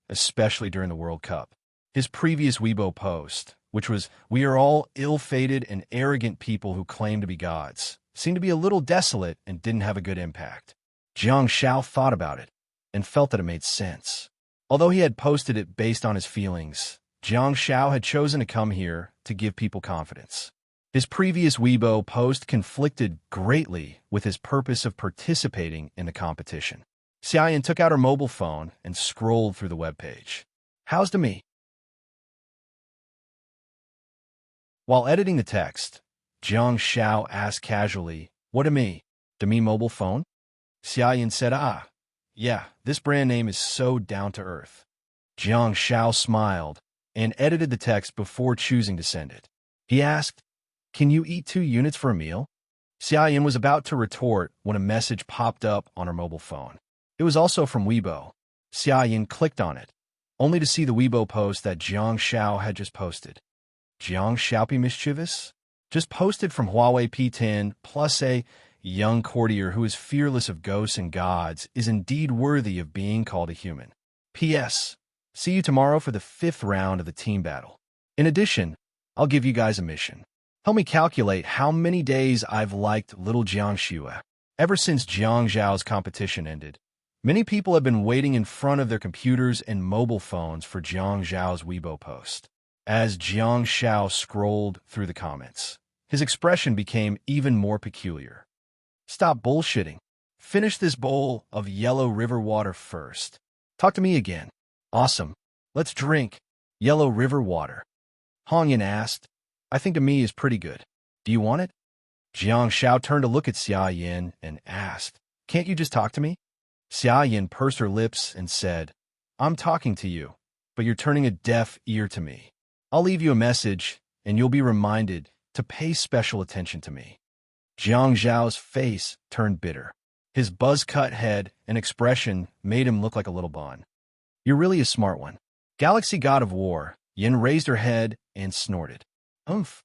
especially during the World Cup. His previous Weibo post, which was, "We are all ill-fated and arrogant people who claim to be gods," seemed to be a little desolate and didn't have a good impact. Jiang Shao thought about it and felt that it made sense. Although he had posted it based on his feelings, Jiang Shao had chosen to come here to give people confidence. His previous Weibo post conflicted greatly with his purpose of participating in the competition. Xiaoyan took out her mobile phone and scrolled through the webpage. How's to me? While editing the text, Jiang Xiao asked casually, what to me? To me mobile phone? Xiaoyan said, yeah, this brand name is so down-to-earth. Jiang Xiao smiled and edited the text before choosing to send it. He asked, can you eat 2 units for a meal? Xiaoyan was about to retort when a message popped up on her mobile phone. It was also from Weibo. Xiaoyan clicked on it, only to see the Weibo post that Jiang Xiao had just posted. Jiang Xiaopi mischievous? Just posted from Huawei P10 plus a young courtier who is fearless of ghosts and gods is indeed worthy of being called a human. P.S. See you tomorrow for the 5th round of the team battle. In addition, I'll give you guys a mission. Help me calculate how many days I've liked little Jiang Xue. Ever since Jiang Zhao's competition ended, many people have been waiting in front of their computers and mobile phones for Jiang Zhao's Weibo post. As Jiang Xiao scrolled through the comments, his expression became even more peculiar. Stop bullshitting. Finish this bowl of yellow river water first. Talk to me again. Awesome. Let's drink. Yellow river water. Hongyan asked. I think to me is pretty good. Do you want it? Jiang Xiao turned to look at Xia Yin and asked, can't you just talk to me? Xia Yin pursed her lips and said, I'm talking to you, but you're turning a deaf ear to me. I'll leave you a message, and you'll be reminded to pay special attention to me. Jiang Zhao's face turned bitter. His buzz-cut head and expression made him look like a little bun. You're really a smart one. Galaxy God of War, Yin raised her head and snorted. Oomph.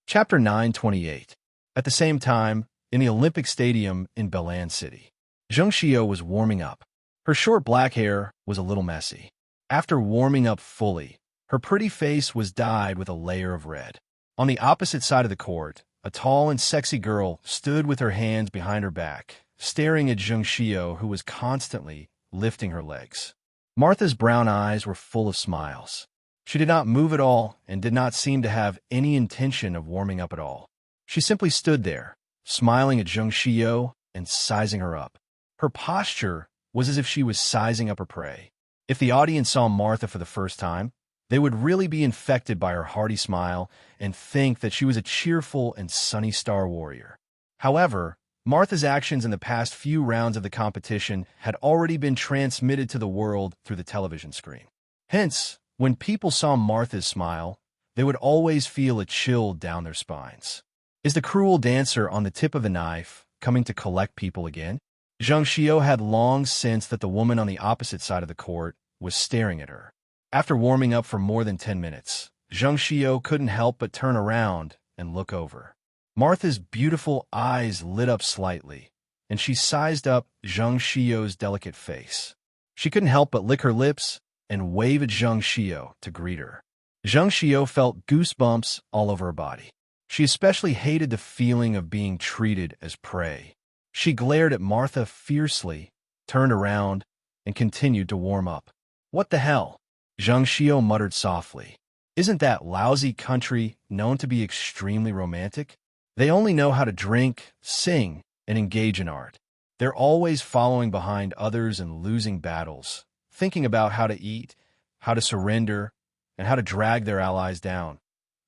Chapter 928. At the same time, in the Olympic Stadium in Belan City, Zheng Xiao was warming up. Her short black hair was a little messy. After warming up fully, her pretty face was dyed with a layer of red. On the opposite side of the court, a tall and sexy girl stood with her hands behind her back, staring at Zheng Xiao, who was constantly lifting her legs. Martha's brown eyes were full of smiles. She did not move at all and did not seem to have any intention of warming up at all. She simply stood there, smiling at Zheng Xiao and sizing her up. Her posture was as if she was sizing up her prey. If the audience saw Martha for the first time, they would really be infected by her hearty smile and think that she was a cheerful and sunny star warrior. However, Martha's actions in the past few rounds of the competition had already been transmitted to the world through the television screen. Hence, when people saw Martha's smile, they would always feel a chill down their spines. Is the cruel dancer on the tip of the knife coming to collect people again? Zheng Xiao had long sensed that the woman on the opposite side of the court was staring at her. After warming up for more than 10 minutes, Zheng Xiao couldn't help but turn around and look over. Martha's beautiful eyes lit up slightly, and she sized up Zheng Xiao's delicate face. She couldn't help but lick her lips and wave at Zheng Xiao to greet her. Zheng Xiao felt goosebumps all over her body. She especially hated the feeling of being treated as prey. She glared at Martha fiercely, turned around, and continued to warm up. What the hell? Zheng Xiao muttered softly. Isn't that lousy country known to be extremely romantic? They only know how to drink, sing, and engage in art. They're always following behind others and losing battles, thinking about how to eat, how to surrender, and how to drag their allies down.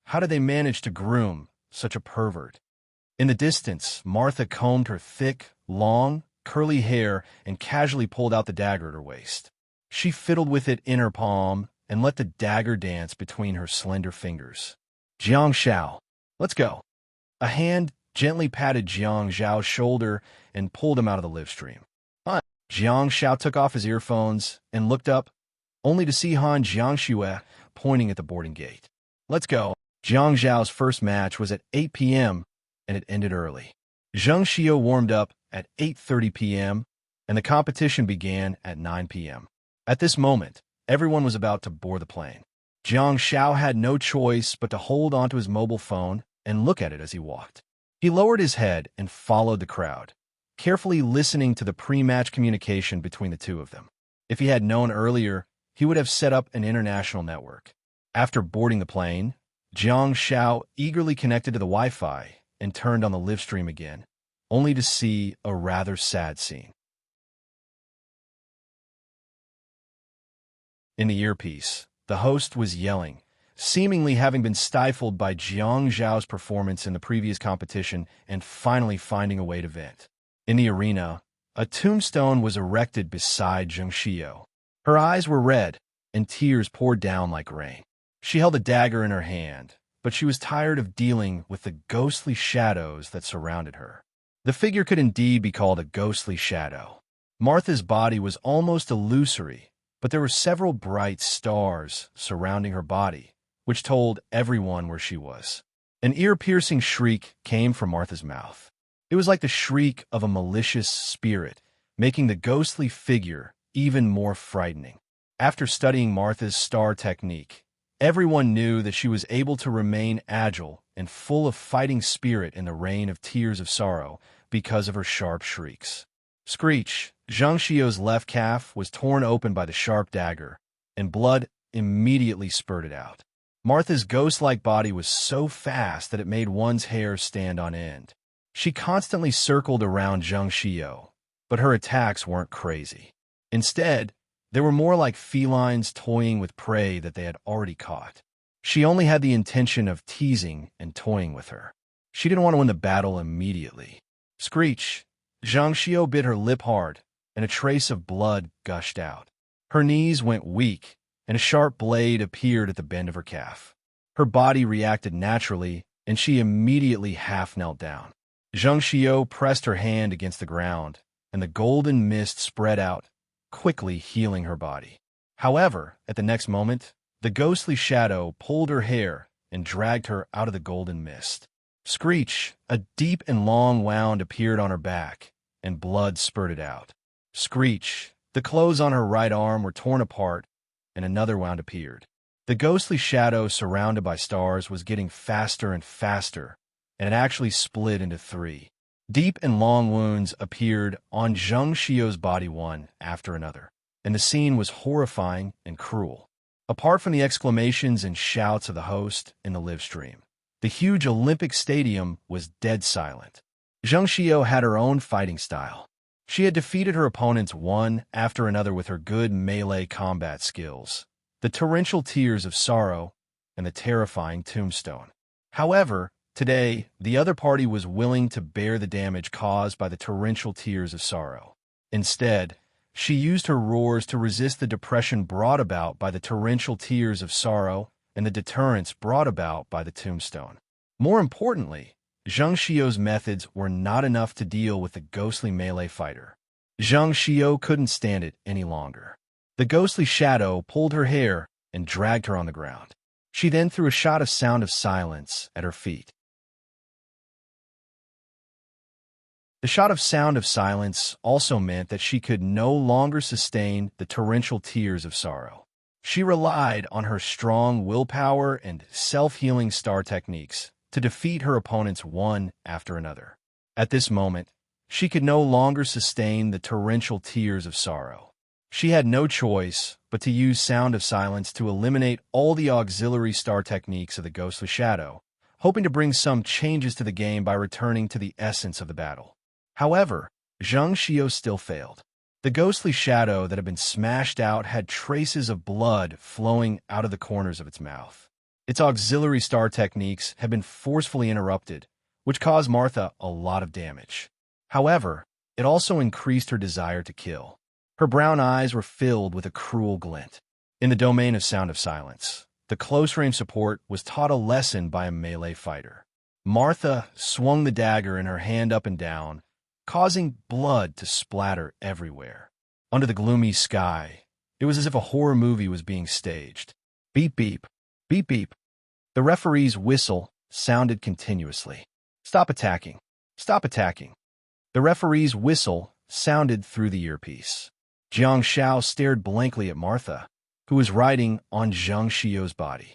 How did they manage to groom such a pervert? In the distance, Martha combed her thick, long, curly hair and casually pulled out the dagger at her waist. She fiddled with it in her palm and let the dagger dance between her slender fingers. Jiang Xiao, let's go. A hand gently patted Jiang Zhao's shoulder and pulled him out of the live stream. Jiang Xiao took off his earphones and looked up, only to see Han Jiangxue pointing at the boarding gate. Let's go. Jiang Zhao's first match was at 8 p.m., and it ended early. Zheng Xiao warmed up at 8:30 p.m., and the competition began at 9 p.m. At this moment, everyone was about to board the plane. Jiang Xiao had no choice but to hold onto his mobile phone and look at it as he walked. He lowered his head and followed the crowd, carefully listening to the pre-match communication between the two of them. If he had known earlier, he would have set up an international network. After boarding the plane, Jiang Xiao eagerly connected to the Wi-Fi and turned on the live stream again, only to see a rather sad scene. In the earpiece, the host was yelling, seemingly having been stifled by Jiang Zhao's performance in the previous competition and finally finding a way to vent. In the arena, a tombstone was erected beside Zheng Xiao. Her eyes were red, and tears poured down like rain. She held a dagger in her hand, but she was tired of dealing with the ghostly shadows that surrounded her. The figure could indeed be called a ghostly shadow. Martha's body was almost illusory, but there were several bright stars surrounding her body, which told everyone where she was. An ear-piercing shriek came from Martha's mouth. It was like the shriek of a malicious spirit, making the ghostly figure even more frightening. After studying Martha's star technique, everyone knew that she was able to remain agile and full of fighting spirit in the rain of tears of sorrow because of her sharp shrieks. Screech, Zhang Xiao's left calf was torn open by the sharp dagger, and blood immediately spurted out. Martha's ghost-like body was so fast that it made one's hair stand on end. She constantly circled around Zhang Xiao, but her attacks weren't crazy. Instead, they were more like felines toying with prey that they had already caught. She only had the intention of teasing and toying with her. She didn't want to win the battle immediately. Screech! Zhang Xiao bit her lip hard, and a trace of blood gushed out. Her knees went weak, and a sharp blade appeared at the bend of her calf. Her body reacted naturally, and she immediately half knelt down. Zhang Xiao pressed her hand against the ground, and the golden mist spread out, quickly healing her body. However, at the next moment, the ghostly shadow pulled her hair and dragged her out of the golden mist. Screech! A deep and long wound appeared on her back, and blood spurted out. Screech! The clothes on her right arm were torn apart, and another wound appeared. The ghostly shadow surrounded by stars was getting faster and faster, and it actually split into 3. Deep and long wounds appeared on Zheng Xiao's body one after another, and the scene was horrifying and cruel. Apart from the exclamations and shouts of the host in the live stream, the huge Olympic stadium was dead silent. Zheng Xiao had her own fighting style. She had defeated her opponents one after another with her good melee combat skills, the torrential tears of sorrow, and the terrifying tombstone. However, today, the other party was willing to bear the damage caused by the torrential tears of sorrow. Instead, she used her roars to resist the depression brought about by the torrential tears of sorrow and the deterrence brought about by the tombstone. More importantly, Zheng Xiao's methods were not enough to deal with the ghostly melee fighter. Zheng Xiao couldn't stand it any longer. The ghostly shadow pulled her hair and dragged her on the ground. She then threw a shot of sound of silence at her feet. The shot of sound of silence also meant that she could no longer sustain the torrential tears of sorrow. She relied on her strong willpower and self-healing star techniques to defeat her opponents one after another. At this moment, she could no longer sustain the torrential tears of sorrow. She had no choice but to use sound of silence to eliminate all the auxiliary star techniques of the ghostly shadow, hoping to bring some changes to the game by returning to the essence of the battle. However, Zheng Xiao still failed. The ghostly shadow that had been smashed out had traces of blood flowing out of the corners of its mouth. Its auxiliary star techniques had been forcefully interrupted, which caused Martha a lot of damage. However, it also increased her desire to kill. Her brown eyes were filled with a cruel glint. In the domain of sound of silence, the close-range support was taught a lesson by a melee fighter. Martha swung the dagger in her hand up and down, causing blood to splatter everywhere. Under the gloomy sky, it was as if a horror movie was being staged. Beep beep, beep beep. The referee's whistle sounded continuously. Stop attacking. Stop attacking. The referee's whistle sounded through the earpiece. Jiang Xiao stared blankly at Martha, who was riding on Zheng Xiao's body.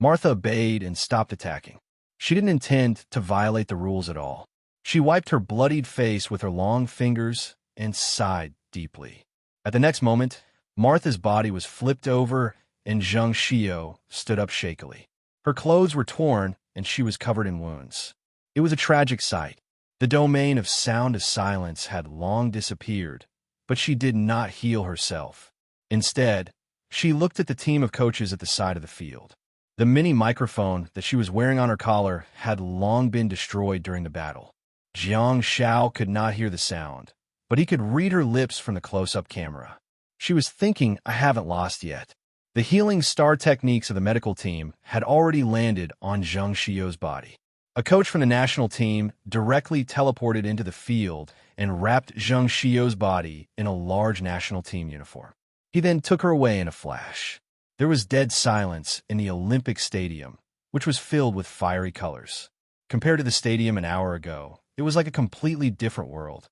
Martha obeyed and stopped attacking. She didn't intend to violate the rules at all. She wiped her bloodied face with her long fingers and sighed deeply. At the next moment, Martha's body was flipped over and Zheng Xiao stood up shakily. Her clothes were torn, and she was covered in wounds. It was a tragic sight. The domain of sound of silence had long disappeared, but she did not heal herself. Instead, she looked at the team of coaches at the side of the field. The mini microphone that she was wearing on her collar had long been destroyed during the battle. Jiang Xiao could not hear the sound, but he could read her lips from the close-up camera. She was thinking, I haven't lost yet. The healing star techniques of the medical team had already landed on Zhang Xiao's body. A coach from the national team directly teleported into the field and wrapped Zhang Xiao's body in a large national team uniform. He then took her away in a flash. There was dead silence in the Olympic Stadium, which was filled with fiery colors. Compared to the stadium an hour ago, it was like a completely different world.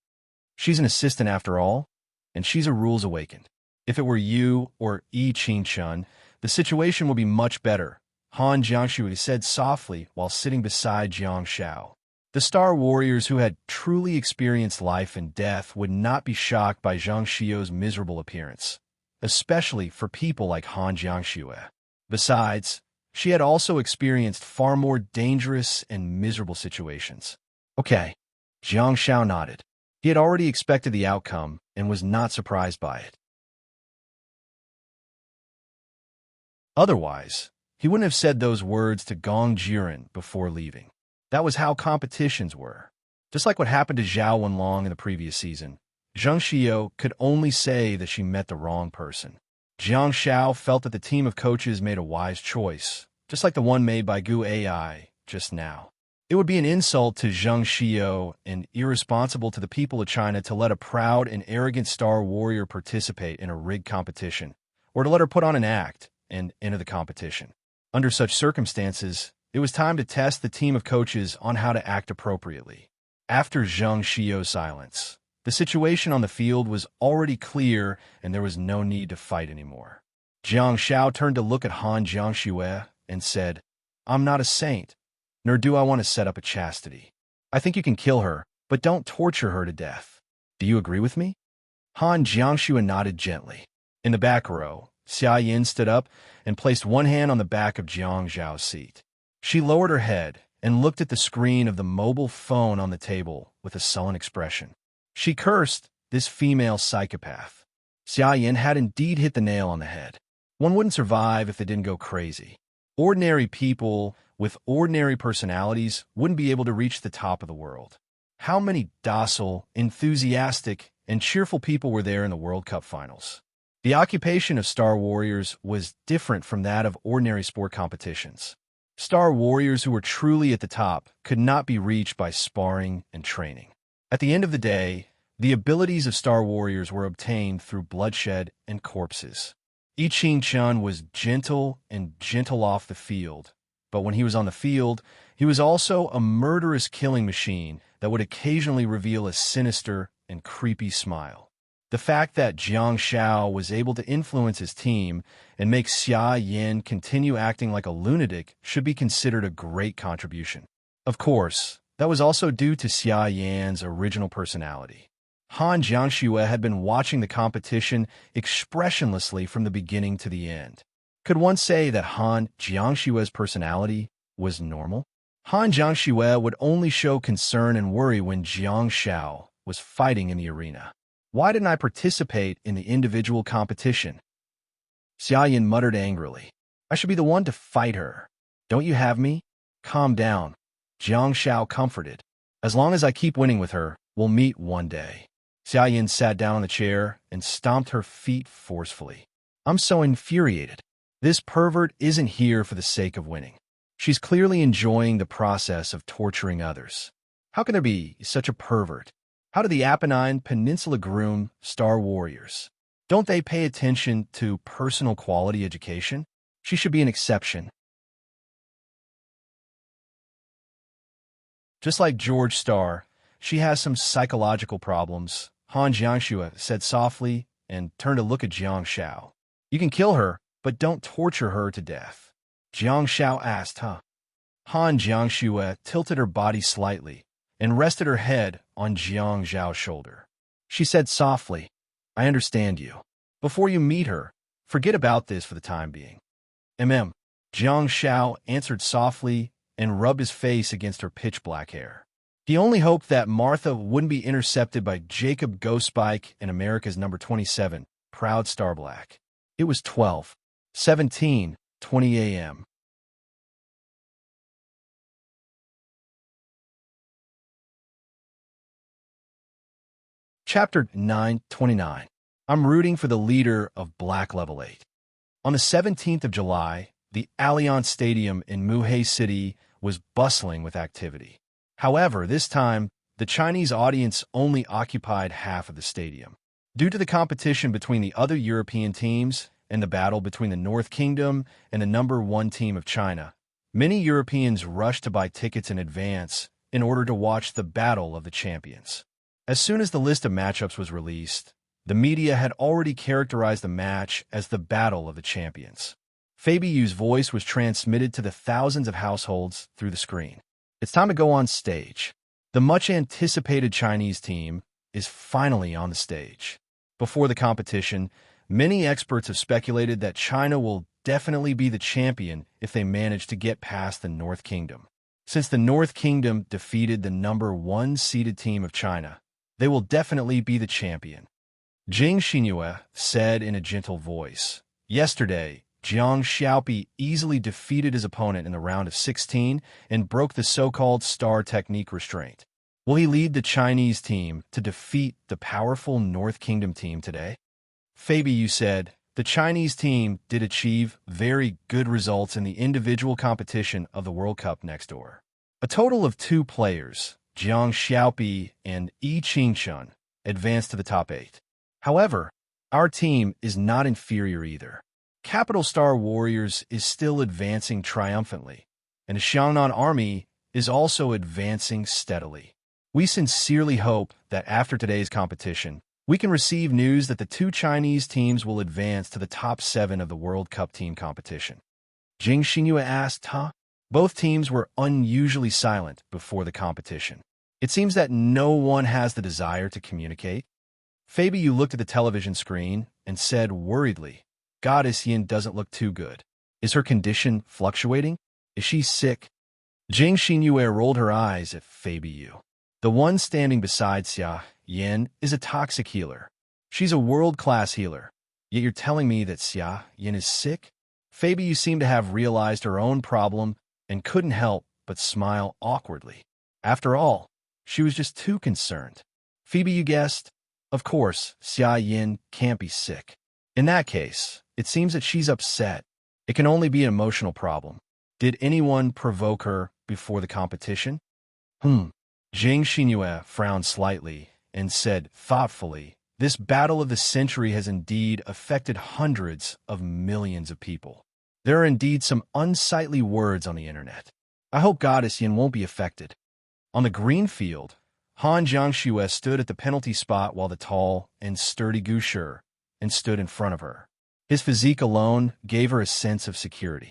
She's an assistant after all, and she's a rules awakened. If it were you or Yi Qingchun, the situation would be much better, Han Jiangshu said softly while sitting beside Jiang Xiao. The Star Warriors who had truly experienced life and death would not be shocked by Zhang Xiao's miserable appearance, especially for people like Han Jiangshu. Besides, she had also experienced far more dangerous and miserable situations. Okay, Jiang Xiao nodded. He had already expected the outcome and was not surprised by it. Otherwise, he wouldn't have said those words to Gong Jiren before leaving. That was how competitions were. Just like what happened to Zhao Wenlong in the previous season, Zhang Xiao could only say that she met the wrong person. Jiang Xiao felt that the team of coaches made a wise choice, just like the one made by Gu Ai just now. It would be an insult to Zhang Xiao and irresponsible to the people of China to let a proud and arrogant Star Warrior participate in a rigged competition, or to let her put on an act and enter the competition. Under such circumstances, it was time to test the team of coaches on how to act appropriately. After Zhang Xiao's silence, the situation on the field was already clear and there was no need to fight anymore. Jiang Xiao turned to look at Han Jiangshu and said, I'm not a saint, nor do I want to set up a chastity. I think you can kill her, but don't torture her to death. Do you agree with me? Han Jiangshu nodded gently. In the back row, Xia Yin stood up and placed one hand on the back of Jiang Zhao's seat. She lowered her head and looked at the screen of the mobile phone on the table with a sullen expression. She cursed this female psychopath. Xia Yin had indeed hit the nail on the head. One wouldn't survive if they didn't go crazy. Ordinary people with ordinary personalities wouldn't be able to reach the top of the world. How many docile, enthusiastic, and cheerful people were there in the World Cup finals? The occupation of Star Warriors was different from that of ordinary sport competitions. Star Warriors who were truly at the top could not be reached by sparring and training. At the end of the day, the abilities of Star Warriors were obtained through bloodshed and corpses. Yi Qingchun was gentle off the field, but when he was on the field, he was also a murderous killing machine that would occasionally reveal a sinister and creepy smile. The fact that Jiang Xiao was able to influence his team and make Xia Yin continue acting like a lunatic should be considered a great contribution. Of course, that was also due to Xia Yan's original personality. Han Jiangshu had been watching the competition expressionlessly from the beginning to the end. Could one say that Han Jiangshu's personality was normal? Han Jiangshu would only show concern and worry when Jiang Xiao was fighting in the arena. Why didn't I participate in the individual competition? Xia Yin muttered angrily. I should be the one to fight her. Don't you have me? Calm down. Jiang Xiao comforted. As long as I keep winning with her, we'll meet one day. Xia Yin sat down on the chair and stomped her feet forcefully. I'm so infuriated. This pervert isn't here for the sake of winning. She's clearly enjoying the process of torturing others. How can there be such a pervert? How do the Apennine Peninsula groom Star Warriors? Don't they pay attention to personal quality education? She should be an exception. Just like George Starr, she has some psychological problems, Han Jiangshu said softly and turned to look at Jiang Xiao. You can kill her, but don't torture her to death. Jiang Xiao asked, Han Jiangshu tilted her body slightly and rested her head on Jiang Zhao's shoulder. She said softly, I understand you. Before you meet her, forget about this for the time being. Jiang Xiao answered softly and rubbed his face against her pitch-black hair. He only hoped that Martha wouldn't be intercepted by Jacob Ghostspike and America's number 27, Proud Star Black. It was 12:17:20 a.m. Chapter 9:29. I'm rooting for the leader of Black Level 8. On the 17th of July, the Allianz Stadium in Muhe City was bustling with activity. However, this time, the Chinese audience only occupied half of the stadium. Due to the competition between the other European teams and the battle between the North Kingdom and the number 1 team of China, many Europeans rushed to buy tickets in advance in order to watch the Battle of the Champions. As soon as the list of matchups was released, the media had already characterized the match as the Battle of the Champions. Fabiyu's voice was transmitted to the thousands of households through the screen. It's time to go on stage. The much-anticipated Chinese team is finally on the stage. Before the competition, many experts have speculated that China will definitely be the champion if they manage to get past the North Kingdom. Since the North Kingdom defeated the number 1 seeded team of China, they will definitely be the champion. Jing Xinhua said in a gentle voice. Yesterday, Jiang Xiaopi easily defeated his opponent in the round of 16 and broke the so-called star technique restraint. Will he lead the Chinese team to defeat the powerful North Kingdom team today? Fabiyu said, the Chinese team did achieve very good results in the individual competition of the World Cup next door. A total of 2 players, Jiang Xiaopi and Yi Qingchun, advanced to the top 8. However, our team is not inferior either. Capital Star Warriors is still advancing triumphantly, and the Xiangnan Army is also advancing steadily. We sincerely hope that after today's competition, we can receive news that the 2 Chinese teams will advance to the top 7 of the World Cup team competition. Jing Xinhua asked, huh? Both teams were unusually silent before the competition. It seems that no one has the desire to communicate. Fabiyu looked at the television screen and said worriedly, Goddess Yin doesn't look too good. Is her condition fluctuating? Is she sick? Jing Xinhua rolled her eyes at Fabiyu. The one standing beside Xia Yin is a toxic healer. She's a world-class healer. Yet you're telling me that Xia Yin is sick? Fabiyu seemed to have realized her own problem and couldn't help but smile awkwardly. After all, she was just too concerned. Fabiyu guessed, of course, Xia Yin can't be sick. In that case, it seems that she's upset. It can only be an emotional problem. Did anyone provoke her before the competition? Jing Xinhua frowned slightly and said thoughtfully, this battle of the century has indeed affected hundreds of millions of people. There are indeed some unsightly words on the internet. I hope Goddess Yin won't be affected. On the green field, Han Jiangxue stood at the penalty spot while the tall and sturdy Gu Shi stood in front of her. His physique alone gave her a sense of security.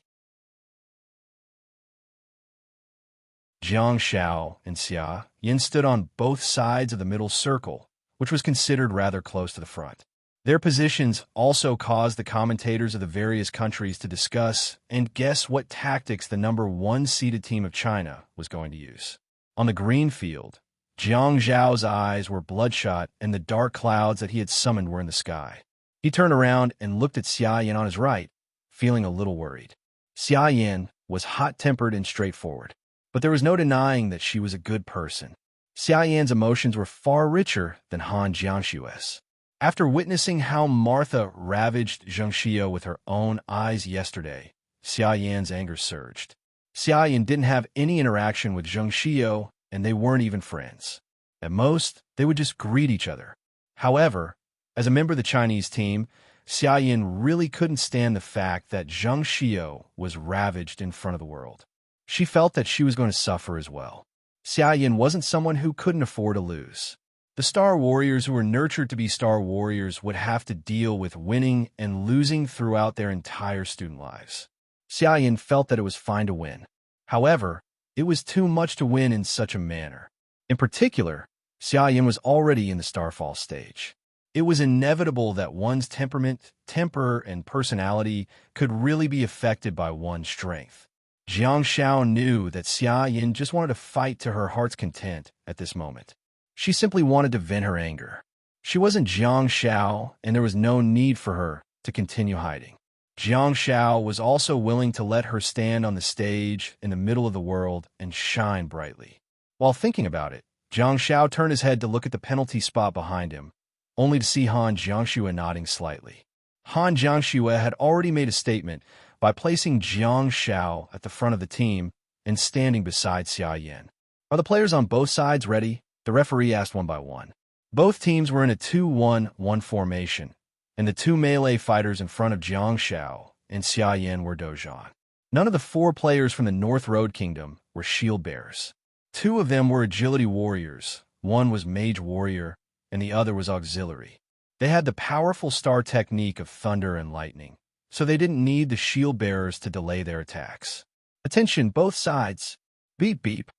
Jiang Xiao and Xia Yin stood on both sides of the middle circle, which was considered rather close to the front. Their positions also caused the commentators of the various countries to discuss and guess what tactics the number 1 seeded team of China was going to use. On the green field, Jiang Zhao's eyes were bloodshot and the dark clouds that he had summoned were in the sky. He turned around and looked at Xia Yin on his right, feeling a little worried. Xia Yin was hot-tempered and straightforward, but there was no denying that she was a good person. Xia Yin's emotions were far richer than Han Jiangxue's. After witnessing how Martha ravaged Zheng Xiao with her own eyes yesterday, Xia Yin's anger surged. Xia Yin didn't have any interaction with Zheng Xiao, and they weren't even friends. At most, they would just greet each other. However, as a member of the Chinese team, Xia Yin really couldn't stand the fact that Zheng Xiao was ravaged in front of the world. She felt that she was going to suffer as well. Xia Yin wasn't someone who couldn't afford to lose. The Star Warriors who were nurtured to be Star Warriors would have to deal with winning and losing throughout their entire student lives. Xia Yin felt that it was fine to win. However, it was too much to win in such a manner. In particular, Xia Yin was already in the Starfall stage. It was inevitable that one's temper, and personality could really be affected by one's strength. Jiang Xiao knew that Xia Yin just wanted to fight to her heart's content at this moment. She simply wanted to vent her anger. She wasn't Jiang Xiao, and there was no need for her to continue hiding. Jiang Xiao was also willing to let her stand on the stage in the middle of the world and shine brightly. While thinking about it, Jiang Xiao turned his head to look at the penalty spot behind him, only to see Han Jiangxue nodding slightly. Han Jiangxue had already made a statement by placing Jiang Xiao at the front of the team and standing beside Xia Yan. "Are the players on both sides ready?" the referee asked one by one. Both teams were in a 2-1-1 formation, and the two melee fighters in front of Jiang Xiao and Xia Yan were Dozhan. None of the 4 players from the North Road Kingdom were shield bearers. 2 of them were agility warriors, one was mage warrior, and the other was auxiliary. They had the powerful star technique of thunder and lightning, so they didn't need the shield bearers to delay their attacks. "Attention, both sides! Beep beep!"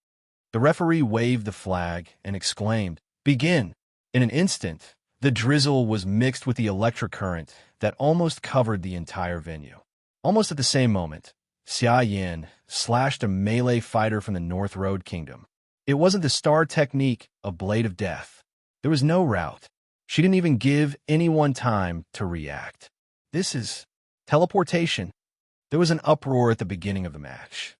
The referee waved the flag and exclaimed, "Begin!" In an instant, the drizzle was mixed with the electric current that almost covered the entire venue. Almost at the same moment, Xia Yin slashed a melee fighter from the North Road Kingdom. It wasn't the star technique of Blade of Death. There was no route. She didn't even give anyone time to react. This is teleportation. There was an uproar at the beginning of the match.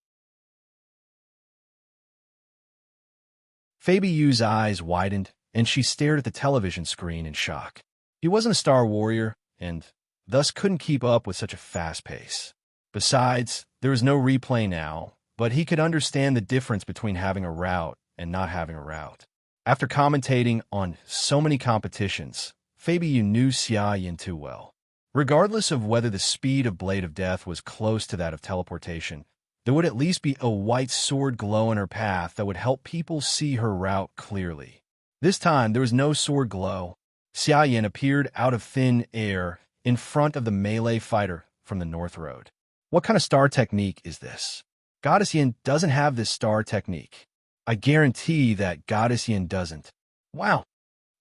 Fabi Yu's eyes widened, and she stared at the television screen in shock. He wasn't a star warrior, and thus couldn't keep up with such a fast pace. Besides, there was no replay now, but he could understand the difference between having a route and not having a route. After commentating on so many competitions, Fabi Yu knew Xia Yin too well. Regardless of whether the speed of Blade of Death was close to that of teleportation, there would at least be a white sword glow in her path that would help people see her route clearly. This time, there was no sword glow. Xia Yin appeared out of thin air in front of the melee fighter from the North Road. What kind of star technique is this? Goddess Yin doesn't have this star technique. I guarantee that Goddess Yin doesn't. Wow.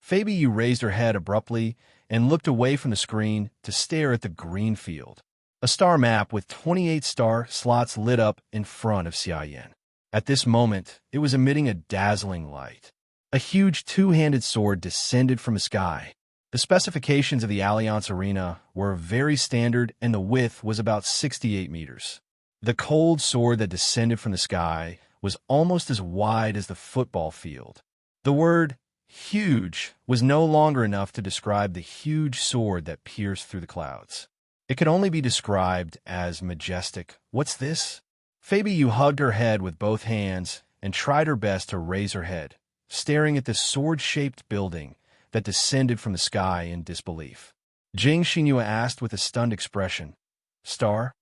Fabi Yu raised her head abruptly and looked away from the screen to stare at the green field. A star map with 28 star slots lit up in front of Xia Yin. At this moment, it was emitting a dazzling light. A huge two-handed sword descended from the sky. The specifications of the Alliance Arena were very standard, and the width was about 68 meters. The cold sword that descended from the sky was almost as wide as the football field. The word huge was no longer enough to describe the huge sword that pierced through the clouds. It could only be described as majestic. What's this? Fabi Yu hugged her head with both hands and tried her best to raise her head, staring at the sword-shaped building that descended from the sky in disbelief. Jing Xinhua asked with a stunned expression, Star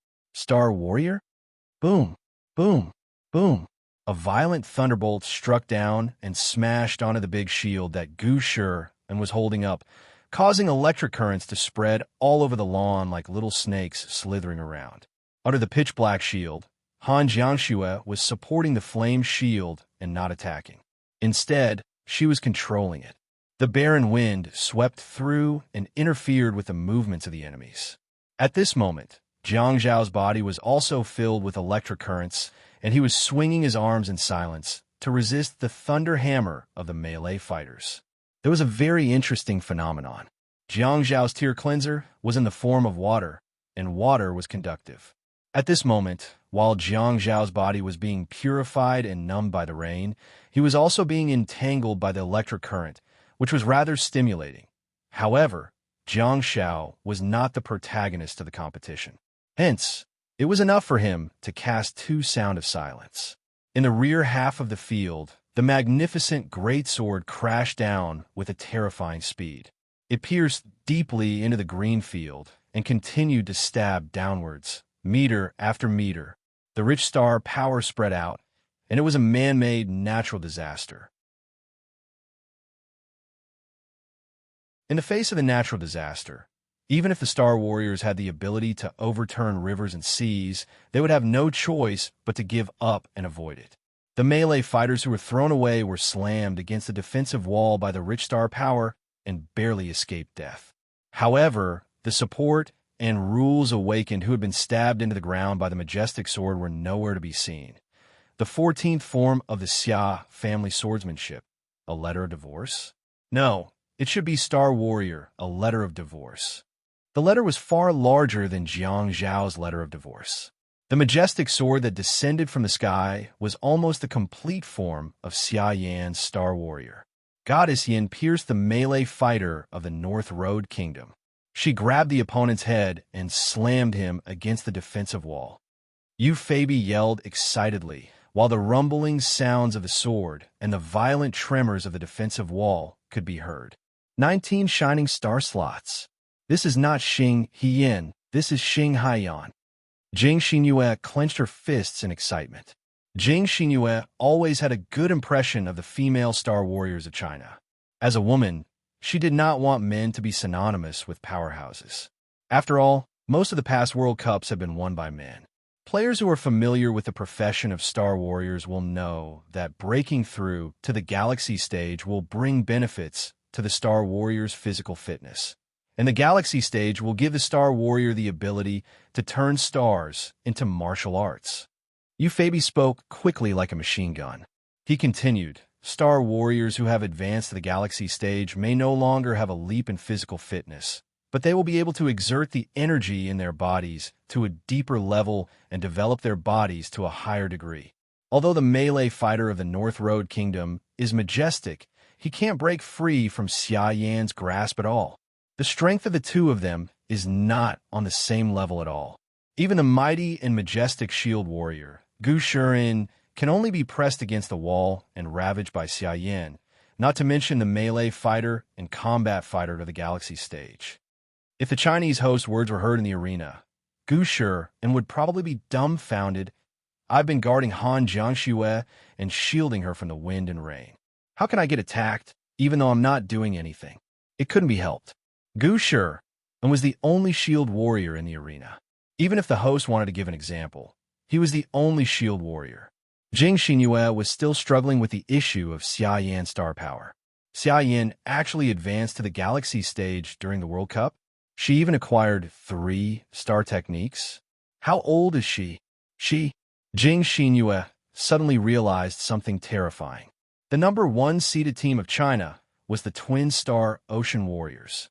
warrior? Boom, boom, boom. A violent thunderbolt struck down and smashed onto the big shield that Gu Shi and was holding up, causing electric currents to spread all over the lawn like little snakes slithering around. Under the pitch-black shield, Han Jiangxue was supporting the flame shield and not attacking. Instead, she was controlling it. The barren wind swept through and interfered with the movements of the enemies. At this moment, Jiang Zhao's body was also filled with electric currents, and he was swinging his arms in silence to resist the thunder hammer of the melee fighters. There was a very interesting phenomenon. Jiang Zhao's tear cleanser was in the form of water, and water was conductive. At this moment, while Jiang Zhao's body was being purified and numbed by the rain, he was also being entangled by the electric current, which was rather stimulating. However, Jiang Zhao was not the protagonist of the competition. Hence, it was enough for him to cast 2 Sound of Silence. In the rear half of the field, the magnificent greatsword crashed down with a terrifying speed. It pierced deeply into the green field and continued to stab downwards, meter after meter. The rich star power spread out, and it was a man-made natural disaster. In the face of the natural disaster, even if the Star Warriors had the ability to overturn rivers and seas, they would have no choice but to give up and avoid it. The melee fighters who were thrown away were slammed against the defensive wall by the rich star power, and barely escaped death. However, the support and rules awakened who had been stabbed into the ground by the majestic sword were nowhere to be seen. The 14th form of the Xia family swordsmanship. A letter of divorce? No, it should be Star Warrior, a letter of divorce. The letter was far larger than Jiang Zhao's letter of divorce. The majestic sword that descended from the sky was almost the complete form of Xia Yan's Star Warrior. Goddess Yin pierced the melee fighter of the North Road Kingdom. She grabbed the opponent's head and slammed him against the defensive wall. Yu Feibi yelled excitedly, while the rumbling sounds of the sword and the violent tremors of the defensive wall could be heard. 19 shining star slots. This is not Xing Hiyan, this is Xing Haiyan. Jing Xinyue clenched her fists in excitement. Jing Xinyue always had a good impression of the female Star Warriors of China. As a woman, she did not want men to be synonymous with powerhouses. After all, most of the past World Cups have been won by men. Players who are familiar with the profession of Star Warriors will know that breaking through to the Galaxy stage will bring benefits to the Star Warrior's physical fitness. And the Galaxy stage will give the Star Warrior the ability to turn stars into martial arts. Yu Feibi spoke quickly like a machine gun. He continued, Star Warriors who have advanced to the Galaxy stage may no longer have a leap in physical fitness, but they will be able to exert the energy in their bodies to a deeper level and develop their bodies to a higher degree. Although the melee fighter of the North Road Kingdom is majestic, he can't break free from Xia Yan's grasp at all. The strength of the two of them is not on the same level at all. Even the mighty and majestic shield warrior, Gu Shiren, can only be pressed against the wall and ravaged by Xia Yan, not to mention the melee fighter and combat fighter to the Galaxy stage. If the Chinese host's words were heard in the arena, Gu Shiren would probably be dumbfounded. I've been guarding Han Jiangxue and shielding her from the wind and rain. How can I get attacked, even though I'm not doing anything? It couldn't be helped. Gu Shiren was the only shield warrior in the arena. Even if the host wanted to give an example, he was the only shield warrior. Jing Xinyue was still struggling with the issue of Xia Yan's star power. Xia Yan actually advanced to the Galaxy stage during the World Cup. She even acquired 3 star techniques. How old is she? Jing Xinyue suddenly realized something terrifying. The number 1 seeded team of China was the Twin Star Ocean Warriors.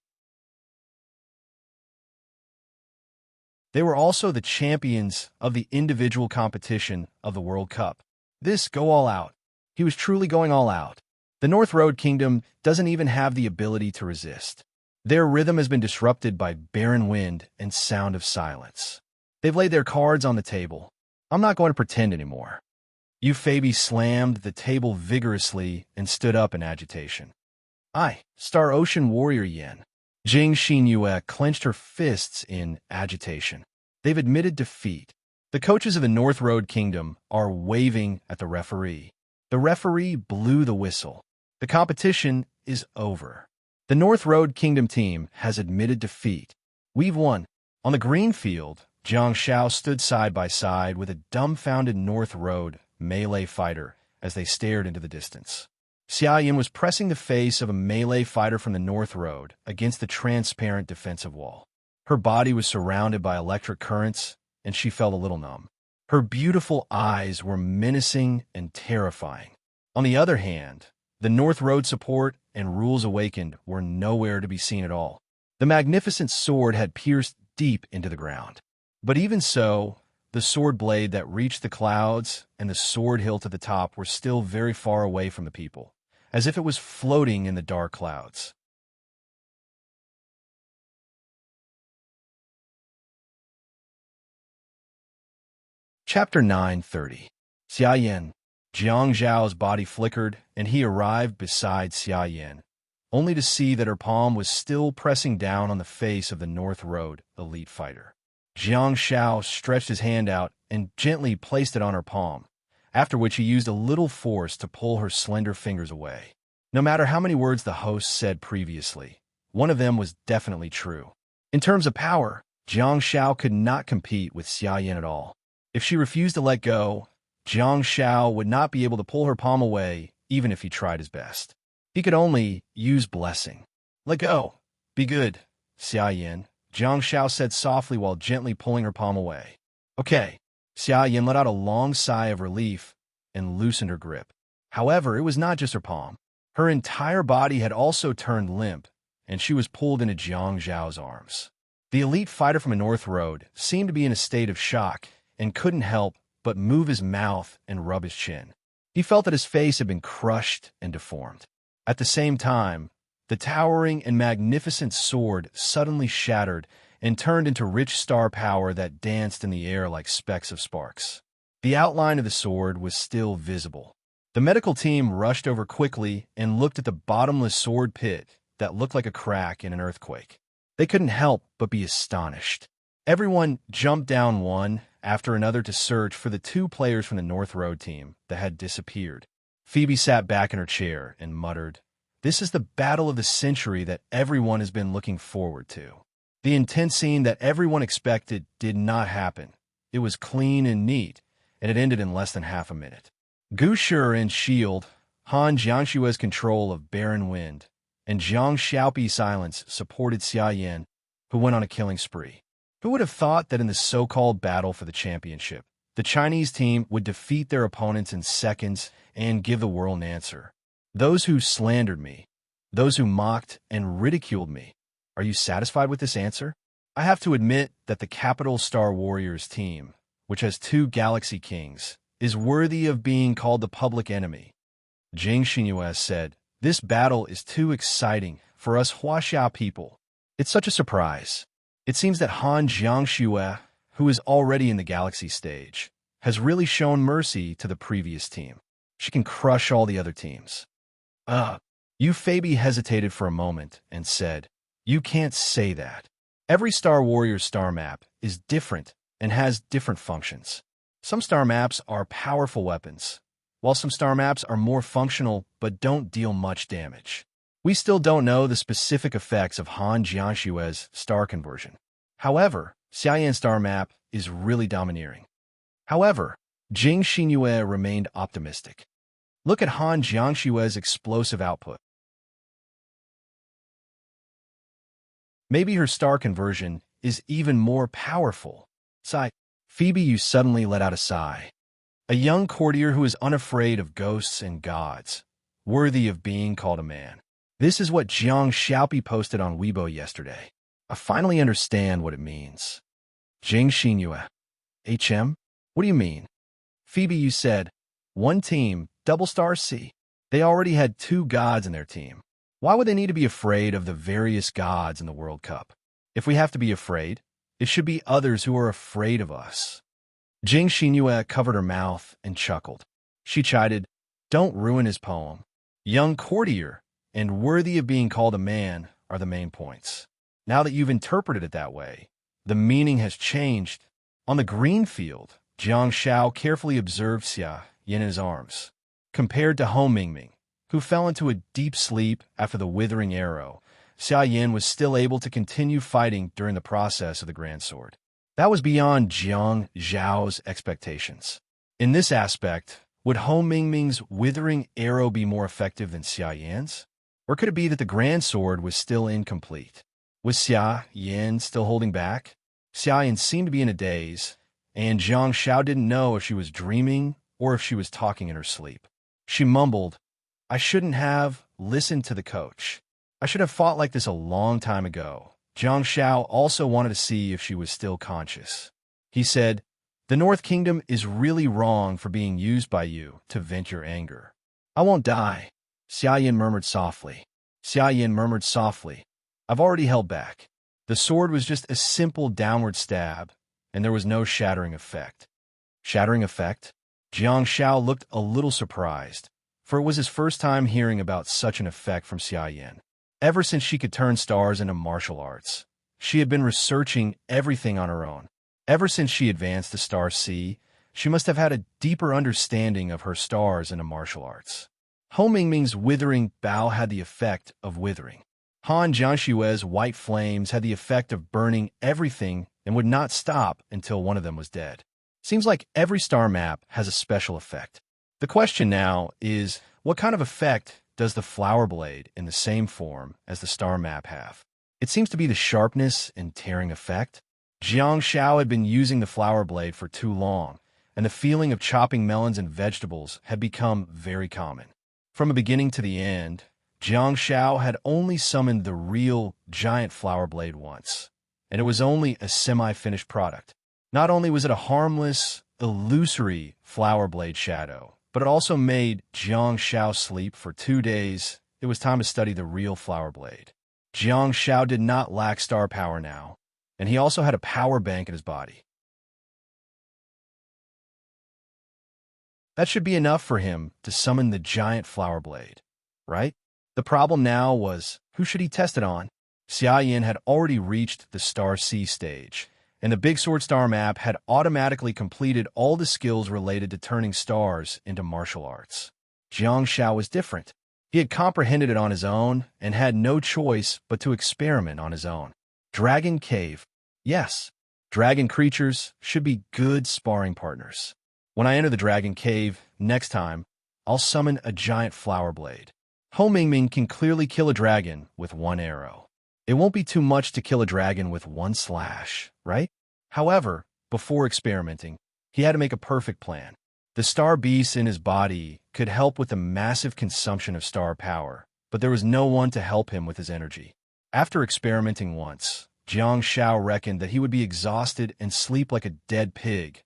They were also the champions of the individual competition of the World Cup. This go all out. He was truly going all out. The North Road Kingdom doesn't even have the ability to resist. Their rhythm has been disrupted by barren wind and sound of silence. They've laid their cards on the table. I'm not going to pretend anymore. Yu Feibi slammed the table vigorously and stood up in agitation. Star Ocean Warrior Yan. Jing Xinyue clenched her fists in agitation. They've admitted defeat. The coaches of the North Road Kingdom are waving at the referee. The referee blew the whistle. The competition is over. The North Road Kingdom team has admitted defeat. We've won. On the green field, Jiang Xiao stood side by side with a dumbfounded North Road melee fighter as they stared into the distance. Xia Yan was pressing the face of a melee fighter from the North Road against the transparent defensive wall. Her body was surrounded by electric currents, and she felt a little numb. Her beautiful eyes were menacing and terrifying. On the other hand, the North Road support and rules awakened were nowhere to be seen at all. The magnificent sword had pierced deep into the ground. But even so, the sword blade that reached the clouds and the sword hilt at the top were still very far away from the people, as if it was floating in the dark clouds. Chapter 9:30. Xia Yan. Jiang Zhao's body flickered, and he arrived beside Xia Yan, only to see that her palm was still pressing down on the face of the North Road elite fighter. Jiang Zhao stretched his hand out and gently placed it on her palm, after which he used a little force to pull her slender fingers away. No matter how many words the host said previously, one of them was definitely true. In terms of power, Jiang Zhao could not compete with Xia Yan at all. If she refused to let go, Jiang Zhao would not be able to pull her palm away even if he tried his best. He could only use blessing. Let go. Be good, Xia Yin, Jiang Shao said softly while gently pulling her palm away. Okay. Xia Yin let out a long sigh of relief and loosened her grip. However, it was not just her palm. Her entire body had also turned limp, and she was pulled into Jiang Zhao's arms. The elite fighter from the North Road seemed to be in a state of shock and couldn't help but move his mouth and rub his chin. He felt that his face had been crushed and deformed. At the same time, the towering and magnificent sword suddenly shattered and turned into rich star power that danced in the air like specks of sparks. The outline of the sword was still visible. The medical team rushed over quickly and looked at the bottomless sword pit that looked like a crack in an earthquake. They couldn't help but be astonished. Everyone jumped down one after another to search for the two players from the North Road team that had disappeared. Phoebe sat back in her chair and muttered, "This is the battle of the century that everyone has been looking forward to." The intense scene that everyone expected did not happen. It was clean and neat, and it ended in less than half a minute. Gu Shi in Shield, Han Jiangshue's control of Barren Wind, and Zhang Xiaopi's silence supported Xia Yin, who went on a killing spree. Who would have thought that in the so-called battle for the championship, the Chinese team would defeat their opponents in seconds and give the world an answer? Those who slandered me, those who mocked and ridiculed me, are you satisfied with this answer? I have to admit that the Capital Star Warriors team, which has 2 Galaxy Kings, is worthy of being called the public enemy. Jing Xinyue said, "This battle is too exciting for us Huaxia people. It's such a surprise. It seems that Han Jiangxue, who is already in the Galaxy stage, has really shown mercy to the previous team. She can crush all the other teams." Yu Feibi hesitated for a moment and said, "You can't say that. Every Star Warrior star map is different and has different functions. Some star maps are powerful weapons, while some star maps are more functional but don't deal much damage. We still don't know the specific effects of Han Jianshue's star conversion. However, Xia Yan's star map is really domineering." However, Jing Xinyue remained optimistic. "Look at Han Jiangshue's explosive output. Maybe her star conversion is even more powerful." Sigh. Phoebe, you suddenly let out a sigh. A young courtier who is unafraid of ghosts and gods, worthy of being called a man. This is what Jiang Xiaopi posted on Weibo yesterday. I finally understand what it means. Jing Xinyue. HM? What do you mean? Phoebe, you said, one team, double star C. They already had 2 gods in their team. Why would they need to be afraid of the various gods in the World Cup? If we have to be afraid, it should be others who are afraid of us. Jing Xinyue covered her mouth and chuckled. She chided, "Don't ruin his poem. Young courtier and worthy of being called a man are the main points. Now that you've interpreted it that way, the meaning has changed." On the green field, Jiang Shao carefully observed Xia Yin in his arms. Compared to Hou Mingming, who fell into a deep sleep after the withering arrow, Xia Yin was still able to continue fighting during the process of the Grand Sword. That was beyond Jiang Zhao's expectations. In this aspect, would Hou Mingming's withering arrow be more effective than Xia Yan's? Or could it be that the Grand Sword was still incomplete? Was Xia Yin still holding back? Xia Yin seemed to be in a daze, and Jiang Shao didn't know if she was dreaming or if she was talking in her sleep. She mumbled, "I shouldn't have listened to the coach. I should have fought like this a long time ago." Jiang Shao also wanted to see if she was still conscious. He said, "The North Kingdom is really wrong for being used by you to vent your anger." "I won't die," Xia Yin murmured softly. Xia Yin murmured softly, "I've already held back." The sword was just a simple downward stab, and there was no shattering effect. Shattering effect? Jiang Shao looked a little surprised, for it was his first time hearing about such an effect from Xia Yin. Ever since she could turn stars into martial arts, she had been researching everything on her own. Ever since she advanced to Star C, she must have had a deeper understanding of her stars into martial arts. Hou Mingming's withering bow had the effect of withering. Han Jianshue's white flames had the effect of burning everything and would not stop until one of them was dead. Seems like every star map has a special effect. The question now is, what kind of effect does the flower blade in the same form as the star map have? It seems to be the sharpness and tearing effect. Jiang Shao had been using the flower blade for too long, and the feeling of chopping melons and vegetables had become very common. From the beginning to the end, Jiang Shao had only summoned the real giant flower blade once, and it was only a semi-finished product. Not only was it a harmless, illusory flower blade shadow, but it also made Jiang Shao sleep for 2 days. It was time to study the real flower blade. Jiang Shao did not lack star power now, and he also had a power bank in his body. That should be enough for him to summon the giant flower blade, right? The problem now was, who should he test it on? Xia Yin had already reached the Star C stage, and the Big Sword Star map had automatically completed all the skills related to turning stars into martial arts. Jiang Shao was different. He had comprehended it on his own and had no choice but to experiment on his own. Dragon Cave. Yes, dragon creatures should be good sparring partners. When I enter the Dragon Cave next time, I'll summon a giant flower blade. Ho Mingming can clearly kill a dragon with one arrow. It won't be too much to kill a dragon with one slash, right? However, before experimenting, he had to make a perfect plan. The star beasts in his body could help with the massive consumption of star power, but there was no one to help him with his energy. After experimenting once, Jiang Shao reckoned that he would be exhausted and sleep like a dead pig.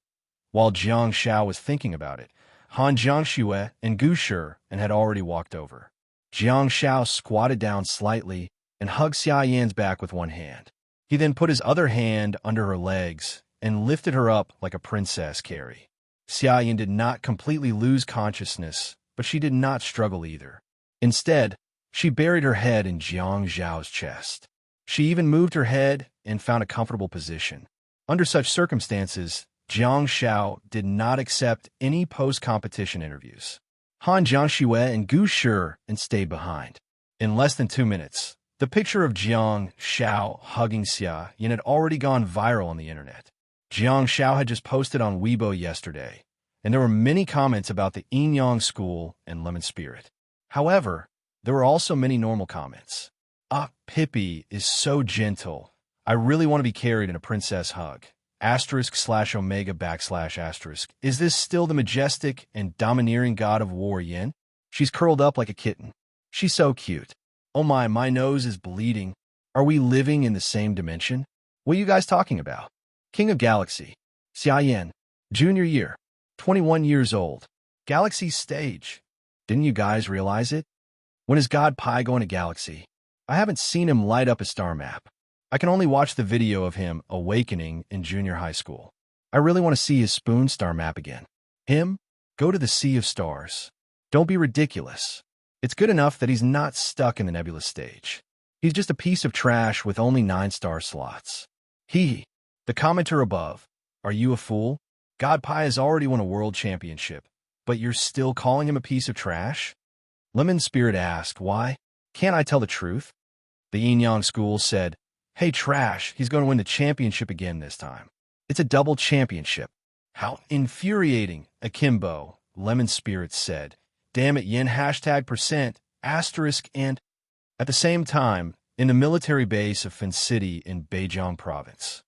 While Jiang Shao was thinking about it, Han Jiangxue and Gu Shi had already walked over. Jiang Shao squatted down slightly and hugged Xia Yan's back with one hand. He then put his other hand under her legs and lifted her up like a princess carry. Xia Yan did not completely lose consciousness, but she did not struggle either. Instead, she buried her head in Jiang Zhao's chest. She even moved her head and found a comfortable position. Under such circumstances, Jiang Shao did not accept any post-competition interviews. Han Jiangxue and Gu Shi stayed behind. In less than 2 minutes, the picture of Jiang Shao hugging Xia Yan had already gone viral on the internet. Jiang Shao had just posted on Weibo yesterday, and there were many comments about the Yin Yang school and lemon spirit. However, there were also many normal comments. Ah, Pippi is so gentle. I really want to be carried in a princess hug. */omega \**. Is this still the majestic and domineering god of war Yin? She's curled up like a kitten. She's so cute. Oh my nose is bleeding. Are we living in the same dimension? What are you guys talking about? King of Galaxy. Xia Yan. Junior year. 21 years old. Galaxy stage. Didn't you guys realize it? When is God Pi going to Galaxy? I haven't seen him light up a star map. I can only watch the video of him awakening in junior high school. I really want to see his spoon star map again. Him? Go to the Sea of Stars. Don't be ridiculous. It's good enough that he's not stuck in the nebulous stage. He's just a piece of trash with only 9 star slots. The commenter above. Are you a fool? God Pi has already won a world championship, but you're still calling him a piece of trash? Lemon Spirit asked, why? Can't I tell the truth? The Yin Yang school said, hey, trash, he's going to win the championship again this time. It's a double championship. How infuriating, Akimbo, Lemon Spirit said. Damn it, Yin #% asterisk and... At the same time, in the military base of Fin City in Beijiang province.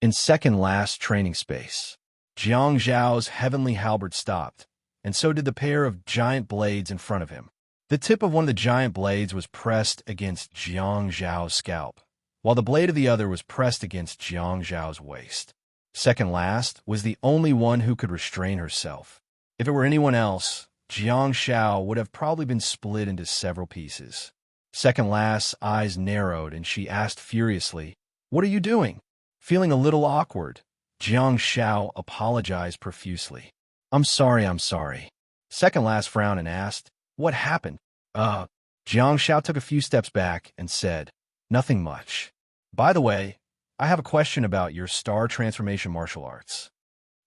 In second last training space, Jiang Zhao's heavenly halberd stopped, and so did the pair of giant blades in front of him. The tip of one of the giant blades was pressed against Jiang Zhao's scalp, while the blade of the other was pressed against Jiang Zhao's waist. Second last was the only one who could restrain herself. If it were anyone else, Jiang Zhao would have probably been split into several pieces. Second last's eyes narrowed and she asked furiously, what are you doing? Feeling a little awkward, Jiang Zhao apologized profusely. I'm sorry. Second last frowned and asked, what happened? Jiang Zhao took a few steps back and said, nothing much. By the way, I have a question about your star transformation martial arts.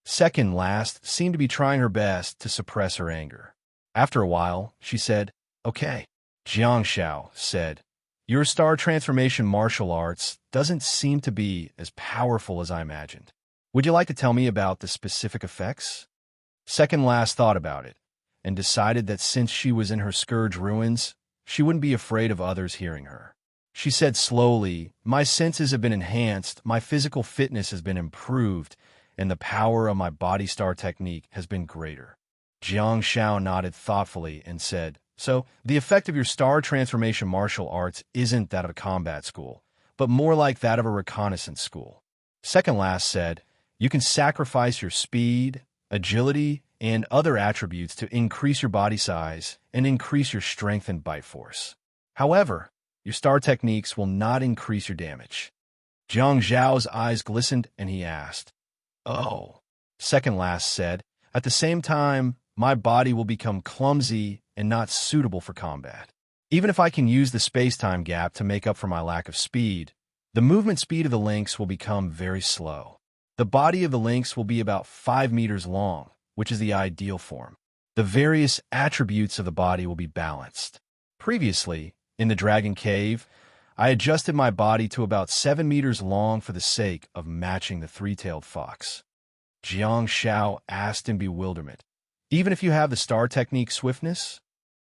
Second last seemed to be trying her best to suppress her anger. After a while, she said, okay. Jiang Zhao said, your star transformation martial arts doesn't seem to be as powerful as I imagined. Would you like to tell me about the specific effects? Second last thought about it, and decided that since she was in her scourge ruins, she wouldn't be afraid of others hearing her. She said slowly, "My senses have been enhanced, my physical fitness has been improved, and the power of my body star technique has been greater." Jiang Shao nodded thoughtfully and said, "So, the effect of your star transformation martial arts isn't that of a combat school, but more like that of a reconnaissance school." Second last said, "You can sacrifice your speed, agility, and other attributes to increase your body size and increase your strength and bite force. However, your star techniques will not increase your damage." Jiang Zhao's eyes glistened and he asked, "Oh." Second last said, "At the same time, my body will become clumsy and not suitable for combat. Even if I can use the space-time gap to make up for my lack of speed, the movement speed of the lynx will become very slow. The body of the lynx will be about 5 meters long, which is the ideal form. The various attributes of the body will be balanced. Previously, in the Dragon Cave, I adjusted my body to about 7 meters long for the sake of matching the three-tailed fox." Jiang Shao asked in bewilderment, "Even if you have the star technique swiftness?"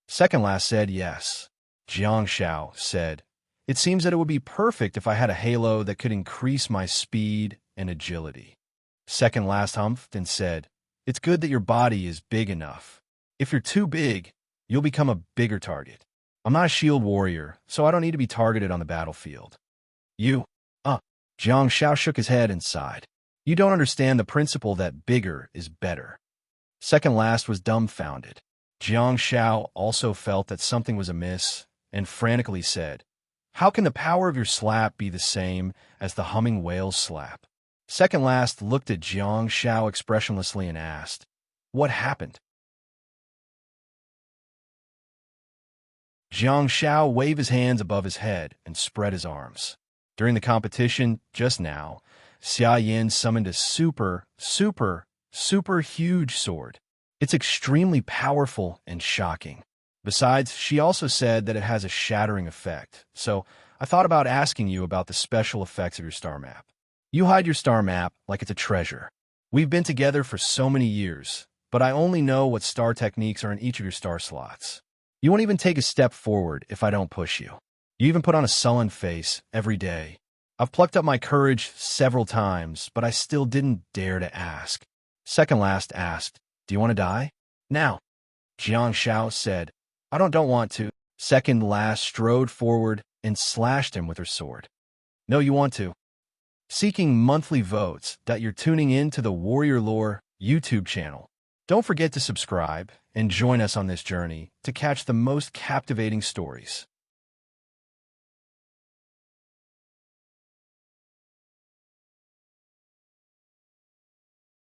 Second last said yes. Jiang Shao said, "It seems that it would be perfect if I had a halo that could increase my speed and agility." Second last humphed and said, "It's good that your body is big enough. If you're too big, you'll become a bigger target. I'm not a shield warrior, so I don't need to be targeted on the battlefield." "You, Jiang Shao shook his head and sighed. "You don't understand the principle that bigger is better." Second last was dumbfounded. Jiang Shao also felt that something was amiss and frantically said, "How can the power of your slap be the same as the humming whale's slap?" Second last looked at Jiang Shao expressionlessly and asked, "What happened?" Jiang Shao waved his hands above his head and spread his arms. During the competition, just now, Xia Yin summoned a super huge sword. It's extremely powerful and shocking. Besides, she also said that it has a shattering effect, so I thought about asking you about the special effects of your star map. You hide your star map like it's a treasure. We've been together for so many years, but I only know what star techniques are in each of your star slots. You won't even take a step forward if I don't push you. You even put on a sullen face every day. I've plucked up my courage several times, but I still didn't dare to ask." Second last asked, "Do you want to die?" "Now." Jiang Shao said, I don't want to." Second last strode forward and slashed him with her sword. "No, you want to." Seeking monthly votes that you're tuning in to the Warrior Lore YouTube channel. Don't forget to subscribe and join us on this journey to catch the most captivating stories.